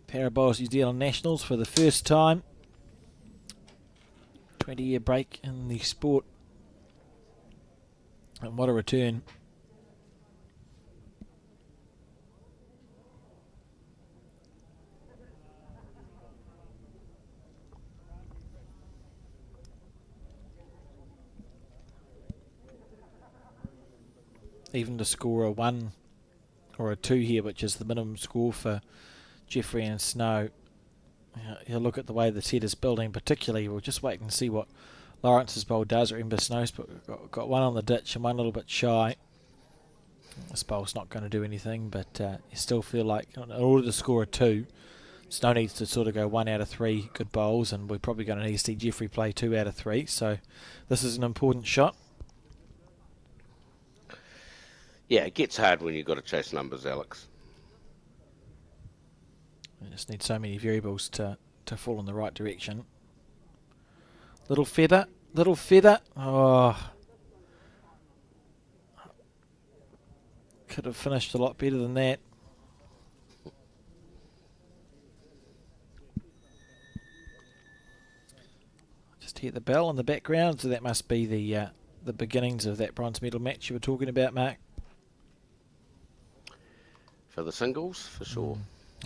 Parabowls New Zealand Nationals for the first time. 20-year break in the sport. And what a return. Even to score a 1 or a 2 here, which is the minimum score for Jeffrey and Snow. He'll look at the way the set is building, particularly. We'll just wait and see what Lawrence's bowl does. Remember, Snow's got 1 on the ditch and 1 a little bit shy. This bowl's not going to do anything, but you still feel like in order to score a 2, Snow needs to sort of go 1 out of 3 good bowls, and we're probably going to need to see Jeffrey play 2 out of 3. So this is an important shot. Yeah, it gets hard when you've got to chase numbers, Alex. You just need so many variables to fall in the right direction. Little feather. Oh. Could have finished a lot better than that. Just hear the bell in the background, so that must be the beginnings of that bronze medal match you were talking about, Mark. For the singles, for sure.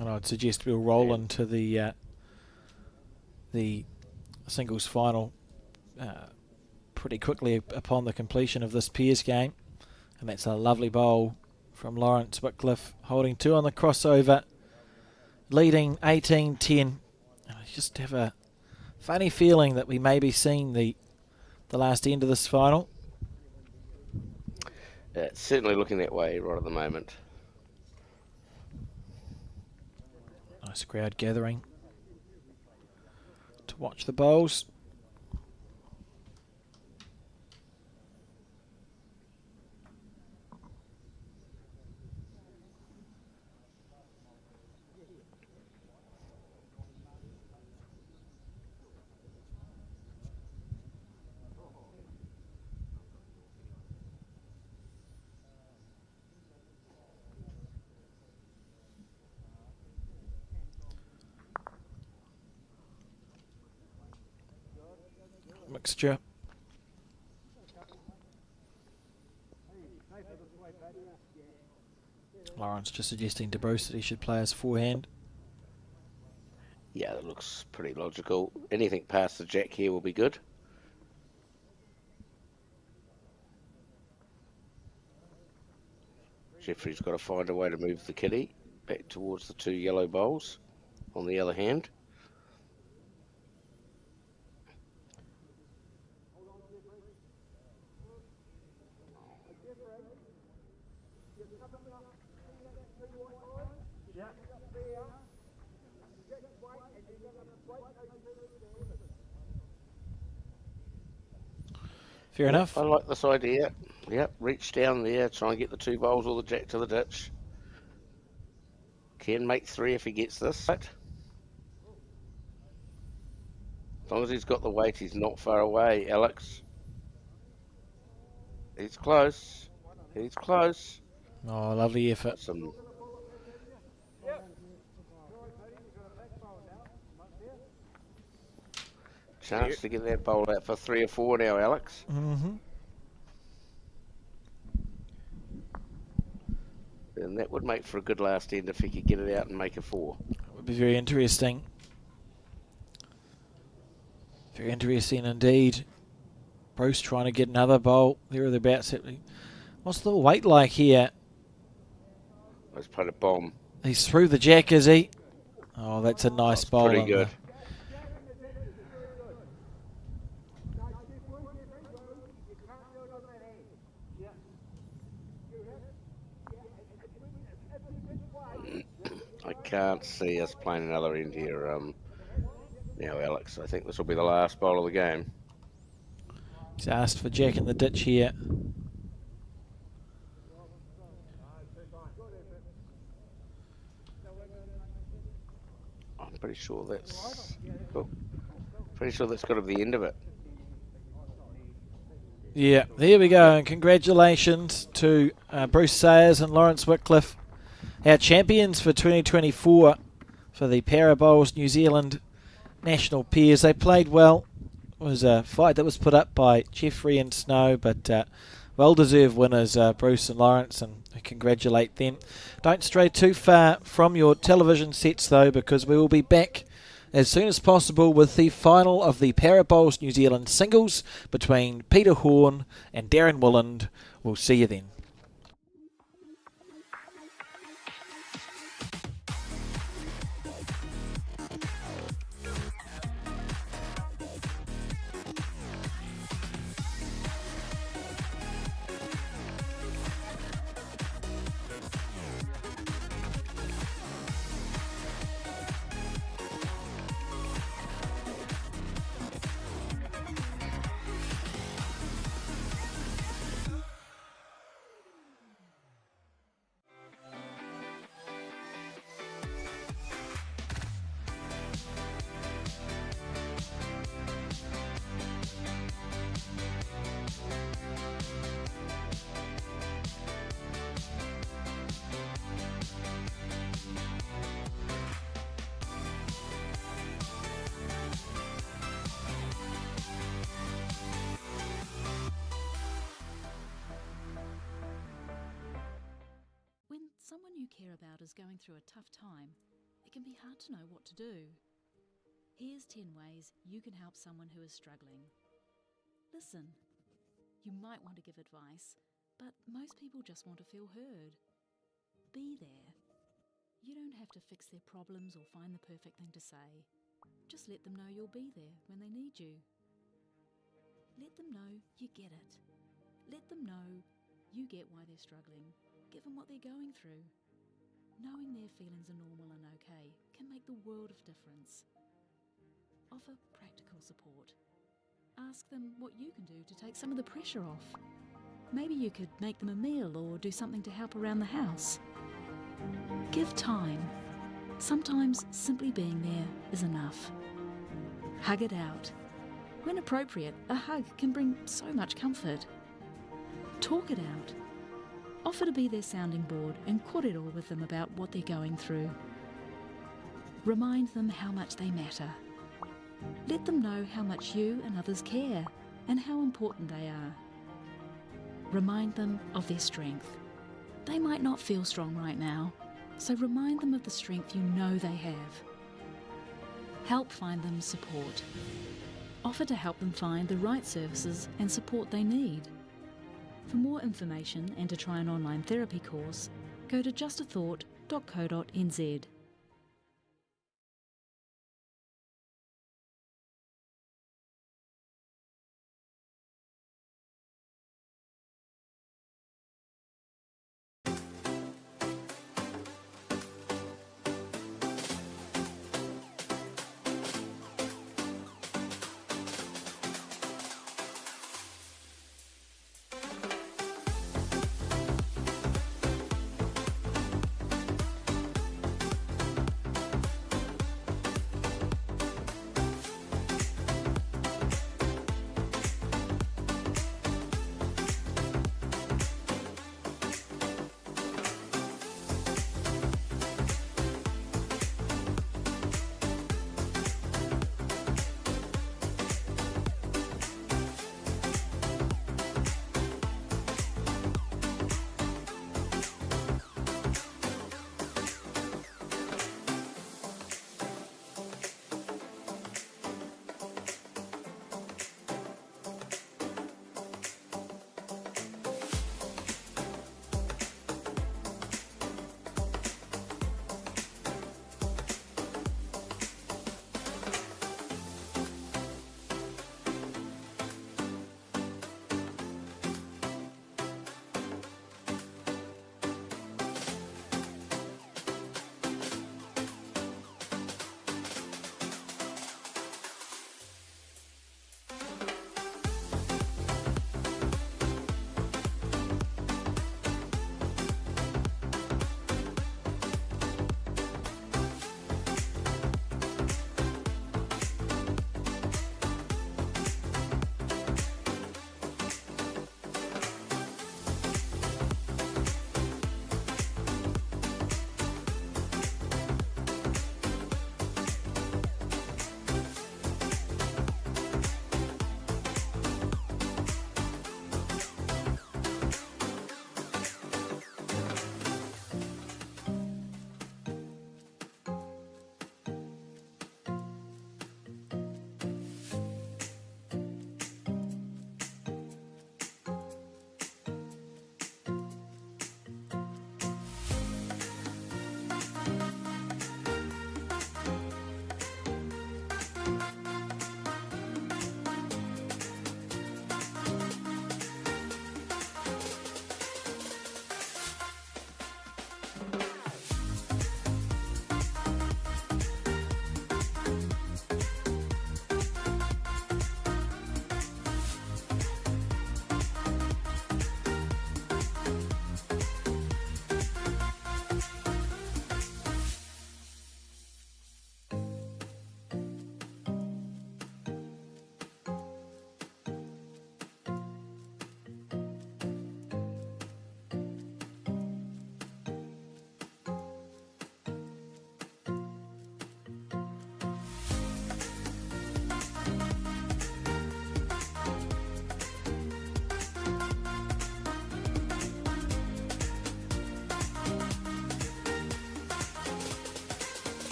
And I'd suggest we'll roll into the singles final pretty quickly upon the completion of this pairs game. And that's a lovely bowl from Lawrence Wycliffe, holding 2 on the crossover, leading 18-10. I just have a funny feeling that we may be seeing the last end of this final. It's certainly looking that way right at the moment. Nice crowd gathering to watch the bowls. Mixture. Lawrence just suggesting to Bruce that he should play his forehand. Yeah, that looks pretty logical. Anything past the jack here will be good. Jeffrey's got to find a way to move the kitty back towards the 2 yellow bowls on the other hand. Fair enough. I like this idea. Yep, reach down there, try and get the 2 bowls or the jack to the ditch. Can make 3 if he gets this. Right. As long as he's got the weight, he's not far away, Alex. He's close. He's close. Oh, lovely effort. Some chance to get that bowl out for 3 or 4 now, Alex. Mm-hmm. And that would make for a good last end if he could get it out and make a 4. It would be very interesting. Very interesting indeed. Bruce trying to get another bowl. There are the bats. What's the weight like here? Let's put a bomb. He's through the jack, is he? Oh, that's a nice bowl. Pretty good. I can't see us playing another end here now, Alex. I think this will be the last bowl of the game. He's asked for jack in the ditch here. I'm pretty sure that's got to be the end of it. Yeah, there we go. And congratulations to Bruce Sayers and Lawrence Wycliffe, our champions for 2024 for the Para Bowls New Zealand national pairs. They played well. It was a fight that was put up by Jeffrey and Snow, but well-deserved winners, Bruce and Lawrence, and we congratulate them. Don't stray too far from your television sets, though, because we will be back as soon as possible with the final of the Para Bowls New Zealand singles between Peter Horn and Darren Willand. We'll see you then. you care about is going through a tough time, it can be hard to know what to do. Here's 10 ways you can help someone who is struggling. Listen. You might want to give advice, but most people just want to feel heard. Be there. You don't have to fix their problems or find the perfect thing to say. Just let them know you'll be there when they need you. Let them know you get it. Let them know you get why they're struggling. Give them what they're going through. Knowing their feelings are normal and okay can make the world of difference. Offer practical support. Ask them what you can do to take some of the pressure off. Maybe you could make them a meal or do something to help around the house. Give time. Sometimes simply being there is enough. Hug it out. When appropriate, a hug can bring so much comfort. Talk it out. Offer to be their sounding board and kōrero with them about what they're going through. Remind them how much they matter. Let them know how much you and others care and how important they are. Remind them of their strength. They might not feel strong right now, so remind them of the strength you know they have. Help find them support. Offer to help them find the right services and support they need. For more information and to try an online therapy course, go to justathought.co.nz.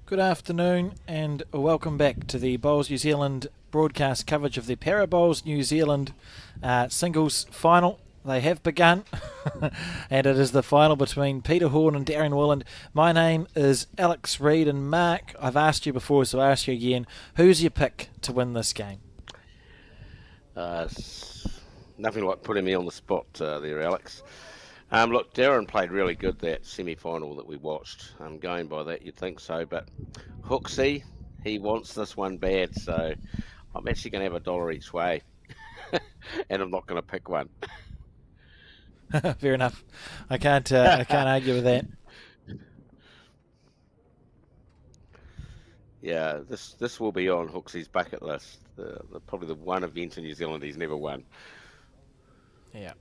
Good afternoon and welcome back to the Bowls New Zealand broadcast coverage of the Para Bowls New Zealand singles final. They have begun and it is the final between Peter Horn and Darren Willand. My name is Alex Reid, and Mark, I've asked you before so I'll ask you again, who's your pick to win this game? Nothing like putting me on the spot there, Alex. Look, Darren played really good that semi-final that we watched. Going by that, you'd think so, but Hooksy, he wants this one bad, so I'm actually going to have $1 each way, and I'm not going to pick one. Fair enough. I can't argue with that. Yeah, this will be on Hooksy's bucket list. Probably the one event in New Zealand he's never won. Yeah.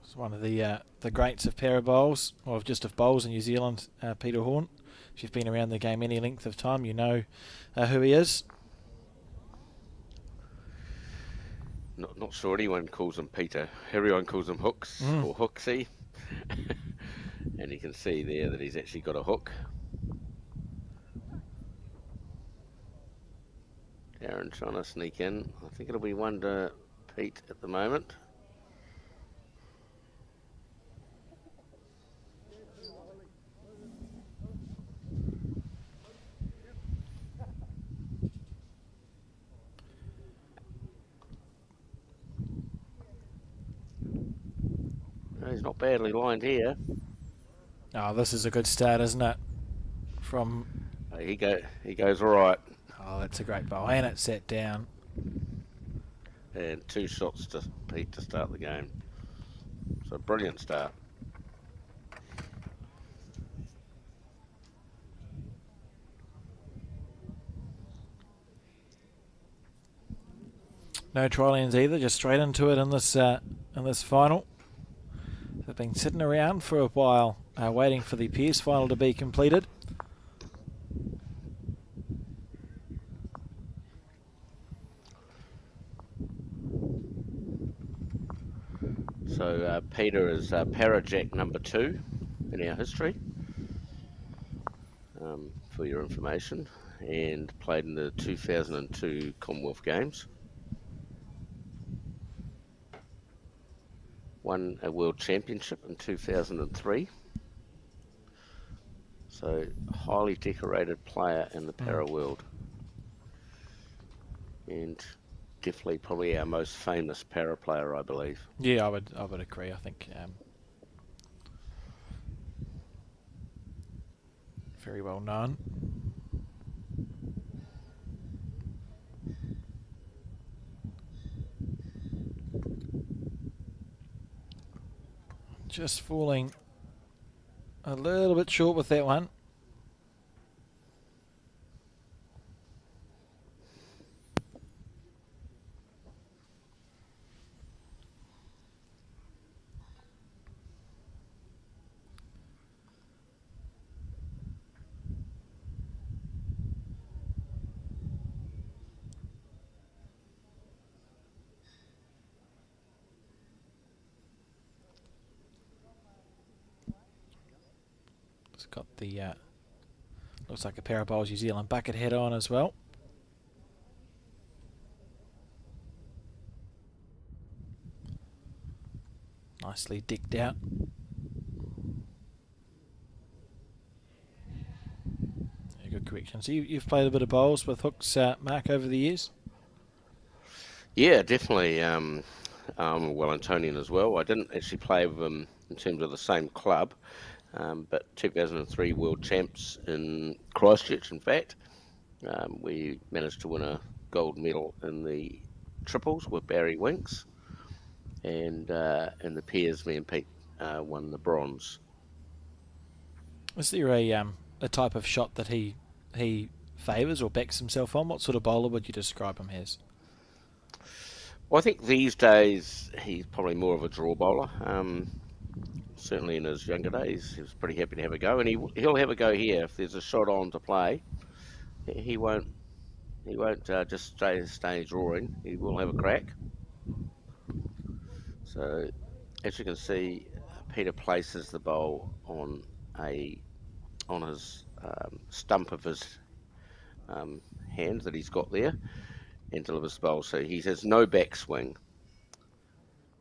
It's one of the greats of para bowls, or just of bowls in New Zealand, Peter Horn. If you've been around the game any length of time, you know who he is. Not sure anyone calls him Peter. Everyone calls him Hooks or Hooksy. And you can see there that he's actually got a hook. Darren trying to sneak in. I think it'll be 1 to Pete at the moment. No, he's not badly lined here. Oh, this is a good start, isn't it? He goes all right. Oh, that's a great bowl, and it sat down. And 2 shots to Pete to start the game. So brilliant start. No try-ins either, just straight into it in this final. They've been sitting around for a while, waiting for the Pierce final to be completed. So Peter is Parajack number 2 in our history, for your information, and played in the 2002 Commonwealth Games. Won a World Championship in 2003. So highly decorated player in the para world. And definitely probably our most famous para player, I believe. Yeah, I would agree. I think very well known. Just falling a little bit short with that one. It's got the looks like a pair of Bowls New Zealand bucket head on as well. Nicely decked out. Yeah, good correction. So you've played a bit of bowls with hooks, Mark, over the years? Yeah, definitely. Wellingtonian as well. I didn't actually play with him in terms of the same club, but 2003 World Champs in Christchurch, in fact. We managed to win a gold medal in the triples with Barry Winks, and in the pairs, me and Pete won the bronze. Is there a type of shot that he favours or backs himself on? What sort of bowler would you describe him as? Well, I think these days he's probably more of a draw bowler. Certainly in his younger days, he was pretty happy to have a go, and he'll have a go here if there's a shot on to play. He won't just stay drawing. He will have a crack. So, as you can see, Peter places the bowl on his stump of his hand that he's got there, and delivers the bowl. So he has no backswing.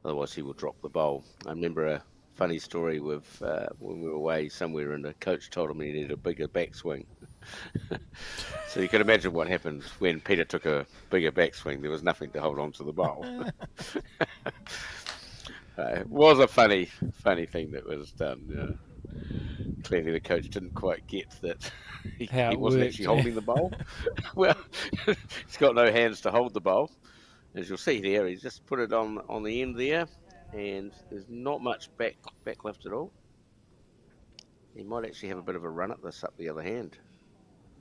Otherwise, he will drop the bowl. I remember a funny story with when we were away somewhere, and the coach told him he needed a bigger backswing. So you can imagine what happened when Peter took a bigger backswing. There was nothing to hold on to the bowl. It was a funny thing that was done. Clearly, the coach didn't quite get that How he it wasn't worked, actually yeah. holding the bowl. Well, he's got no hands to hold the bowl. As you'll see there, he's just put it on the end there, and there's not much back lift at all. He might actually have a bit of a run at this up the other hand.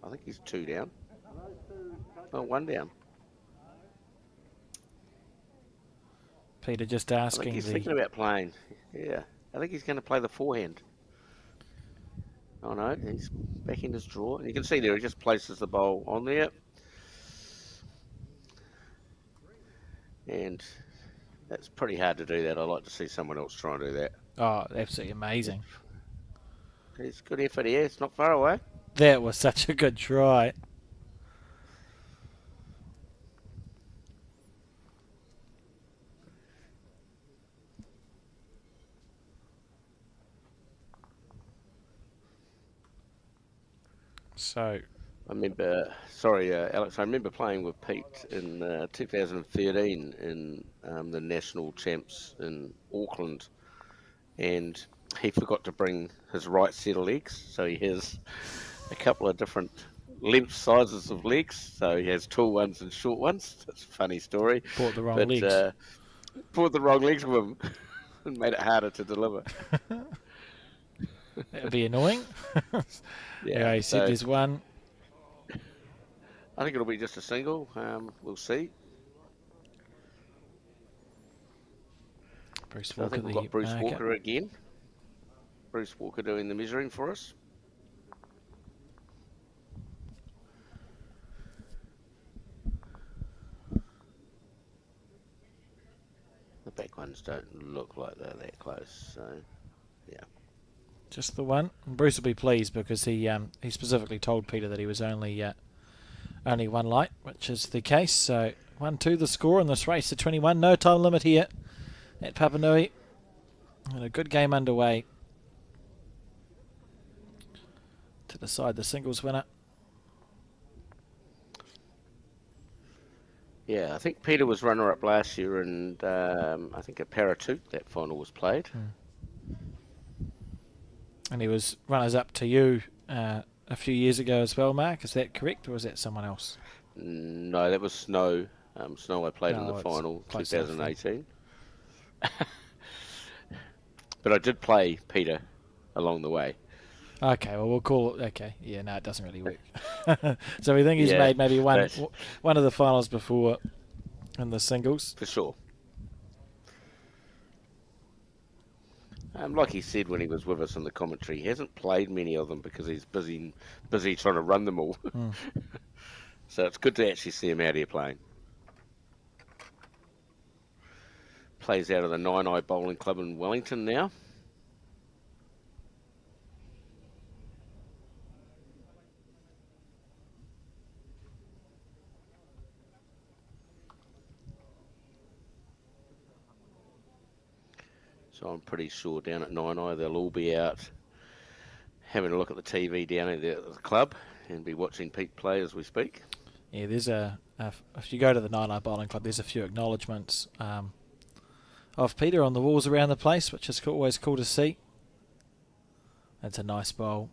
I think he's 2 down. Oh, 1 down. Peter just I think asking he's thinking about playing. Yeah, I think he's going to play the forehand. Oh no, he's back in his draw. And you can see there, he just places the bowl on there. And that's pretty hard to do that. I'd like to see someone else try and do that. Oh, absolutely amazing. It's good effort here. It's not far away. That was such a good try. So, I remember, Alex, I remember playing with Pete in 2013 in the national champs in Auckland, and he forgot to bring his right set of legs, so he has a couple of different length sizes of legs, so he has tall ones and short ones. That's a funny story. bought the wrong But legs. brought the wrong legs with him and made it harder to deliver. That would be annoying. Yeah, he said so there's one. I think it'll be just a single. We'll see. Bruce So I Walker, think we've the got Bruce marker. Walker again. Bruce Walker doing the measuring for us. The back ones don't look like they're that close, so yeah. Just the one. And Bruce will be pleased because he specifically told Peter that he was only one light, which is the case. So 1-2 the score in this race to 21. No time limit here at Papanui. And a good game underway to decide the singles winner. Yeah, I think Peter was runner-up last year, and I think at Paratoot that final was played. And he was runners-up to you a few years ago as well, Mark. Is that correct, or is that someone else? No, that was Snow. Snow I played in No, the it's final, close enough then. 2018. But I did play Peter along the way. Okay, well, we'll call it. Okay, yeah, no, it doesn't really work. So we think he's Yeah, made maybe one but- of the finals before in the singles. For sure. Like he said when he was with us in the commentary, he hasn't played many of them because he's busy trying to run them all. So it's good to actually see him out here playing. Plays out of the Nine Eye Bowling Club in Wellington now. So I'm pretty sure down at Nine Eye they'll all be out having a look at the TV down at the club and be watching Pete play as we speak. Yeah, there's if you go to the Nine Eye Bowling Club, there's a few acknowledgements of Peter on the walls around the place, which is always cool to see. That's a nice bowl.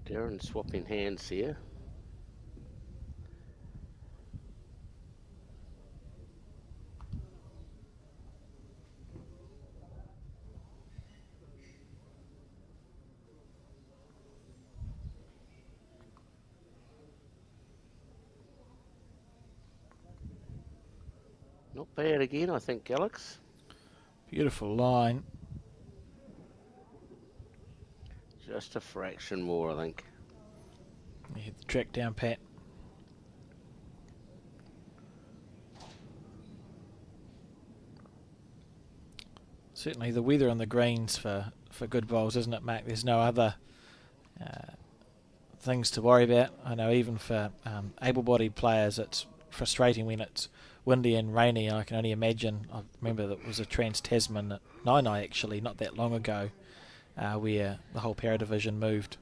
Darren swapping hands here. Not bad again, I think, Alex. Beautiful line. Just a fraction more, I think. You hit the track down, Pat. Certainly the weather on the greens for good bowls, isn't it, Mac? There's no other things to worry about. I know even for able-bodied players it's frustrating when it's windy and rainy. I can only imagine. I remember that was a Trans-Tasman at Nainai actually not that long ago where the whole para division moved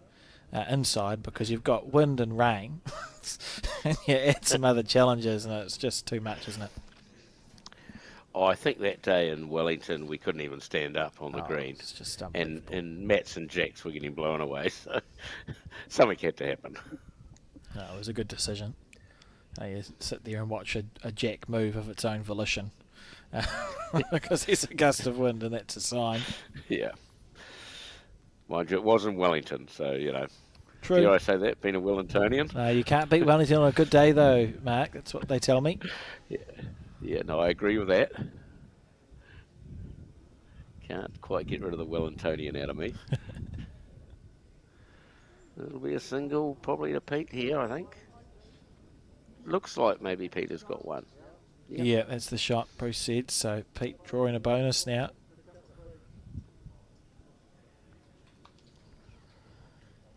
inside because you've got wind and rain and you add some other challenges and it's just too much, isn't it? Oh, I think that day in Wellington we couldn't even stand up on the green. It's just and Mats and Jacks were getting blown away, so something had to happen. No, it was a good decision. You sit there and watch a jack move of its own volition because there's a gust of wind and that's a sign. Yeah. Mind you, it was in Wellington, so, you know. True. Dare I say that, being a Wellingtonian? No, you can't beat Wellington on a good day though, Mark. That's what they tell me. Yeah, no, I agree with that. Can't quite get rid of the Wellingtonian out of me. It'll be a single, probably to Pete here, I think. Looks like maybe Peter's got one. Yep. Yeah, that's the shot, Bruce said. So Pete drawing a bonus now.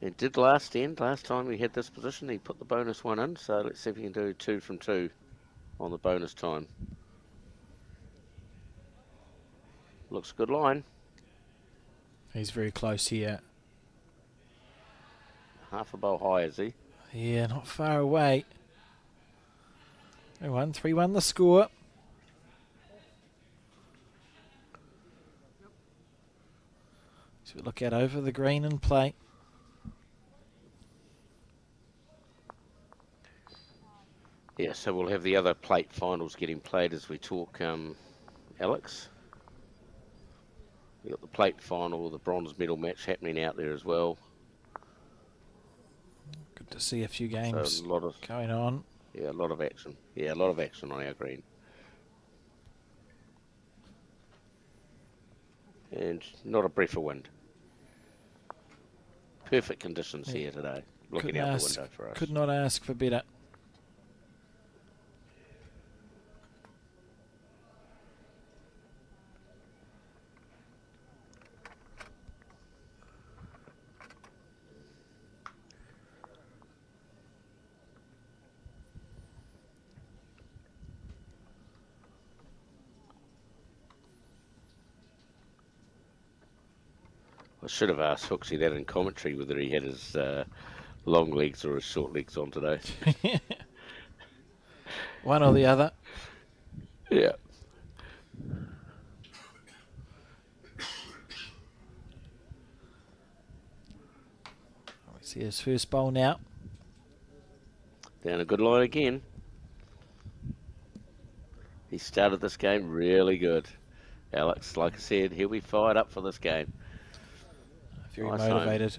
It did last time we had this position, he put the bonus one in, so let's see if he can do 2 from 2 on the bonus time. Looks a good line. He's very close here. Half a bowl high, is he? Yeah, not far away. 3-1 the score. So we look out over the green and play. Yeah, so we'll have the other plate finals getting played as we talk, Alex. We've got the plate final, the bronze medal match happening out there as well. Good to see a few games So a lot of, going on. yeah, a lot of action. Yeah, a lot of action on our green. And not a breath of wind. Perfect conditions here today, looking out the window for us. Could not ask for better. I should have asked Hooksy that in commentary whether he had his long legs or his short legs on today. One or the other. Yeah. We see his first bowl now. Down a good line again. He started this game really good. Alex, like I said, he'll be fired up for this game. Very Nice motivated.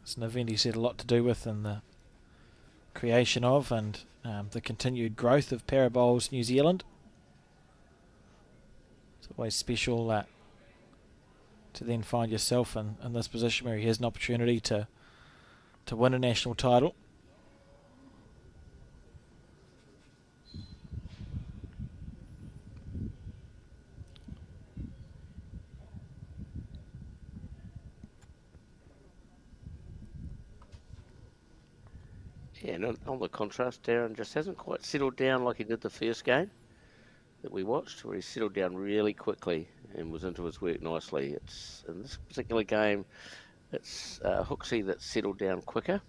It's an event he's had a lot to do with in the creation of and the continued growth of para bowls New Zealand. It's always special to then find yourself in this position where he has an opportunity to win a national title. Yeah, and on the contrast, Darren just hasn't quite settled down like he did the first game that we watched, where he settled down really quickly and was into his work nicely. It's in this particular game, it's Hooksy that settled down quicker.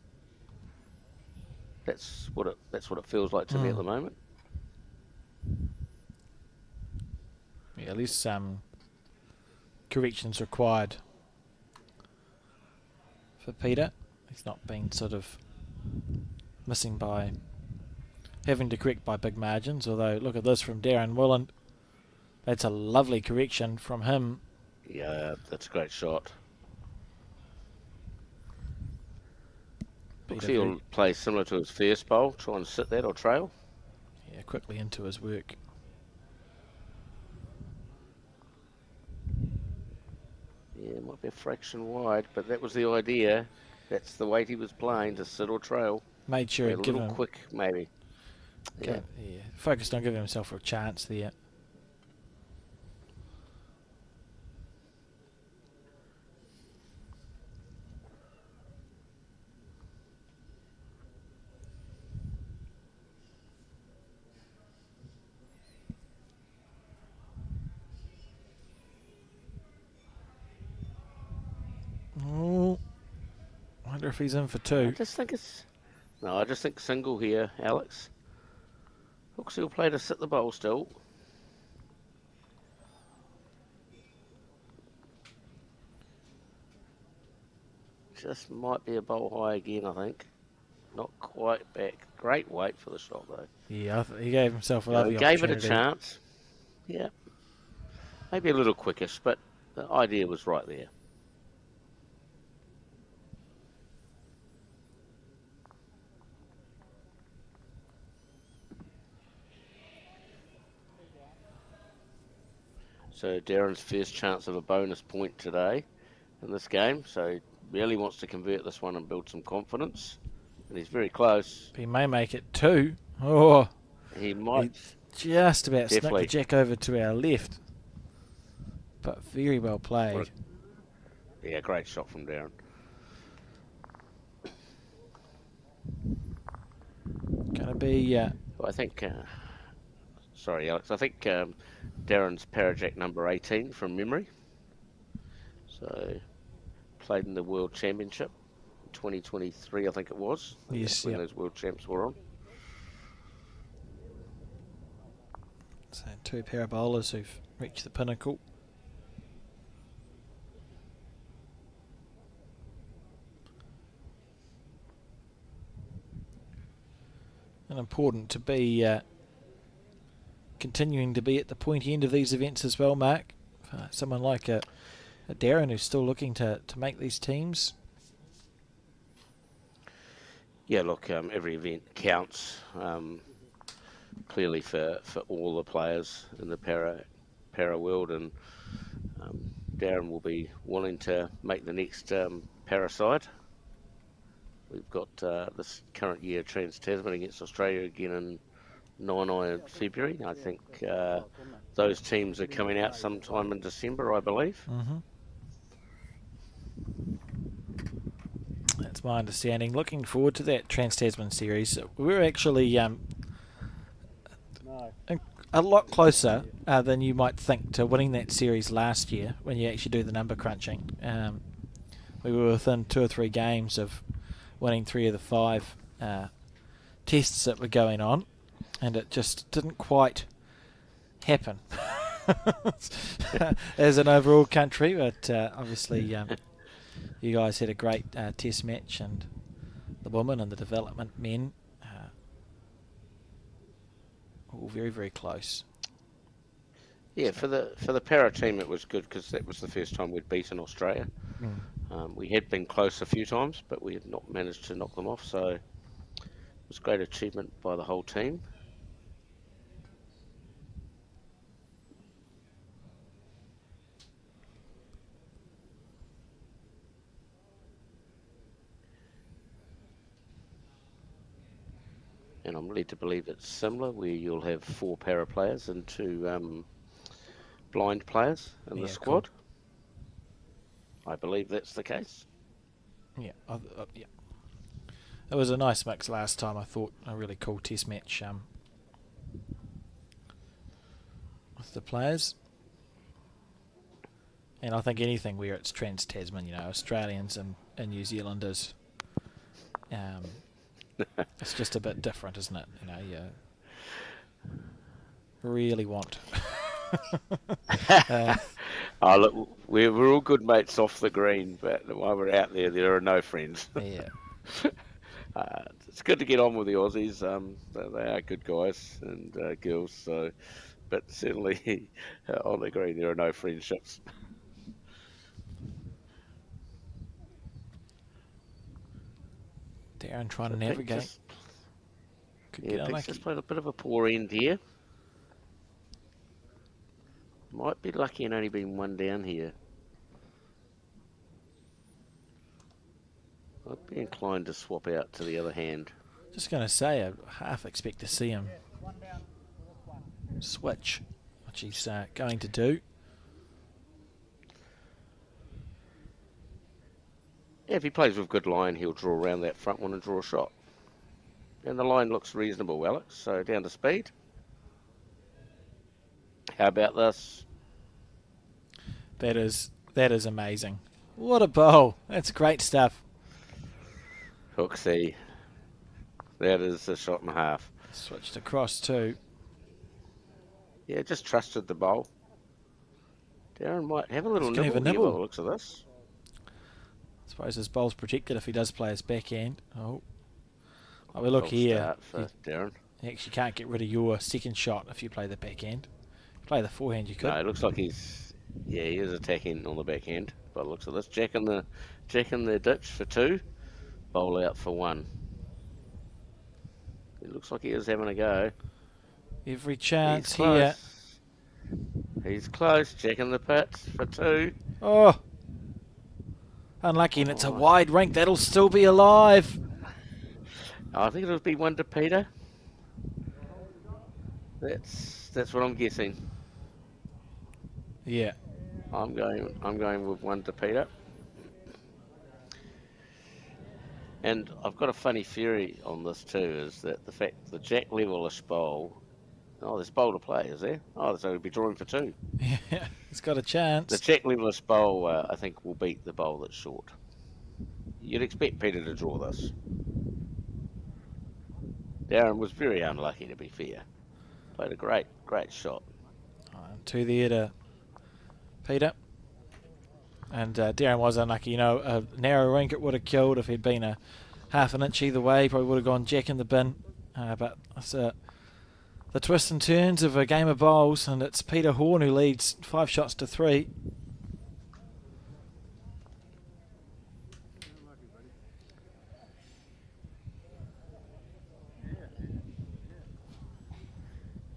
That's what it feels like to me at the moment. Yeah, at least corrections required for Peter. He's not been sort of missing by having to correct by big margins, although look at this from Darren Willand. That's a lovely correction from him. Yeah, that's a great shot. Hooksy will play similar to his first bowl, try and sit that or trail. quickly into his work. Yeah, it might be a fraction wide, but that was the idea. That's the weight he was playing, to sit or trail. Made sure A he'd given little him, quick, maybe. Yeah. focused on giving himself a chance there. Oh, wonder if he's in for I two. just think it's... No, I just think single here, Alex. Looks he'll play to sit the bowl still. Just might be a bowl high again, I think. Not quite back. Great weight for the shot, though. Yeah, he gave himself a You know, lovely gave it a opportunity. chance. Yeah. Maybe a little quickish, but the idea was right there. So Darren's first chance of a bonus point today in this game. So he really wants to convert this one and build some confidence. And he's very close. He may make it two. Oh, He might. just about snuck the Definitely. jack over to our left. But very well played. Yeah, great shot from Darren. Gonna be Well, I think, sorry, Alex, I think Darren's Parajack number 18 from memory. So, played in the World Championship 2023, I think it was. Yes, when yep. those World Champs were on. So two pair of bowlers who've reached the pinnacle. And important to be continuing to be at the pointy end of these events as well, Mark. Someone like a Darren who's still looking to make these teams. Yeah, look, every event counts clearly for all the players in the para world, and Darren will be willing to make the next para side. We've got this current year Trans-Tasman against Australia again in 9 in February. I think those teams are coming out sometime in December, I believe. Mm-hmm. That's my understanding. Looking forward to that Trans-Tasman series. We're actually a lot closer than you might think to winning that series last year when you actually do the number crunching. We were within 2 or 3 games of winning 3 of the 5 tests that were going on, and it just didn't quite happen as an overall country, but obviously you guys had a great test match, and the women and the development men all very, very close. Yeah, for the para team it was good because that was the first time we'd beaten Australia. We had been close a few times, but we had not managed to knock them off, so it was a great achievement by the whole team. And I'm led to believe it's similar, where you'll have 4 para players and 2 blind players in the Yeah, squad. I believe that's the case. Yeah, yeah. It was a nice mix last time. I thought a really cool test match with the players. And I think anything where it's Trans-Tasman, you know, Australians and New Zealanders, it's just a bit different, isn't it? You know, you really want. Oh, look, we're all good mates off the green, but while we're out there are no friends. Yeah. It's good to get on with the Aussies. They are good guys and girls, so, but certainly on the green there are no friendships. Darren trying to I think navigate. just- Could Yeah, get Pick's unlucky. just played a bit of a poor end here. Might be lucky and only been one down here. I'd be inclined to swap out to the other hand. Just going to say, I half expect to see him switch, which he's going to do. Yeah, if he plays with good line, he'll draw around that front one and draw a shot. And the line looks reasonable, Alex. So down to speed. How about this? That is amazing. What a bowl. That's great stuff. Hooksy. That is a shot and a half. Switched across too. Yeah, just trusted the bowl. Darren might have a little He's gonna nibble have a here by nibble. the looks of this. I suppose his bowl's protected if he does play his backhand. Oh. Oh, well, look False here. start for Darren. You actually can't get rid of your second shot if you play the backhand. If you play the forehand, you could. No, it looks like he's... Yeah, he is attacking on the backhand by the looks of this. Jack in the ditch for 2. Bowl out for 1. It looks like he is having a go. Every chance He's here. close. He's close. Jack in the pits for 2. Oh. Unlucky, and it's a wide rink. That'll still be alive. I think it'll be 1 to Peter. That's what I'm guessing. Yeah. I'm going with 1 to Peter. And I've got a funny theory on this too, is that the fact the Jack levelish bowl. Oh, there's bowl to play, is there? Oh, so he'll be drawing for 2. Yeah. He's got a chance. The Jack levelish bowl, I think, will beat the bowl that's short. You'd expect Peter to draw this. Darren was very unlucky, to be fair. Played a great shot. 2 there to Peter. And Darren was unlucky. You know, a narrow rink it would have killed if he'd been a half an inch either way. Probably would have gone Jack in the bin. But it's the twists and turns of a game of bowls, and it's Peter Horn who leads 5 shots to 3.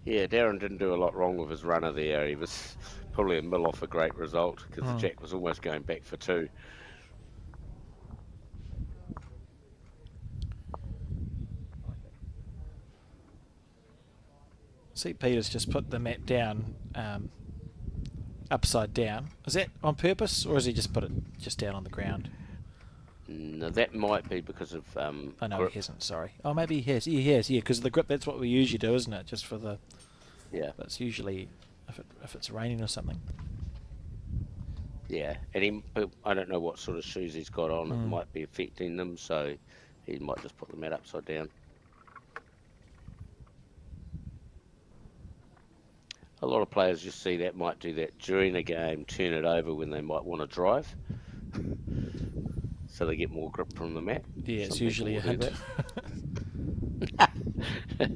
Yeah, Darren didn't do a lot wrong with his runner there. He was probably a mill off a great result because the Jack was almost going back for 2. See, Peter's just put the mat down, upside down. Is that on purpose, or has he just put it just down on the ground? No, that might be because of Oh, no, grip. he hasn't, sorry. Oh, maybe he has. He has, yeah, because the grip, that's what we usually do, isn't it? Just for the... Yeah, That's usually if it's raining or something. yeah. And I don't know what sort of shoes he's got on. It might be affecting them, so he might just put the mat upside down. A lot of players you see that might do that during a game, turn it over when they might want to drive. So they get more grip from the mat. Yeah, it's Some usually a people hint. do that.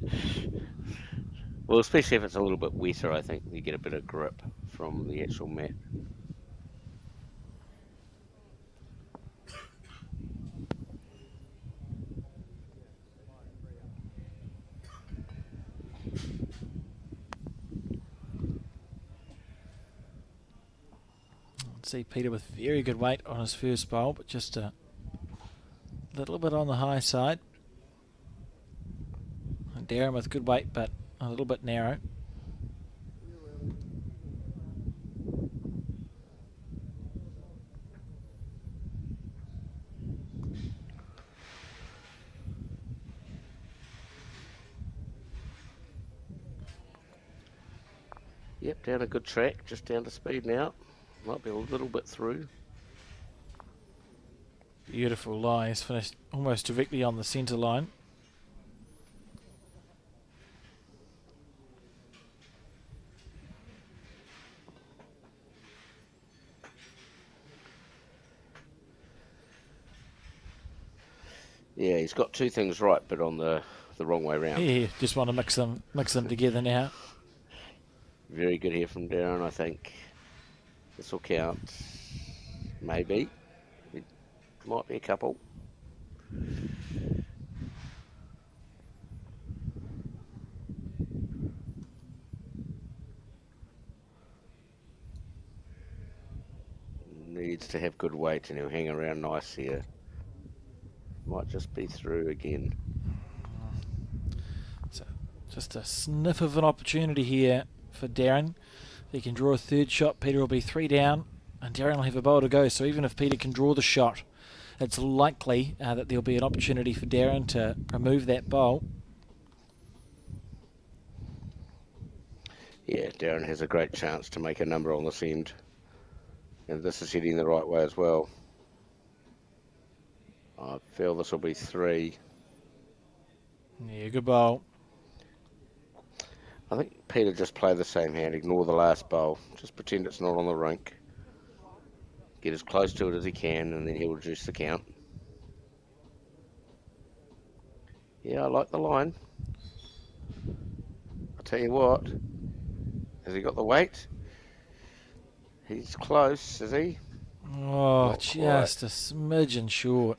Well, especially if it's a little bit wetter, I think you get a bit of grip from the actual mat. See Peter with very good weight on his first bowl, but just a little bit on the high side. And Darren with good weight, but a little bit narrow. Yep, down a good track, just down to speed now. Might be a little bit through. Beautiful lie. He's finished almost directly on the centre line. Yeah, he's got 2 things right, but on the wrong way round. Yeah, just want to mix them together now. Very good here from Darren, I think. This will count. Maybe. It might be a couple. needs to have good weight and he'll hang around nice here. Might just be through again. So just a sniff of an opportunity here for Darren. If he can draw a third shot, Peter will be 3 down, and Darren will have a bowl to go. So even if Peter can draw the shot, it's likely that there'll be an opportunity for Darren to remove that bowl. Yeah, Darren has a great chance to make a number on this end. And this is heading the right way as well. I feel this will be 3. Yeah, good bowl. I think Peter just play the same hand, ignore the last bowl. Just pretend it's not on the rink. Get as close to it as he can, and then he'll reduce the count. Yeah, I like the line. I'll tell you what. Has he got the weight? He's close, is he? Oh, Not just a smidgen short.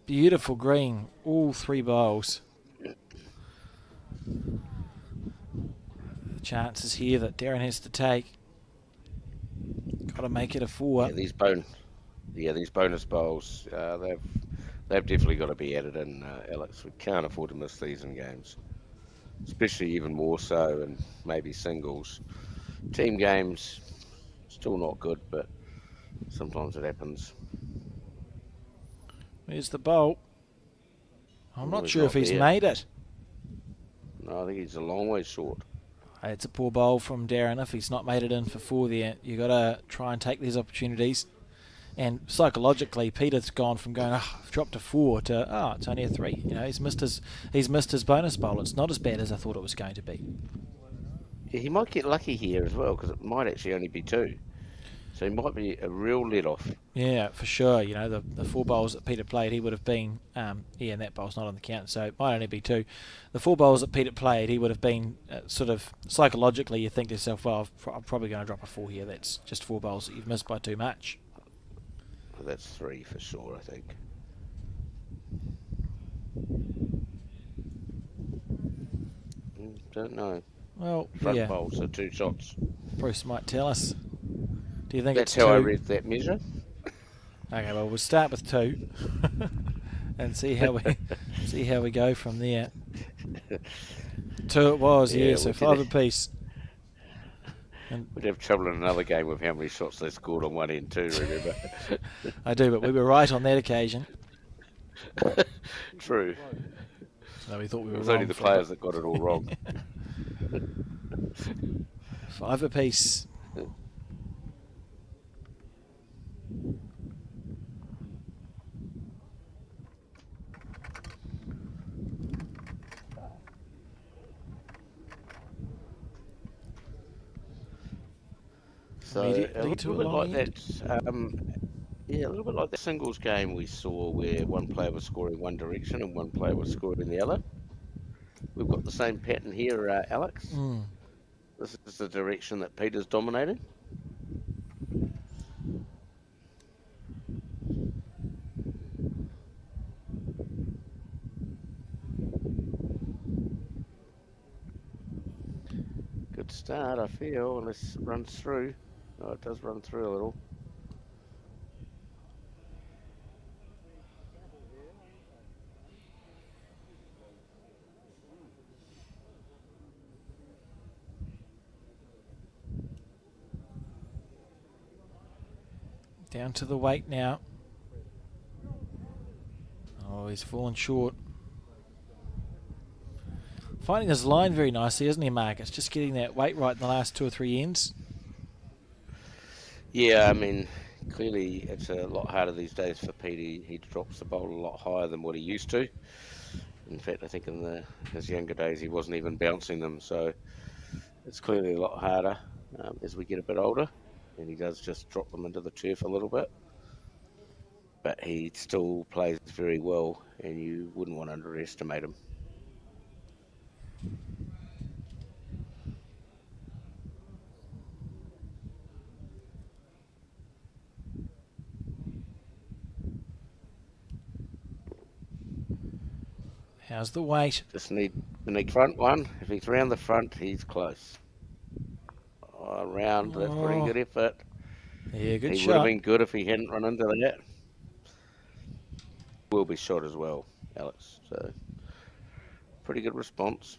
Beautiful green, all 3 bowls. The chances here that Darren has to take. Got to make it a 4. Yeah, these bonus bowls, they've definitely got to be added in, Alex. We can't afford to miss these in games, especially even more so in maybe singles. Team games, still not good, but sometimes it happens. There's the bowl. I'm Oh, not he's sure if not he's there. made it. No, I think he's a long way short. It's a poor bowl from Darren. If he's not made it in for 4 there, you got to try and take these opportunities. And psychologically, Peter's gone from going, I've dropped to 4 to, it's only a 3. You know, he's missed his bonus bowl. It's not as bad as I thought it was going to be. Yeah, he might get lucky here as well, because it might actually only be 2. So he might be a real let-off. Yeah, for sure. You know, the 4 bowls that Peter played, he would have been, and that bowl's not on the count, so it might only be 2. The 4 bowls that Peter played, he would have been sort of psychologically, you think to yourself, well, I'm probably going to drop a 4 here. That's just 4 bowls that you've missed by too much. Well, that's 3 for sure, I think. Don't know. Well, Front yeah, bowl, so 2 shots. Bruce might tell us. Do you think That's it's how 2? I read that measure. Okay, well, we'll start with 2 and see how we go from there. 2 it was, Yeah, yeah, we so did 5 it. apiece. And We'd have trouble in another game with how many shots they scored on one end too, remember? I do, but we were right on that occasion. True. So we thought we It were was wrong only the for- players that got it all wrong. 5 apiece. So Immediately a to little a bit long like that. Yeah, a little bit like the singles game we saw where one player was scoring one direction and one player was scoring the other. We've got the same pattern here, Alex. Mm. This is the direction that Peter's dominating. Good start, I feel, unless it runs through. Oh, it does run through a little. Down to the weight now. Oh, he's fallen short. Finding his line very nicely, isn't he, Mark? It's just getting that weight right in the last 2 or 3 ends. Yeah, I mean, clearly it's a lot harder these days for Pete. He drops the bowl a lot higher than what he used to. In fact, I think in his younger days he wasn't even bouncing them, so it's clearly a lot harder as we get a bit older. And he does just drop them into the turf a little bit. But he still plays very well, and you wouldn't want to underestimate him. How's the weight? Just need the front one. If he's round the front, he's close. Oh, round, that's pretty Oh. good effort. Yeah, good He would have shot. been good if he hadn't run into that. Will be shot as well, Alex. So pretty good response.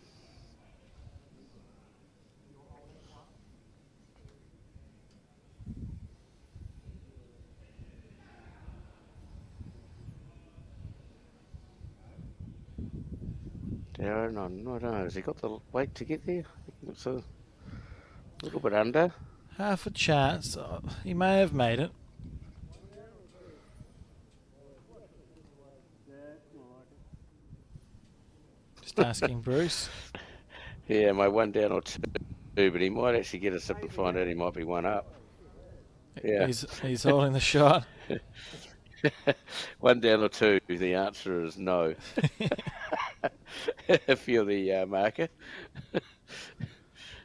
Darren, I don't know. Has he got the weight to get there? I think it's a little bit under. Half a chance. He may have made it. Just asking Bruce. Yeah, my one down or two, but he might actually get us up and find out he might be one up. Yeah. He's holding the shot. One down or two, the answer is no. If you're the marker.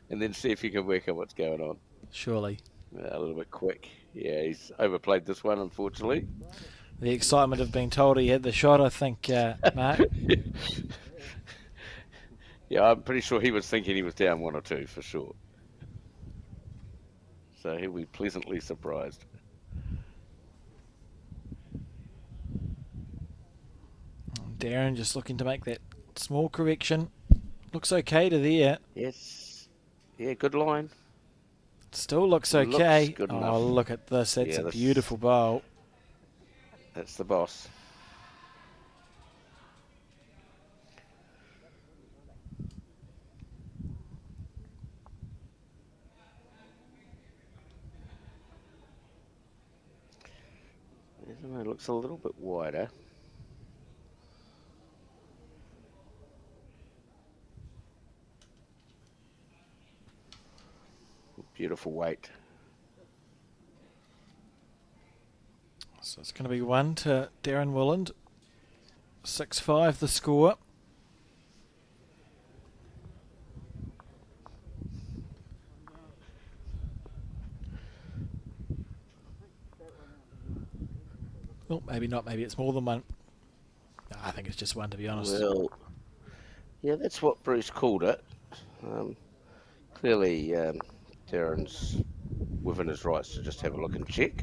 And then see if you can work out what's going on. Surely. A little bit quick. Yeah, he's overplayed this one, unfortunately. The excitement of being told he had the shot, I think, Mark. Yeah, I'm pretty sure he was thinking he was down one or two for sure. So he'll be pleasantly surprised. Darren just looking to make that small correction. Looks okay to there. Yes. Yeah, good line. Still looks okay. Looks good oh, enough. look at this. That's Yeah, a this- beautiful bowl. That's the boss. It looks a little bit wider. Beautiful weight. So it's going to be 1 to Darren Willand. 6-5 the score. Oh, maybe not. Maybe it's more than 1. No, I think it's just 1, to be honest. Well, yeah, that's what Bruce called it. Clearly, Darren's within his rights to just have a look and check.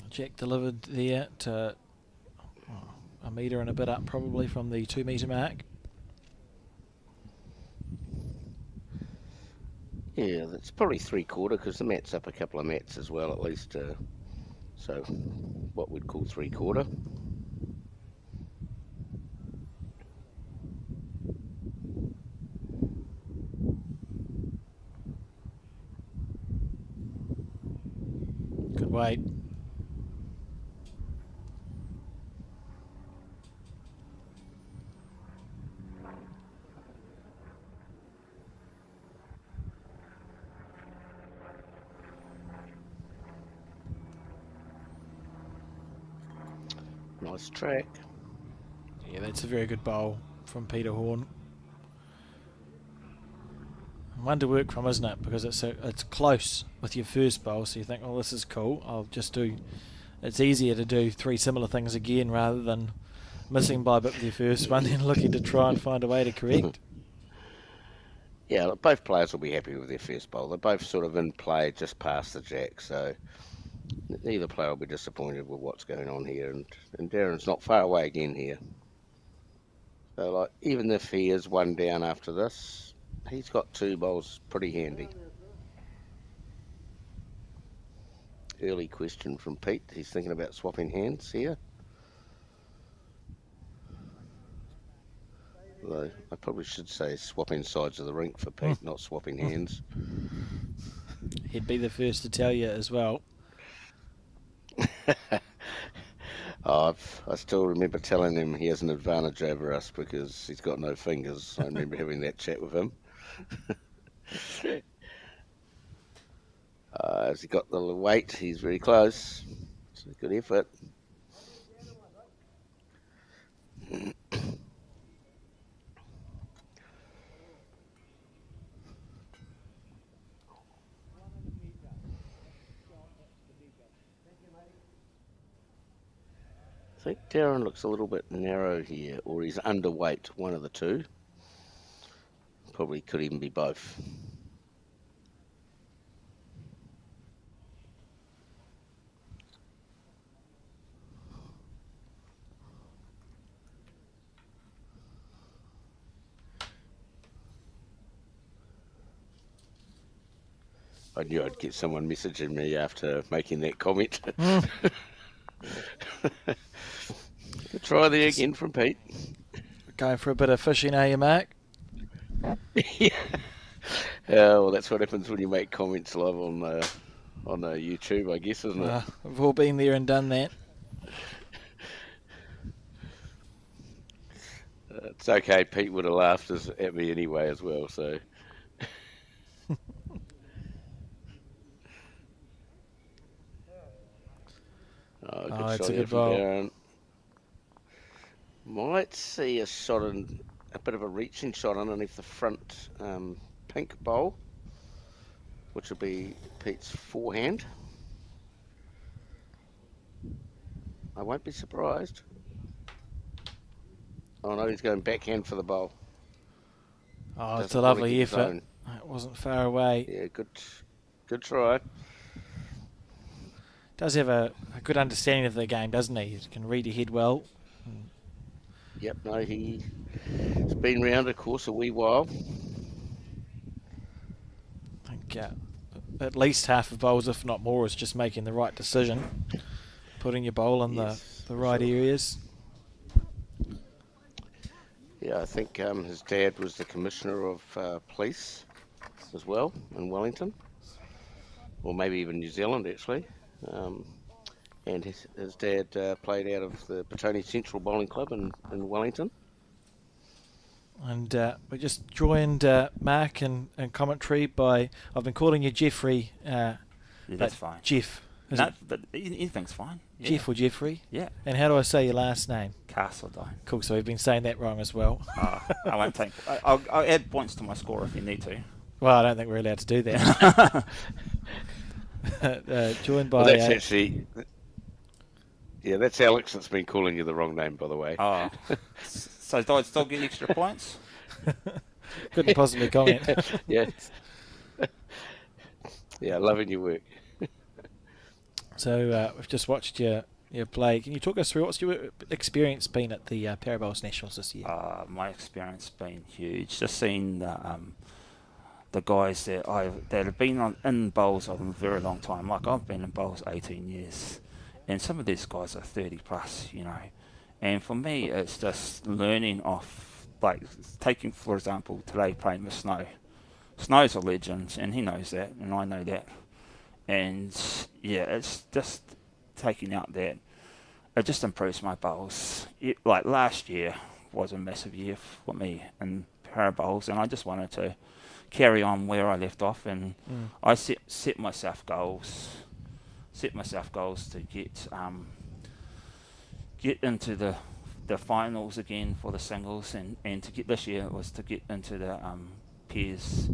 Jack delivered there to a metre and a bit up, probably from the 2 metre mark. Yeah, that's probably 3/4 because the mat's up a couple of mats as well, at least. So, what we'd call 3/4. Good weight. Nice track. Yeah, that's a very good bowl from Peter Horn. One to work from, isn't it? Because it's close with your first bowl, so you think, oh, this is cool. I'll just do. It's easier to do 3 similar things again rather than missing by a bit with your first one, then looking to try and find a way to correct. Yeah, look, both players will be happy with their first bowl. They're both sort of in play just past the jack, so neither player will be disappointed with what's going on here. And Darren's not far away again here. So, like, even if he is 1 down after this, he's got 2 bowls pretty handy. Early question from Pete. He's thinking about swapping hands here. Although I probably should say swapping sides of the rink for Pete, not swapping hands. He'd be the first to tell you as well. I still remember telling him he has an advantage over us because he's got no fingers. I remember having that chat with him. Has he got the weight? He's very close. It's a good effort. I think Darren looks a little bit narrow here, or he's underweight, one of the two. Probably could even be both. I knew I'd get someone messaging me after making that comment. Try there again from Pete. Going for a bit of fishing, are you, Mark? Yeah. Well, that's what happens when you make comments live on YouTube, I guess, isn't it? We've all been there and done that. It's okay. Pete would have laughed at me anyway as well. So. Good it's shot a here good from ball. Darren. Might see a shot in a bit of a reaching shot underneath the front pink bowl, which will be Pete's forehand. I won't be surprised. Oh no, he's going backhand for the bowl. Oh, it's Doesn't a wanna lovely get his effort. own. It wasn't far away. Yeah, good try. Does have a good understanding of the game, doesn't he? He can read ahead well. Yep, no, he's been round, of course, a wee while. I think at least half of bowls, if not more, is just making the right decision, putting your bowl in Yes, the right sure. areas. Yeah, I think his dad was the commissioner of police as well in Wellington, or maybe even New Zealand actually. And his dad played out of the Petone Central Bowling Club in Wellington. And we just joined Mark in commentary by, I've been calling you Jeffrey. Yeah, that's fine. Jeff. Is No, it but anything's fine. Yeah. Jeff or Jeffrey? Yeah. And how do I say your last name? Castledine. Cool, so we've been saying that wrong as well. I won't take. I'll add points to my score if you need to. Well, I don't think we're allowed to do that. Joined by... Well, that's actually... Yeah, that's Alex that's been calling you the wrong name, by the way. Oh. So do I still get extra points? Couldn't possibly comment. Yeah. Yeah, loving your work. So we've just watched your play. Can you talk us through what's your experience been at the Parabowls Nationals this year? My experience has been huge. Just seeing the guys that have been in bowls a very long time. Like I've been in bowls 18 years, and some of these guys are 30 plus, you know. And for me, it's just learning off, like taking, for example, today playing with Snow. Snow's a legend, and he knows that, and I know that. And yeah, it's just taking out that. It just improves my bowls. Like last year was a massive year for me in para bowls, and I just wanted to carry on where I left off, and I set myself goals. Set myself goals to get into the finals again for the singles, and to get this year was to get into the pairs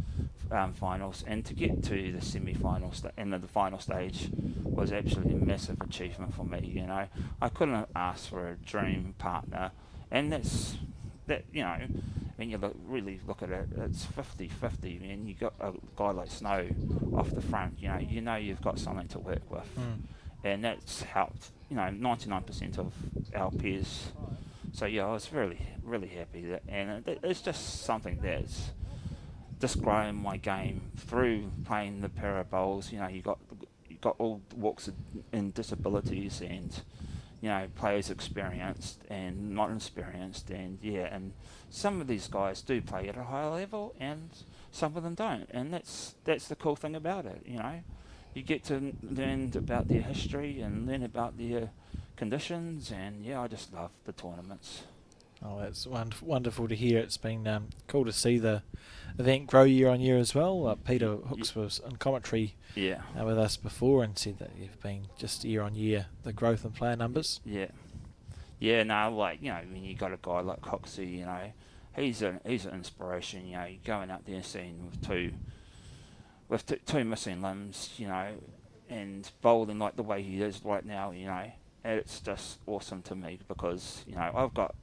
finals, and to get to the semi-finals and the final stage was absolutely a massive achievement for me. You know, I couldn't have asked for a dream partner, and that you know, when you really look at it, it's 50-50, and you got a guy like Snow off the front. You know you've got something to work with, and that's helped. 99% of our peers. So yeah, I was really, really happy and it's just something that's just growing my game through playing the para bowls. You got all walks and disabilities, and players experienced and not experienced, and some of these guys do play at a higher level, and some of them don't, and that's the cool thing about it. You get to learn about their history and learn about their conditions, and yeah, I just love the tournaments. Oh, that's wonderful to hear. It's been cool to see the event grow year on year as well. Peter Hooks was on commentary Yeah. with us before and said that you've been just year on year, the growth in player numbers. Yeah. Yeah, no, like, when you got a guy like Coxie, he's an inspiration, going out there seeing with two missing limbs, and bowling like the way he is right now, it's just awesome to me because, I've got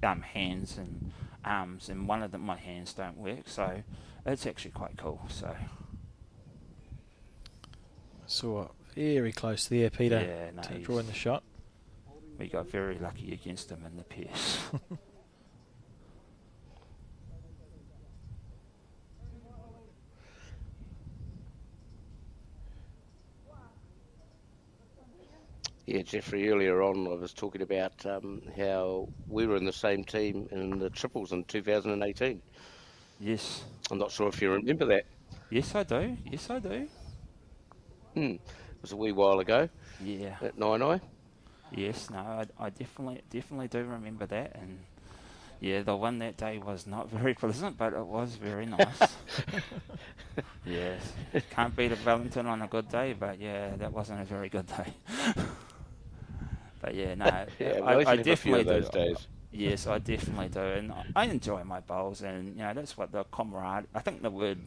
hands and arms, and one of them, my hands don't work, so it's actually quite cool. So Saw very close there, Peter, yeah, no, to drawing the shot. we got very lucky against him in the pairs. Yeah, Jeffrey, earlier on I was talking about how we were in the same team in the triples in 2018. Yes. I'm not sure if you remember that. Yes, I do. Yes, I do. It was a wee while ago Yeah. at Nine. Yes, no, I definitely do remember that, and yeah, the one that day was not very pleasant, but it was very nice. Yes, can't beat a Wellington on a good day, but yeah, that wasn't a very good day. But yeah, no, Yeah, I have a few definitely of those do. days. Yes, I definitely do, and I enjoy my bowls, and that's what the camaraderie. I think the word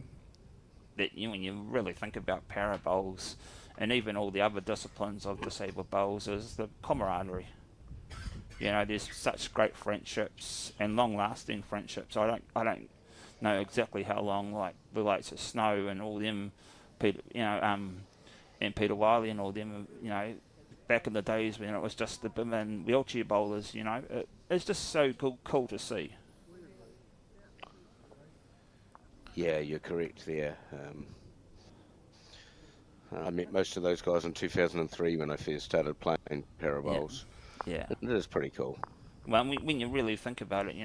that when you really think about para bowls, and even all the other disciplines of disabled bowls, is the camaraderie. There's such great friendships and long-lasting friendships. I don't know exactly how long, like the likes of Snow and all them, Peter, and Peter Wiley and all them, back in the days when it was just the BIM and wheelchair bowlers. It's just so cool to see. Yeah, you're correct there. I met most of those guys in 2003 when I first started playing para bowls. Yeah. It is pretty cool. Well, when you really think about it,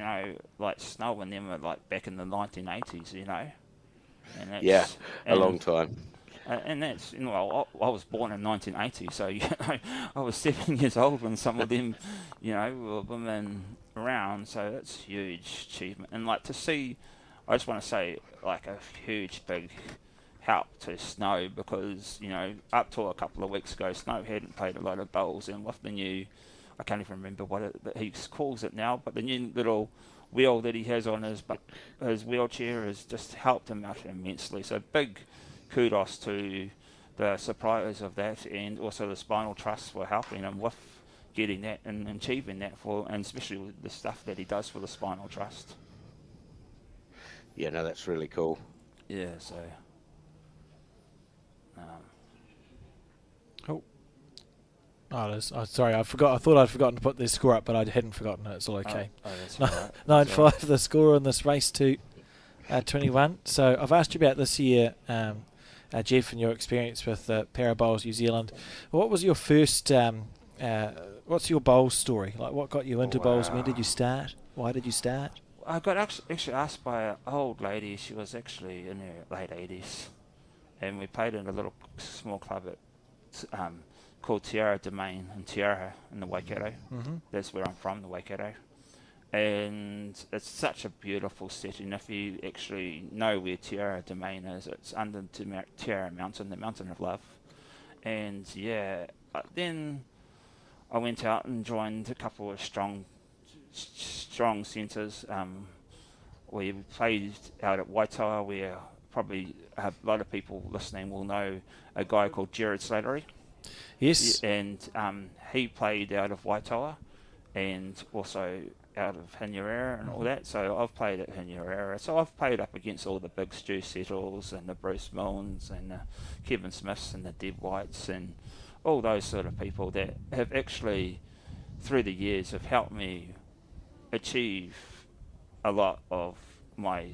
like Snow and them were like back in the 1980s, And that's, Yeah, a long time. And that's, I was born in 1980, so, I was 7 years old when some of them, were women around, so that's a huge achievement. And, like, to see, I just want to say, like, a huge, big help to Snow because, up till a couple of weeks ago, Snow hadn't played a lot of bowls, and with the new, I can't even remember what he calls it now, but the new little wheel that he has on his wheelchair has just helped him out immensely. So big kudos to the suppliers of that, and also the Spinal Trust for helping him with getting that and achieving that and especially with the stuff that he does for the Spinal Trust. Yeah, no, that's really cool. Yeah, so. Oh, sorry, I forgot. I thought I'd forgotten to put the score up, but I hadn't forgotten it. It's all okay. That's all right. 9-5 the score on this race to 21. So I've asked you about this year, Jeff, and your experience with Para Bowls New Zealand. What was your first? What's your bowls story? Like, what got you into bowls? When did you start? Why did you start? I got actually asked by an old lady. She was actually in her late 80s, and we played in a little small club at called Tiara Domain in Tiara in the Waikato. Mm-hmm. That's where I'm from, the Waikato. And it's such a beautiful setting. If you actually know where Tiara Domain is, it's under Tiara Mountain, the Mountain of Love. And yeah, then I went out and joined a couple of strong centres. We played out at Waitoa, where probably a lot of people listening will know a guy called Jared Slattery. Yes. And he played out of Waitoa and also out of Hinyarera and all that. So I've played at Hinyarera. So I've played up against all the big Stu Settles and the Bruce Milnes and the Kevin Smiths and the Deb Whites and all those sort of people that have actually, through the years, have helped me achieve a lot of my,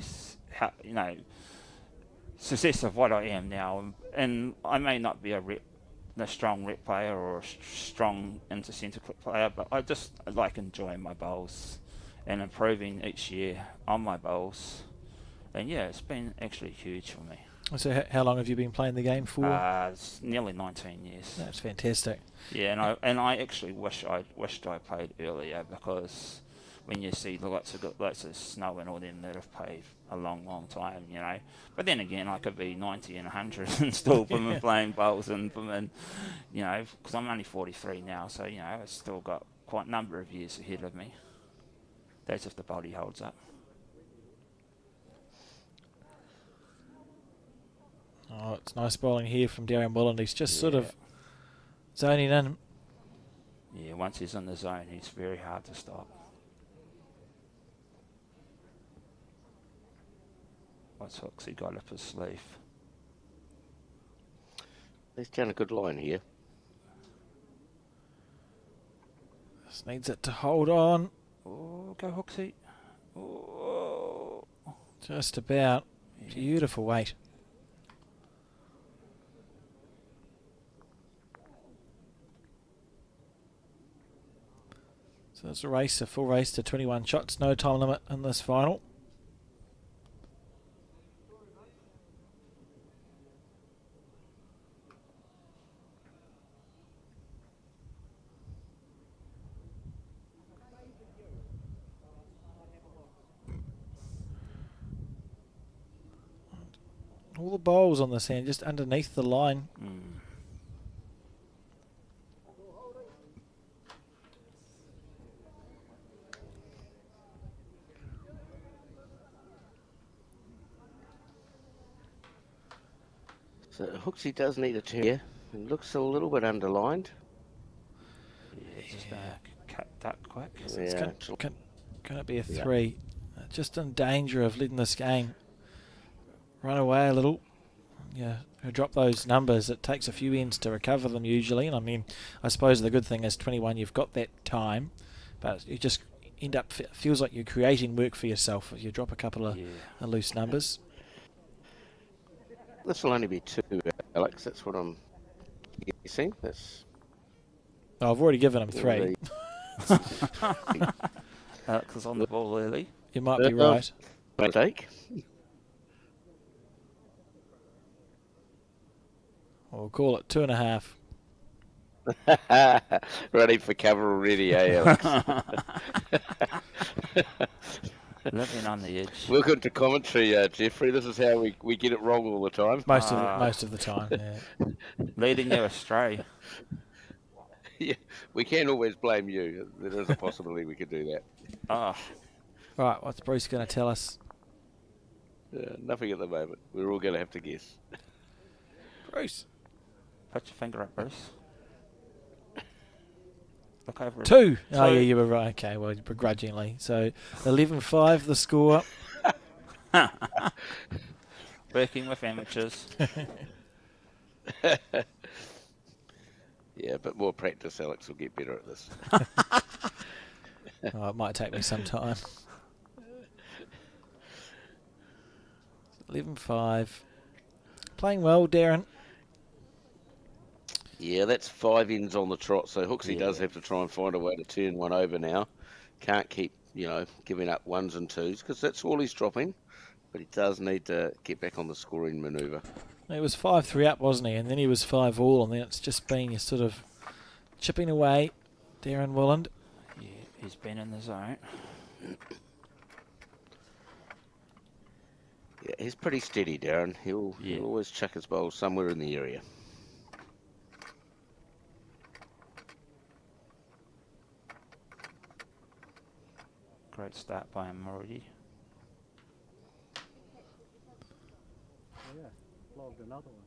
success of what I am now. And I may not be a strong rep player or a strong inter-centre player, but I just like enjoying my bowls and improving each year on my bowls. And yeah, it's been actually huge for me. So how long have you been playing the game for? It's nearly 19 years. That's fantastic. Yeah, and I actually wished I played earlier, because when you see lots of Snow and all them that have played a long time, you know. But then again, I could be 90 and 100 and still been playing bowls and you know, because I'm only 43 now, so you know I've still got quite a number of years ahead of me. That's if the body holds up. Oh, it's nice bowling here from Darren Willand. He's just sort of zoning in. Yeah, once he's in the zone, he's very hard to stop. What's Hooksy got up his sleeve? He's down a good line here. Just needs it to hold on. Oh, go Hooksy. Oh. Just about. Yeah. Beautiful weight. So it's a full race to 21 shots. No time limit in this final. All the bowls on this hand, just underneath the line. So Hooksy does need a turn here. It looks a little bit underlined. Yeah, just cut that quick. So it's Yeah. going to be a 3. Just in danger of letting this game run away a little. Yeah, drop those numbers. It takes a few ends to recover them usually. And I mean, I suppose the good thing is 21, you've got that time. But you just end up, feels like you're creating work for yourself if you drop a couple of loose numbers. This will only be 2, Alex. That's what I'm guessing. That's. Oh, I've already given him 3. Alex is on the ball early. You might be right. Mistake. We'll call it 2.5. Ready for cover already, eh, Alex? Living on the edge. Welcome to commentary, Jeffrey. This is how we get it wrong all the time. Most of the time, yeah. Leading you astray. Yeah, we can always blame you. There is a possibility we could do that. Oh. Right, what's Bruce going to tell us? Nothing at the moment. We're all going to have to guess. Bruce. Put your finger up, Bruce. Look over it. 2. Oh, yeah, you were right. Okay, well, begrudgingly. So, 11-5 the score. Working with amateurs. Yeah, but more practice, Alex will get better at this. Oh, it might take me some time. 11-5. Playing well, Darren. Yeah, that's 5 ends on the trot, so Hooksy does have to try and find a way to turn one over now. Can't keep, giving up 1s and 2s, because that's all he's dropping. But he does need to get back on the scoring manoeuvre. It was 5-3 up, wasn't he? And then he was 5 all, and then it's just been sort of chipping away. Darren Willand. Yeah, he's been in the zone. Yeah, he's pretty steady, Darren. He'll always chuck his bowl somewhere in the area. Great start by him already. Yeah, logged another one.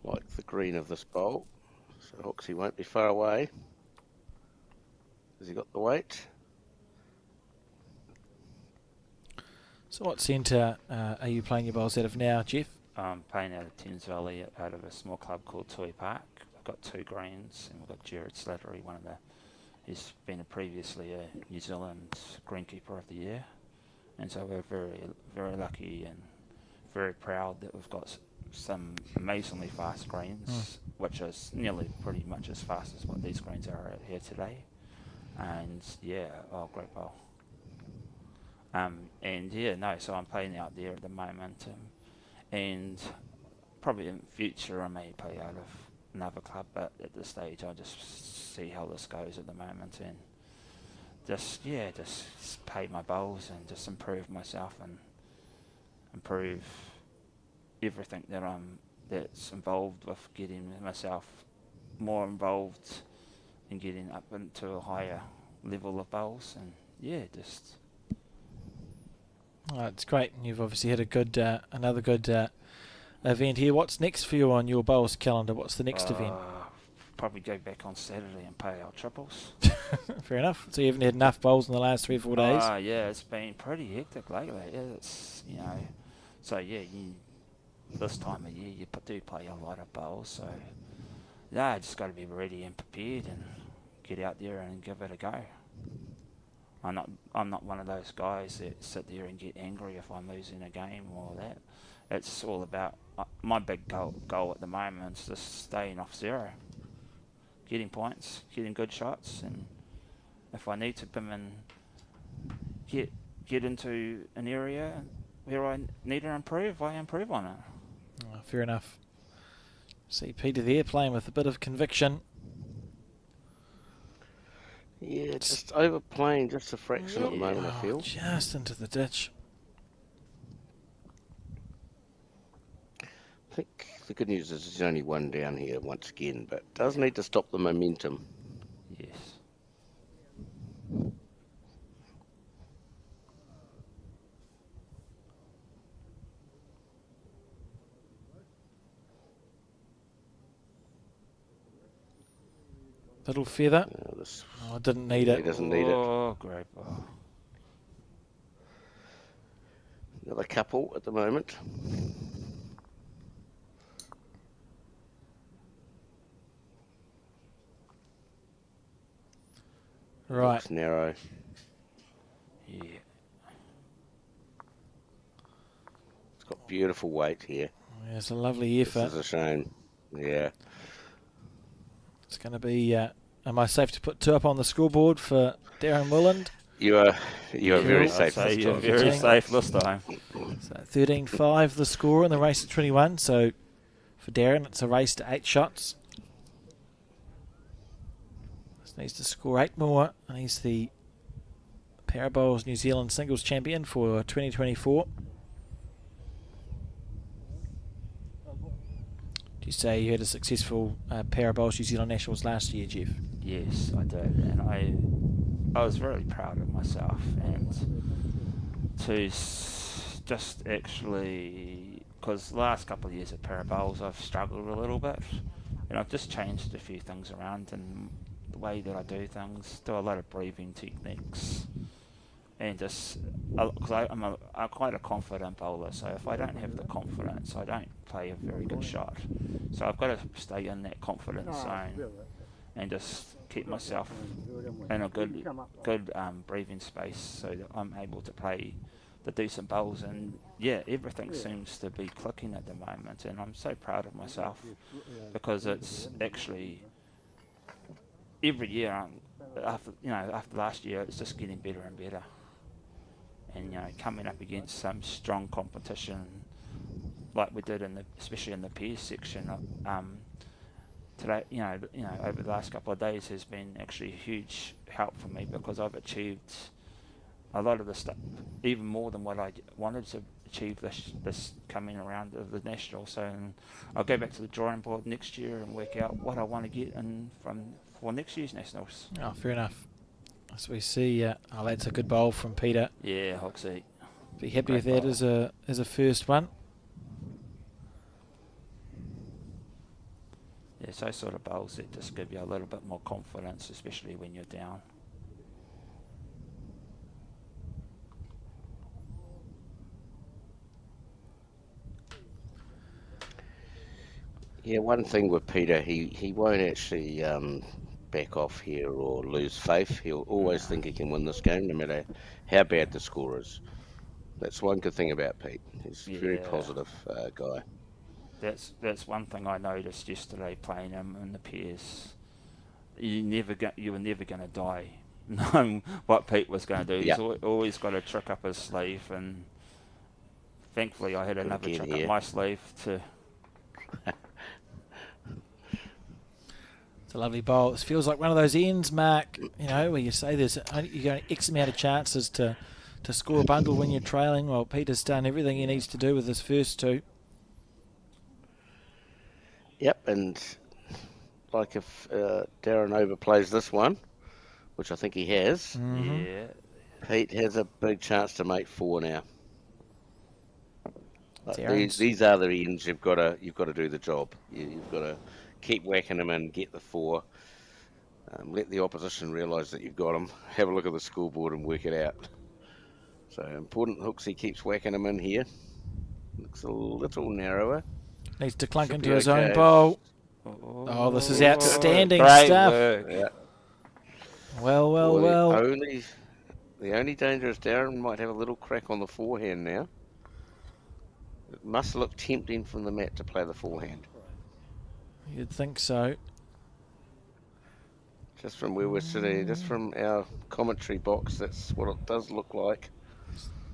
Like the green of this bowl. So Hooksy won't be far away. Has he got the weight? So what centre are you playing your bowls out of now, Jeff? I'm playing out of Thames Valley out of a small club called Tui Park. We've got 2 greens, and we've got Jared Slattery, he's been previously a New Zealand Greenkeeper of the Year. And so we're very, very lucky and very proud that we've got some amazingly fast greens which is nearly pretty much as fast as what these greens are out here today. And yeah, oh, great bowl. And yeah, no, so I'm playing out there at the moment, and probably in future I may play out of another club, but at this stage I'll just see how this goes at the moment, and just play my bowls and just improve myself and improve everything that's involved with getting myself more involved in getting up into a higher level of bowls, and yeah, just. Oh, it's great. You've obviously had a good, another good event here. What's next for you on your bowls calendar? What's the next event? Probably go back on Saturday and play our triples. Fair enough. So you haven't had enough bowls in the last 3 or 4 days? Yeah, it's been pretty hectic lately. It's, so yeah, this time of year you do play a lot of bowls. So yeah, I just got to be ready and prepared and get out there and give it a go. I'm not one of those guys that sit there and get angry if I'm losing a game or that. It's all about my big goal at the moment is just staying off zero, getting points, getting good shots, and if I need to come and get into an area where I need to improve, I improve on it. Oh, fair enough. See Peter there playing with a bit of conviction. Yeah, just overplaying just a fraction at the moment, I feel. Just into the ditch. I think the good news is there's only one down here once again, but does need to stop the momentum. Yes. Little feather. Oh, didn't need it. He doesn't need it. Oh, great ball. Another couple at the moment. Right. Looks narrow. Yeah. It's got beautiful weight here. It's a lovely effort. This is a shame. Yeah. It's going to be. Am I safe to put 2 up on the scoreboard for Darren Willand? You are very I'd safe say this you're time. very safe this time. So 13-5 the score in the race to 21. So for Darren, it's a race to 8 shots. Just needs to score 8 more, and he's the Parabowls New Zealand singles champion for 2024. You say you had a successful Parabowls New Zealand Nationals last year, Jeff? Yes, I did, and I was very proud of myself, and to just actually, because the last couple of years at Parabowls I've struggled a little bit, and I've just changed a few things around in the way that I do things, do a lot of breathing techniques, and just, because I'm quite a confident bowler, so if I don't have the confidence, I don't play a very good shot. So I've got to stay in that confidence zone and just keep myself in a good breathing space so that I'm able to play the decent bowls. And yeah, everything seems to be clicking at the moment, and I'm so proud of myself because it's actually every year after last year it's just getting better and better. And coming up against some strong competition like we did especially in the pairs section today, over the last couple of days has been actually a huge help for me because I've achieved a lot of the stuff, even more than what I wanted to achieve this coming around of the national. So I'll go back to the drawing board next year and work out what I want to get for next year's nationals. Oh, fair enough. As we see, that's a good bowl from Peter. Yeah, Hoxie. Be happy with that as a first one. Yeah, so sort of bowls that just give you a little bit more confidence, especially when you're down. Yeah, one thing with Peter, he won't actually back off here or lose faith. He'll always think he can win this game, no matter how bad the score is. That's one good thing about Pete. He's a very positive guy. That's one thing I noticed yesterday playing him in the pairs. You were never going to die knowing what Pete was going to do. Yeah. He's always got a trick up his sleeve, and thankfully I had another again trick here. up my sleeve to. It's a lovely bowl. It feels like one of those ends, Mark, where you say you got X amount of chances to score a bundle when you're trailing. Well, Peter's done everything he needs to do with his first two. Yep, and like if Darren overplays this one, which I think he has, Yeah. Pete has a big chance to make 4 now. Like Darren's- these are the ends you've got to do the job. You've got to keep whacking them in, get the 4. Let the opposition realise that you've got them. Have a look at the scoreboard and work it out. So important Hooksy keeps whacking them in here. Looks a little narrower. Needs to clunk Should into be his okay. own bowl. Oh, this is outstanding Great stuff. work. Yeah. Well. The only danger is Darren might have a little crack on the forehand now. It must look tempting from the mat to play the forehand. You'd think so. Just from where we're sitting, just from our commentary box, that's what it does look like.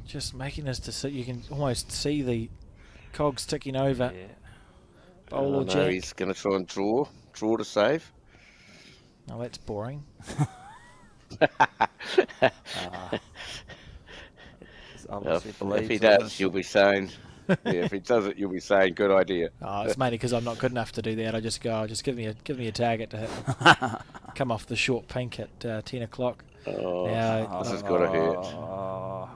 Just making this to sit. You can almost see the cogs ticking over. Yeah. Bowl or No, jack. he's going to try and draw to save. Oh, that's boring. If he does, you'll be saying, if he does it, you'll be saying, good idea. Oh, it's mainly because I'm not good enough to do that. I just go, just give me a target to hit. Come off the short pink at 10 o'clock. Oh, Now, this has got to hurt. Oh,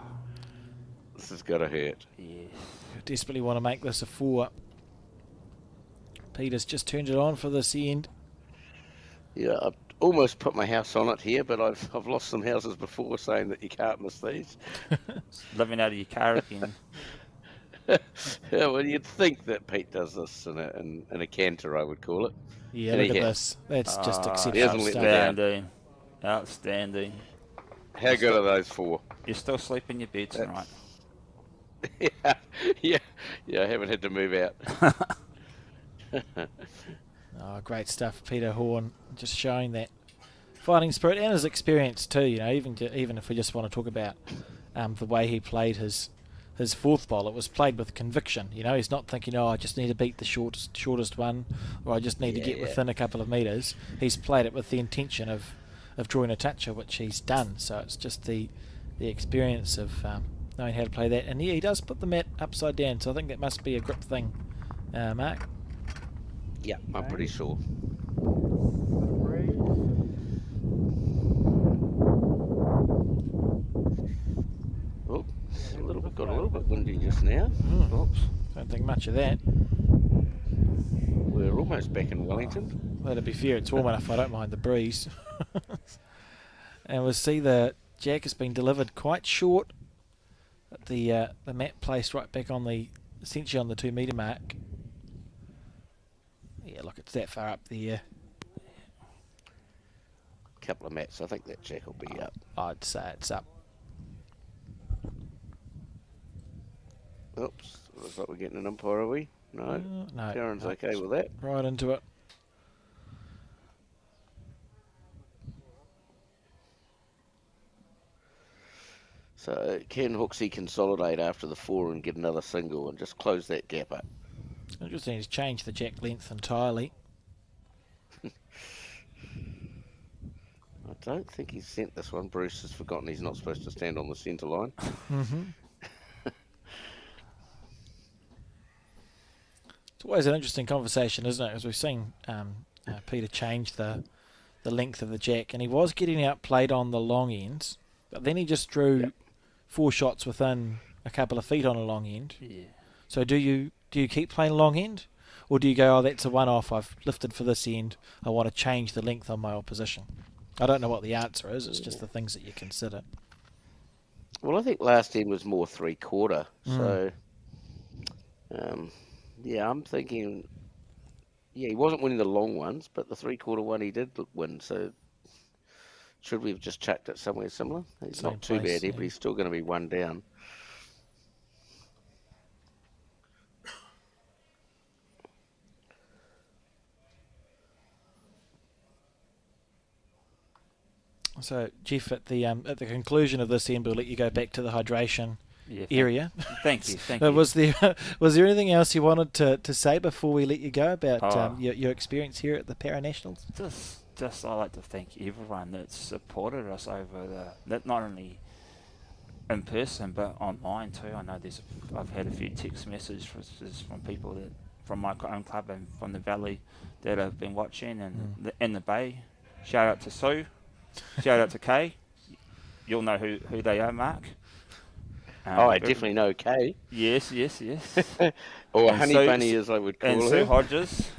This has got to hurt. yes. desperately want to make this a 4. Peter's just turned it on for this end. Yeah, I've almost put my house on it here, but I've lost some houses before saying that you can't miss these. Living out of your car again. Yeah, well, you'd think that Pete does this in a canter, I would call it. Yeah, And look he at has. this. That's just he exceptional hasn't let stuff. me down. Outstanding. Outstanding. How good are those 4? You still sleep in your bed tonight. Yeah, I haven't had to move out. Oh, great stuff, Peter Horn. Just showing that fighting spirit and his experience too. Even if we just want to talk about the way he played his 4th bowl, it was played with conviction. He's not thinking, I just need to beat the shortest one, or I just need to get within a couple of metres. He's played it with the intention of drawing a toucher, which he's done. So it's just the experience of knowing how to play that. And yeah, he does put the mat upside down, so I think that must be a grip thing, Mark. Yeah, I'm pretty sure. Oh, got a little bit windy just now. Oops, don't think much of that. We're almost back in Wellington. Well, to be fair, it's warm enough. I don't mind the breeze. And we'll see the jack has been delivered quite short. The mat placed right back on essentially on the 2 metre mark. Yeah, look, it's that far up there. Couple of mats. I think that jack will be up. I'd say it's up. Oops, looks like we're getting an umpire, are we? No. No, Darren's no, okay with that. right into it. So can Hooksy consolidate after the 4 and get another single and just close that gap up? Interesting, he's changed the jack length entirely. I don't think he's sent this one. Bruce has forgotten he's not supposed to stand on the centre line. It's always an interesting conversation, isn't it? As we've seen Peter change the length of the jack, and he was getting outplayed on the long ends, but then he just drew 4 shots within a couple of feet on a long end. Yeah. So do you keep playing long end, or do you go, that's a one-off, I've lifted for this end, I want to change the length on my opposition? I don't know what the answer is, it's just the things that you consider. Well, I think last end was more 3/4. So, yeah, I'm thinking, he wasn't winning the long ones, but the 3/4 one he did win. So, should we have just chucked it somewhere similar? It's Same not too place, bad here, yeah. but he's still going to be 1 down. So, Jeff, at the conclusion of this end, we'll let you go back to the hydration area. Thank you. Was there anything else you wanted to say before we let you go about your experience here at the Para Nationals? Just I like to thank everyone that's supported us over that not only in person but online too. I know I've had a few text messages from people that from my own club and from the Valley that have been watching, and in the Bay. Shout out to Sue. Shout out to Kay. You'll know who they are, Mark. I definitely know Kay. Yes. Or And Honey Sue- Bunny, as I would call and her. Sue Hodges.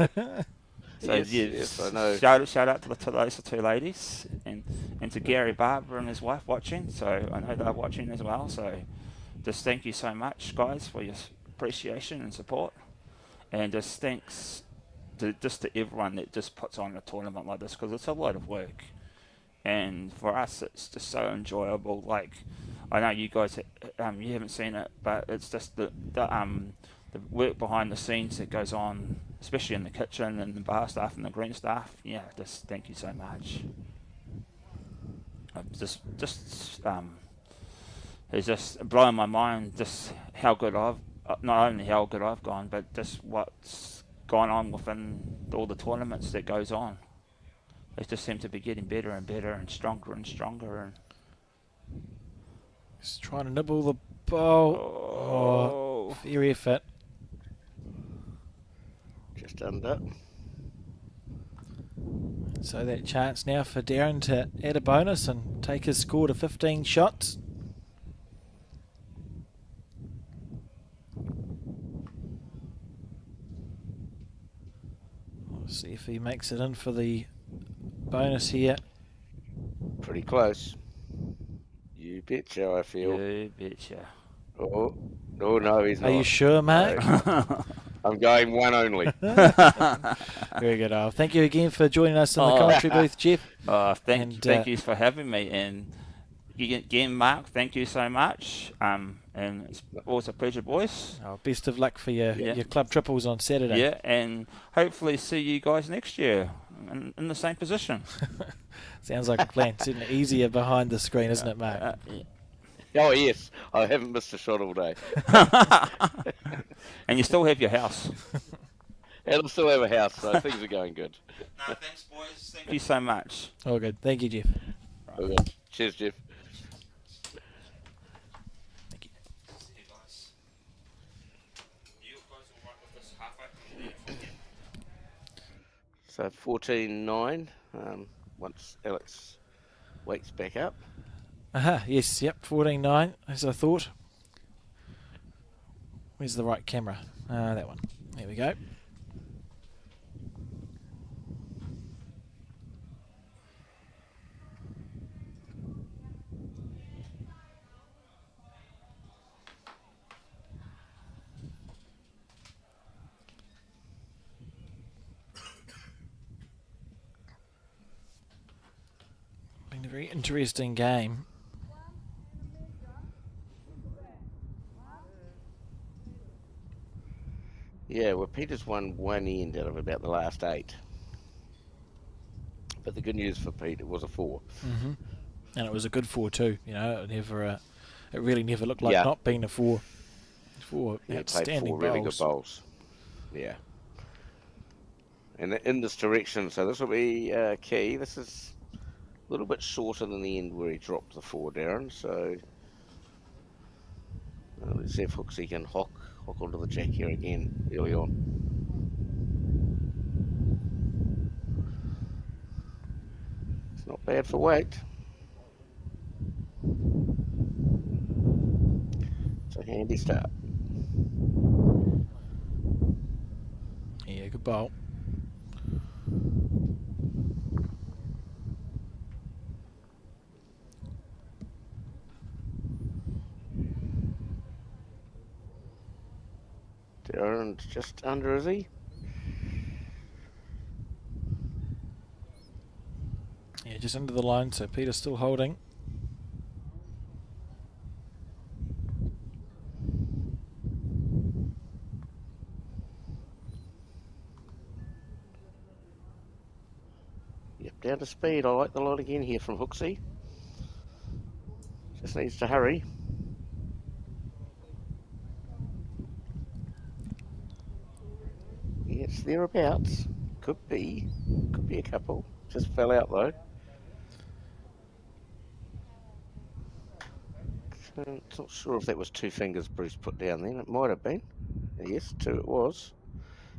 So Yes, I know. Shout out to those two ladies, and to Gary Barber and his wife watching. So I know they're watching as well. So just thank you so much, guys, for your appreciation and support, and just thanks to everyone that just puts on a tournament like this, because it's a lot of work, and for us it's just so enjoyable. Like, I know you guys you haven't seen it, but it's just the work behind the scenes that goes on, especially in the kitchen and the bar staff and the green staff. Yeah, just thank you so much. It's just blowing my mind just how good not only how good I've gone, but just what's gone on within all the tournaments that goes on. They just seem to be getting better and better and stronger and stronger. And just trying to nibble the ball. Very effort. Just under. So that chance now for Darren to add a bonus and take his score to 15 shots. We'll see if he makes it in for the bonus here. Pretty close. You betcha, I feel. you betcha. Oh no, he's not. Are you sure, Mark? No. I'm going one only. Very good. Thank you again for joining us in the commentary booth, Jeff. Thank you for having me, and again, Mark, thank you so much. And it's always a pleasure, boys. Best of luck for your club triples on Saturday. Yeah, and hopefully see you guys next year in the same position. Sounds like a plan. Certainly easier behind the screen, isn't it, Mark? Yeah. Oh yes, I haven't missed a shot all day. And you still have your house. And I still have a house, so things are going good. No, thanks, boys. Thank you so much. All good. Thank you, Jeff. Okay. Cheers, Jeff. Thank you. See you guys. You guys all right with this halfway? So 14-9. Once Alex wakes back up. Yes, yep, 14-9, as I thought. Where's the right camera? That one. There we go. Been a very interesting game. Yeah, well, Peter's won one end out of about the last 8. But the good news for Pete, it was a 4. Mm-hmm. And it was a good 4 too. You know, it really never looked like Yeah. not being a 4. 4 He played outstanding 4 really good bowls. bowls. Yeah. And in this direction, so this will be key. This is a little bit shorter than the end where he dropped the 4, Darren. So let's see if Hooksy can hock onto the jack here again early on. It's not bad for weight. It's a handy start. Yeah, good bowl. Darren just under, is he? Yeah, just under the line, so Peter's still holding. Yep, down to speed. I like the line again here from Hooksy. Just needs to hurry. Yes, thereabouts. Could be a couple. Just fell out though. Not sure if that was 2 fingers Bruce put down then. It might have been. Yes, 2 it was.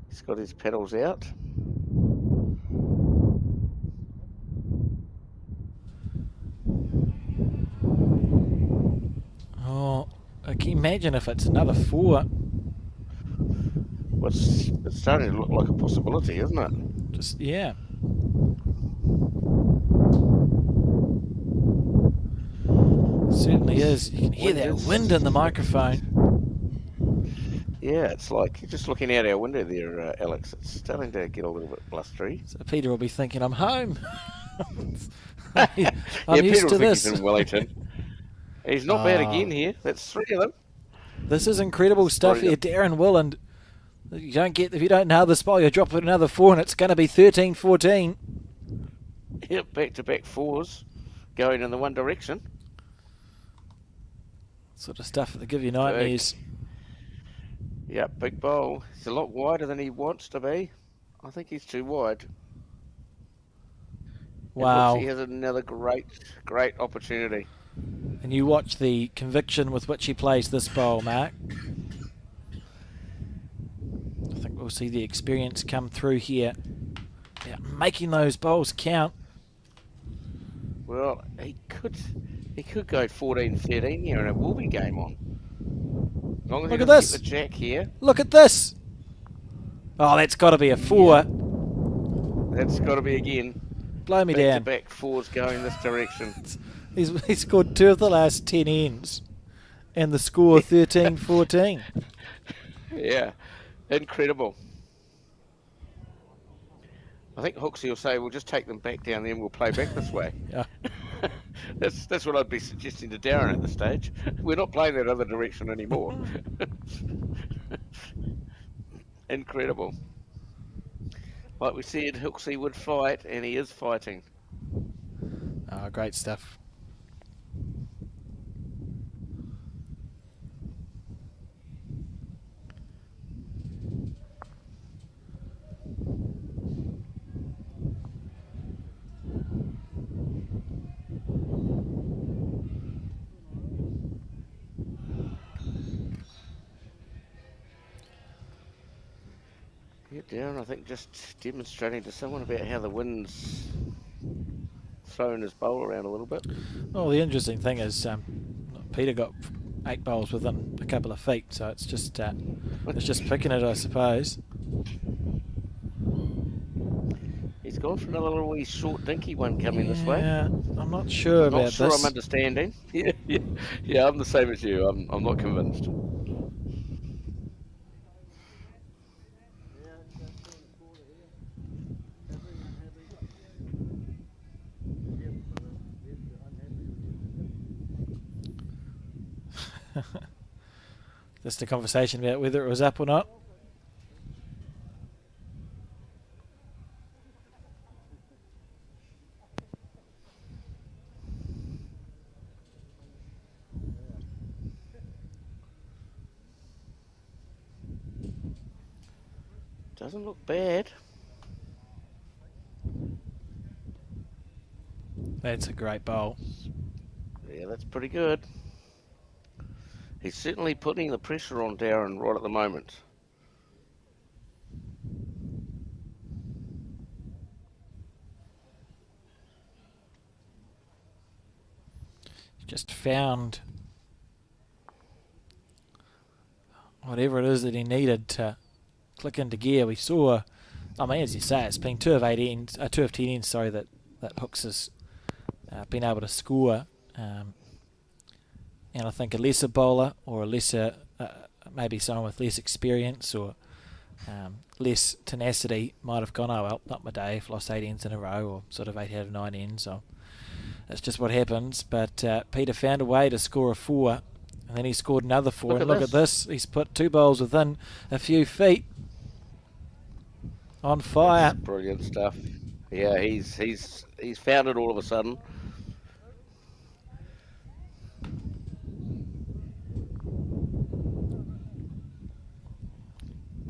He's got his pedals out. Oh, I can imagine if it's another 4. Well, it's starting to look like a possibility, isn't it? Just, yeah. Certainly is. You can hear that wind in the microphone. Yeah, it's like you're just looking out our window there, Alex. It's starting to get a little bit blustery. So Peter will be thinking, I'm home. Yeah, I'm used Peter to will think this. he's in Wellington. He's not bad again here. That's 3 of them. This is incredible stuff here, Darren Willand. If you don't know this ball, you drop it another 4 and it's going to be 13-14. Yep, back-to-back 4s going in the one direction. Sort of stuff that give you nightmares. Yep, big bowl. He's a lot wider than he wants to be. I think he's too wide. Wow. He has another great opportunity. And you watch the conviction with which he plays this bowl, Mark. I think we'll see the experience come through here. Yeah, making those bowls count. Well, he could go 14-13 here and it will be game on. As long as Look he at doesn't this. get the jack here. Look at this. Oh, that's got to be a 4. That's got to be again. Blow me down. Back-to-back 4s going this direction. He's scored 2 of the last 10 ends. And the score 13-14. Yeah, incredible. I think Hooksy will say, we'll just take them back down there and we'll play back this way. Yeah. That's what I'd be suggesting to Darren at this stage. We're not playing that other direction anymore. Incredible. Like we said, Hooksy would fight, and he is fighting. Oh, great stuff. Yeah, Darren, I think just demonstrating to someone about how the wind's throwing his bowl around a little bit. Well, the interesting thing is Peter got 8 bowls within a couple of feet, so it's just picking it, I suppose. He's gone for another little wee short dinky one coming this way. Yeah, I'm not sure about Not sure this. I'm understanding. Yeah, I'm the same as you. I'm not convinced. Just a conversation about whether it was up or not. Doesn't look bad. That's a great bowl. Yeah, that's pretty good. He's certainly putting the pressure on Darren right at the moment. Just found whatever it is that he needed to click into gear. We saw, I mean, as you say, it's been 2 of 10 ends, sorry, that Hooks has been able to score. And I think a lesser bowler or a lesser, maybe someone with less experience or less tenacity might have gone, oh well, not my day, I've lost 8 ends in a row, or sort of 8 out of 9 ends. So that's just what happens. But Peter found a way to score a 4, and then he scored another 4. Look at this. He's put 2 bowls within a few feet. On fire. That's brilliant stuff. Yeah, he's found it all of a sudden.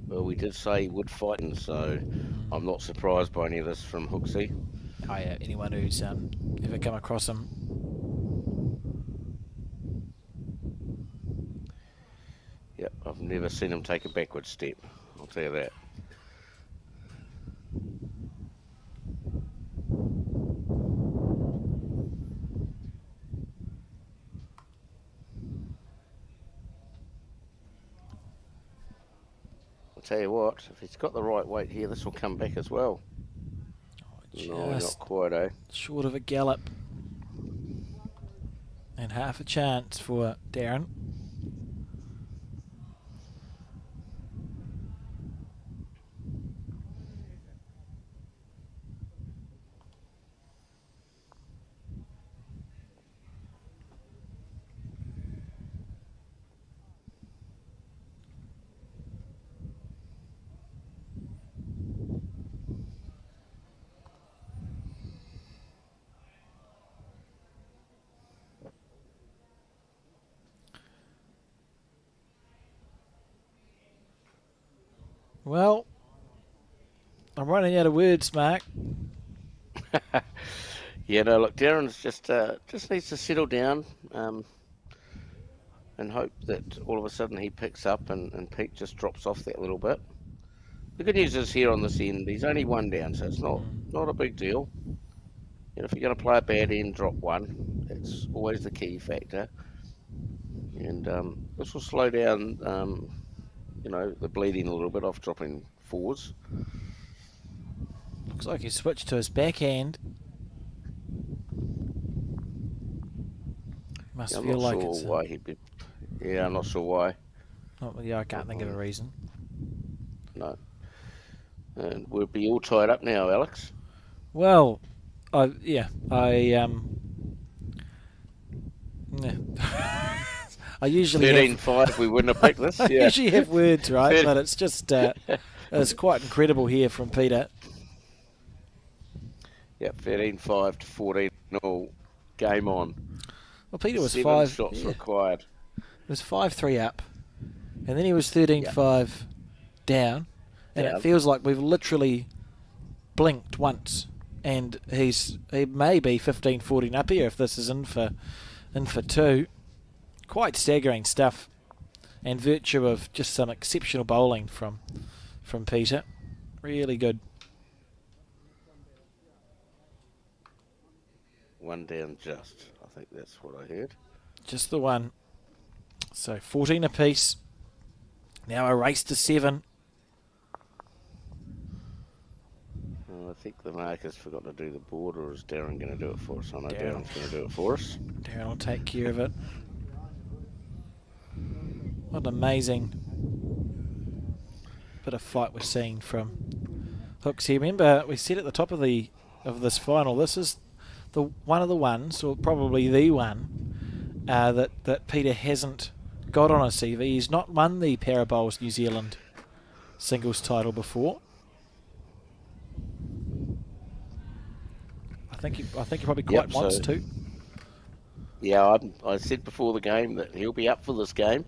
Well, we did say he would fight, and so I'm not surprised by any of this from Hooksy. Oh yeah, anyone who's ever come across him. Yep, I've never seen him take a backward step. I'll tell you that. I'll tell you what, if he's got the right weight here, this will come back as well. No, not Just quite, eh? short of a gallop. And half a chance for Darren. Well, I'm running out of words, Mark. Yeah, no, look, Darren's just needs to settle down and hope that all of a sudden he picks up and Pete just drops off that little bit. The good news is here on this end, he's only one down, so it's not a big deal. You know, if you're going to play a bad end, drop one. That's always the key factor. And this will slow down, you know, the bleeding a little bit off dropping fours. Looks like he switched to his backhand. Must Yeah, I'm feel not like sure it's. why he'd be. Yeah, I'm not sure why. Yeah, I can't think of a reason. No. And we'll be all tied up now, Alex. Well, yeah. I usually 13-5, we wouldn't have picked this. I Yeah. usually have words, right? 13. But it's just it's quite incredible here from Peter. Yep, 13-5 to 14-0. Game on. Well, Peter was 7 five. shots Yeah, required. it was 5-3 up, and then he was 13-5 down, and Down. it feels like we've literally blinked once, and he may be 15-14 up here if this is in for two. Quite staggering stuff, and virtue of just some exceptional bowling from Peter. Really good. One down just. I think that's what I heard. Just the one. So 14 apiece. Now a race to 7. I think the marker's forgot to do the board, or is Darren going to do it for us? I know Darren. Darren's going to do it for us. Darren will take care of it. What an amazing bit of fight we're seeing from Hooks here. Remember, we said at the top of this final, this is the one of the ones, or probably the one, that Peter hasn't got on his CV. He's not won the Parabowls New Zealand singles title before. I think he probably quite wants so- to. Yeah, I said before the game that he'll be up for this game,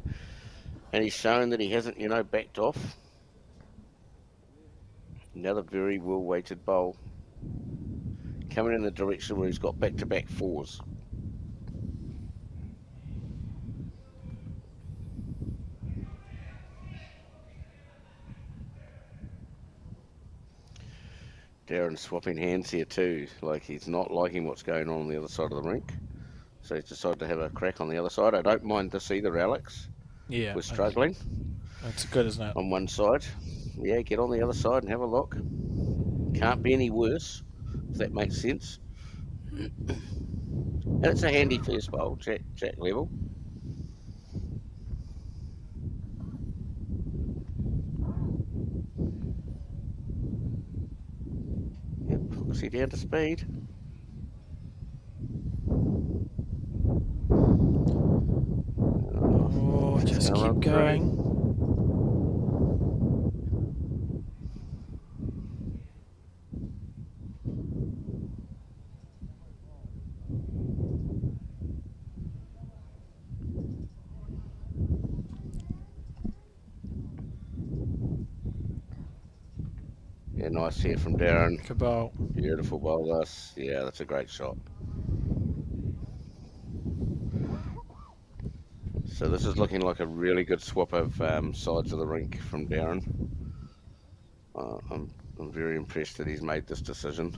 and he's shown that he hasn't, backed off. Another very well-weighted bowl. Coming in the direction where he's got back-to-back fours. Darren's swapping hands here too, like he's not liking what's going on the other side of the rink. So he's decided to have a crack on the other side. I don't mind this either, Alex. Yeah, We're struggling That's good, isn't it? on one side. Yeah, get on the other side and have a look. Can't be any worse, if that makes sense. And it's a handy first bowl, Jack level. Yep, see down to speed. Oh, just Gonna keep run going. nice here from Darren. Good bowl. Beautiful bowl, this. Yeah, that's a great shot. So this is looking like a really good swap of sides of the rink from Darren. I'm very impressed that he's made this decision,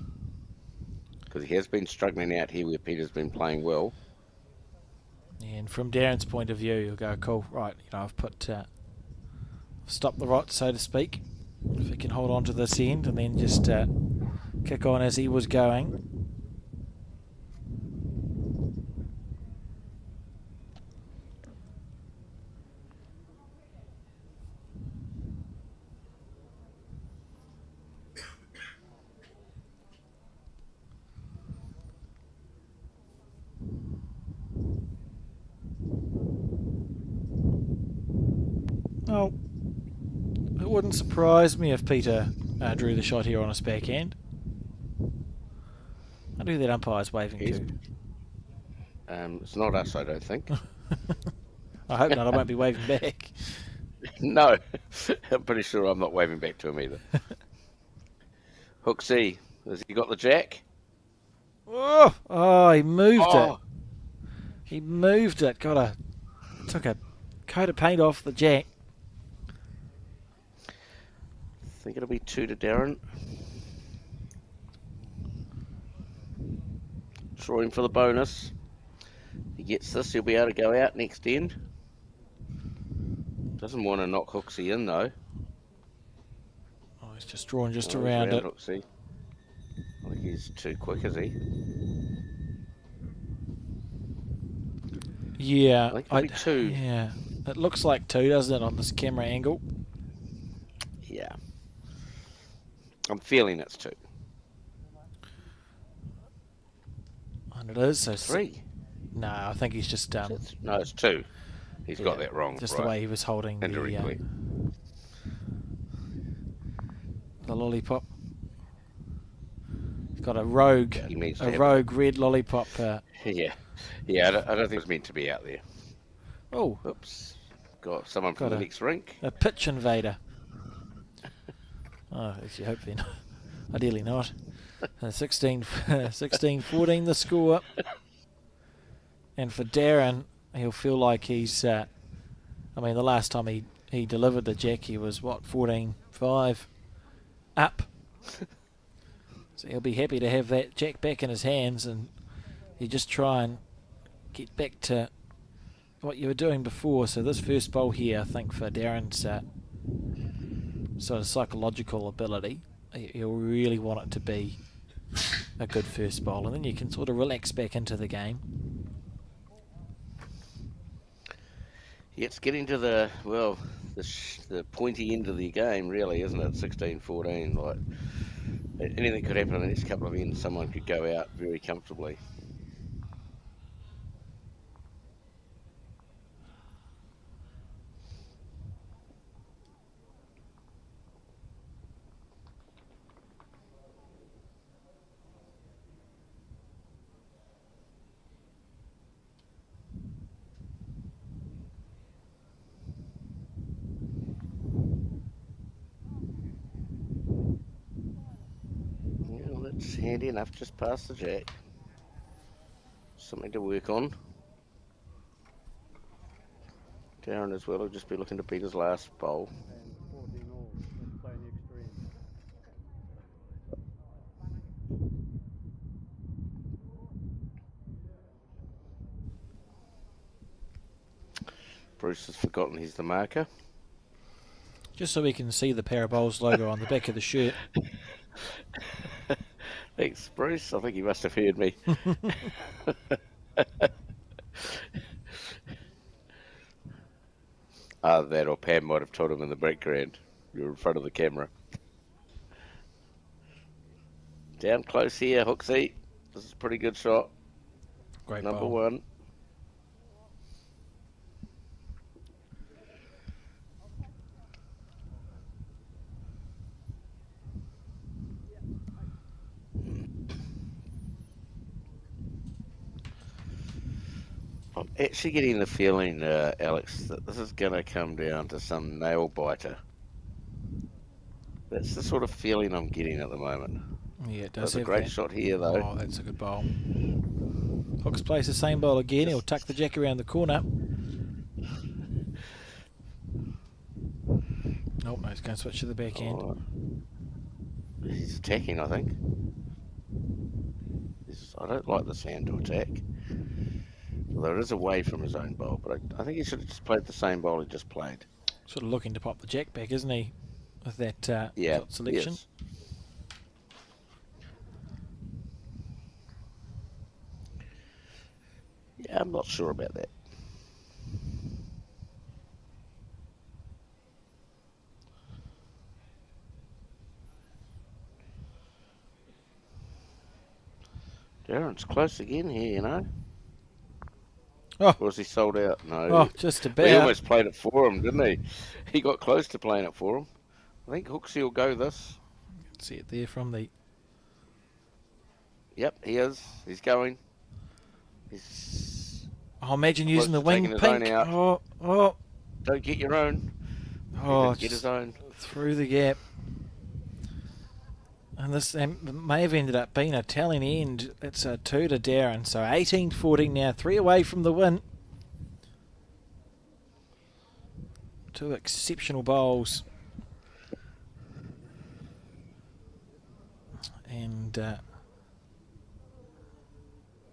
because he has been struggling out here where Peter's been playing well. And from Darren's point of view, you'll go, cool, right, I've put stop the rot, so to speak. If he can hold on to this end and then just kick on as he was going. Oh, it wouldn't surprise me if Peter drew the shot here on his backhand. I do that umpire's waving too. It's not us, I don't think. I hope not, I won't be waving back. No, I'm pretty sure I'm not waving back to him either. Hooksy, has he got the jack? Oh, he moved it. Oh, He moved it. Took a coat of paint off the jack. I think it'll be 2 to Darren. Drawing for the bonus. If he gets this, he'll be able to go out next end. Doesn't want to knock Hooksy in though. Oh, he's just drawn just Oh, he's around it. Hooksy. I think he's too quick, is he? Yeah, I think it'll be 2. Yeah, it looks like 2, doesn't it, on this camera angle? Yeah. I'm feeling it's 2. And it is. So 3. No, I think he's just No, it's 2. He's got yeah, that wrong. just right. the way he was holding Indirectly. the lollipop. He's got a rogue, He needs to a have rogue red lollipop. Yeah. Yeah, I don't think it's meant to be out there. Oh, Oops. Got someone from Got the a- next rink. a pitch invader. Oh, actually, hopefully not. Ideally not. 16-14 the score. And for Darren, he'll feel like he's... I mean, the last time he delivered the jack, he was, 14-5 up. So he'll be happy to have that jack back in his hands, and you just try and get back to what you were doing before. So this first bowl here, I think for Darren's sort of psychological ability, he'll really want it to be a good first bowl, and then you can sort of relax back into the game. Yeah, it's getting to the pointy end of the game, really, isn't it? 16-14. Like, anything could happen in the next couple of ends. Someone could go out very comfortably. Yeah, well, that's handy enough, just past the jack. Something to work on. Darren as well will just be looking to beat his last bowl. And 14 all. Let's play next end. Bruce has forgotten he's the marker. Just so we can see the Parabowls logo on the back of the shirt. Thanks, Bruce. I think he must have heard me. Either that or Pam might have told him in the background. You're in front of the camera. Down close here, Hooksy. This is a pretty good shot. Great Number bowl. 1. I'm actually getting the feeling, Alex, that this is going to come down to some nail biter. That's the sort of feeling I'm getting at the moment. Yeah, it does That's a have great that. shot here, though. Oh, that's a good bowl. Hooks plays the same bowl again. He'll tuck the jack around the corner. Nope, no, he's going to switch to the backhand. Oh, he's attacking, I think. I don't like this hand to attack. Although it is away from his own bowl, but I think he should have just played the same bowl he just played. Sort of looking to pop the jack back, isn't he? With that Yeah, shot selection. yes. Yeah, I'm not sure about that. Darren's close again here, you know. Oh. Or was he sold out? No. Oh, just about. He almost played it for him, didn't he? He got close to playing it for him. I think Hooksy will go this. See it there from the... Yep, he is. He's going. He's... Oh, imagine Close using the to wing taking his own pink. out. Oh, Don't get your own. oh, Get his own. through the gap. And this may have ended up being a telling end. It's a 2 to Darren, so 18-14 now, 3 away from the win. Two exceptional bowls. And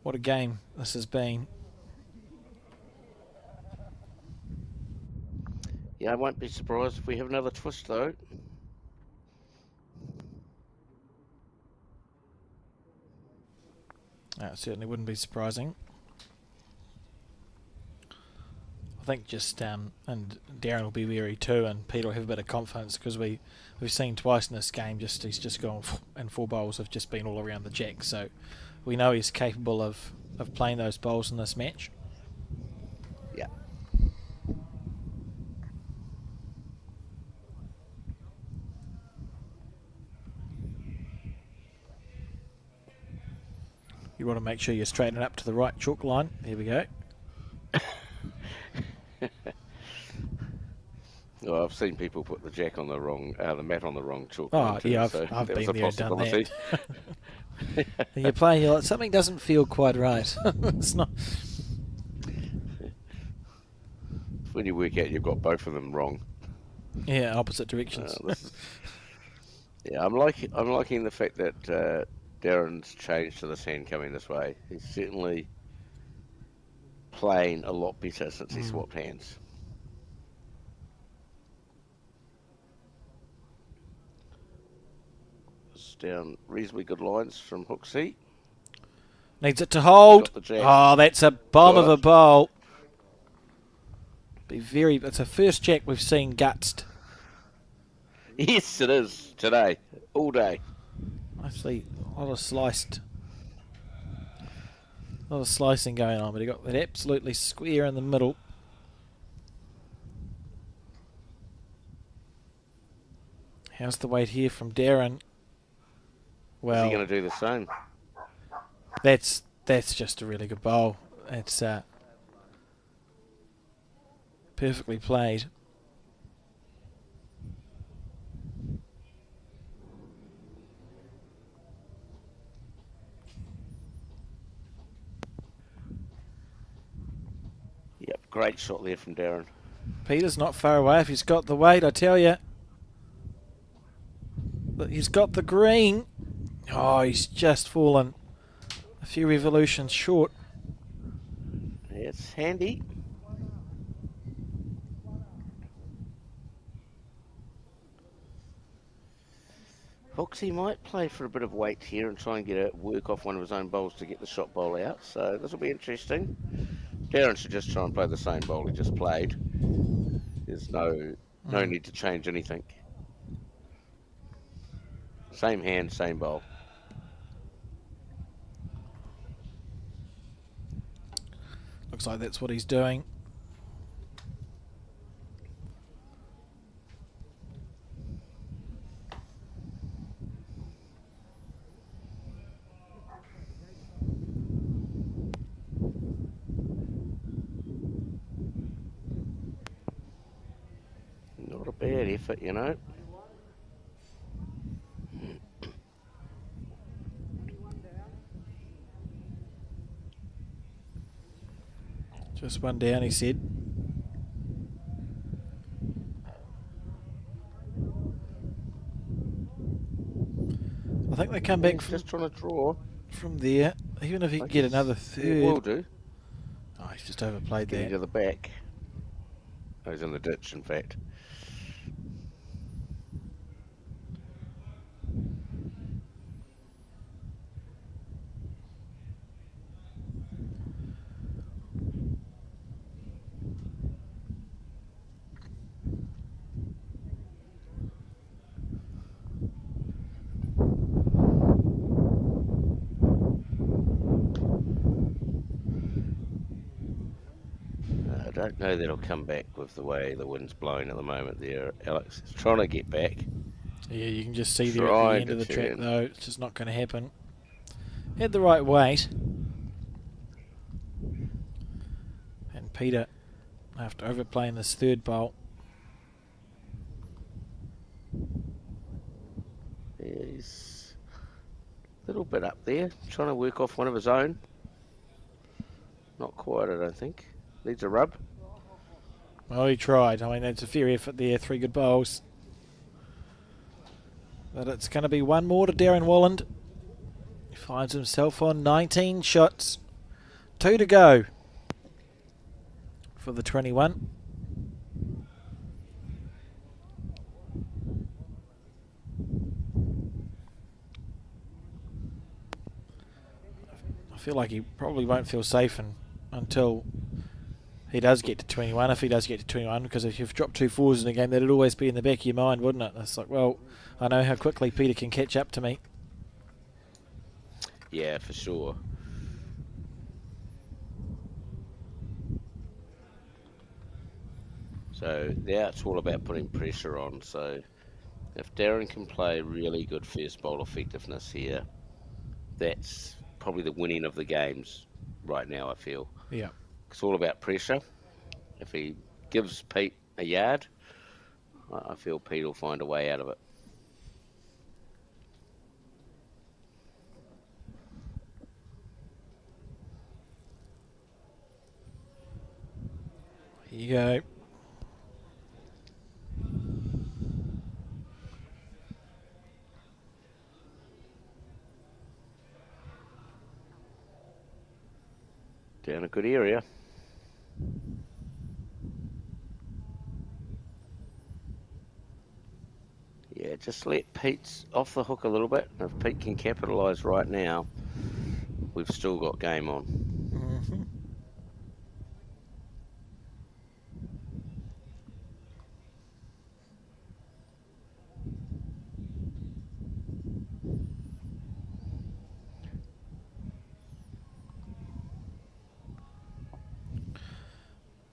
what a game this has been. Yeah, I won't be surprised if we have another twist, though. It certainly wouldn't be surprising. I think just and Darren will be wary too, and Peter will have a bit of confidence because we've seen twice in this game. He's just gone and 4 bowls have just been all around the jack, so we know he's capable of playing those bowls in this match. Yeah. You want to make sure you straighten it up to the right chalk line. There we go. Well, I've seen people put the jack on the wrong, the mat on the wrong chalk. Oh, line too, yeah, so I've that been was a there and done possibility. that. And you're playing, you're like, something doesn't feel quite right. It's not. When you work out you've got both of them wrong. Yeah, opposite directions. Yeah, I'm liking the fact that Darren's changed to this hand coming this way. He's certainly playing a lot better since he swapped hands. It's down reasonably good lines from Hooksy. Needs it to hold. Got the jack. Oh, that's a bomb Got of a it. bowl. It's a first jack we've seen gutsed. Yes, it is today, all day. Actually, a lot of slicing going on, but he got that absolutely square in the middle. How's the weight here from Darren? Well, Is he going to do the same? that's just a really good bowl. It's perfectly played. Yep, great shot there from Darren. Peter's not far away if he's got the weight, I tell you. But he's got the green. Oh, he's just fallen a few revolutions short. It's handy. Hooksy might play for a bit of weight here and try and get a work off one of his own bowls to get the shot bowl out. So this will be interesting. Darren should just try and play the same bowl he just played. There's no need to change anything. Same hand, same bowl. Looks like that's what he's doing. Not a bad effort, you know. Just one down, he said. I think they come back He's from, just trying to draw. from there. Even if he can Like get he's- another He will third. do. Oh, he's just overplayed Getting that. to the back. Oh, he's in the ditch, in fact. I don't know that he'll come back with the way the wind's blowing at the moment there, Alex. He's trying to get back. Yeah, you can just see there at the Trying end to of the track, turn. though. It's just not going to happen. Had the right weight. And Peter, after overplaying this third bolt, Yeah, he's a little bit up there, trying to work off one of his own. Not quite, I don't think. Needs a rub. well, he tried. I mean, it's a fair effort there. 3 good bowls. But it's going to be one more to Darren Walland. He finds himself on 19 shots. 2 to go for the 21. I feel like he probably won't feel safe until he does get to 21, if he does get to 21, because if you've dropped 2 fours in a game, that'd always be in the back of your mind, wouldn't it? It's like, well, I know how quickly Peter can catch up to me. Yeah, for sure. So now it's all about putting pressure on. So if Darren can play really good first bowl effectiveness here, that's probably the winning of the games right now, I feel. Yeah. It's all about pressure. If he gives Pete a yard, I feel Pete will find a way out of it. Here you go. Down a good area. Yeah, just let Pete's off the hook a little bit. If Pete can capitalise right now, we've still got game on. Mm-hmm.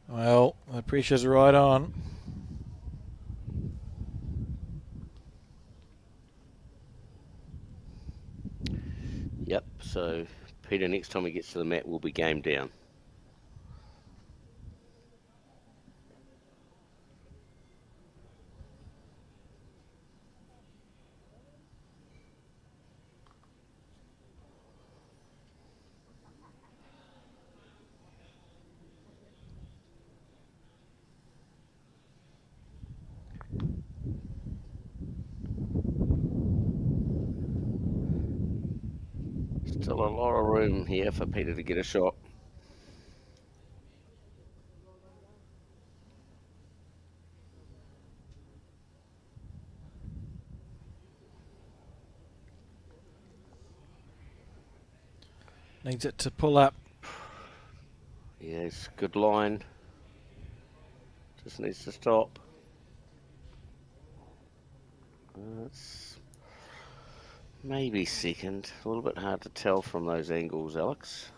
Well, the pressure's right on. Yep, so Peter, next time he gets to the mat, will be game down. Still a lot of room here for Peter to get a shot. Needs it to pull up. Yes, good line. Just needs to stop. It's maybe second. A little bit hard to tell from those angles, Alex.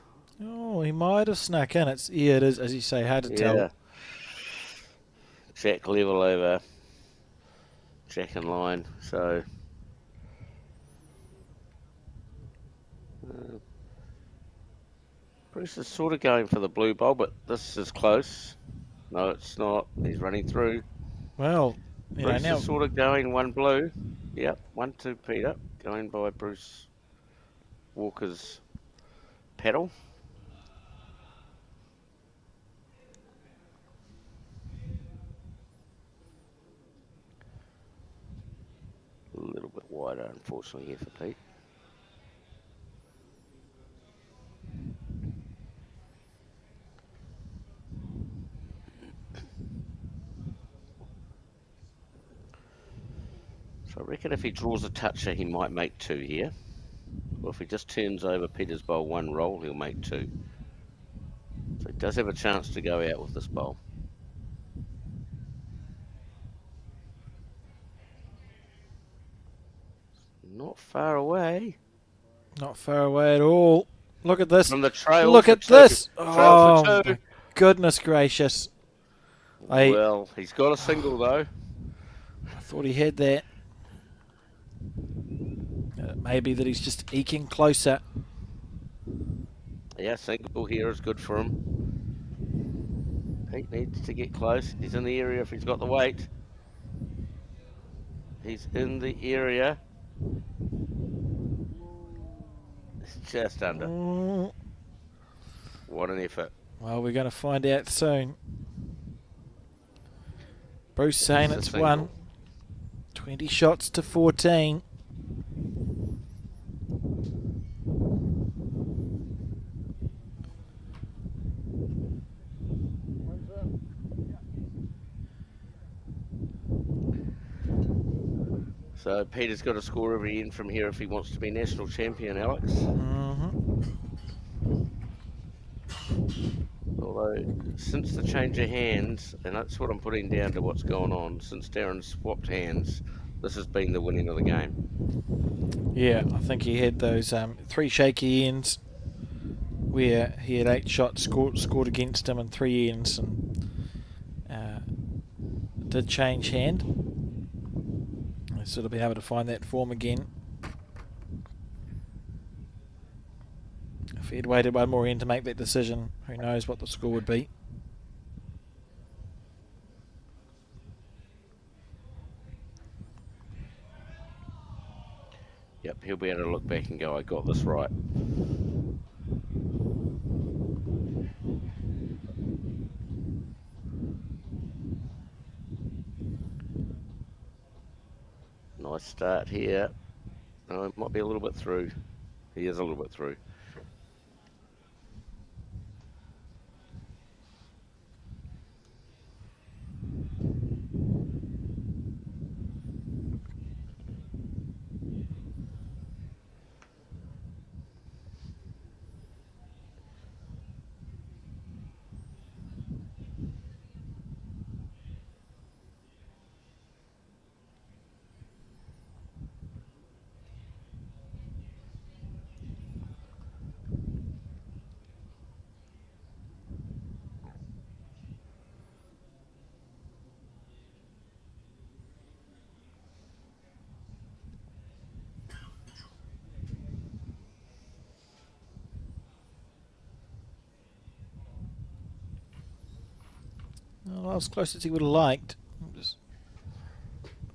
Oh, he might have snuck in. It is, as you say, hard to tell. Jack level over Jack in line, so Bruce is sort of going for the blue bowl, but this is close. No, it's not. He's running through. Well, Bruce now is sort of going one blue. Yep, 1-2 Peter, going by Bruce Walker's paddle. photo, unfortunately, here for Pete. So I reckon if he draws a toucher, he might make 2 here. Or if he just turns over Peter's bowl 1 roll, he'll make 2. So he does have a chance to go out with this bowl. Not far away. Not far away at all. Look at this. From the trail Look for at 2. this. Trail Oh, for 2. my goodness gracious. I Well, he's got a single though. thought he had that. Maybe that he's just eking closer. Yeah, single here is good for him. Pete needs to get close. He's in the area if he's got the weight. He's in the area. It's just under. Mm. What an effort. Well, we're going to find out soon. Bruce saying It's a it's single. 1. 20 shots to 14. So Peter's got to score every end from here if he wants to be national champion, Alex. Mm-hmm. Although, since the change of hands, and that's what I'm putting down to what's going on, since Darren swapped hands, this has been the winning of the game. Yeah, I think he had those 3 shaky ends where he had 8 shots scored against him and 3 ends, and did change hand. Sort of be able to find that form again. If he had waited 1 more end to make that decision, who knows what the score would be. Yep, he'll be able to look back and go, I got this right. Nice start here. Oh, it might be a little bit through. He is a little bit through. Well, as close as he would have liked. Just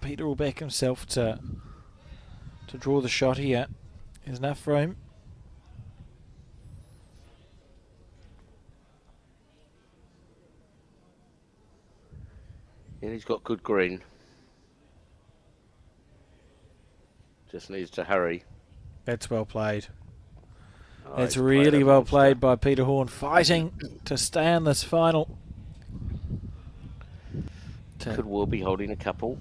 Peter will back himself to draw the shot here. There's enough room. And he's got good green. Just needs to hurry. That's well played. Oh, That's he's played really a well monster. played by Peter Horn, fighting to stay in this final. Could well be holding a couple.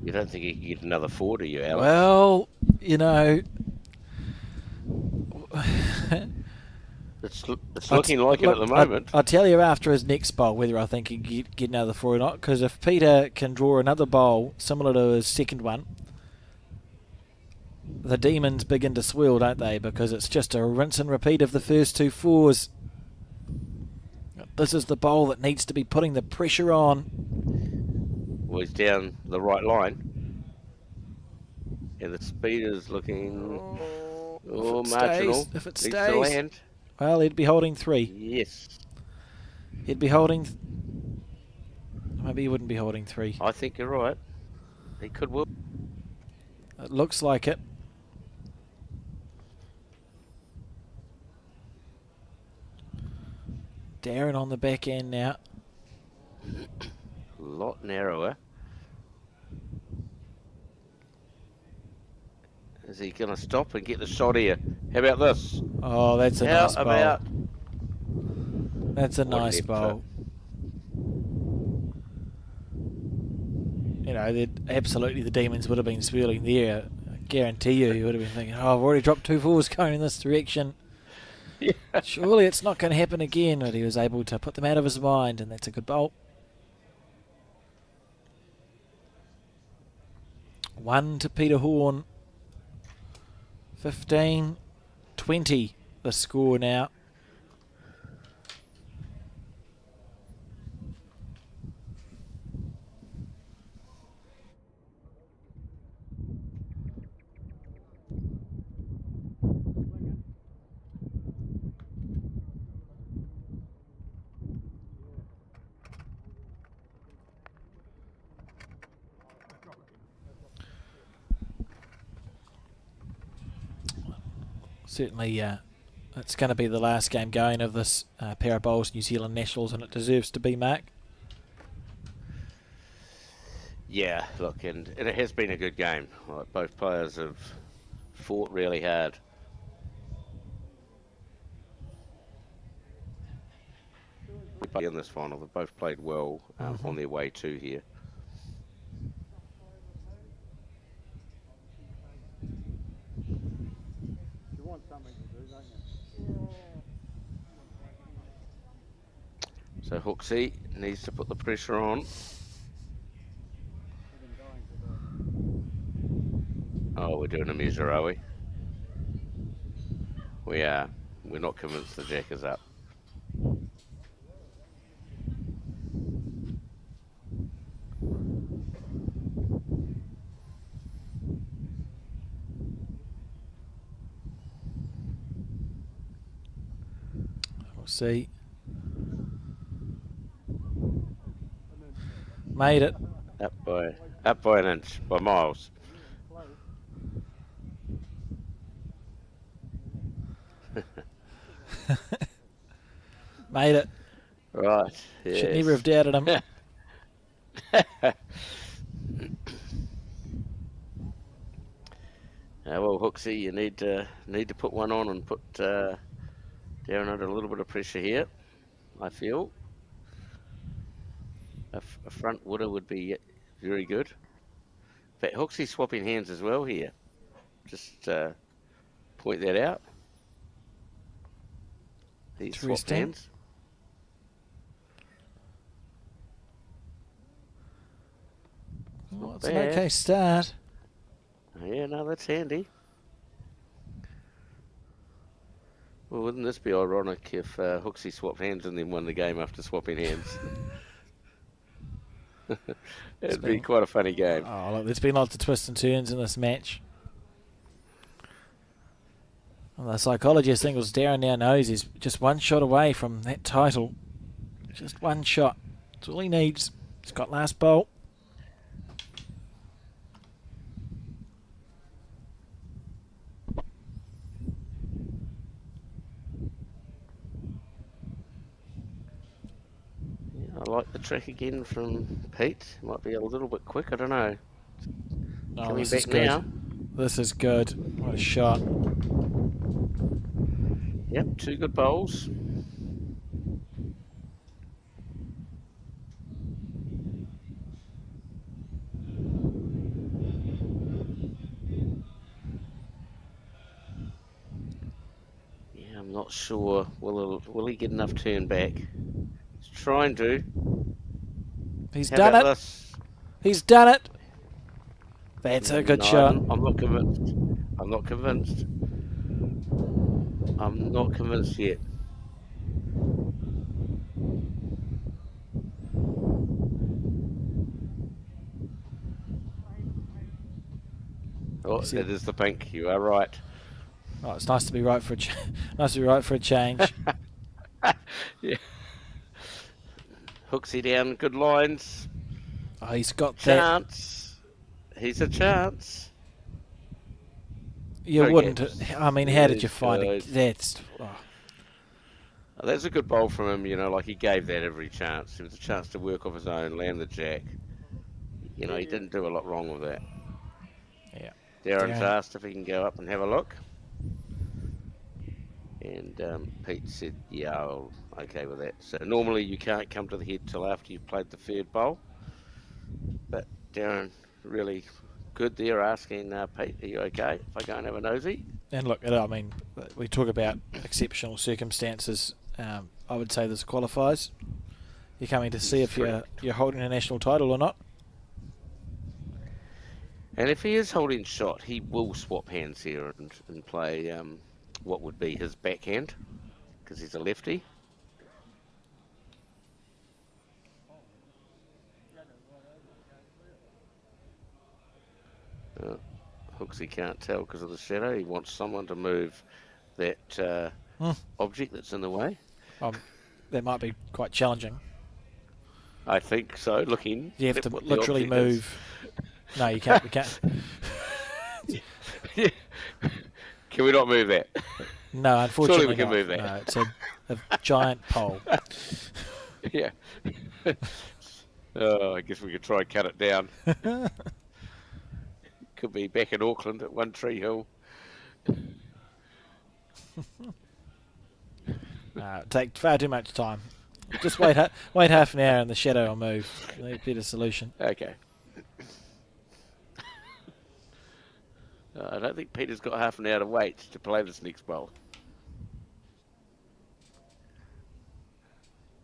You don't think he can get another 4, do you, Alex? Well, you know, It's looking like it at the moment. I'll tell you after his next bowl whether I think he can get another 4 or not. Because if Peter can draw another bowl similar to his second one, the demons begin to swirl, don't they? Because it's just a rinse and repeat of the first 2 4s. This is the bowl that needs to be putting the pressure on. Well, he's down the right line. And the speed is looking marginal. If it Needs to stays, land. well, he'd be holding 3. Yes. He'd be holding... Maybe he wouldn't be holding 3. I think you're right. He could well. It looks like it. Darren on the back end now. A lot narrower. Is he going to stop and get the shot here? How about this? Oh, that's a How nice bowl. about... That's a What an nice effort. bowl. You know, absolutely the Demons would have been swirling there. I guarantee you would have been thinking, oh, I've already dropped 2 fours going in this direction. Yeah. Surely it's not going to happen again. But he was able to put them out of his mind, and that's a good bowl. 1 to Peter Horn. 15-20 the score now. Certainly, it's going to be the last game going of this pair of bowls, New Zealand Nationals, and it deserves to be, Mark. Yeah, look, and it has been a good game. Like, both players have fought really hard. In this final, they've both played well on their way to here. You want something to do, don't you? So Hooksy needs to put the pressure on. Oh, we're doing a measure, are we? We are. We're not convinced the jack is up. We'll see. Made it. Up by an inch, by miles. Made it. Right. Should Yes. never have doubted him. Well, Hooksy, you need to put one on and put Darren under a little bit of pressure here. I feel a front wooder would be very good. In fact, Hooksy's swapping hands as well here. Just point that out. He's swapped Interesting. hands. Well, Not it's an bad. okay start. Yeah, no, that's handy. Well, wouldn't this be ironic if Hooksy swapped hands and then won the game after swapping hands? It'd be been- quite a funny game. Oh, look, there's been lots of twists and turns in this match. Well, the psychology of singles, Darren now knows he's just one shot away from that title. Just one shot. That's all he needs. He's got last bowl. Yeah, I like the trick again from Pete. Might be a little bit quick, I don't know. Oh, Coming this is back good. now. This is good. What a shot. Yep, 2 good bowls. Yeah, I'm not sure. Will he get enough turn back? He's trying to. He's How done about it. this? He's done it. That's a good No, shot. I'm not convinced. I'm not convinced. I'm not convinced yet. Oh, See- that is the pink. You are right. Oh, it's nice to be right for a nice to be right for a change. Yeah. Hooksy down, good lines. Oh, he's got that. Chance. He's a chance. You No wouldn't. gaps. I mean, how did you Yes, find it? good. That's. Oh. That's a good bowl from him, like he gave that every chance. It was a chance to work off his own, land the jack. He didn't do a lot wrong with that. Yeah. Darren's Darren. asked if he can go up and have a look. And Pete said, yeah, okay with that. So normally you can't come to the head till after you've played the third bowl. But Darren, really good there, asking Pete, are you okay if I go and have a nosy? And look, I mean, we talk about exceptional circumstances. I would say this qualifies. You're coming to see if you're holding a national title or not. And if he is holding shot, he will swap hands here and play what would be his backhand, because he's a lefty. Hooksy can't tell because of the shadow. He wants someone to move that object that's in the way. That might be quite challenging. I think so, looking. You have to what the literally object is. move. No, you can't. We can't. Can we not move that? No, unfortunately Surely we can not. move that. No, it's a giant pole. Yeah. I guess we could try and cut it down. Could be back in Auckland at One Tree Hill. No, it takes far too much time. Just wait half an hour and the shadow will move. That'd be the solution. Okay. I don't think Peter's got half an hour to wait to play this next bowl.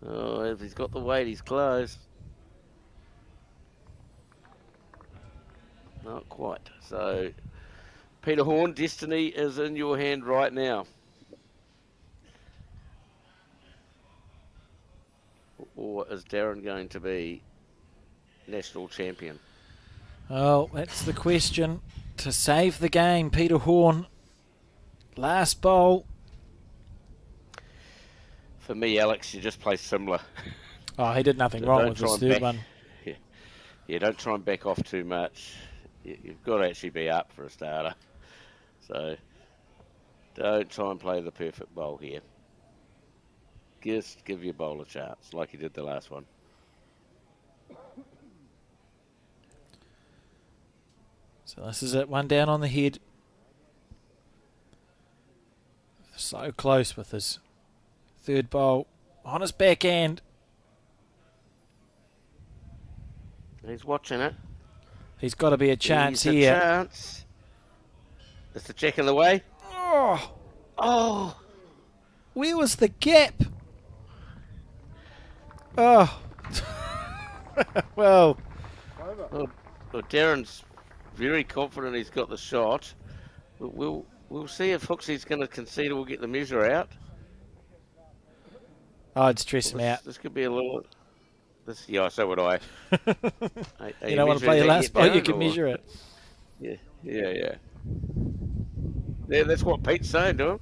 Oh, if he's got the weight, he's close. Not quite. So, Peter Horn, destiny is in your hand right now. Or is Darren going to be national champion? Oh, that's the question. To save the game, Peter Horn. Last bowl. For me, Alex, you just play similar. Oh, he did nothing So wrong don't with try his and third one. Yeah, don't try and back off too much. You've got to actually be up for a starter. So don't try and play the perfect bowl here. Just give your bowl a chance, like you did the last one. So this is it. One down on the head. So close with his third bowl. On his backhand. He's watching it. He's got to be a chance He's here. a chance. Is the check in the way? Oh, where was the gap? Oh. Well, Well, Darren's very confident he's got the shot. But we'll see if Hooksy's going to concede or we'll get the measure out. I'd stress him out. This could be a little... Yeah, so would I. Are You don't want to play your last ball, you can measure it. Yeah. Yeah, that's what Pete's saying to him.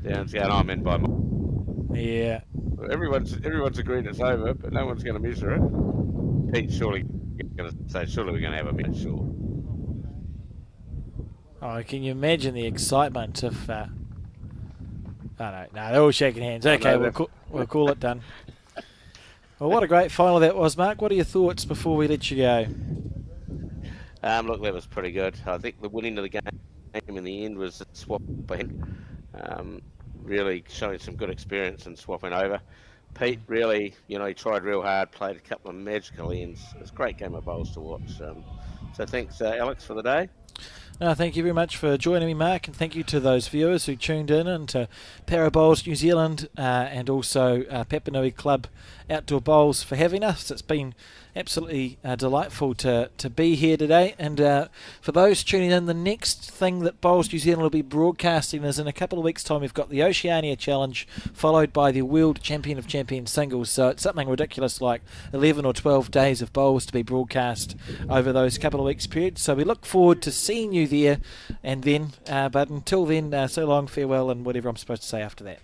Darren's going, I'm in by more. Yeah. Everyone's agreed it's over, but no one's going to measure it. Pete's surely going to say, surely we're going to have a measure, sure. Oh, can you imagine the excitement if... Oh, no, they're all shaking hands. Okay, we'll call it done. Well, what a great final that was, Mark. What are your thoughts before we let you go? Look, that was pretty good. I think the winning of the game in the end was swapping. Really showing some good experience in swapping over. Pete really, he tried real hard, played a couple of magical ends. It's a great game of bowls to watch. So thanks, Alex, for the day. Thank you very much for joining me, Mark, and thank you to those viewers who tuned in, and to Para Bowls New Zealand and also Papanui Club Outdoor Bowls for having us. It's been absolutely delightful to be here today, and for those tuning in, the next thing that Bowls New Zealand will be broadcasting is in a couple of weeks' time. We've got the Oceania Challenge followed by the World Champion of Champions Singles, so it's something ridiculous like 11 or 12 days of bowls to be broadcast over those couple of weeks period. So we look forward to seeing you there, and then but until then, so long, farewell, and whatever I'm supposed to say after that.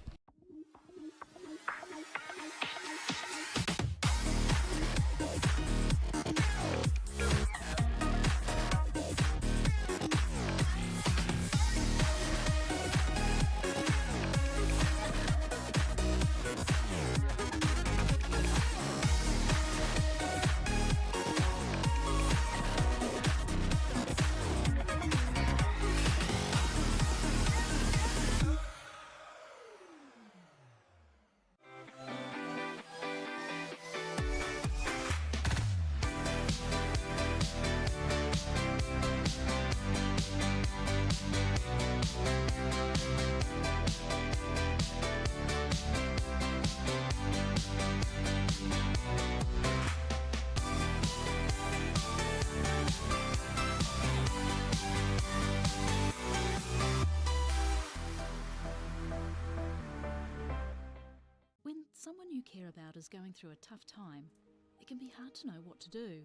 someone you care about is going through a tough time, it can be hard to know what to do.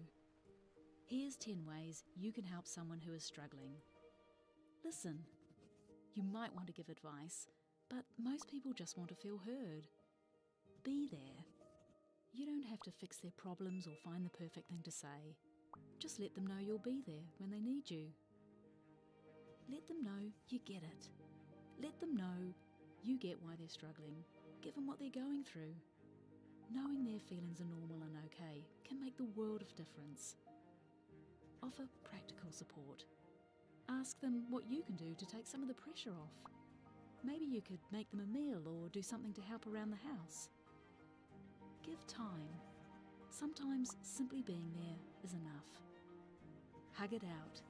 Here's 10 ways you can help someone who is struggling. Listen. You might want to give advice, but most people just want to feel heard. Be there. You don't have to fix their problems or find the perfect thing to say. Just let them know you'll be there when they need you. Let them know you get it. Let them know you get why they're struggling, given what they're going through. Knowing their feelings are normal and okay can make the world of difference. Offer practical support. Ask them what you can do to take some of the pressure off. Maybe you could make them a meal or do something to help around the house. Give time. Sometimes simply being there is enough. Hug it out.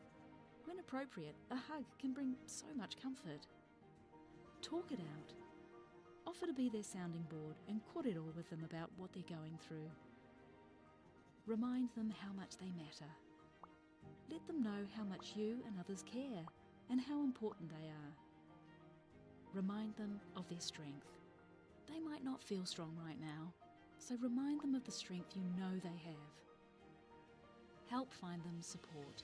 When appropriate, a hug can bring so much comfort. Talk it out. Offer to be their sounding board and kōrero with them about what they're going through. Remind them how much they matter. Let them know how much you and others care and how important they are. Remind them of their strength. They might not feel strong right now, so remind them of the strength you know they have. Help find them support.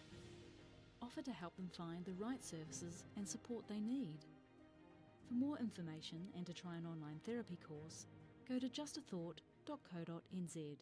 Offer to help them find the right services and support they need. For more information and to try an online therapy course, go to justathought.co.nz.